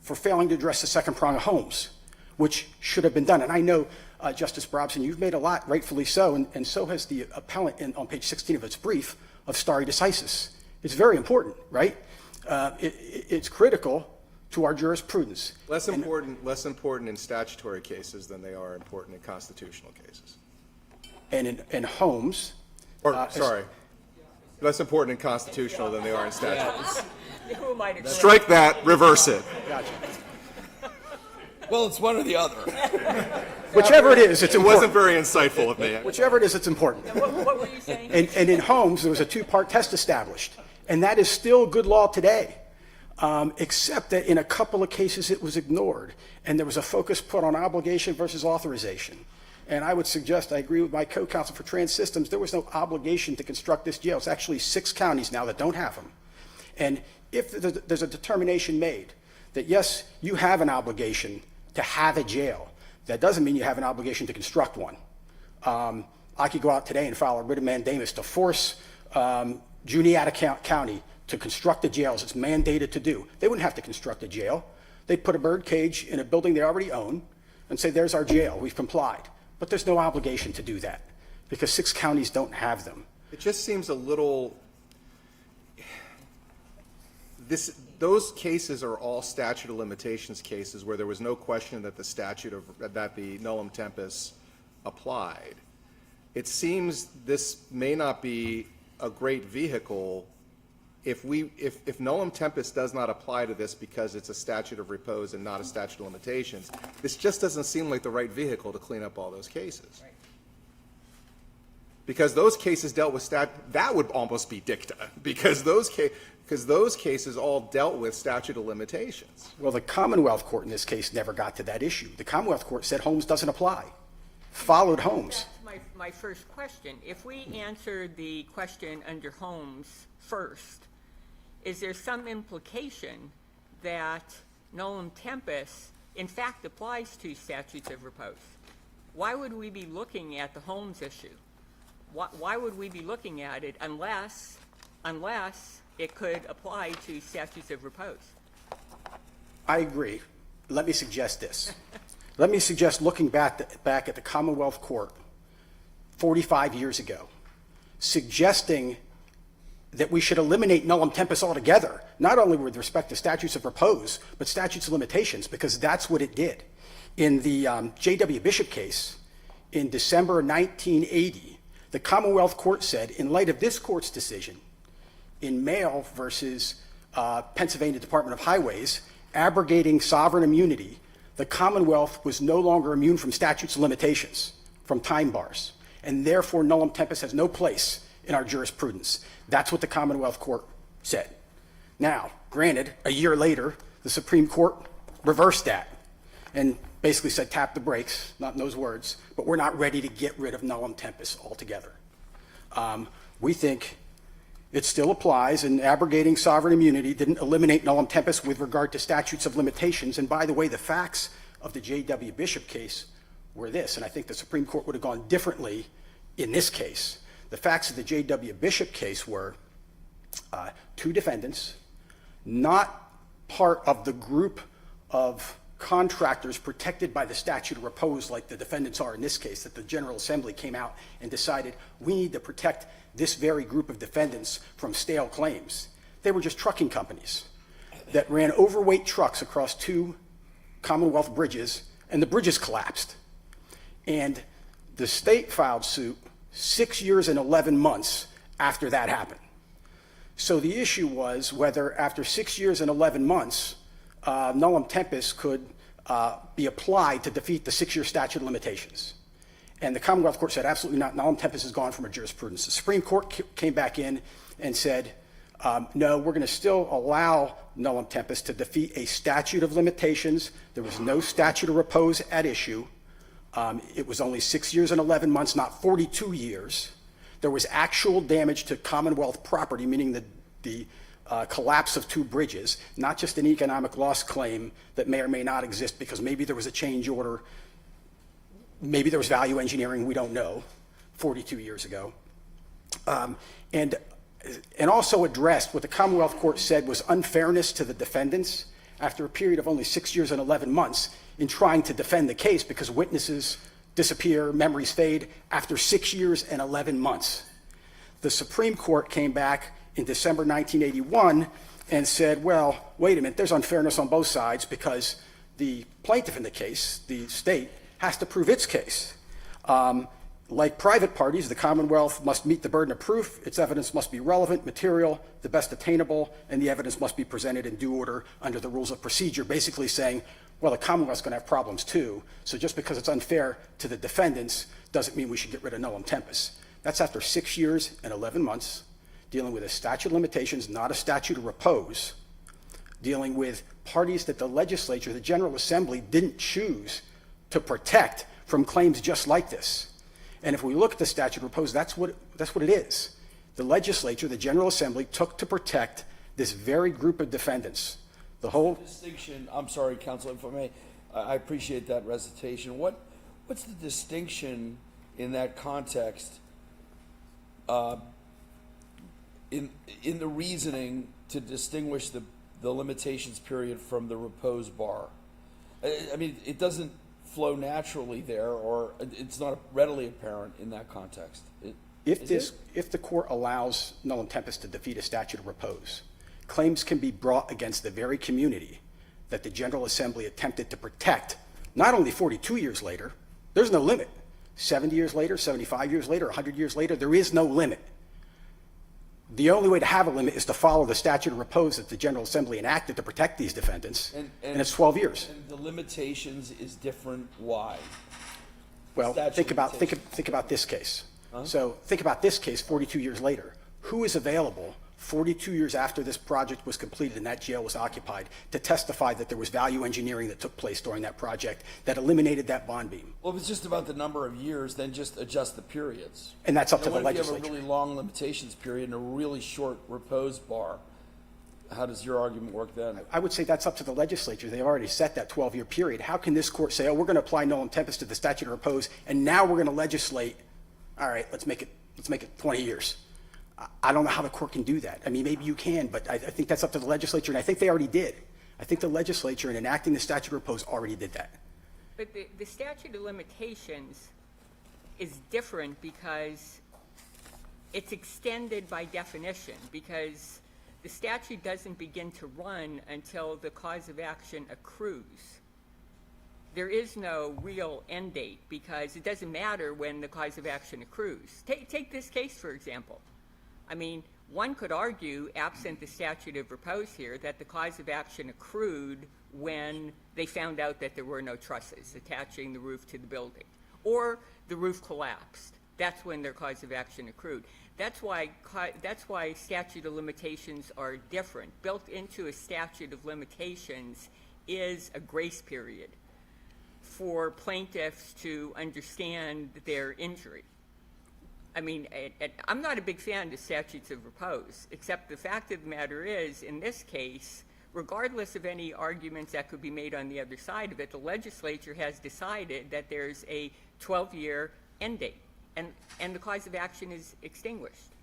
Speaker 19: for failing to address the second prong of Holmes, which should have been done. And I know, Justice Brobson, you've made a lot, rightfully so, and so has the appellant on page 16 of its brief of stare decisis. It's very important, right? It's critical to our jurisprudence.
Speaker 8: Less important in statutory cases than they are important in constitutional cases.
Speaker 19: And in Holmes,
Speaker 8: less important in constitutional than they are in statute.
Speaker 5: Who am I to correct?
Speaker 8: Strike that, reverse it.
Speaker 19: Gotcha.
Speaker 6: Well, it's one or the other.
Speaker 19: Whichever it is, it's
Speaker 8: It
Speaker 19: important.
Speaker 8: wasn't very insightful of me.
Speaker 19: Whichever it is, it's important.
Speaker 5: What were you saying?
Speaker 19: And in Holmes, there was a two-part test established, and that is still good law today, except that in a couple of cases it was ignored, and there was a focus put on obligation versus authorization. And I would suggest, I agree with my co-counsel for Transystems, there was no obligation to construct this jail. It's actually 6 counties now that don't have them. And if there's a determination made that, yes, you have an obligation to have a jail, that doesn't mean you have an obligation to construct one. I could go out today and file a writ of mandamus to force Juniata County to construct a jail as it's mandated to do. They wouldn't have to construct a jail. They'd put a bird cage in a building they already own and say, there's our jail, we've complied. But there's no obligation to do that because 6 counties don't have them.
Speaker 8: It just seems a little, those cases are all statute of limitations cases where there was no question that that the nullum tempus applied. It seems this may not be a great vehicle if nullum tempus does not apply to this because it's a statute of repose and not a statute of limitations. This just doesn't seem like the right vehicle to clean up all those cases. Right. Because those cases dealt with that would almost be dicta because those cases all dealt with statute of limitations.
Speaker 19: Well, the Commonwealth Court in this case never got to that issue. The Commonwealth Court said Holmes doesn't apply, followed Holmes.
Speaker 5: That's my first question. If we answer the question under Holmes first, is there some implication that nullum tempus in fact applies to statutes of repose? Why would we be looking at the Holmes issue? Why would we be looking at it unless it could apply to statutes of repose?
Speaker 19: I agree. Let me suggest this. Let me suggest looking back at the Commonwealth Court 45 years ago, suggesting that we should eliminate nullum tempus altogether, not only with respect to statutes of repose, but statutes of limitations, because that's what it did. In the J.W. Bishop case in December 1980, the Commonwealth Court said, in light of this court's decision, in Mail versus Pennsylvania Department of Highways, abrogating sovereign immunity, the Commonwealth was no longer immune from statutes of limitations, from time bars, and therefore nullum tempus has no place in our jurisprudence. That's what the Commonwealth Court said. Now, granted, a year later, the Supreme Court reversed that and basically said, tap the brakes, not in those words, but we're not ready to get rid of nullum tempus altogether. We think it still applies, and abrogating sovereign immunity didn't eliminate nullum tempus with regard to statutes of limitations. And by the way, the facts of the J.W. Bishop case were this, and I think the Supreme Court would have gone differently in this case. The facts of the J.W. Bishop case were 2 defendants, not part of the group of contractors protected by the statute of repose like the defendants are in this case, that the General Assembly came out and decided we need to protect this very group of defendants from stale claims. They were just trucking companies that ran overweight trucks across 2 Commonwealth bridges, and the bridges collapsed. And the state filed suit 6 years and 11 months after that happened. So the issue was whether after 6 years and 11 months, nullum tempus could be applied to defeat the 6-year statute of limitations. And the Commonwealth Court said, absolutely not, nullum tempus is gone from our jurisprudence. The Supreme Court came back in and said, no, we're going to still allow nullum tempus to defeat a statute of limitations. There was no statute of repose at issue. It was only 6 years and 11 months, not 42 years. There was actual damage to Commonwealth property, meaning the collapse of 2 bridges, not just an economic loss claim that may or may not exist because maybe there was a change order, maybe there was value engineering, we don't know. 42 years ago. And also addressed what the Commonwealth Court said was unfairness to the defendants after a period of only 6 years and 11 months in trying to defend the case because witnesses disappear, memories fade after 6 years and 11 months. The Supreme Court came back in December 1981 and said, well, wait a minute, there's unfairness on both sides because the plaintiff in the case, the state, has to prove its case. Like private parties, the Commonwealth must meet the burden of proof. Its evidence must be relevant, material, the best attainable, and the evidence must be presented in due order under the rules of procedure, basically saying, well, the Commonwealth's going to have problems too, so just because it's unfair to the defendants doesn't mean we should get rid of nullum tempus. That's after 6 years and 11 months, dealing with a statute of limitations, not a statute of repose, dealing with parties that the legislature, the General Assembly, didn't choose to protect from claims just like this. And if we look at the statute of repose, that's what it is. The legislature, the General Assembly, took to protect this very group of defendants. The whole
Speaker 6: distinction, I'm sorry, Counsel, if I may, I appreciate that recitation. What's the distinction in that context in the reasoning to distinguish the limitations period from the repose bar? I mean, it doesn't flow naturally there, or it's not readily apparent in that context.
Speaker 19: If the court allows nullum tempus to defeat a statute of repose, claims can be brought against the very community that the General Assembly attempted to protect, not only 42 years later, there's no limit. 70 years later, 75 years later, 100 years later, there is no limit. The only way to have a limit is to follow the statute of repose that the General Assembly enacted to protect these defendants, and it's 12 years.
Speaker 6: And the limitations is different. Why?
Speaker 19: Well, think about this case. So think about this case 42 years later. Who is available 42 years after this project was completed and that jail was occupied to testify that there was value engineering that took place during that project that eliminated that bond beam?
Speaker 6: Well, if it's just about the number of years, then just adjust the periods.
Speaker 19: And that's up to the
Speaker 6: What if you
Speaker 19: legislature.
Speaker 6: have a really long limitations period and a really short repose bar? How does your argument work then?
Speaker 19: I would say that's up to the legislature. They've already set that 12-year period. How can this court say, oh, we're going to apply nullum tempus to the statute of repose, and now we're going to legislate, all right, let's make it 20 years. I don't know how the court can do that. I mean, maybe you can, but I think that's up to the legislature, and I think they already did. I think the legislature, in enacting the statute of repose, already did that.
Speaker 5: But the statute of limitations is different because it's extended by definition, because the statute doesn't begin to run until the cause of action accrues. There is no real end date because it doesn't matter when the cause of action accrues. Take this case, for example. I mean, one could argue, absent the statute of repose here, that the cause of action accrued when they found out that there were no trusses attaching the roof to the building, or the roof collapsed. That's when their cause of action accrued. That's why statute of limitations are different. Built into a statute of limitations is a grace period for plaintiffs to understand their injury. I mean, I'm not a big fan of statutes of repose, except the fact of the matter is, in this case, regardless of any arguments that could be made on the other side of it, the legislature has decided that there's a 12-year end date, and the cause of action is extinguished.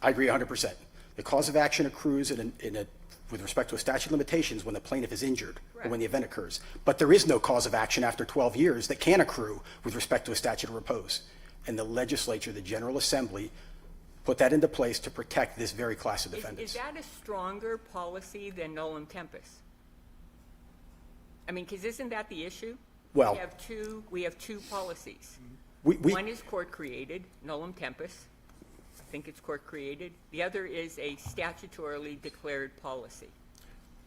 Speaker 19: I agree 100%. The cause of action accrues with respect to a statute of limitations when the plaintiff is injured or when the event occurs. But there is no cause of action after 12 years that can accrue with respect to a statute of repose. And the legislature, the General Assembly, put that into place to protect this very class of defendants.
Speaker 5: Is that a stronger policy than nullum tempus? I mean, because isn't that the issue?
Speaker 19: Well,
Speaker 5: we have two policies.
Speaker 19: One
Speaker 5: is court-created, nullum tempus. I think it's court-created. The other is a statutorily declared policy.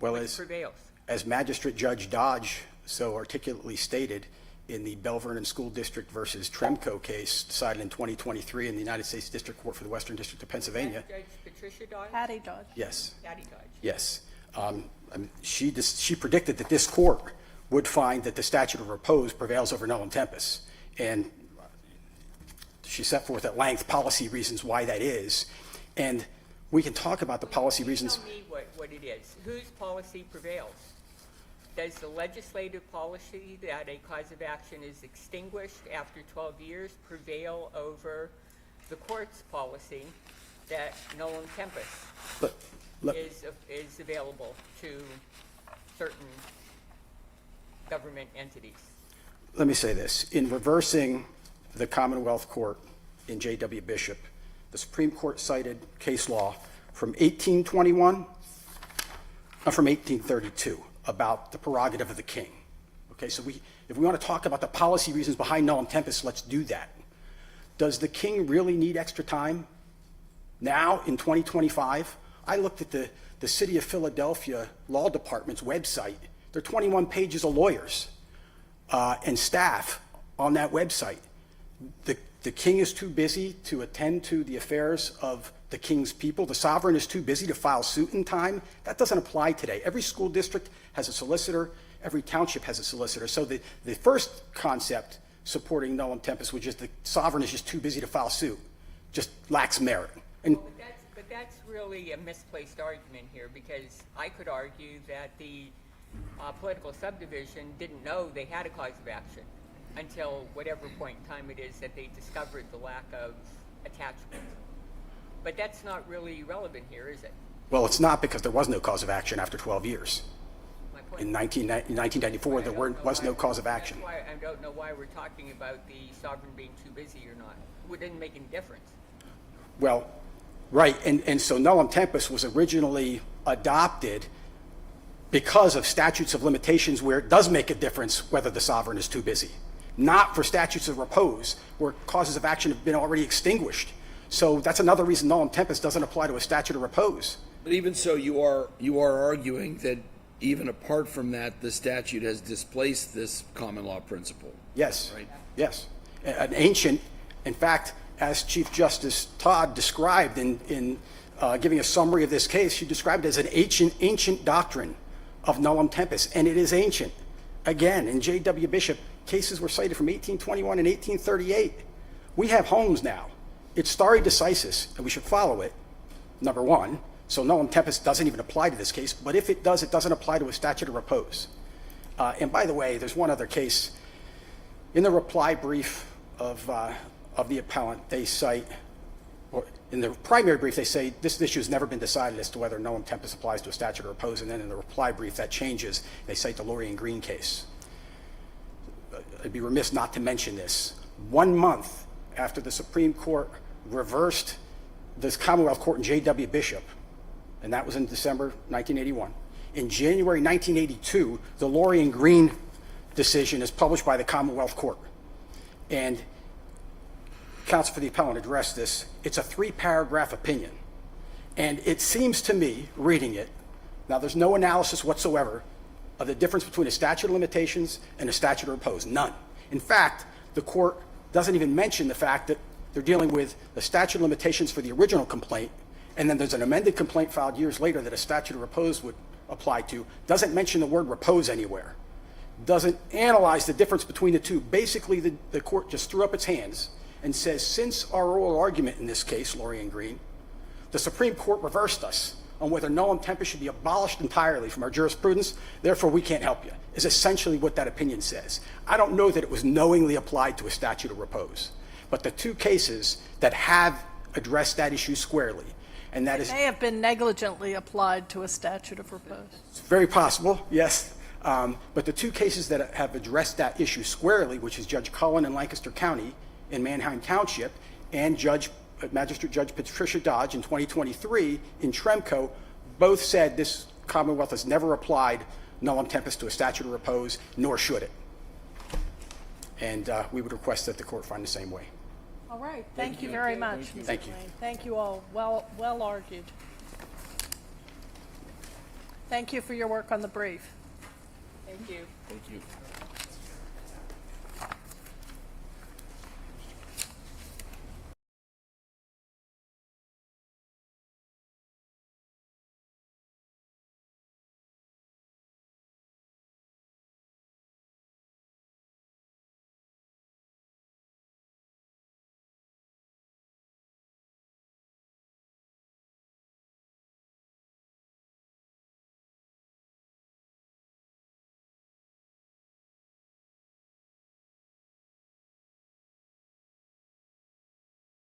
Speaker 19: Well,
Speaker 5: Which prevails?
Speaker 19: As Magistrate Judge Dodge so articulately stated in the Bell Vernon School District versus Tremco case decided in 2023 in the United States District Court for the Western District of Pennsylvania.
Speaker 5: Judge Patricia Dodge?
Speaker 2: Patty Dodge.
Speaker 19: Yes.
Speaker 5: Patty Dodge.
Speaker 19: Yes. She predicted that this court would find that the statute of repose prevails over nullum tempus. And she set forth at length policy reasons why that is. And we can talk about the policy reasons.
Speaker 5: Tell me what it is. Whose policy prevails? does the legislative policy that a cause of action is extinguished after 12 years prevail over the court's policy that nullum tempus is available to certain government entities?
Speaker 19: Let me say this. In reversing the Commonwealth Court in G.G.B. Bishop, the Supreme Court cited case law from 1821 from 1832 about the prerogative of the king. Okay, so if we want to talk about the policy reasons behind nullum tempus, let's do that. Does the king really need extra time now in 2025? I looked at the City of Philadelphia Law Department's website. There are 21 pages of lawyers and staff on that website. The king is too busy to attend to the affairs of the king's people. The sovereign is too busy to file suit in time. That doesn't apply today. Every school district has a solicitor. Every township has a solicitor. So the first concept supporting nullum tempus, which is the sovereign is just too busy to file suit, just lacks merit. And
Speaker 5: But that's really a misplaced argument here, because I could argue that the political subdivision didn't know they had a cause of action until whatever point in time it is that they discovered the lack of attachment. But that's not really relevant here, is it?
Speaker 19: well, it's not, because there was no cause of action after 12 years.
Speaker 5: My point.
Speaker 19: In 1994, there was no cause of action.
Speaker 5: That's why I don't know why we're talking about the sovereign being too busy or not. It didn't make any difference.
Speaker 19: Well, right, and so nullum tempus was originally adopted because of statutes of limitations where it does make a difference whether the sovereign is too busy, not for statutes of repose where causes of action have been already extinguished. So that's another reason nullum tempus doesn't apply to a statute of repose.
Speaker 6: But even so, you are arguing that even apart from that, the statute has displaced this common law principle.
Speaker 19: Yes,
Speaker 6: right?
Speaker 19: Yes. An ancient, in fact, as Chief Justice Todd described in giving a summary of this case, she described it as an ancient doctrine of nullum tempus, and it is ancient. Again, in G.G.B. Bishop, cases were cited from 1821 and 1838. We have Holmes now. It's stare decisis, and we should follow it, number one. So nullum tempus doesn't even apply to this case, but if it does, it doesn't apply to a statute of repose. And by the way, there's one other case. In the reply brief of the appellant, they cite, or in the primary brief, they say this issue has never been decided as to whether nullum tempus applies to a statute of repose, and then in the reply brief that changes. They cite the Lorien Green case. I'd be remiss not to mention this. 1 month after the Supreme Court reversed this Commonwealth Court in G.G.B. Bishop, and that was in December 1981. In January 1982, the Lorien Green decision is published by the Commonwealth Court. And counsel for the appellant addressed this. It's a 3-paragraph opinion. And it seems to me, reading it, now there's no analysis whatsoever of the difference between a statute of limitations and a statute of repose. None. In fact, the court doesn't even mention the fact that they're dealing with the statute of limitations for the original complaint, and then there's an amended complaint filed years later that a statute of repose would apply to. Doesn't mention the word repose anywhere. Doesn't analyze the difference between the two. Basically, the court just threw up its hands and says, since our oral argument in this case, Lorien Green, the Supreme Court reversed us on whether nullum tempus should be abolished entirely from our jurisprudence, therefore we can't help you, is essentially what that opinion says. I don't know that it was knowingly applied to a statute of repose, but the two cases that have addressed that issue squarely, and that is...
Speaker 2: May have been negligently applied to a statute of repose.
Speaker 19: It's very possible, yes. But the two cases that have addressed that issue squarely, which is Judge Cullen in Lancaster County in Manheim Township, and Magistrate Judge Patricia Dodge in 2023 in Tremco, both said this Commonwealth has never applied nullum tempus to a statute of repose, nor should it. And we would request that the court find the same way.
Speaker 2: All right. Thank you very much, Mr.
Speaker 19: Thank you.
Speaker 2: Lane. Thank you all. Well argued. Thank you for your work on the brief.
Speaker 5: Thank you.
Speaker 6: Thank you.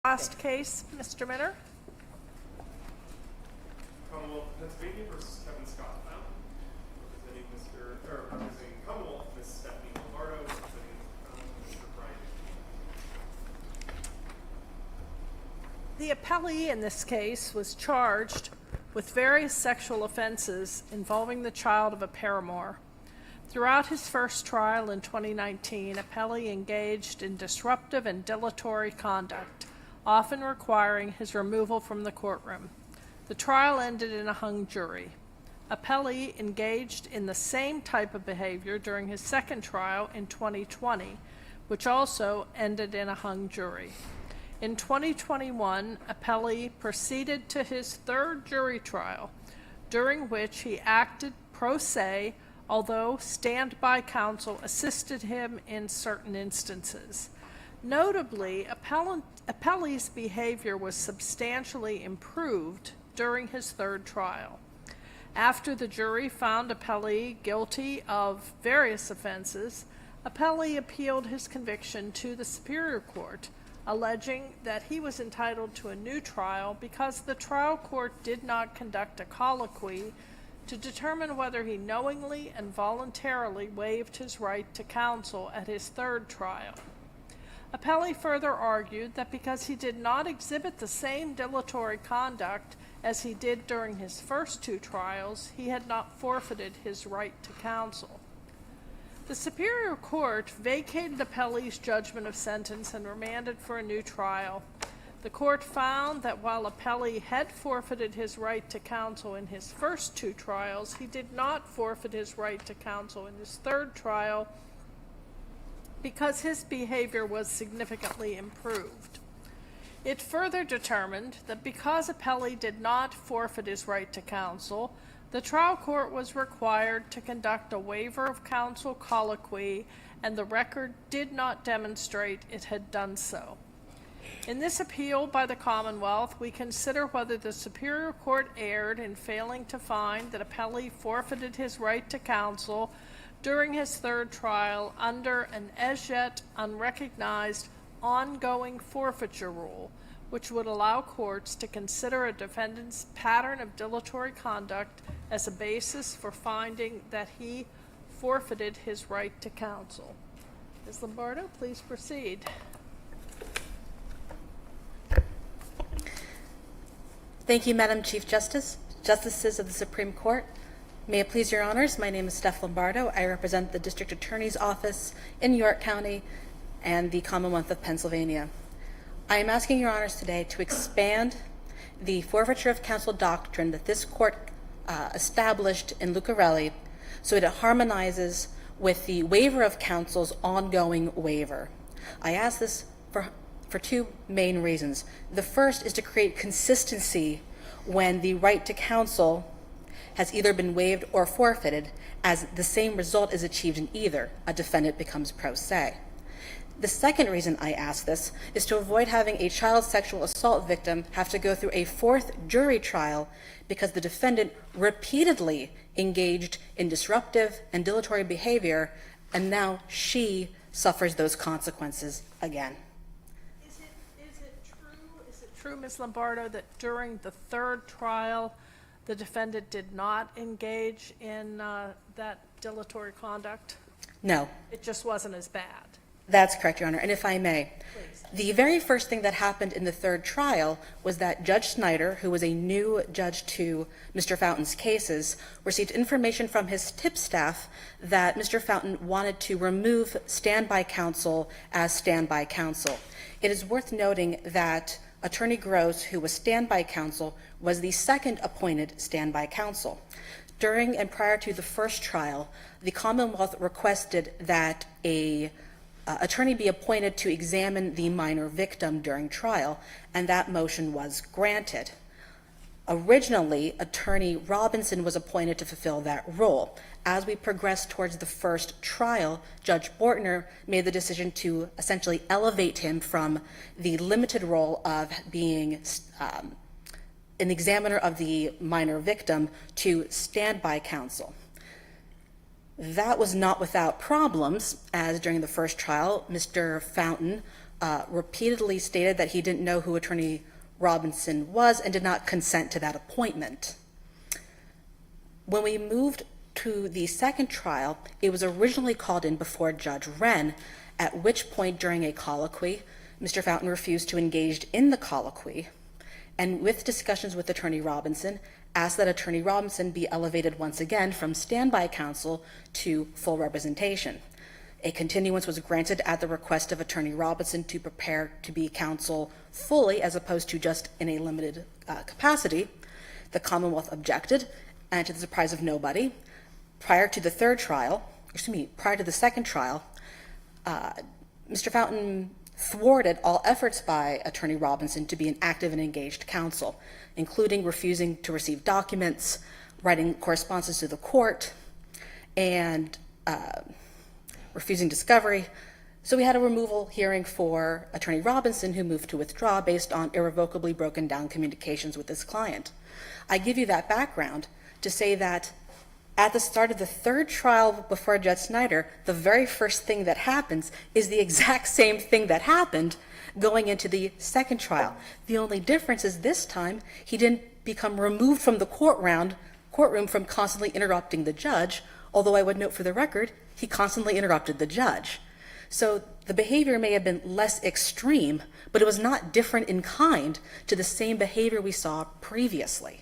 Speaker 2: Last case, Mr. Minner.
Speaker 1: Commonwealth of Pennsylvania versus Kevin Scott Fountain, representing Commonwealth, Ms. Stephanie Lombardo, representing Mr. Brian.
Speaker 2: The appellee in this case was charged with various sexual offenses involving the child of a paramour. Throughout his first trial in 2019, appellee engaged in disruptive and dilatory conduct, often requiring his removal from the courtroom. The trial ended in a hung jury. Appellee engaged in the same type of behavior during his second trial in 2020, which also ended in a hung jury. In 2021, appellee proceeded to his third jury trial, during which he acted pro se, although standby counsel assisted him in certain instances. Notably, appellee's behavior was substantially improved during his third trial. After the jury found appellee guilty of various offenses, appellee appealed his conviction to the Superior Court, alleging that he was entitled to a new trial because the trial court did not conduct a colloquy to determine whether he knowingly and voluntarily waived his right to counsel at his third trial. Appellee further argued that because he did not exhibit the same dilatory conduct as he did during his first two trials, he had not forfeited his right to counsel. The Superior Court vacated appellee's judgment of sentence and remanded for a new trial. The court found that while appellee had forfeited his right to counsel in his first two trials, he did not forfeit his right to counsel in his third trial because his behavior was significantly improved. It further determined that because appellee did not forfeit his right to counsel, the trial court was required to conduct a waiver of counsel colloquy, and the record did not demonstrate it had done so. In this appeal by the Commonwealth, we consider whether the Superior Court erred in failing to find that appellee forfeited his right to counsel during his third trial under an as yet unrecognized ongoing forfeiture rule, which would allow courts to consider a defendant's pattern of dilatory conduct as a basis for finding that he forfeited his right to counsel. Ms. Lombardo, please proceed.
Speaker 3: Thank you, Madam Chief Justice, Justices of the Supreme Court. May it please your honors, my name is Steph Lombardo. I represent the District Attorney's Office in York County and the Commonwealth of Pennsylvania. I am asking your honors today to expand the forfeiture of counsel doctrine that this court established in Lucarelli so that it harmonizes with the waiver of counsel's ongoing waiver. I ask this for two main reasons. The first is to create consistency when the right to counsel has either been waived or forfeited, as the same result is achieved in either. A defendant becomes pro se. The second reason I ask this is to avoid having a child sexual assault victim have to go through a fourth jury trial because the defendant repeatedly engaged in disruptive and dilatory behavior, and now she suffers those consequences again.
Speaker 2: Is it true, Ms. Lombardo, that during the third trial, the defendant did not engage in that dilatory conduct?
Speaker 3: No.
Speaker 2: It just wasn't as bad?
Speaker 3: That's correct, Your Honor. And if I may,
Speaker 2: Please.
Speaker 3: The very first thing that happened in the third trial was that Judge Snyder, who was a new judge to Mr. Fountain's cases, received information from his tip staff that Mr. Fountain wanted to remove standby counsel as standby counsel. It is worth noting that Attorney Gross, who was standby counsel, was the second appointed standby counsel. During and prior to the first trial, the Commonwealth requested that a attorney be appointed to examine the minor victim during trial, and that motion was granted. Originally, Attorney Robinson was appointed to fulfill that role. As we progressed towards the first trial, Judge Bortner made the decision to essentially elevate him from the limited role of being an examiner of the minor victim to standby counsel. That was not without problems, as during the first trial, Mr. Fountain repeatedly stated that he didn't know who Attorney Robinson was and did not consent to that appointment. When we moved to the second trial, it was originally called in before Judge Wren, at which point during a colloquy, Mr. Fountain refused to engage in the colloquy, and with discussions with Attorney Robinson, asked that Attorney Robinson be elevated once again from standby counsel to full representation. A continuance was granted at the request of Attorney Robinson to prepare to be counsel fully as opposed to just in a limited capacity. The Commonwealth objected, and to the surprise of nobody, prior to the second trial, Mr. Fountain thwarted all efforts by Attorney Robinson to be an active and engaged counsel, including refusing to receive documents, writing correspondences to the court, and refusing discovery. So we had a removal hearing for Attorney Robinson, who moved to withdraw based on irrevocably broken down communications with his client. I give you that background to say that at the start of the third trial before Judge Snyder, the very first thing that happens is the exact same thing that happened going into the second trial. The only difference is this time he didn't become removed from the courtroom from constantly interrupting the judge, although I would note for the record, he constantly interrupted the judge. So the behavior may have been less extreme, but it was not different in kind to the same behavior we saw previously.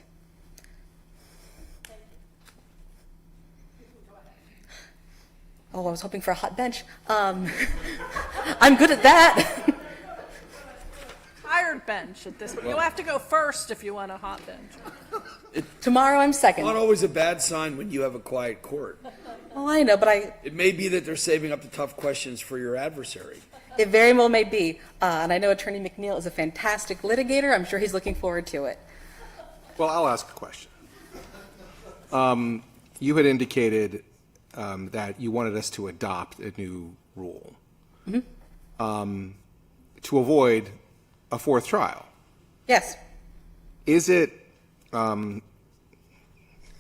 Speaker 3: Oh, I was hoping for a hot bench. I'm good at that.
Speaker 2: Hired bench at this point. You'll have to go first if you want a hot bench.
Speaker 3: Tomorrow I'm second.
Speaker 6: Not always a bad sign when you have a quiet court.
Speaker 3: Well, I know, but
Speaker 6: It may be that they're saving up the tough questions for your adversary.
Speaker 3: It very well may be. And I know Attorney McNeil is a fantastic litigator. I'm sure he's looking forward to it.
Speaker 8: Well, I'll ask a question. You had indicated that you wanted us to adopt a new rule to avoid a fourth trial.
Speaker 3: Yes.
Speaker 8: Is it, I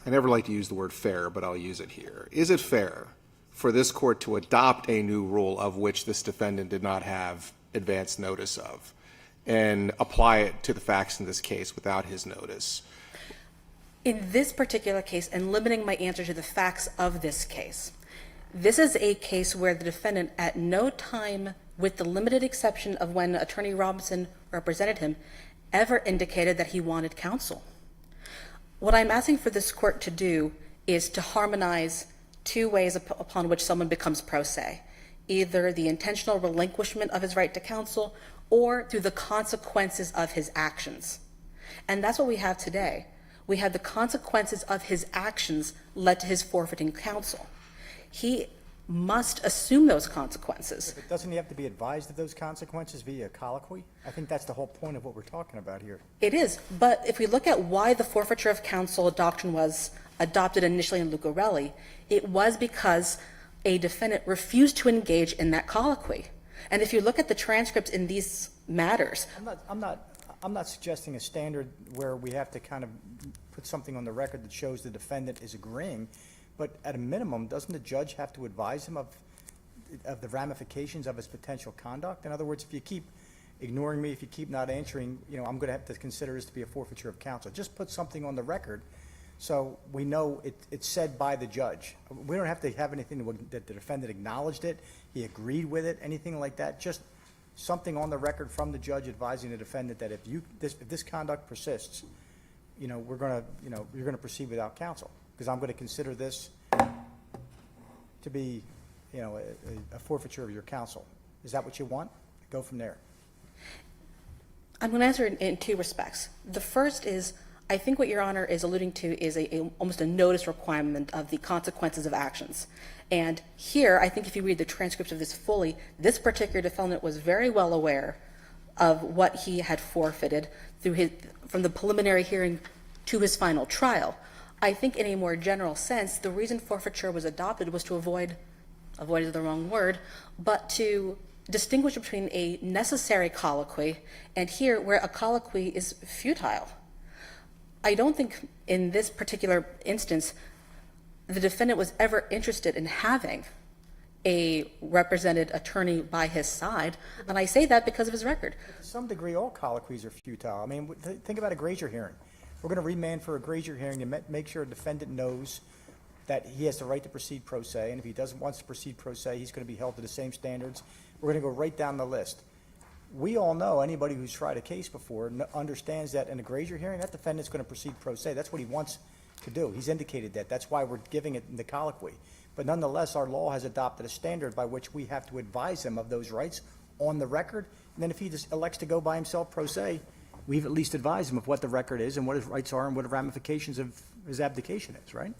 Speaker 8: never like to use the word fair, but I'll use it here. Is it fair for this court to adopt a new rule of which this defendant did not have advance notice of and apply it to the facts in this case without his notice?
Speaker 3: In this particular case, and limiting my answer to the facts of this case, this is a case where the defendant at no time, with the limited exception of when Attorney Robinson represented him, ever indicated that he wanted counsel. What I'm asking for this court to do is to harmonize two ways upon which someone becomes pro se, either the intentional relinquishment of his right to counsel or through the consequences of his actions. And that's what we have today. We have the consequences of his actions led to his forfeiting counsel. He must assume those consequences.
Speaker 11: But doesn't he have to be advised of those consequences via colloquy? I think that's the whole point of what we're talking about here.
Speaker 3: It is, but if we look at why the forfeiture of counsel doctrine was adopted initially in Lucarelli, it was because a defendant refused to engage in that colloquy. And if you look at the transcripts in these matters,
Speaker 11: I'm not suggesting a standard where we have to kind of put something on the record that shows the defendant is agreeing, but at a minimum, doesn't the judge have to advise him of the ramifications of his potential conduct? In other words, if you keep ignoring me, if you keep not answering, I'm going to have to consider this to be a forfeiture of counsel. Just put something on the record so we know it's said by the judge. We don't have to have anything that the defendant acknowledged it, he agreed with it, anything like that. Just something on the record from the judge advising the defendant that if this conduct persists, we're going to, you're going to proceed without counsel, because I'm going to consider this to be, a forfeiture of your counsel. Is that what you want? Go from there.
Speaker 3: I'm going to answer it in two respects. The first is, I think what Your Honor is alluding to is almost a notice requirement of the consequences of actions. And here, I think if you read the transcript of this fully, this particular defendant was very well aware of what he had forfeited from the preliminary hearing to his final trial. I think in a more general sense, the reason forfeiture was adopted was to avoid is the wrong word, but to distinguish between a necessary colloquy and here where a colloquy is futile. I don't think in this particular instance the defendant was ever interested in having a represented attorney by his side, and I say that because of his record.
Speaker 11: To some degree, all colloquies are futile. I mean, think about a grazier hearing. We're going to remand for a grazier hearing to make sure a defendant knows that he has the right to proceed pro se, and if he doesn't want to proceed pro se, he's going to be held to the same standards. We're going to go right down the list. We all know, anybody who's tried a case before understands that in a grazier hearing, that defendant's going to proceed pro se. That's what he wants to do. He's indicated that. That's why we're giving it in the colloquy. But nonetheless, our law has adopted a standard by which we have to advise him of those rights on the record. And then if he just elects to go by himself pro se, we've at least advised him of what the record is and what his rights are and what the ramifications of his abdication is, right?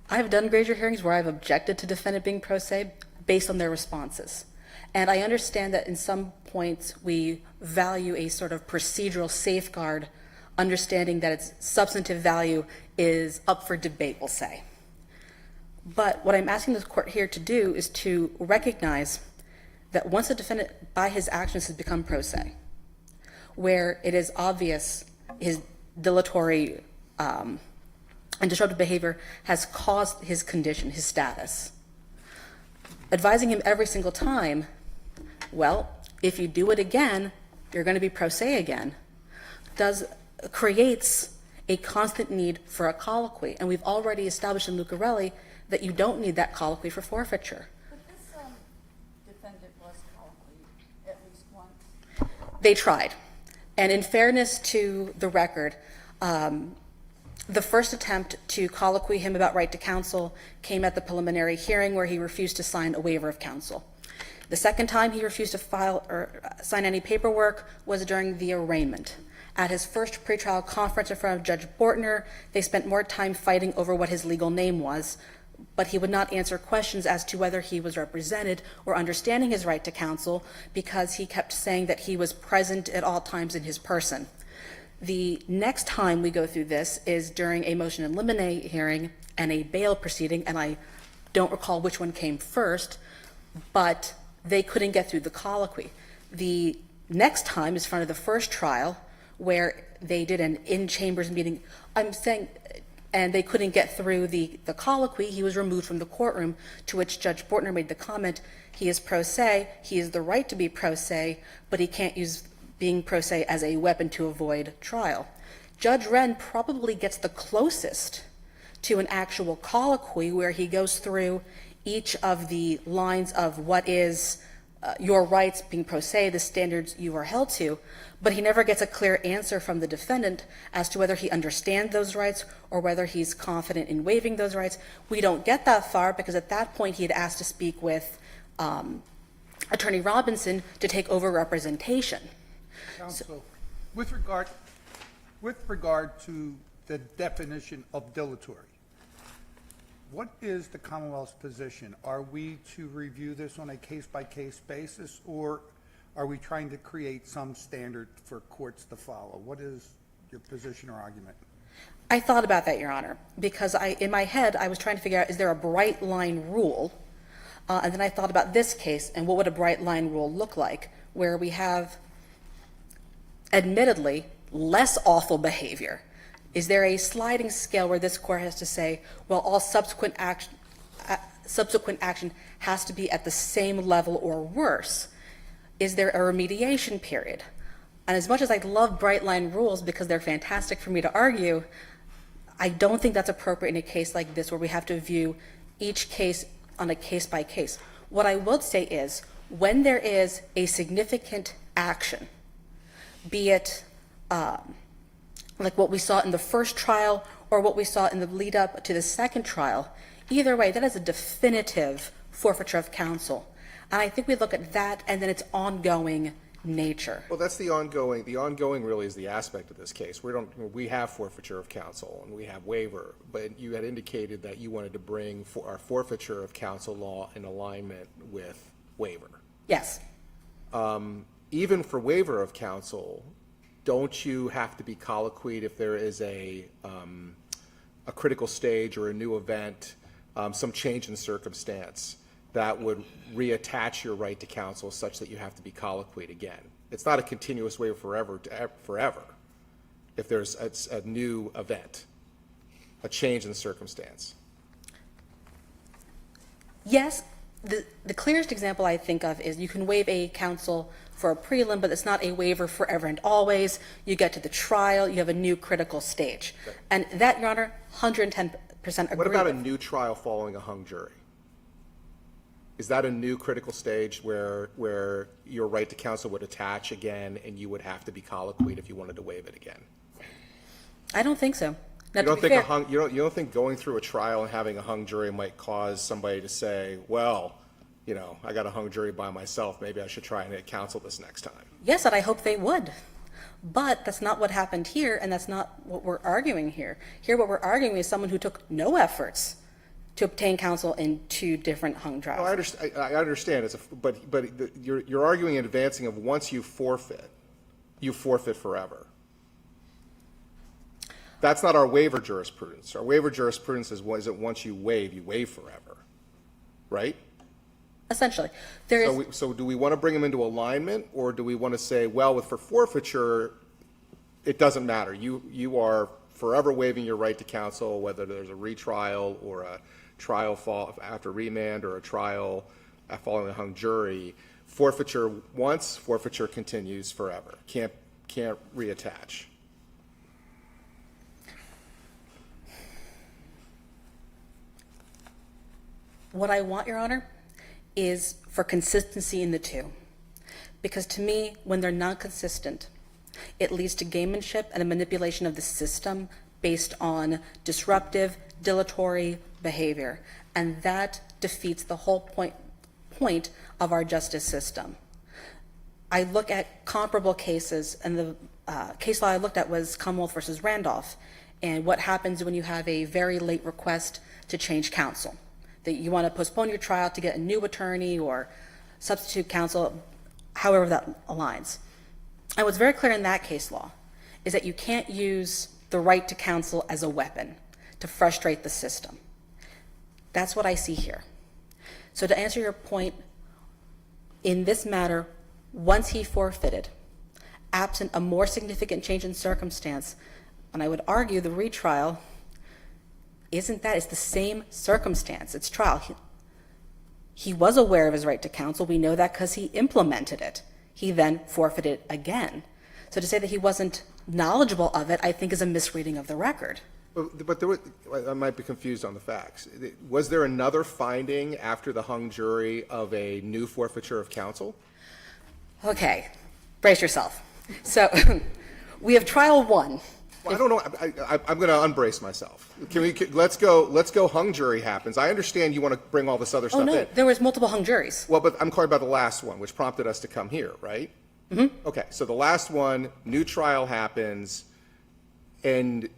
Speaker 3: I've done grazier hearings where I've objected to defendant being pro se based on their responses. And I understand that in some points we value a sort of procedural safeguard, understanding that its substantive value is up for debate, we'll say. But what I'm asking the court here to do is to recognize that once a defendant, by his actions, has become pro se, where it is obvious his dilatory and disruptive behavior has caused his condition, his status, advising him every single time, well, if you do it again, you're going to be pro se again, creates a constant need for a colloquy. And we've already established in Lucarelli that you don't need that colloquy for forfeiture.
Speaker 13: But this defendant was colloquy at least once.
Speaker 3: They tried. And in fairness to the record, the first attempt to colloquy him about right to counsel came at the preliminary hearing where he refused to sign a waiver of counsel. The second time he refused to file or sign any paperwork was during the arraignment. At his first pretrial conference in front of Judge Bortner, they spent more time fighting over what his legal name was, but he would not answer questions as to whether he was represented or understanding his right to counsel because he kept saying that he was present at all times in his person. The next time we go through this is during a motion in limine hearing and a bail proceeding, and I don't recall which one came first, but they couldn't get through the colloquy. The next time is in front of the first trial where they did an in-chambers meeting, and they couldn't get through the colloquy. He was removed from the courtroom, to which Judge Bortner made the comment, he is pro se, he has the right to be pro se, but he can't use being pro se as a weapon to avoid trial. Judge Wren probably gets the closest to an actual colloquy where he goes through each of the lines of what is your rights being pro se, the standards you are held to, but he never gets a clear answer from the defendant as to whether he understands those rights or whether he's confident in waiving those rights. We don't get that far because at that point he had asked to speak with Attorney Robinson to take over representation.
Speaker 4: Counsel, with regard to the definition of dilatory, what is the Commonwealth's position? Are we to review this on a case-by-case basis, or are we trying to create some standard for courts to follow? What is your position or argument?
Speaker 3: I thought about that, Your Honor, because in my head I was trying to figure out, is there a bright line rule? And then I thought about this case and what would a bright line rule look like, where we have admittedly less awful behavior. Is there a sliding scale where this court has to say, well, all subsequent action has to be at the same level or worse? Is there a remediation period? And as much as I love bright line rules because they're fantastic for me to argue, I don't think that's appropriate in a case like this where we have to view each case on a case by case. What I would say is when there is a significant action, be it like what we saw in the first trial or what we saw in the lead up to the second trial, either way, that is a definitive forfeiture of counsel. And I think we look at that and then its ongoing nature.
Speaker 8: Well, that's the ongoing. The ongoing really is the aspect of this case. We have forfeiture of counsel and we have waiver, but you had indicated that you wanted to bring our forfeiture of counsel law in alignment with waiver.
Speaker 3: Yes.
Speaker 8: Even for waiver of counsel, don't you have to be colloquied if there is a critical stage or a new event, some change in circumstance that would reattach your right to counsel such that you have to be colloquied again? It's not a continuous waiver forever. If there's a new event, a change in circumstance.
Speaker 3: Yes, the clearest example I think of is you can waive a counsel for a prelim, but it's not a waiver forever and always. You get to the trial, you have a new critical stage. And that, Your Honor, 110% agree.
Speaker 8: What about a
Speaker 3: with.
Speaker 8: new trial following a hung jury? Is that a new critical stage where your right to counsel would attach again and you would have to be colloquied if you wanted to waive it again?
Speaker 3: I don't think so. Now,
Speaker 8: You don't
Speaker 3: to be
Speaker 8: think
Speaker 3: fair,
Speaker 8: you don't think going through a trial and having a hung jury might cause somebody to say, well, I got a hung jury by myself, maybe I should try and get counsel this next time?
Speaker 3: yes, and I hope they would. But that's not what happened here, and that's not what we're arguing here. Here, what we're arguing is someone who took no efforts to obtain counsel in 2 different hung trials.
Speaker 8: No, I understand. But you're arguing and advancing of once you forfeit forever. That's not our waiver jurisprudence. Our waiver jurisprudence is once you waive forever, right?
Speaker 3: Essentially.
Speaker 8: So do we want to bring them into alignment, or do we want to say, well, for forfeiture, it doesn't matter. You are forever waiving your right to counsel, whether there's a retrial or a trial after remand or a trial following a hung jury. Forfeiture once, forfeiture continues forever. Can't reattach.
Speaker 3: What I want, Your Honor, is for consistency in the 2. Because to me, when they're not consistent, it leads to gamemanship and a manipulation of the system based on disruptive, dilatory behavior. And that defeats the whole point of our justice system. I look at comparable cases, and the case law I looked at was Commonwealth versus Randolph, and what happens when you have a very late request to change counsel. That you want to postpone your trial to get a new attorney or substitute counsel, however that aligns. And what's very clear in that case law is that you can't use the right to counsel as a weapon to frustrate the system. That's what I see here. So to answer your point, in this matter, once he forfeited, absent a more significant change in circumstance, and I would argue the retrial isn't that, it's the same circumstance, it's trial. He was aware of his right to counsel, we know that because he implemented it. He then forfeited again. So to say that he wasn't knowledgeable of it, I think is a misreading of the record.
Speaker 8: But I might be confused on the facts. Was there another finding after the hung jury of a new forfeiture of counsel?
Speaker 3: Okay, brace yourself. So we have trial 1.
Speaker 8: Well, I don't know. I'm going to unbrace myself. Let's go. Hung jury happens. I understand you want to bring all this other stuff in.
Speaker 3: There was multiple hung juries.
Speaker 8: Well, but I'm calling about the last one, which prompted us to come here, right? Mm-hmm. Okay, so the last one, new trial happens, and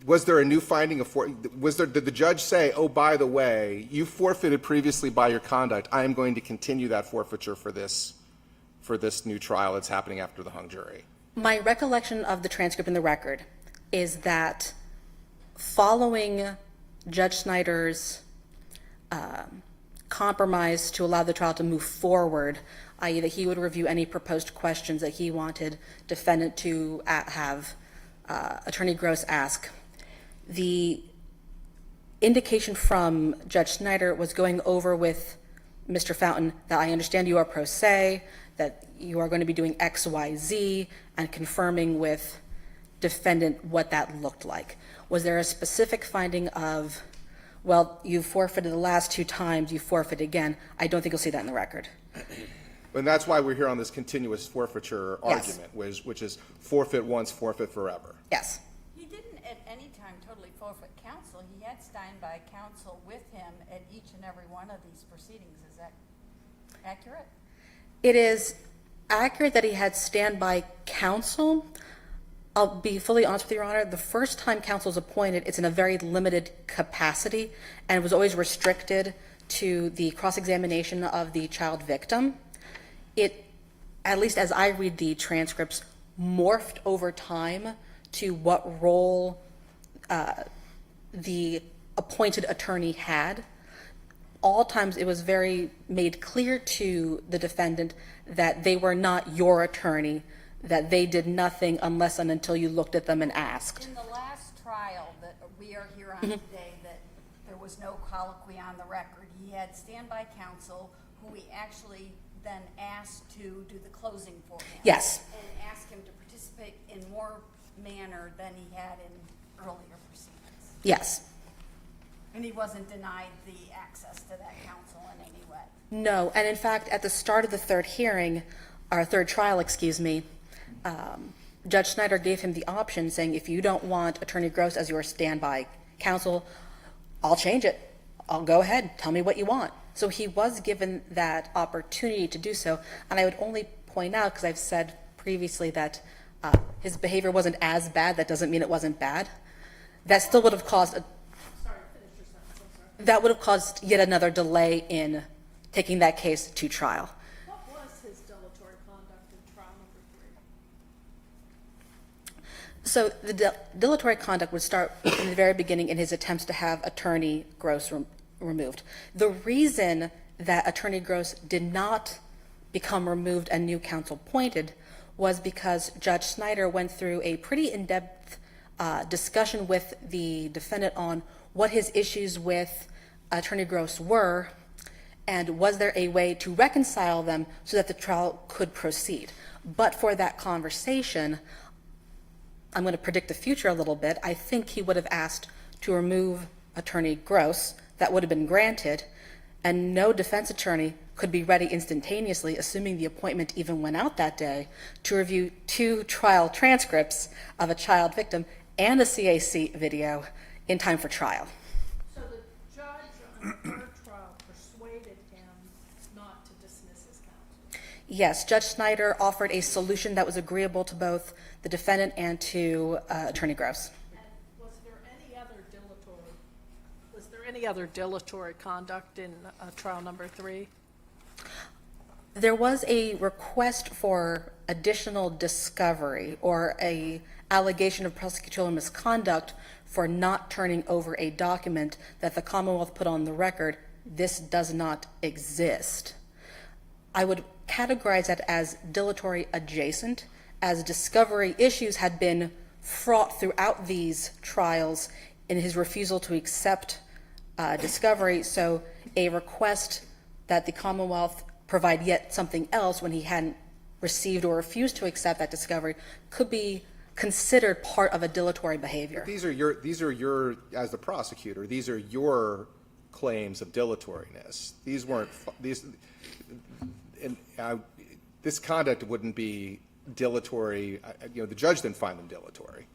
Speaker 8: was there a new finding of did the judge say, oh, by the way, you forfeited previously by your conduct, I am going to continue that forfeiture for this new trial that's happening after the hung jury?
Speaker 3: My recollection of the transcript in the record is that following Judge Snyder's compromise to allow the trial to move forward, i.e. that he would review any proposed questions that he wanted defendant to have Attorney Gross ask, the indication from Judge Snyder was going over with Mr. Fountain that I understand you are pro se, that you are going to be doing X, Y, Z, and confirming with defendant what that looked like. Was there a specific finding of, well, you forfeited the last 2 times, you forfeit again? I don't think you'll see that in the record.
Speaker 8: And that's why we're here on this continuous forfeiture argument, which is forfeit once, forfeit forever.
Speaker 3: Yes.
Speaker 13: He didn't at any time totally forfeit counsel. He had standby counsel with him at each and every one of these proceedings. Is that accurate?
Speaker 3: It is accurate that he had standby counsel. I'll be fully honest with you, Your Honor. The first time counsel is appointed, it's in a very limited capacity, and it was always restricted to the cross-examination of the child victim. It, at least as I read the transcripts, morphed over time to what role the appointed attorney had. All times it was very made clear to the defendant that they were not your attorney, that they did nothing unless and until you looked at them and asked.
Speaker 13: In the last trial that we are here on
Speaker 3: Mhm.
Speaker 13: today, that there was was no colloquy on the record. He had standby counsel who he actually then asked to do the closing for him.
Speaker 3: Yes.
Speaker 13: And asked him to participate in more manner than he had in earlier proceedings.
Speaker 3: Yes.
Speaker 13: And he wasn't denied the access to that counsel in any way.
Speaker 3: No, and in fact, at the start of the third hearing, or third trial, excuse me, Judge Snyder gave him the option saying, if you don't want Attorney Gross as your standby counsel, I'll change it. I'll go ahead. Tell me what you want. So he was given that opportunity to do so. And I would only point out, because I've said previously that his behavior wasn't as bad. That doesn't mean it wasn't bad. That still would have caused that would have caused yet another delay in taking that case to trial.
Speaker 2: What was his dilatory conduct in trial number 3?
Speaker 3: So the dilatory conduct would start in the very beginning in his attempts to have Attorney Gross removed. The reason that Attorney Gross did not become removed and new counsel appointed was because Judge Snyder went through a pretty in-depth discussion with the defendant on what his issues with Attorney Gross were, and was there a way to reconcile them so that the trial could proceed. But for that conversation, I'm going to predict the future a little bit. I think he would have asked to remove Attorney Gross. That would have been granted, and no defense attorney could be ready instantaneously, assuming the appointment even went out that day, to review 2 trial transcripts of a child victim and a CAC video in time for trial.
Speaker 2: So the judge on the third trial persuaded him not to dismiss his counsel.
Speaker 3: Yes, Judge Snyder offered a solution that was agreeable to both the defendant and to Attorney Gross.
Speaker 2: And was there any other dilatory conduct in trial number 3?
Speaker 3: There was a request for additional discovery or a allegation of prosecutorial misconduct for not turning over a document that the Commonwealth put on the record. This does not exist. I would categorize that as dilatory adjacent, as discovery issues had been fraught throughout these trials in his refusal to accept discovery. So a request that the Commonwealth provide yet something else when he hadn't received or refused to accept that discovery could be considered part of a dilatory behavior.
Speaker 8: These are your, as the prosecutor, these are your claims of dilatoriness. These weren't, this conduct wouldn't be dilatory. The judge didn't find them dilatory.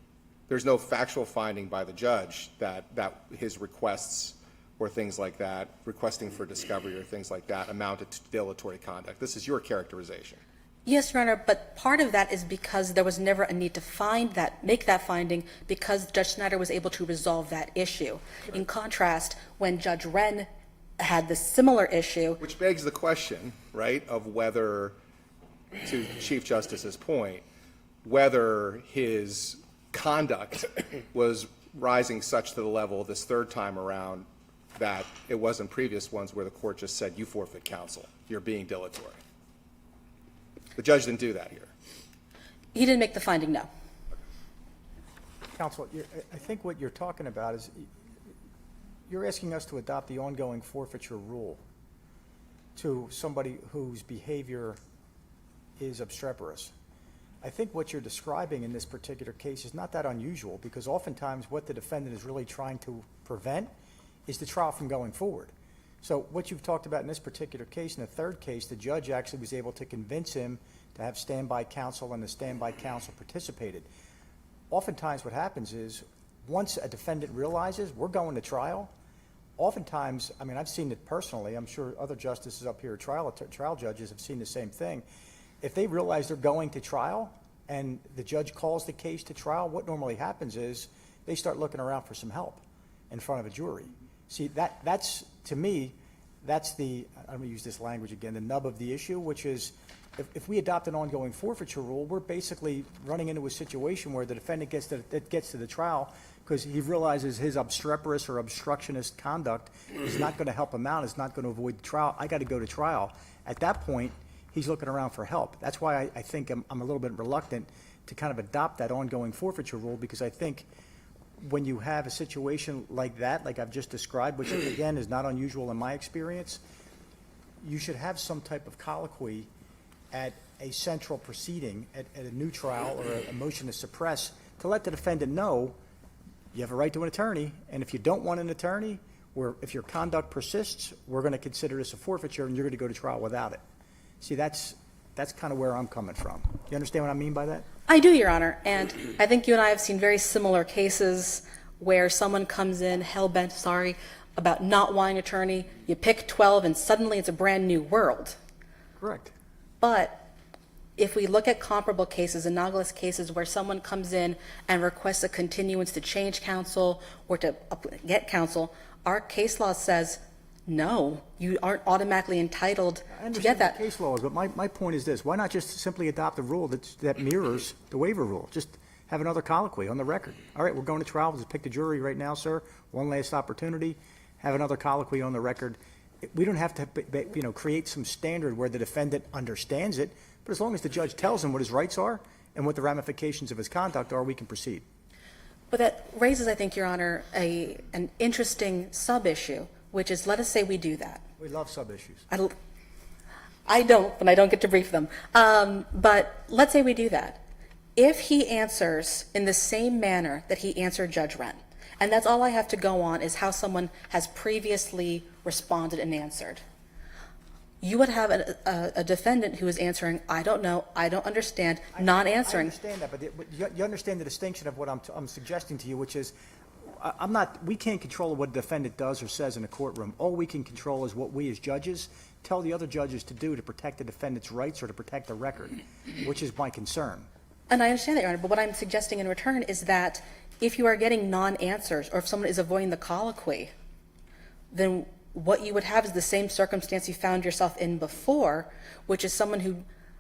Speaker 8: There's no factual finding by the judge that his requests or things like that, requesting for discovery or things like that, amounted to dilatory conduct. This is your characterization.
Speaker 3: Yes, Your Honor, but part of that is because there was never a need to make that finding, because Judge Snyder was able to resolve that issue. Right. In contrast, when Judge Wren had the similar issue.
Speaker 8: Which begs the question, right, of whether, to Chief Justice's point, whether his conduct was rising such to the level this third time around that it wasn't previous ones where the court just said, you forfeit counsel, you're being dilatory. The judge didn't do that here.
Speaker 3: He didn't make the finding, no.
Speaker 11: Counsel, I think what you're talking about is you're asking us to adopt the ongoing forfeiture rule to somebody whose behavior is obstreperous. I think what you're describing in this particular case is not that unusual, because oftentimes what the defendant is really trying to prevent is the trial from going forward. So what you've talked about in this particular case, in the third case, the judge actually was able to convince him to have standby counsel, and the standby counsel participated. Oftentimes what happens is, once a defendant realizes we're going to trial, oftentimes, I mean, I've seen it personally, I'm sure other justices up here, trial judges have seen the same thing. If they realize they're going to trial and the judge calls the case to trial, what normally happens is they start looking around for some help in front of a jury. See, that's, to me, that's the, I'm going to use this language again, the nub of the issue, which is if we adopt an ongoing forfeiture rule, we're basically running into a situation where the defendant gets to the trial because he realizes his obstreperous or obstructionist conduct is not going to help him out, is not going to avoid the trial. I got to go to trial. At that point, he's looking around for help. That's why I think I'm a little bit reluctant to kind of adopt that ongoing forfeiture rule, because I think when you have a situation like that, like I've just described, which again is not unusual in my experience, you should have some type of colloquy at a central proceeding, at a new trial or a motion to suppress, to let the defendant know you have a right to an attorney, and if you don't want an attorney, or if your conduct persists, we're going to consider this a forfeiture and you're going to go to trial without it. See, that's kind of where I'm coming from. You understand what I mean by that?
Speaker 3: I do, Your Honor, and I think you and I have seen very similar cases where someone comes in hell-bent, about not wanting an attorney, you pick 12 and suddenly it's a brand new world.
Speaker 11: Correct.
Speaker 3: But if we look at comparable cases, analogous cases where someone comes in and requests a continuance to change counsel or to get counsel, our case law says, no, you aren't automatically entitled to get that.
Speaker 11: I understand the case laws, but my point is this. Why not just simply adopt a rule that mirrors the waiver rule? Just have another colloquy on the record. All right, we're going to trial. Let's pick the jury right now, sir. One last opportunity. Have another colloquy on the record. We don't have to create some standard where the defendant understands it, but as long as the judge tells him what his rights are and what the ramifications of his conduct are, we can proceed.
Speaker 3: But that raises, I think, Your Honor, an interesting sub-issue, which is, let us say we do that.
Speaker 11: We love sub-issues.
Speaker 3: I don't, but I don't get to brief them. But let's say we do that. If he answers in the same manner that he answered Judge Wren, and that's all I have to go on is how someone has previously responded and answered, you would have a defendant who is answering, I don't know, I don't understand, not answering.
Speaker 11: I understand that, but you understand the distinction of what I'm suggesting to you, which is we can't control what a defendant does or says in a courtroom. All we can control is what we as judges tell the other judges to do to protect the defendant's rights or to protect the record, which is my concern.
Speaker 3: And I understand that, Your Honor, but what I'm suggesting in return is that if you are getting non-answers or if someone is avoiding the colloquy, then what you would have is the same circumstance you found yourself in before, which is someone who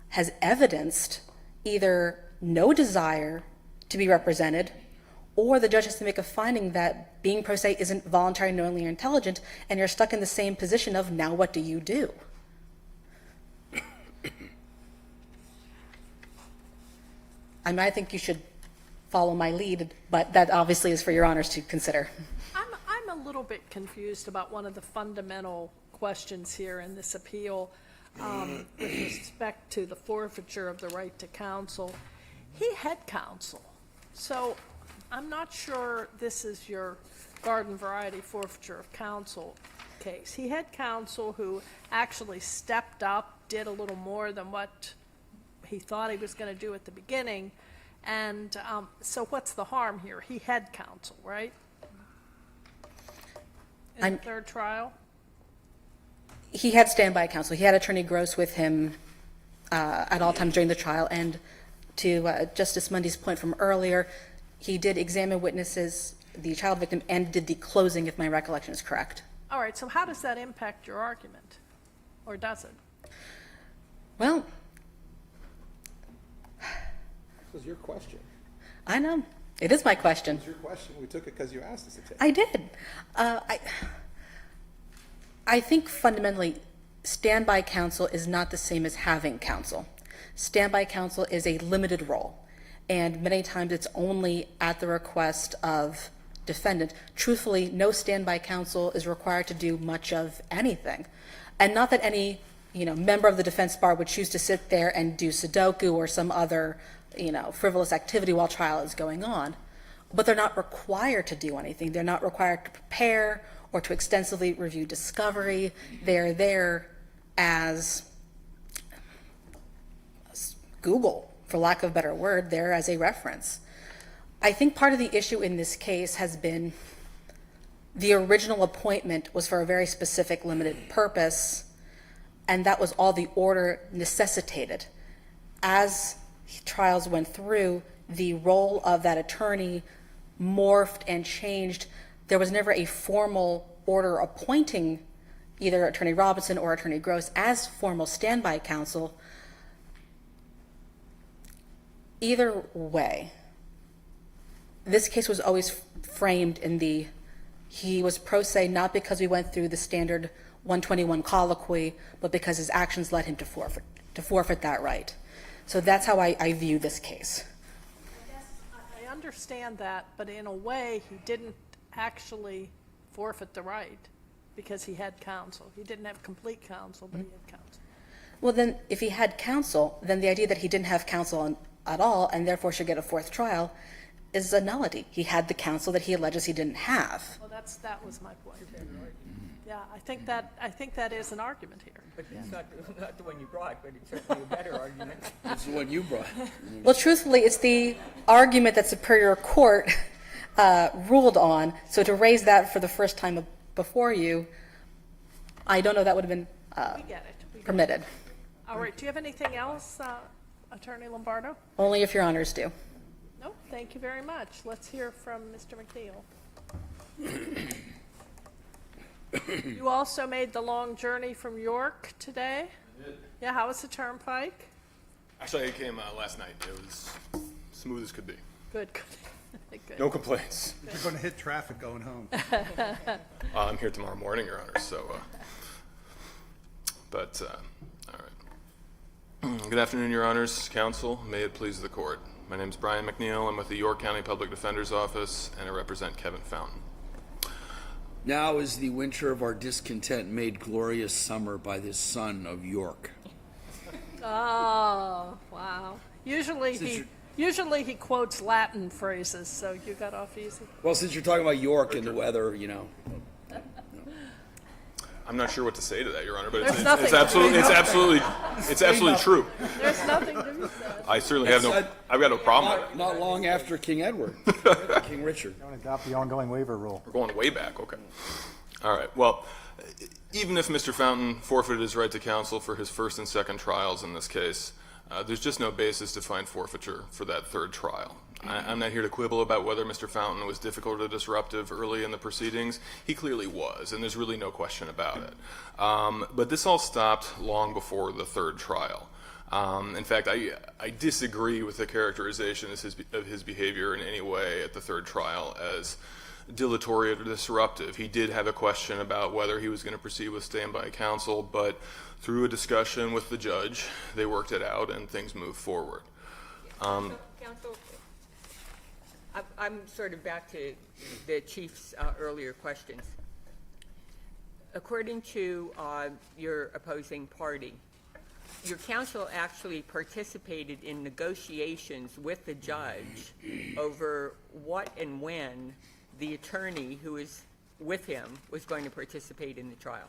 Speaker 3: has evidenced either no desire to be represented, or the judge has to make a finding that being pro se isn't voluntary, knowingly, or intelligent, and you're stuck in the same position of, now what do you do? I mean, I think you should follow my lead, but that obviously is for Your Honors to consider.
Speaker 2: I'm a little bit confused about one of the fundamental questions here in this appeal with respect to the forfeiture of the right to counsel. He had counsel, so I'm not sure this is your garden variety forfeiture of counsel case. He had counsel who actually stepped up, did a little more than what he thought he was going to do at the beginning, and so what's the harm here? He had counsel, right? In the third trial?
Speaker 3: He had standby counsel. He had Attorney Gross with him at all times during the trial, and to Justice Mundy's point from earlier, he did examine witnesses, the child victim, and did the closing, if my recollection is correct.
Speaker 2: All right, so how does that impact your argument? Or does it?
Speaker 3: Well,
Speaker 8: This was your question.
Speaker 3: I know. It is my question.
Speaker 8: It was your question. We took it because you asked us to take it.
Speaker 3: I did. I think fundamentally, standby counsel is not the same as having counsel. Standby counsel is a limited role, and many times it's only at the request of defendant. Truthfully, no standby counsel is required to do much of anything. And not that any, member of the defense bar would choose to sit there and do Sudoku or some other, frivolous activity while trial is going on. But they're not required to do anything. They're not required to prepare or to extensively review discovery. They're there as Google, for lack of a better word, there as a reference. I think part of the issue in this case has been the original appointment was for a very specific limited purpose, and that was all the order necessitated. As trials went through, the role of that attorney morphed and changed. There was never a formal order appointing either Attorney Robinson or Attorney Gross as formal standby counsel. Either way, this case was always framed in he was pro se not because we went through the standard 121 colloquy, but because his actions led him to forfeit that right. So that's how I view this case.
Speaker 2: I understand that, but in a way, he didn't actually forfeit the right because he had counsel. He didn't have complete counsel, but he had counsel.
Speaker 3: Well, then, if he had counsel, then the idea that he didn't have counsel at all and therefore should get a fourth trial is a nullity. He had the counsel that he alleges he didn't have.
Speaker 2: Well, that was my point. Yeah, I think that is an argument here.
Speaker 5: But it's not the one you brought, but it's certainly a better argument.
Speaker 6: That's the one you brought.
Speaker 3: Well, truthfully, it's the argument that Superior Court ruled on. So to raise that for the first time before you, I don't know that would have been
Speaker 2: We get it. We get
Speaker 3: permitted.
Speaker 2: it. All right, do you have anything else, Attorney Lombardo?
Speaker 3: Only if your honors do.
Speaker 2: No, thank you very much. Let's hear from Mr. McNeil. You also made the long journey from York today?
Speaker 20: I did.
Speaker 2: Yeah, how was the turnpike?
Speaker 20: Actually, I came last night. It was smooth as could be.
Speaker 2: Good, good. Good.
Speaker 20: No complaints.
Speaker 4: You're going to hit traffic going home.
Speaker 20: I'm here tomorrow morning, Your Honor, so, all right. Good afternoon, Your Honors, Counsel. May it please the Court. My name is Brian McNeil. I'm with the York County Public Defender's Office, and I represent Kevin Fountain.
Speaker 6: Now is the winter of our discontent made glorious summer by this son of York.
Speaker 2: Oh, wow. Usually he quotes Latin phrases, so you got off easy.
Speaker 6: Well, since you're talking about York and the weather, you know.
Speaker 20: I'm not sure what to say to that, Your Honor, but
Speaker 2: There's
Speaker 20: it's
Speaker 2: nothing.
Speaker 20: absolutely true.
Speaker 2: There's nothing to be said.
Speaker 20: I certainly have I've got no problem with it.
Speaker 6: Not long after King Edward, King Richard.
Speaker 11: Don't adopt the ongoing waiver rule.
Speaker 20: We're going way back, okay. All right, well, even if Mr. Fountain forfeited his right to counsel for his first and second trials in this case, there's just no basis to find forfeiture for that third trial. I'm not here to quibble about whether Mr. Fountain was difficult or disruptive early in the proceedings. He clearly was, and there's really no question about it. But this all stopped long before the third trial. In fact, I disagree with the characterization of his behavior in any way at the third trial as dilatory or disruptive. He did have a question about whether he was going to proceed with standby counsel, but through a discussion with the judge, they worked it out and things moved forward.
Speaker 5: Counsel, I'm sort of back to the Chief's earlier questions. According to your opposing party, your counsel actually participated in negotiations with the judge over what and when the attorney who was with him was going to participate in the trial.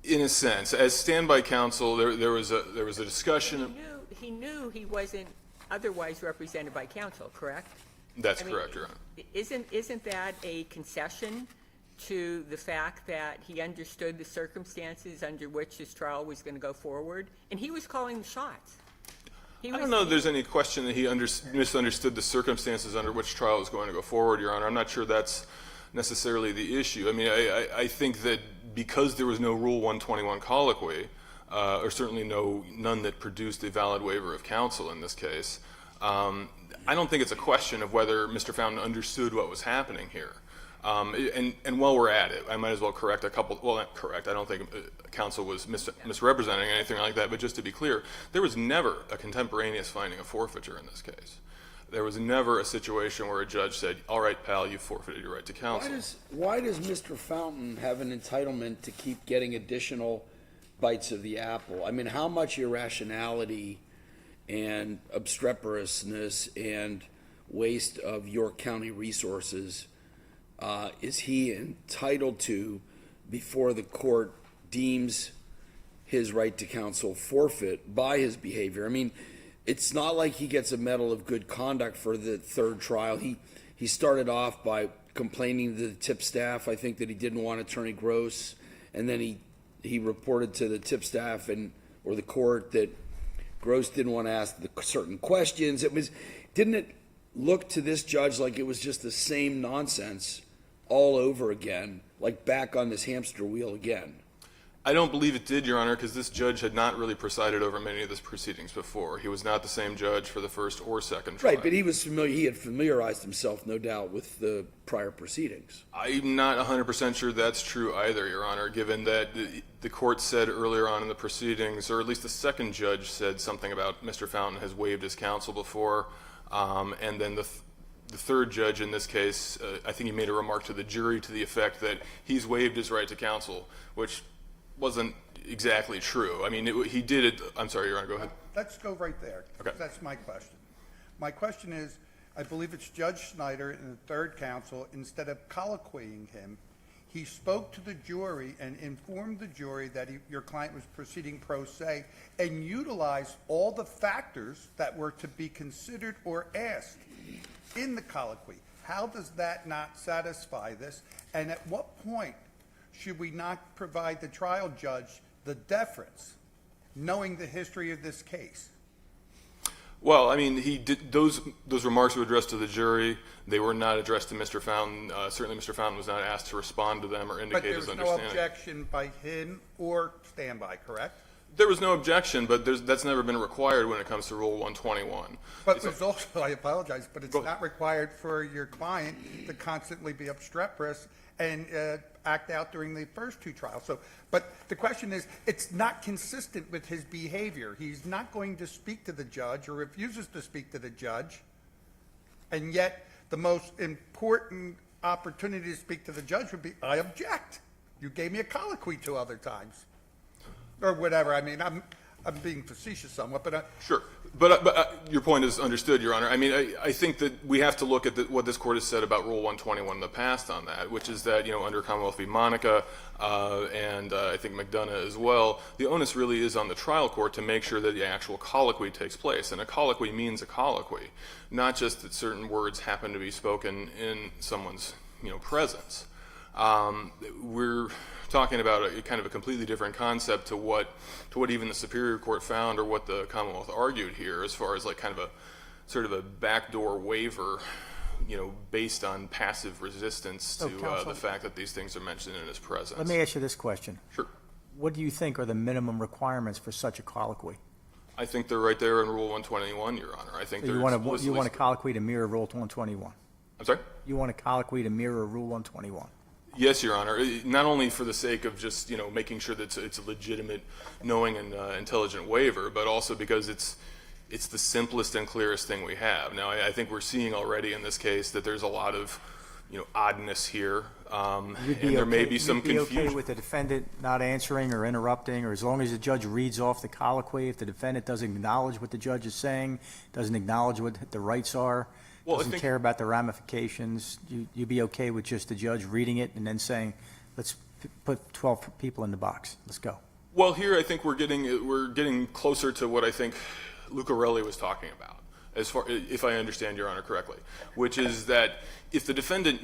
Speaker 20: In a sense, as standby counsel, there was a discussion.
Speaker 5: He knew he wasn't otherwise represented by counsel, correct?
Speaker 20: That's correct, Your Honor.
Speaker 5: Isn't that a concession to the fact that he understood the circumstances under which his trial was going to go forward? And he was calling the shots.
Speaker 20: I don't know if there's any question that he misunderstood the circumstances under which trial was going to go forward, Your Honor. I'm not sure that's necessarily the issue. I mean, I think that because there was no Rule 121 colloquy, or certainly none that produced a valid waiver of counsel in this case, I don't think it's a question of whether Mr. Fountain understood what was happening here. And while we're at it, I might as well correct a couple, well, not correct, I don't think counsel was misrepresenting anything like that, but just to be clear, there was never a contemporaneous finding of forfeiture in this case. There was never a situation where a judge said, all right, pal, you forfeited your right to counsel.
Speaker 6: Why does Mr. Fountain have an entitlement to keep getting additional bites of the apple? I mean, how much irrationality and obstreperousness and waste of York County resources is he entitled to before the court deems his right to counsel forfeit by his behavior? I mean, it's not like he gets a medal of good conduct for the third trial. He started off by complaining to the tip staff, I think, that he didn't want Attorney Gross, and then he reported to the tip staff or the court that Gross didn't want to ask the certain questions. Didn't it look to this judge like it was just the same nonsense all over again, like back on this hamster wheel again?
Speaker 20: I don't believe it did, Your Honor, because this judge had not really presided over many of the proceedings before. He was not the same judge for the first or second trial.
Speaker 6: Right, but he had familiarized himself, no doubt, with the prior proceedings.
Speaker 20: I'm not 100% sure that's true either, Your Honor, given that the court said earlier on in the proceedings, or at least the second judge said something about Mr. Fountain has waived his counsel before. And then the third judge in this case, I think he made a remark to the jury to the effect that he's waived his right to counsel, which wasn't exactly true. I mean, he did it. I'm sorry, Your Honor, go ahead.
Speaker 4: Let's go right there.
Speaker 20: Okay.
Speaker 4: That's my question. My question is, I believe it's Judge Snyder in the third counsel, instead of colloquying him, he spoke to the jury and informed the jury that your client was proceeding pro se and utilized all the factors that were to be considered or asked in the colloquy. How does that not satisfy this? And at what point should we not provide the trial judge the deference, knowing the history of this case?
Speaker 20: Well, I mean, he did those remarks were addressed to the jury. They were not addressed to Mr. Fountain. Certainly, Mr. Fountain was not asked to respond to them or indicate his understanding.
Speaker 4: But there was no objection by him or standby, correct?
Speaker 20: There was no objection, but that's never been required when it comes to Rule 121.
Speaker 4: But there's also, I apologize, but it's not required for your client to constantly be obstreperous and act out during the first two trials. So, but the question is, it's not consistent with his behavior. He's not going to speak to the judge or refuses to speak to the judge, and yet the most important opportunity to speak to the judge would be, I object. You gave me a colloquy 2 other times. Or whatever. I mean, I'm being facetious somewhat, but
Speaker 20: sure. But your point is understood, Your Honor. I mean, I think that we have to look at what this court has said about Rule 121 in the past on that, which is that, under Commonwealth v. Monica and I think McDonough as well, the onus really is on the trial court to make sure that the actual colloquy takes place. And a colloquy means a colloquy, not just that certain words happen to be spoken in someone's, presence. We're talking about a kind of a completely different concept to what even the Superior Court found or what the Commonwealth argued here, as far as like kind of a sort of a backdoor waiver, based on passive resistance to the fact that these things are mentioned in his presence.
Speaker 11: Let me ask you this question.
Speaker 20: Sure.
Speaker 11: What do you think are the minimum requirements for such a colloquy?
Speaker 20: I think they're right there in Rule 121, Your Honor. I think
Speaker 11: So you want a colloquy to mirror Rule 121?
Speaker 20: I'm sorry?
Speaker 11: You want a colloquy to mirror Rule 121?
Speaker 20: Yes, Your Honor. Not only for the sake of just making sure that it's a legitimate, knowing and intelligent waiver, but also because it's the simplest and clearest thing we have. Now, I think we're seeing already in this case that there's a lot of oddness here, and there may be some confusion.
Speaker 11: You'd be okay with the defendant not answering or interrupting, or as long as the judge reads off the colloquy, if the defendant doesn't acknowledge what the judge is saying, doesn't acknowledge what the rights are, doesn't care about the ramifications, you'd be okay with just the judge reading it and then saying, let's put 12 people in the box, let's go?
Speaker 20: Well, here I think we're getting closer to what I think Lucarelli was talking about, as far if I understand Your Honor correctly, which is that if the defendant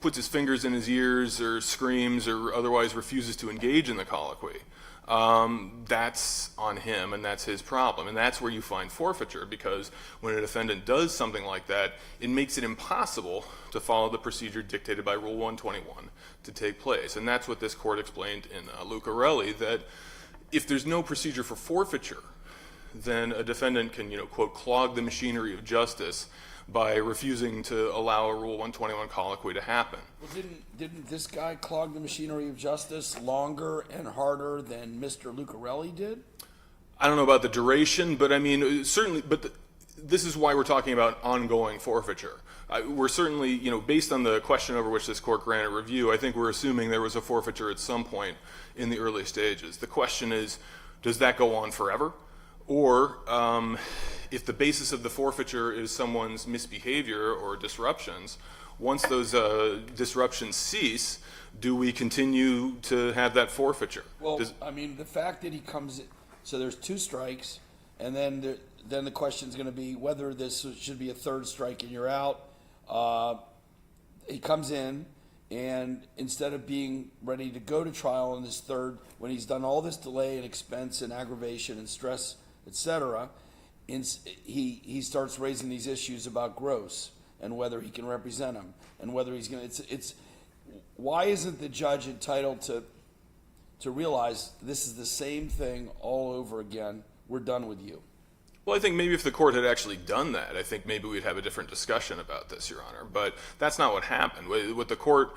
Speaker 20: puts his fingers in his ears or screams or otherwise refuses to engage in the colloquy, that's on him and that's his problem. And that's where you find forfeiture, because when a defendant does something like that, it makes it impossible to follow the procedure dictated by Rule 121 to take place. And that's what this court explained in Lucarelli, that if there's no procedure for forfeiture, then a defendant can, quote, clog the machinery of justice by refusing to allow a Rule 121 colloquy to happen.
Speaker 6: Well, didn't this guy clog the machinery of justice longer and harder than Mr. Lucarelli did?
Speaker 20: I don't know about the duration, but I mean, certainly, but this is why we're talking about ongoing forfeiture. We're certainly, based on the question over which this court granted review, I think we're assuming there was a forfeiture at some point in the early stages. The question is, does that go on forever? Or if the basis of the forfeiture is someone's misbehavior or disruptions, once those disruptions cease, do we continue to have that forfeiture?
Speaker 6: Well, I mean, the fact that he comes in, so there's 2 strikes, and then the question is going to be whether this should be a 3rd strike and you're out. He comes in, and instead of being ready to go to trial on this 3rd, when he's done all this delay and expense and aggravation and stress, etc., he starts raising these issues about Gross and whether he can represent him and whether he's going to. It's why isn't the judge entitled to realize this is the same thing all over again? We're done with you.
Speaker 20: Well, I think maybe if the court had actually done that, I think maybe we'd have a different discussion about this, Your Honor. But that's not what happened. With the court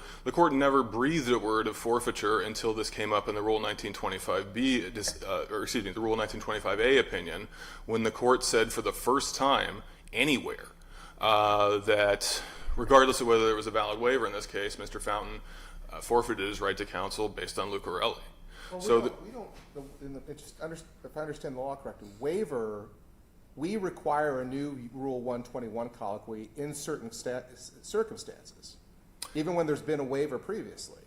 Speaker 20: never breathed a word of forfeiture until this came up in the Rule 1925B, the Rule 1925A opinion, when the court said for the first time anywhere that, regardless of whether there was a valid waiver in this case, Mr. Fountain forfeited his right to counsel based on Lucarelli.
Speaker 8: Well, if I understand the law correctly, waiver, we require a new Rule 121 colloquy in certain circumstances, even when there's been a waiver previously.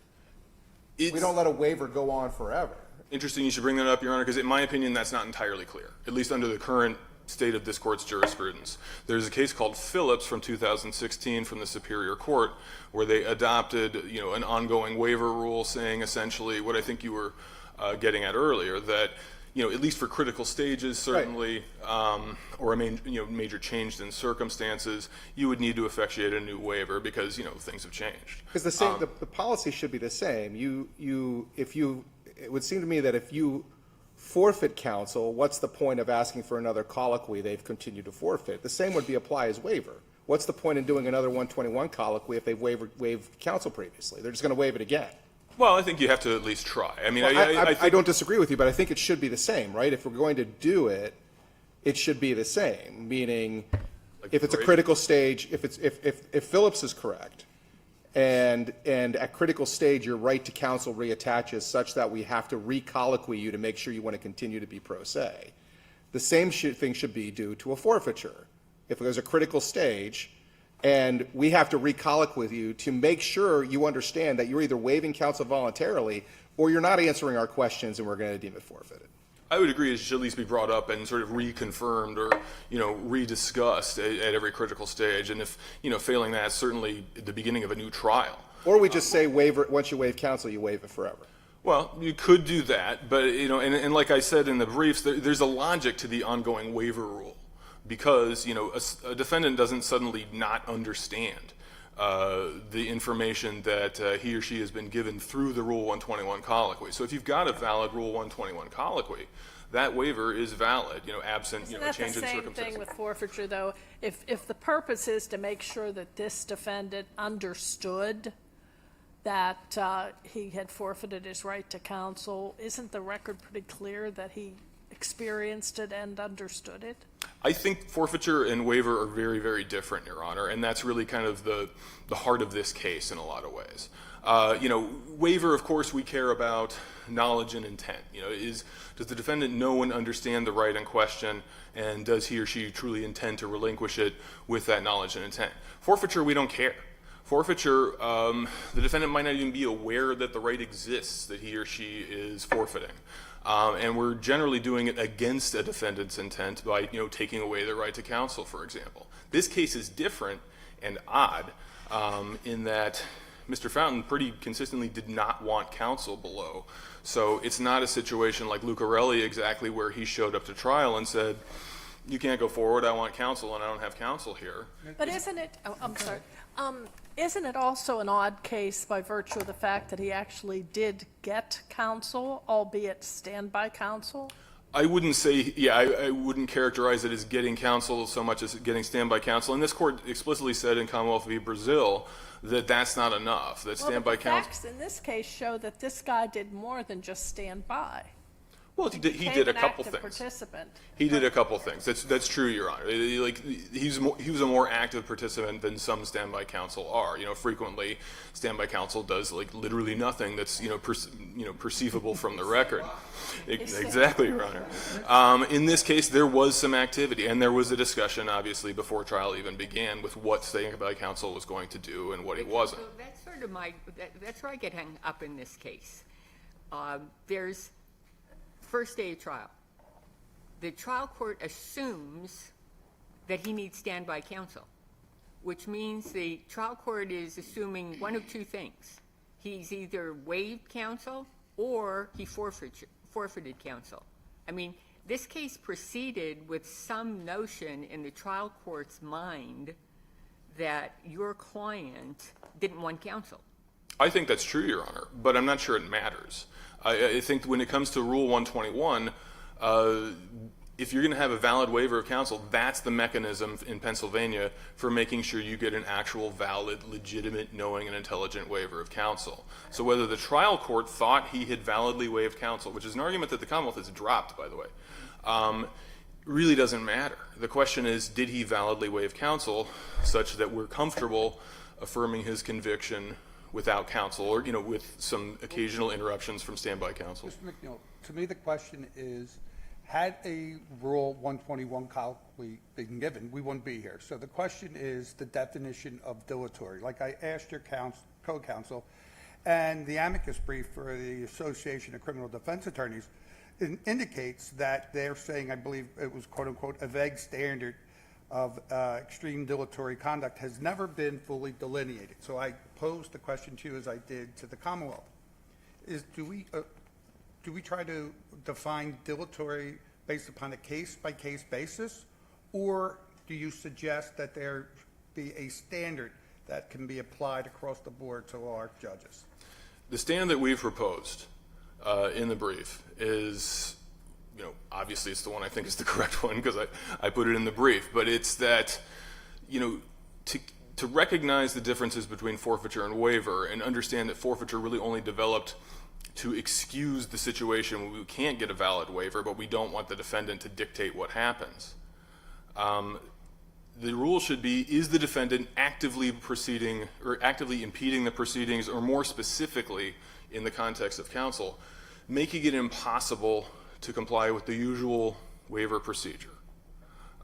Speaker 8: We don't let a waiver go on forever.
Speaker 20: Interesting you should bring that up, Your Honor, because in my opinion, that's not entirely clear, at least under the current state of this court's jurisprudence. There's a case called Phillips from 2016 from the Superior Court where they adopted, an ongoing waiver rule saying essentially what I think you were getting at earlier, that, at least for critical stages, certainly, or a major change in circumstances, you would need to effectuate a new waiver because, things have changed.
Speaker 8: Because the policy should be the same. It would seem to me that if you forfeit counsel, what's the point of asking for another colloquy they've continued to forfeit? The same would be apply as waiver. What's the point in doing another 121 colloquy if they've waived counsel previously? They're just going to waive it again.
Speaker 20: Well, I think you have to at least try. I mean,
Speaker 8: I don't disagree with you, but I think it should be the same, right? If we're going to do it, it should be the same. Meaning, if it's a critical stage, if Phillips is correct, and at critical stage your right to counsel reattaches such that we have to re-colloquy you to make sure you want to continue to be pro se, the same thing should be due to a forfeiture. If there's a critical stage and we have to re-colloquy with you to make sure you understand that you're either waiving counsel voluntarily or you're not answering our questions and we're going to deem it forfeited.
Speaker 20: I would agree it should at least be brought up and sort of reconfirmed or, rediscussed at every critical stage. And if, failing that, certainly at the beginning of a new trial.
Speaker 8: Or we just say waiver, once you waive counsel, you waive it forever.
Speaker 20: Well, you could do that, but, and like I said in the briefs, there's a logic to the ongoing waiver rule because, a defendant doesn't suddenly not understand the information that he or she has been given through the Rule 121 colloquy. So if you've got a valid Rule 121 colloquy, that waiver is valid, absent, change in circumstances.
Speaker 2: Isn't that the same thing with forfeiture, though? If the purpose is to make sure that this defendant understood that he had forfeited his right to counsel, isn't the record pretty clear that he experienced it and understood it?
Speaker 20: I think forfeiture and waiver are very, very different, Your Honor, and that's really kind of the heart of this case in a lot of ways. Waiver, of course, we care about knowledge and intent. Does the defendant know and understand the right in question, and does he or she truly intend to relinquish it with that knowledge and intent? Forfeiture, we don't care. Forfeiture, the defendant might not even be aware that the right exists that he or she is forfeiting. And we're generally doing it against a defendant's intent by, taking away their right to counsel, for example. This case is different and odd in that Mr. Fountain pretty consistently did not want counsel below. So it's not a situation like Lucarelli exactly where he showed up to trial and said, you can't go forward, I want counsel and I don't have counsel here.
Speaker 2: But isn't it, I'm sorry, isn't it also an odd case by virtue of the fact that he actually did get counsel, albeit standby counsel?
Speaker 20: I wouldn't say, I wouldn't characterize it as getting counsel so much as getting standby counsel. And this court explicitly said in Commonwealth v. Brazil that that's not enough, that standby counsel.
Speaker 2: The facts in this case show that this guy did more than just stand by.
Speaker 20: Well, he did a couple things.
Speaker 2: Participant.
Speaker 20: He did a couple things. That's true, Your Honor. He was a more active participant than some standby counsel are. Frequently, standby counsel does literally nothing that's perceivable from the record. Exactly, Your Honor. In this case, there was some activity, and there was a discussion, obviously, before trial even began, with what standby counsel was going to do and what he wasn't.
Speaker 5: So that's sort of that's where I get hung up in this case. There's first day of trial. The trial court assumes that he needs standby counsel, which means the trial court is assuming one of two things. He's either waived counsel or he forfeited counsel. I mean, this case proceeded with some notion in the trial court's mind that your client didn't want counsel.
Speaker 20: I think that's true, Your Honor, but I'm not sure it matters. I think when it comes to Rule 121, if you're going to have a valid waiver of counsel, that's the mechanism in Pennsylvania for making sure you get an actual valid, legitimate, knowing, and intelligent waiver of counsel. So whether the trial court thought he had validly waived counsel, which is an argument that the Commonwealth has dropped, by the way, really doesn't matter. The question is, did he validly waive counsel such that we're comfortable affirming his conviction without counsel, or, you know, with some occasional interruptions from standby counsel?
Speaker 4: Mr. McNeil, to me the question is, had a Rule 121 colloquy been given, we wouldn't be here. So the question is the definition of dilatory. Like I asked your co-counsel, and the amicus brief for the Association of Criminal Defense Attorneys indicates that they're saying, I believe it was quote unquote, a vague standard of extreme dilatory conduct has never been fully delineated. So I posed the question to you as I did to the Commonwealth. Do we try to define dilatory based upon a case-by-case basis, or do you suggest that there be a standard that can be applied across the board to all our judges?
Speaker 20: The standard that we've proposed in the brief is, you know, obviously it's the one I think is the correct one because I put it in the brief, but it's that, you know, to recognize the differences between forfeiture and waiver and understand that forfeiture really only developed to excuse the situation where we can't get a valid waiver, but we don't want the defendant to dictate what happens. The rule should be, is the defendant actively proceeding or actively impeding the proceedings, or more specifically in the context of counsel, making it impossible to comply with the usual waiver procedure.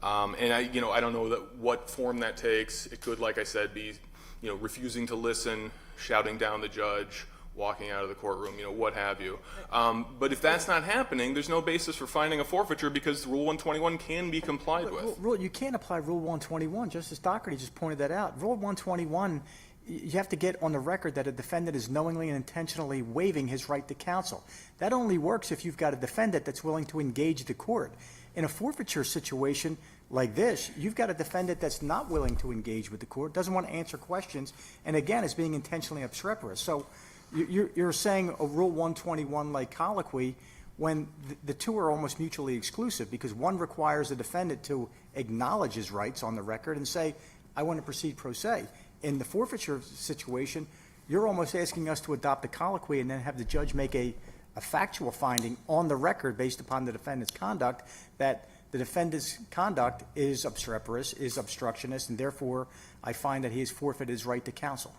Speaker 20: And I don't know what form that takes. It could, like I said, be, you know, refusing to listen, shouting down the judge, walking out of the courtroom, you know, what have you. But if that's not happening, there's no basis for finding a forfeiture because Rule 121 can be complied with.
Speaker 11: You can't apply Rule 121. Justice Doherty just pointed that out. Rule 121, you have to get on the record that a defendant is knowingly and intentionally waiving his right to counsel. That only works if you've got a defendant that's willing to engage the court. In a forfeiture situation like this, you've got a defendant that's not willing to engage with the court, doesn't want to answer questions, and again is being intentionally obstreperous. So you're saying a Rule 121-like colloquy when the two are almost mutually exclusive, because one requires the defendant to acknowledge his rights on the record and say, I want to proceed pro se. In the forfeiture situation, you're almost asking us to adopt a colloquy and then have the judge make a factual finding on the record based upon the defendant's conduct that the defendant's conduct is obstreperous, is obstructionist, and therefore I find that he has forfeited his right to counsel.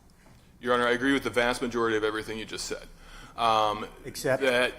Speaker 20: Your Honor, I agree with the vast majority of everything you just said.
Speaker 11: Except
Speaker 20: that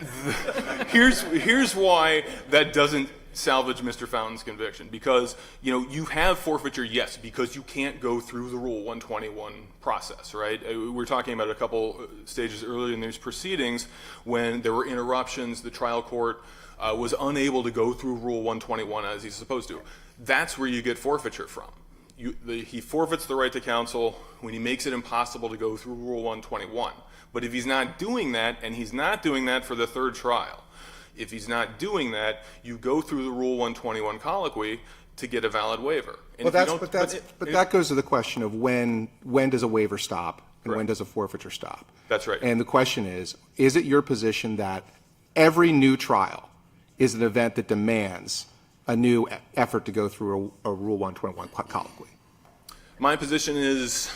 Speaker 20: here's why that doesn't salvage Mr. Fountain's conviction. Because, you know, you have forfeiture, yes, because you can't go through the Rule 121 process, right? We're talking about a couple stages earlier in these proceedings when there were interruptions, the trial court was unable to go through Rule 121 as he's supposed to. That's where you get forfeiture from. He forfeits the right to counsel when he makes it impossible to go through Rule 121. But if he's not doing that, and he's not doing that for the third trial, if he's not doing that, you go through the Rule 121 colloquy to get a valid waiver. And
Speaker 8: but that goes to the question of when does a waiver stop and when does a forfeiture stop?
Speaker 20: That's right.
Speaker 8: And the question is it your position that every new trial is an event that demands a new effort to go through a Rule 121 colloquy?
Speaker 20: My position is,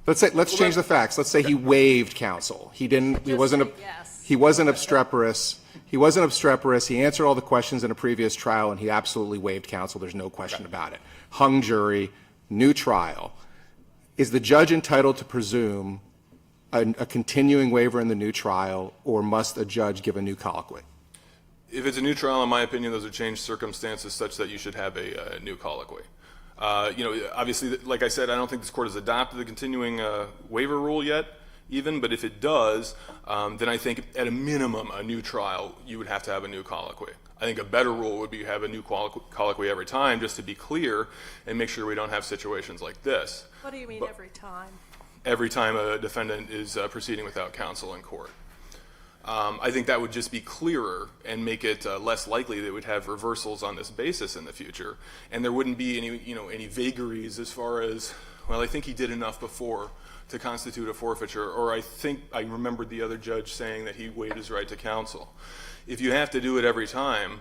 Speaker 8: let's change the facts. Let's say he waived counsel. He wasn't obstreperous. He wasn't obstreperous. He answered all the questions in a previous trial, and he absolutely waived counsel. There's no question about it. Hung jury, new trial. Is the judge entitled to presume a continuing waiver in the new trial, or must a judge give a new colloquy?
Speaker 20: if it's a new trial, in my opinion, those are changed circumstances such that you should have a new colloquy. Obviously, like I said, I don't think this court has adopted the continuing waiver rule yet, even, but if it does, then I think at a minimum, a new trial, you would have to have a new colloquy. I think a better rule would be have a new colloquy every time, just to be clear and make sure we don't have situations like this.
Speaker 2: What do you mean every time?
Speaker 20: Every time a defendant is proceeding without counsel in court. I think that would just be clearer and make it less likely that we'd have reversals on this basis in the future, and there wouldn't be any vagaries as far as, well, I think he did enough before to constitute a forfeiture, or I think I remembered the other judge saying that he waived his right to counsel. If you have to do it every time,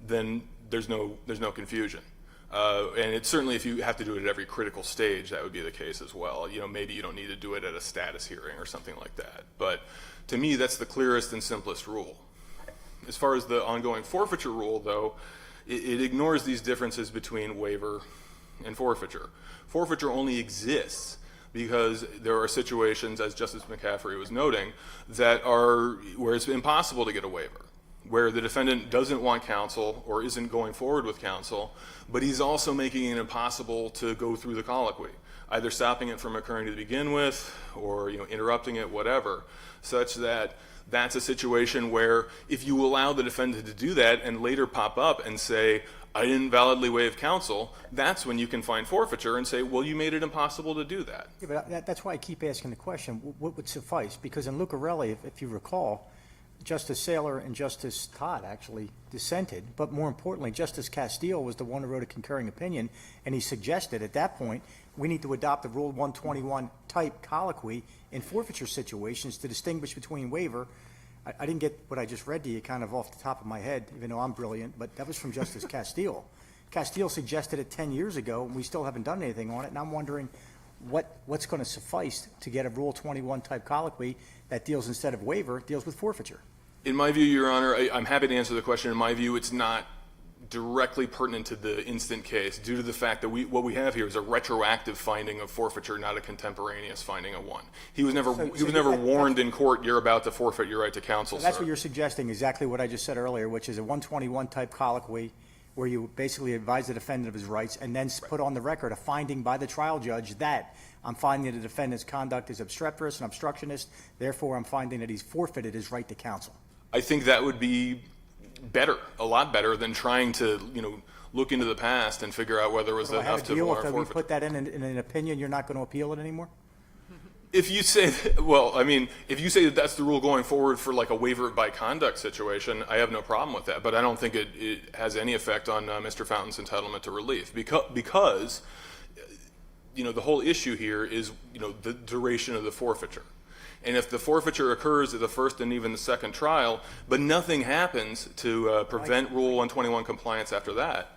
Speaker 20: then there's no confusion. And it's certainly if you have to do it at every critical stage, that would be the case as well. Maybe you don't need to do it at a status hearing or something like that. But to me, that's the clearest and simplest rule. As far as the ongoing forfeiture rule, though, it ignores these differences between waiver and forfeiture. Forfeiture only exists because there are situations, as Justice McCaffrey was noting, that are where it's impossible to get a waiver, where the defendant doesn't want counsel or isn't going forward with counsel, but he's also making it impossible to go through the colloquy, either stopping it from occurring to begin with or interrupting it, whatever, such that that's a situation where if you allow the defendant to do that and later pop up and say, I didn't validly waive counsel, that's when you can find forfeiture and say, well, you made it impossible to do that.
Speaker 11: Yeah, but that's why I keep asking the question, what would suffice? Because in Lucarelli, if you recall, Justice Saylor and Justice Todd actually dissented, but more importantly, Justice Castile was the one who wrote a concurring opinion, and he suggested at that point we need to adopt the Rule 121 type colloquy in forfeiture situations to distinguish between waiver. I didn't get what I just read to you kind of off the top of my head, even though I'm brilliant, but that was from Justice Castile. Castile suggested it 10 years ago, and we still haven't done anything on it, and I'm wondering what's going to suffice to get a Rule 21 type colloquy that deals, instead of waiver, deals with forfeiture.
Speaker 20: In my view, Your Honor, I'm happy to answer the question. In my view, it's not directly pertinent to the instant case due to the fact that what we have here is a retroactive finding of forfeiture, not a contemporaneous finding of one. He was never warned in court, you're about to forfeit your right to counsel,
Speaker 11: So that's
Speaker 20: sir.
Speaker 11: what you're suggesting, exactly what I just said earlier, which is a 121 type colloquy where you basically advise the defendant of his rights and then put on the record a finding by the trial judge that I'm finding the defendant's conduct is obstreperous and obstructionist, therefore I'm finding that he's forfeited his right to counsel.
Speaker 20: I think that would be better, a lot better than trying to, look into the past and figure out whether it was
Speaker 11: So I have
Speaker 20: enough
Speaker 11: a
Speaker 20: to
Speaker 11: deal
Speaker 20: warrant
Speaker 11: if we
Speaker 20: forfeiture.
Speaker 11: put that in an opinion, you're not going to appeal it anymore?
Speaker 20: If you say, if you say that that's the rule going forward for like a waiver by conduct situation, I have no problem with that. But I don't think it has any effect on Mr. Fountain's entitlement to relief because the whole issue here is, the duration of the forfeiture. And if the forfeiture occurs at the first and even the second trial, but nothing happens to prevent Rule 121 compliance after that,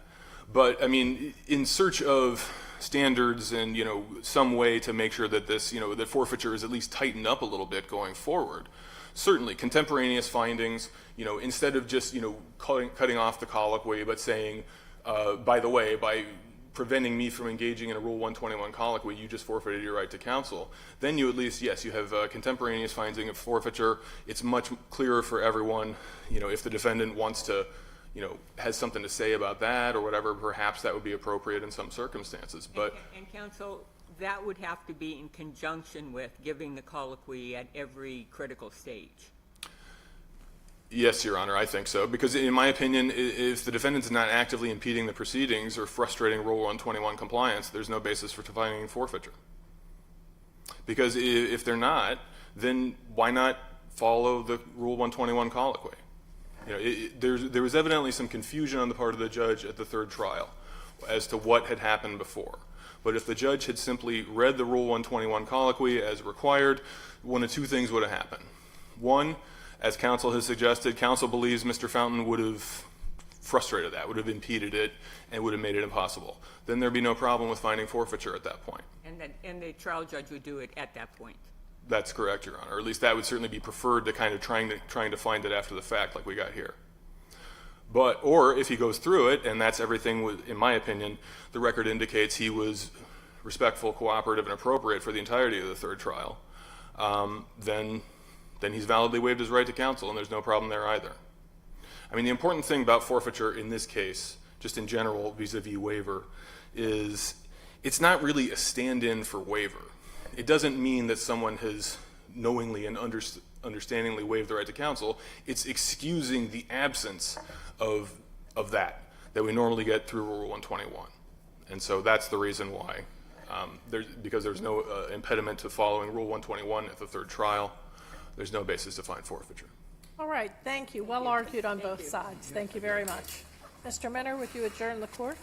Speaker 20: but in search of standards and some way to make sure that this that forfeiture is at least tightened up a little bit going forward, certainly contemporaneous findings, instead of just cutting off the colloquy, but saying, by the way, by preventing me from engaging in a Rule 121 colloquy, you just forfeited your right to counsel, then you at least, yes, you have contemporaneous finding of forfeiture. It's much clearer for everyone. If the defendant wants to, has something to say about that or whatever, perhaps that would be appropriate in some circumstances. But
Speaker 5: And counsel, that would have to be in conjunction with giving the colloquy at every critical stage.
Speaker 20: yes, Your Honor, I think so. Because in my opinion, if the defendant's not actively impeding the proceedings or frustrating Rule 121 compliance, there's no basis for finding forfeiture. Because if they're not, then why not follow the Rule 121 colloquy? There was evidently some confusion on the part of the judge at the third trial as to what had happened before. But if the judge had simply read the Rule 121 colloquy as required, one of two things would have happened. One, as counsel has suggested, counsel believes Mr. Fountain would have frustrated that, would have impeded it, and would have made it impossible. Then there'd be no problem with finding forfeiture at that point.
Speaker 5: And the trial judge would do it at that point.
Speaker 20: That's correct, Your Honor. Or at least that would certainly be preferred to kind of trying to find it after the fact like we got here. Or if he goes through it, and that's everything, in my opinion, the record indicates he was respectful, cooperative, and appropriate for the entirety of the third trial, then he's validly waived his right to counsel, and there's no problem there either. The important thing about forfeiture in this case, just in general vis-a-vis waiver, is it's not really a stand-in for waiver. It doesn't mean that someone has knowingly and understandingly waived the right to counsel. It's excusing the absence of that we normally get through Rule 121. And so that's the reason why. Because there's no impediment to following Rule 121 at the third trial, there's no basis to find forfeiture.
Speaker 2: All right, thank you. Well argued on both sides. Thank you very much. Mr. Minner, would you adjourn the court?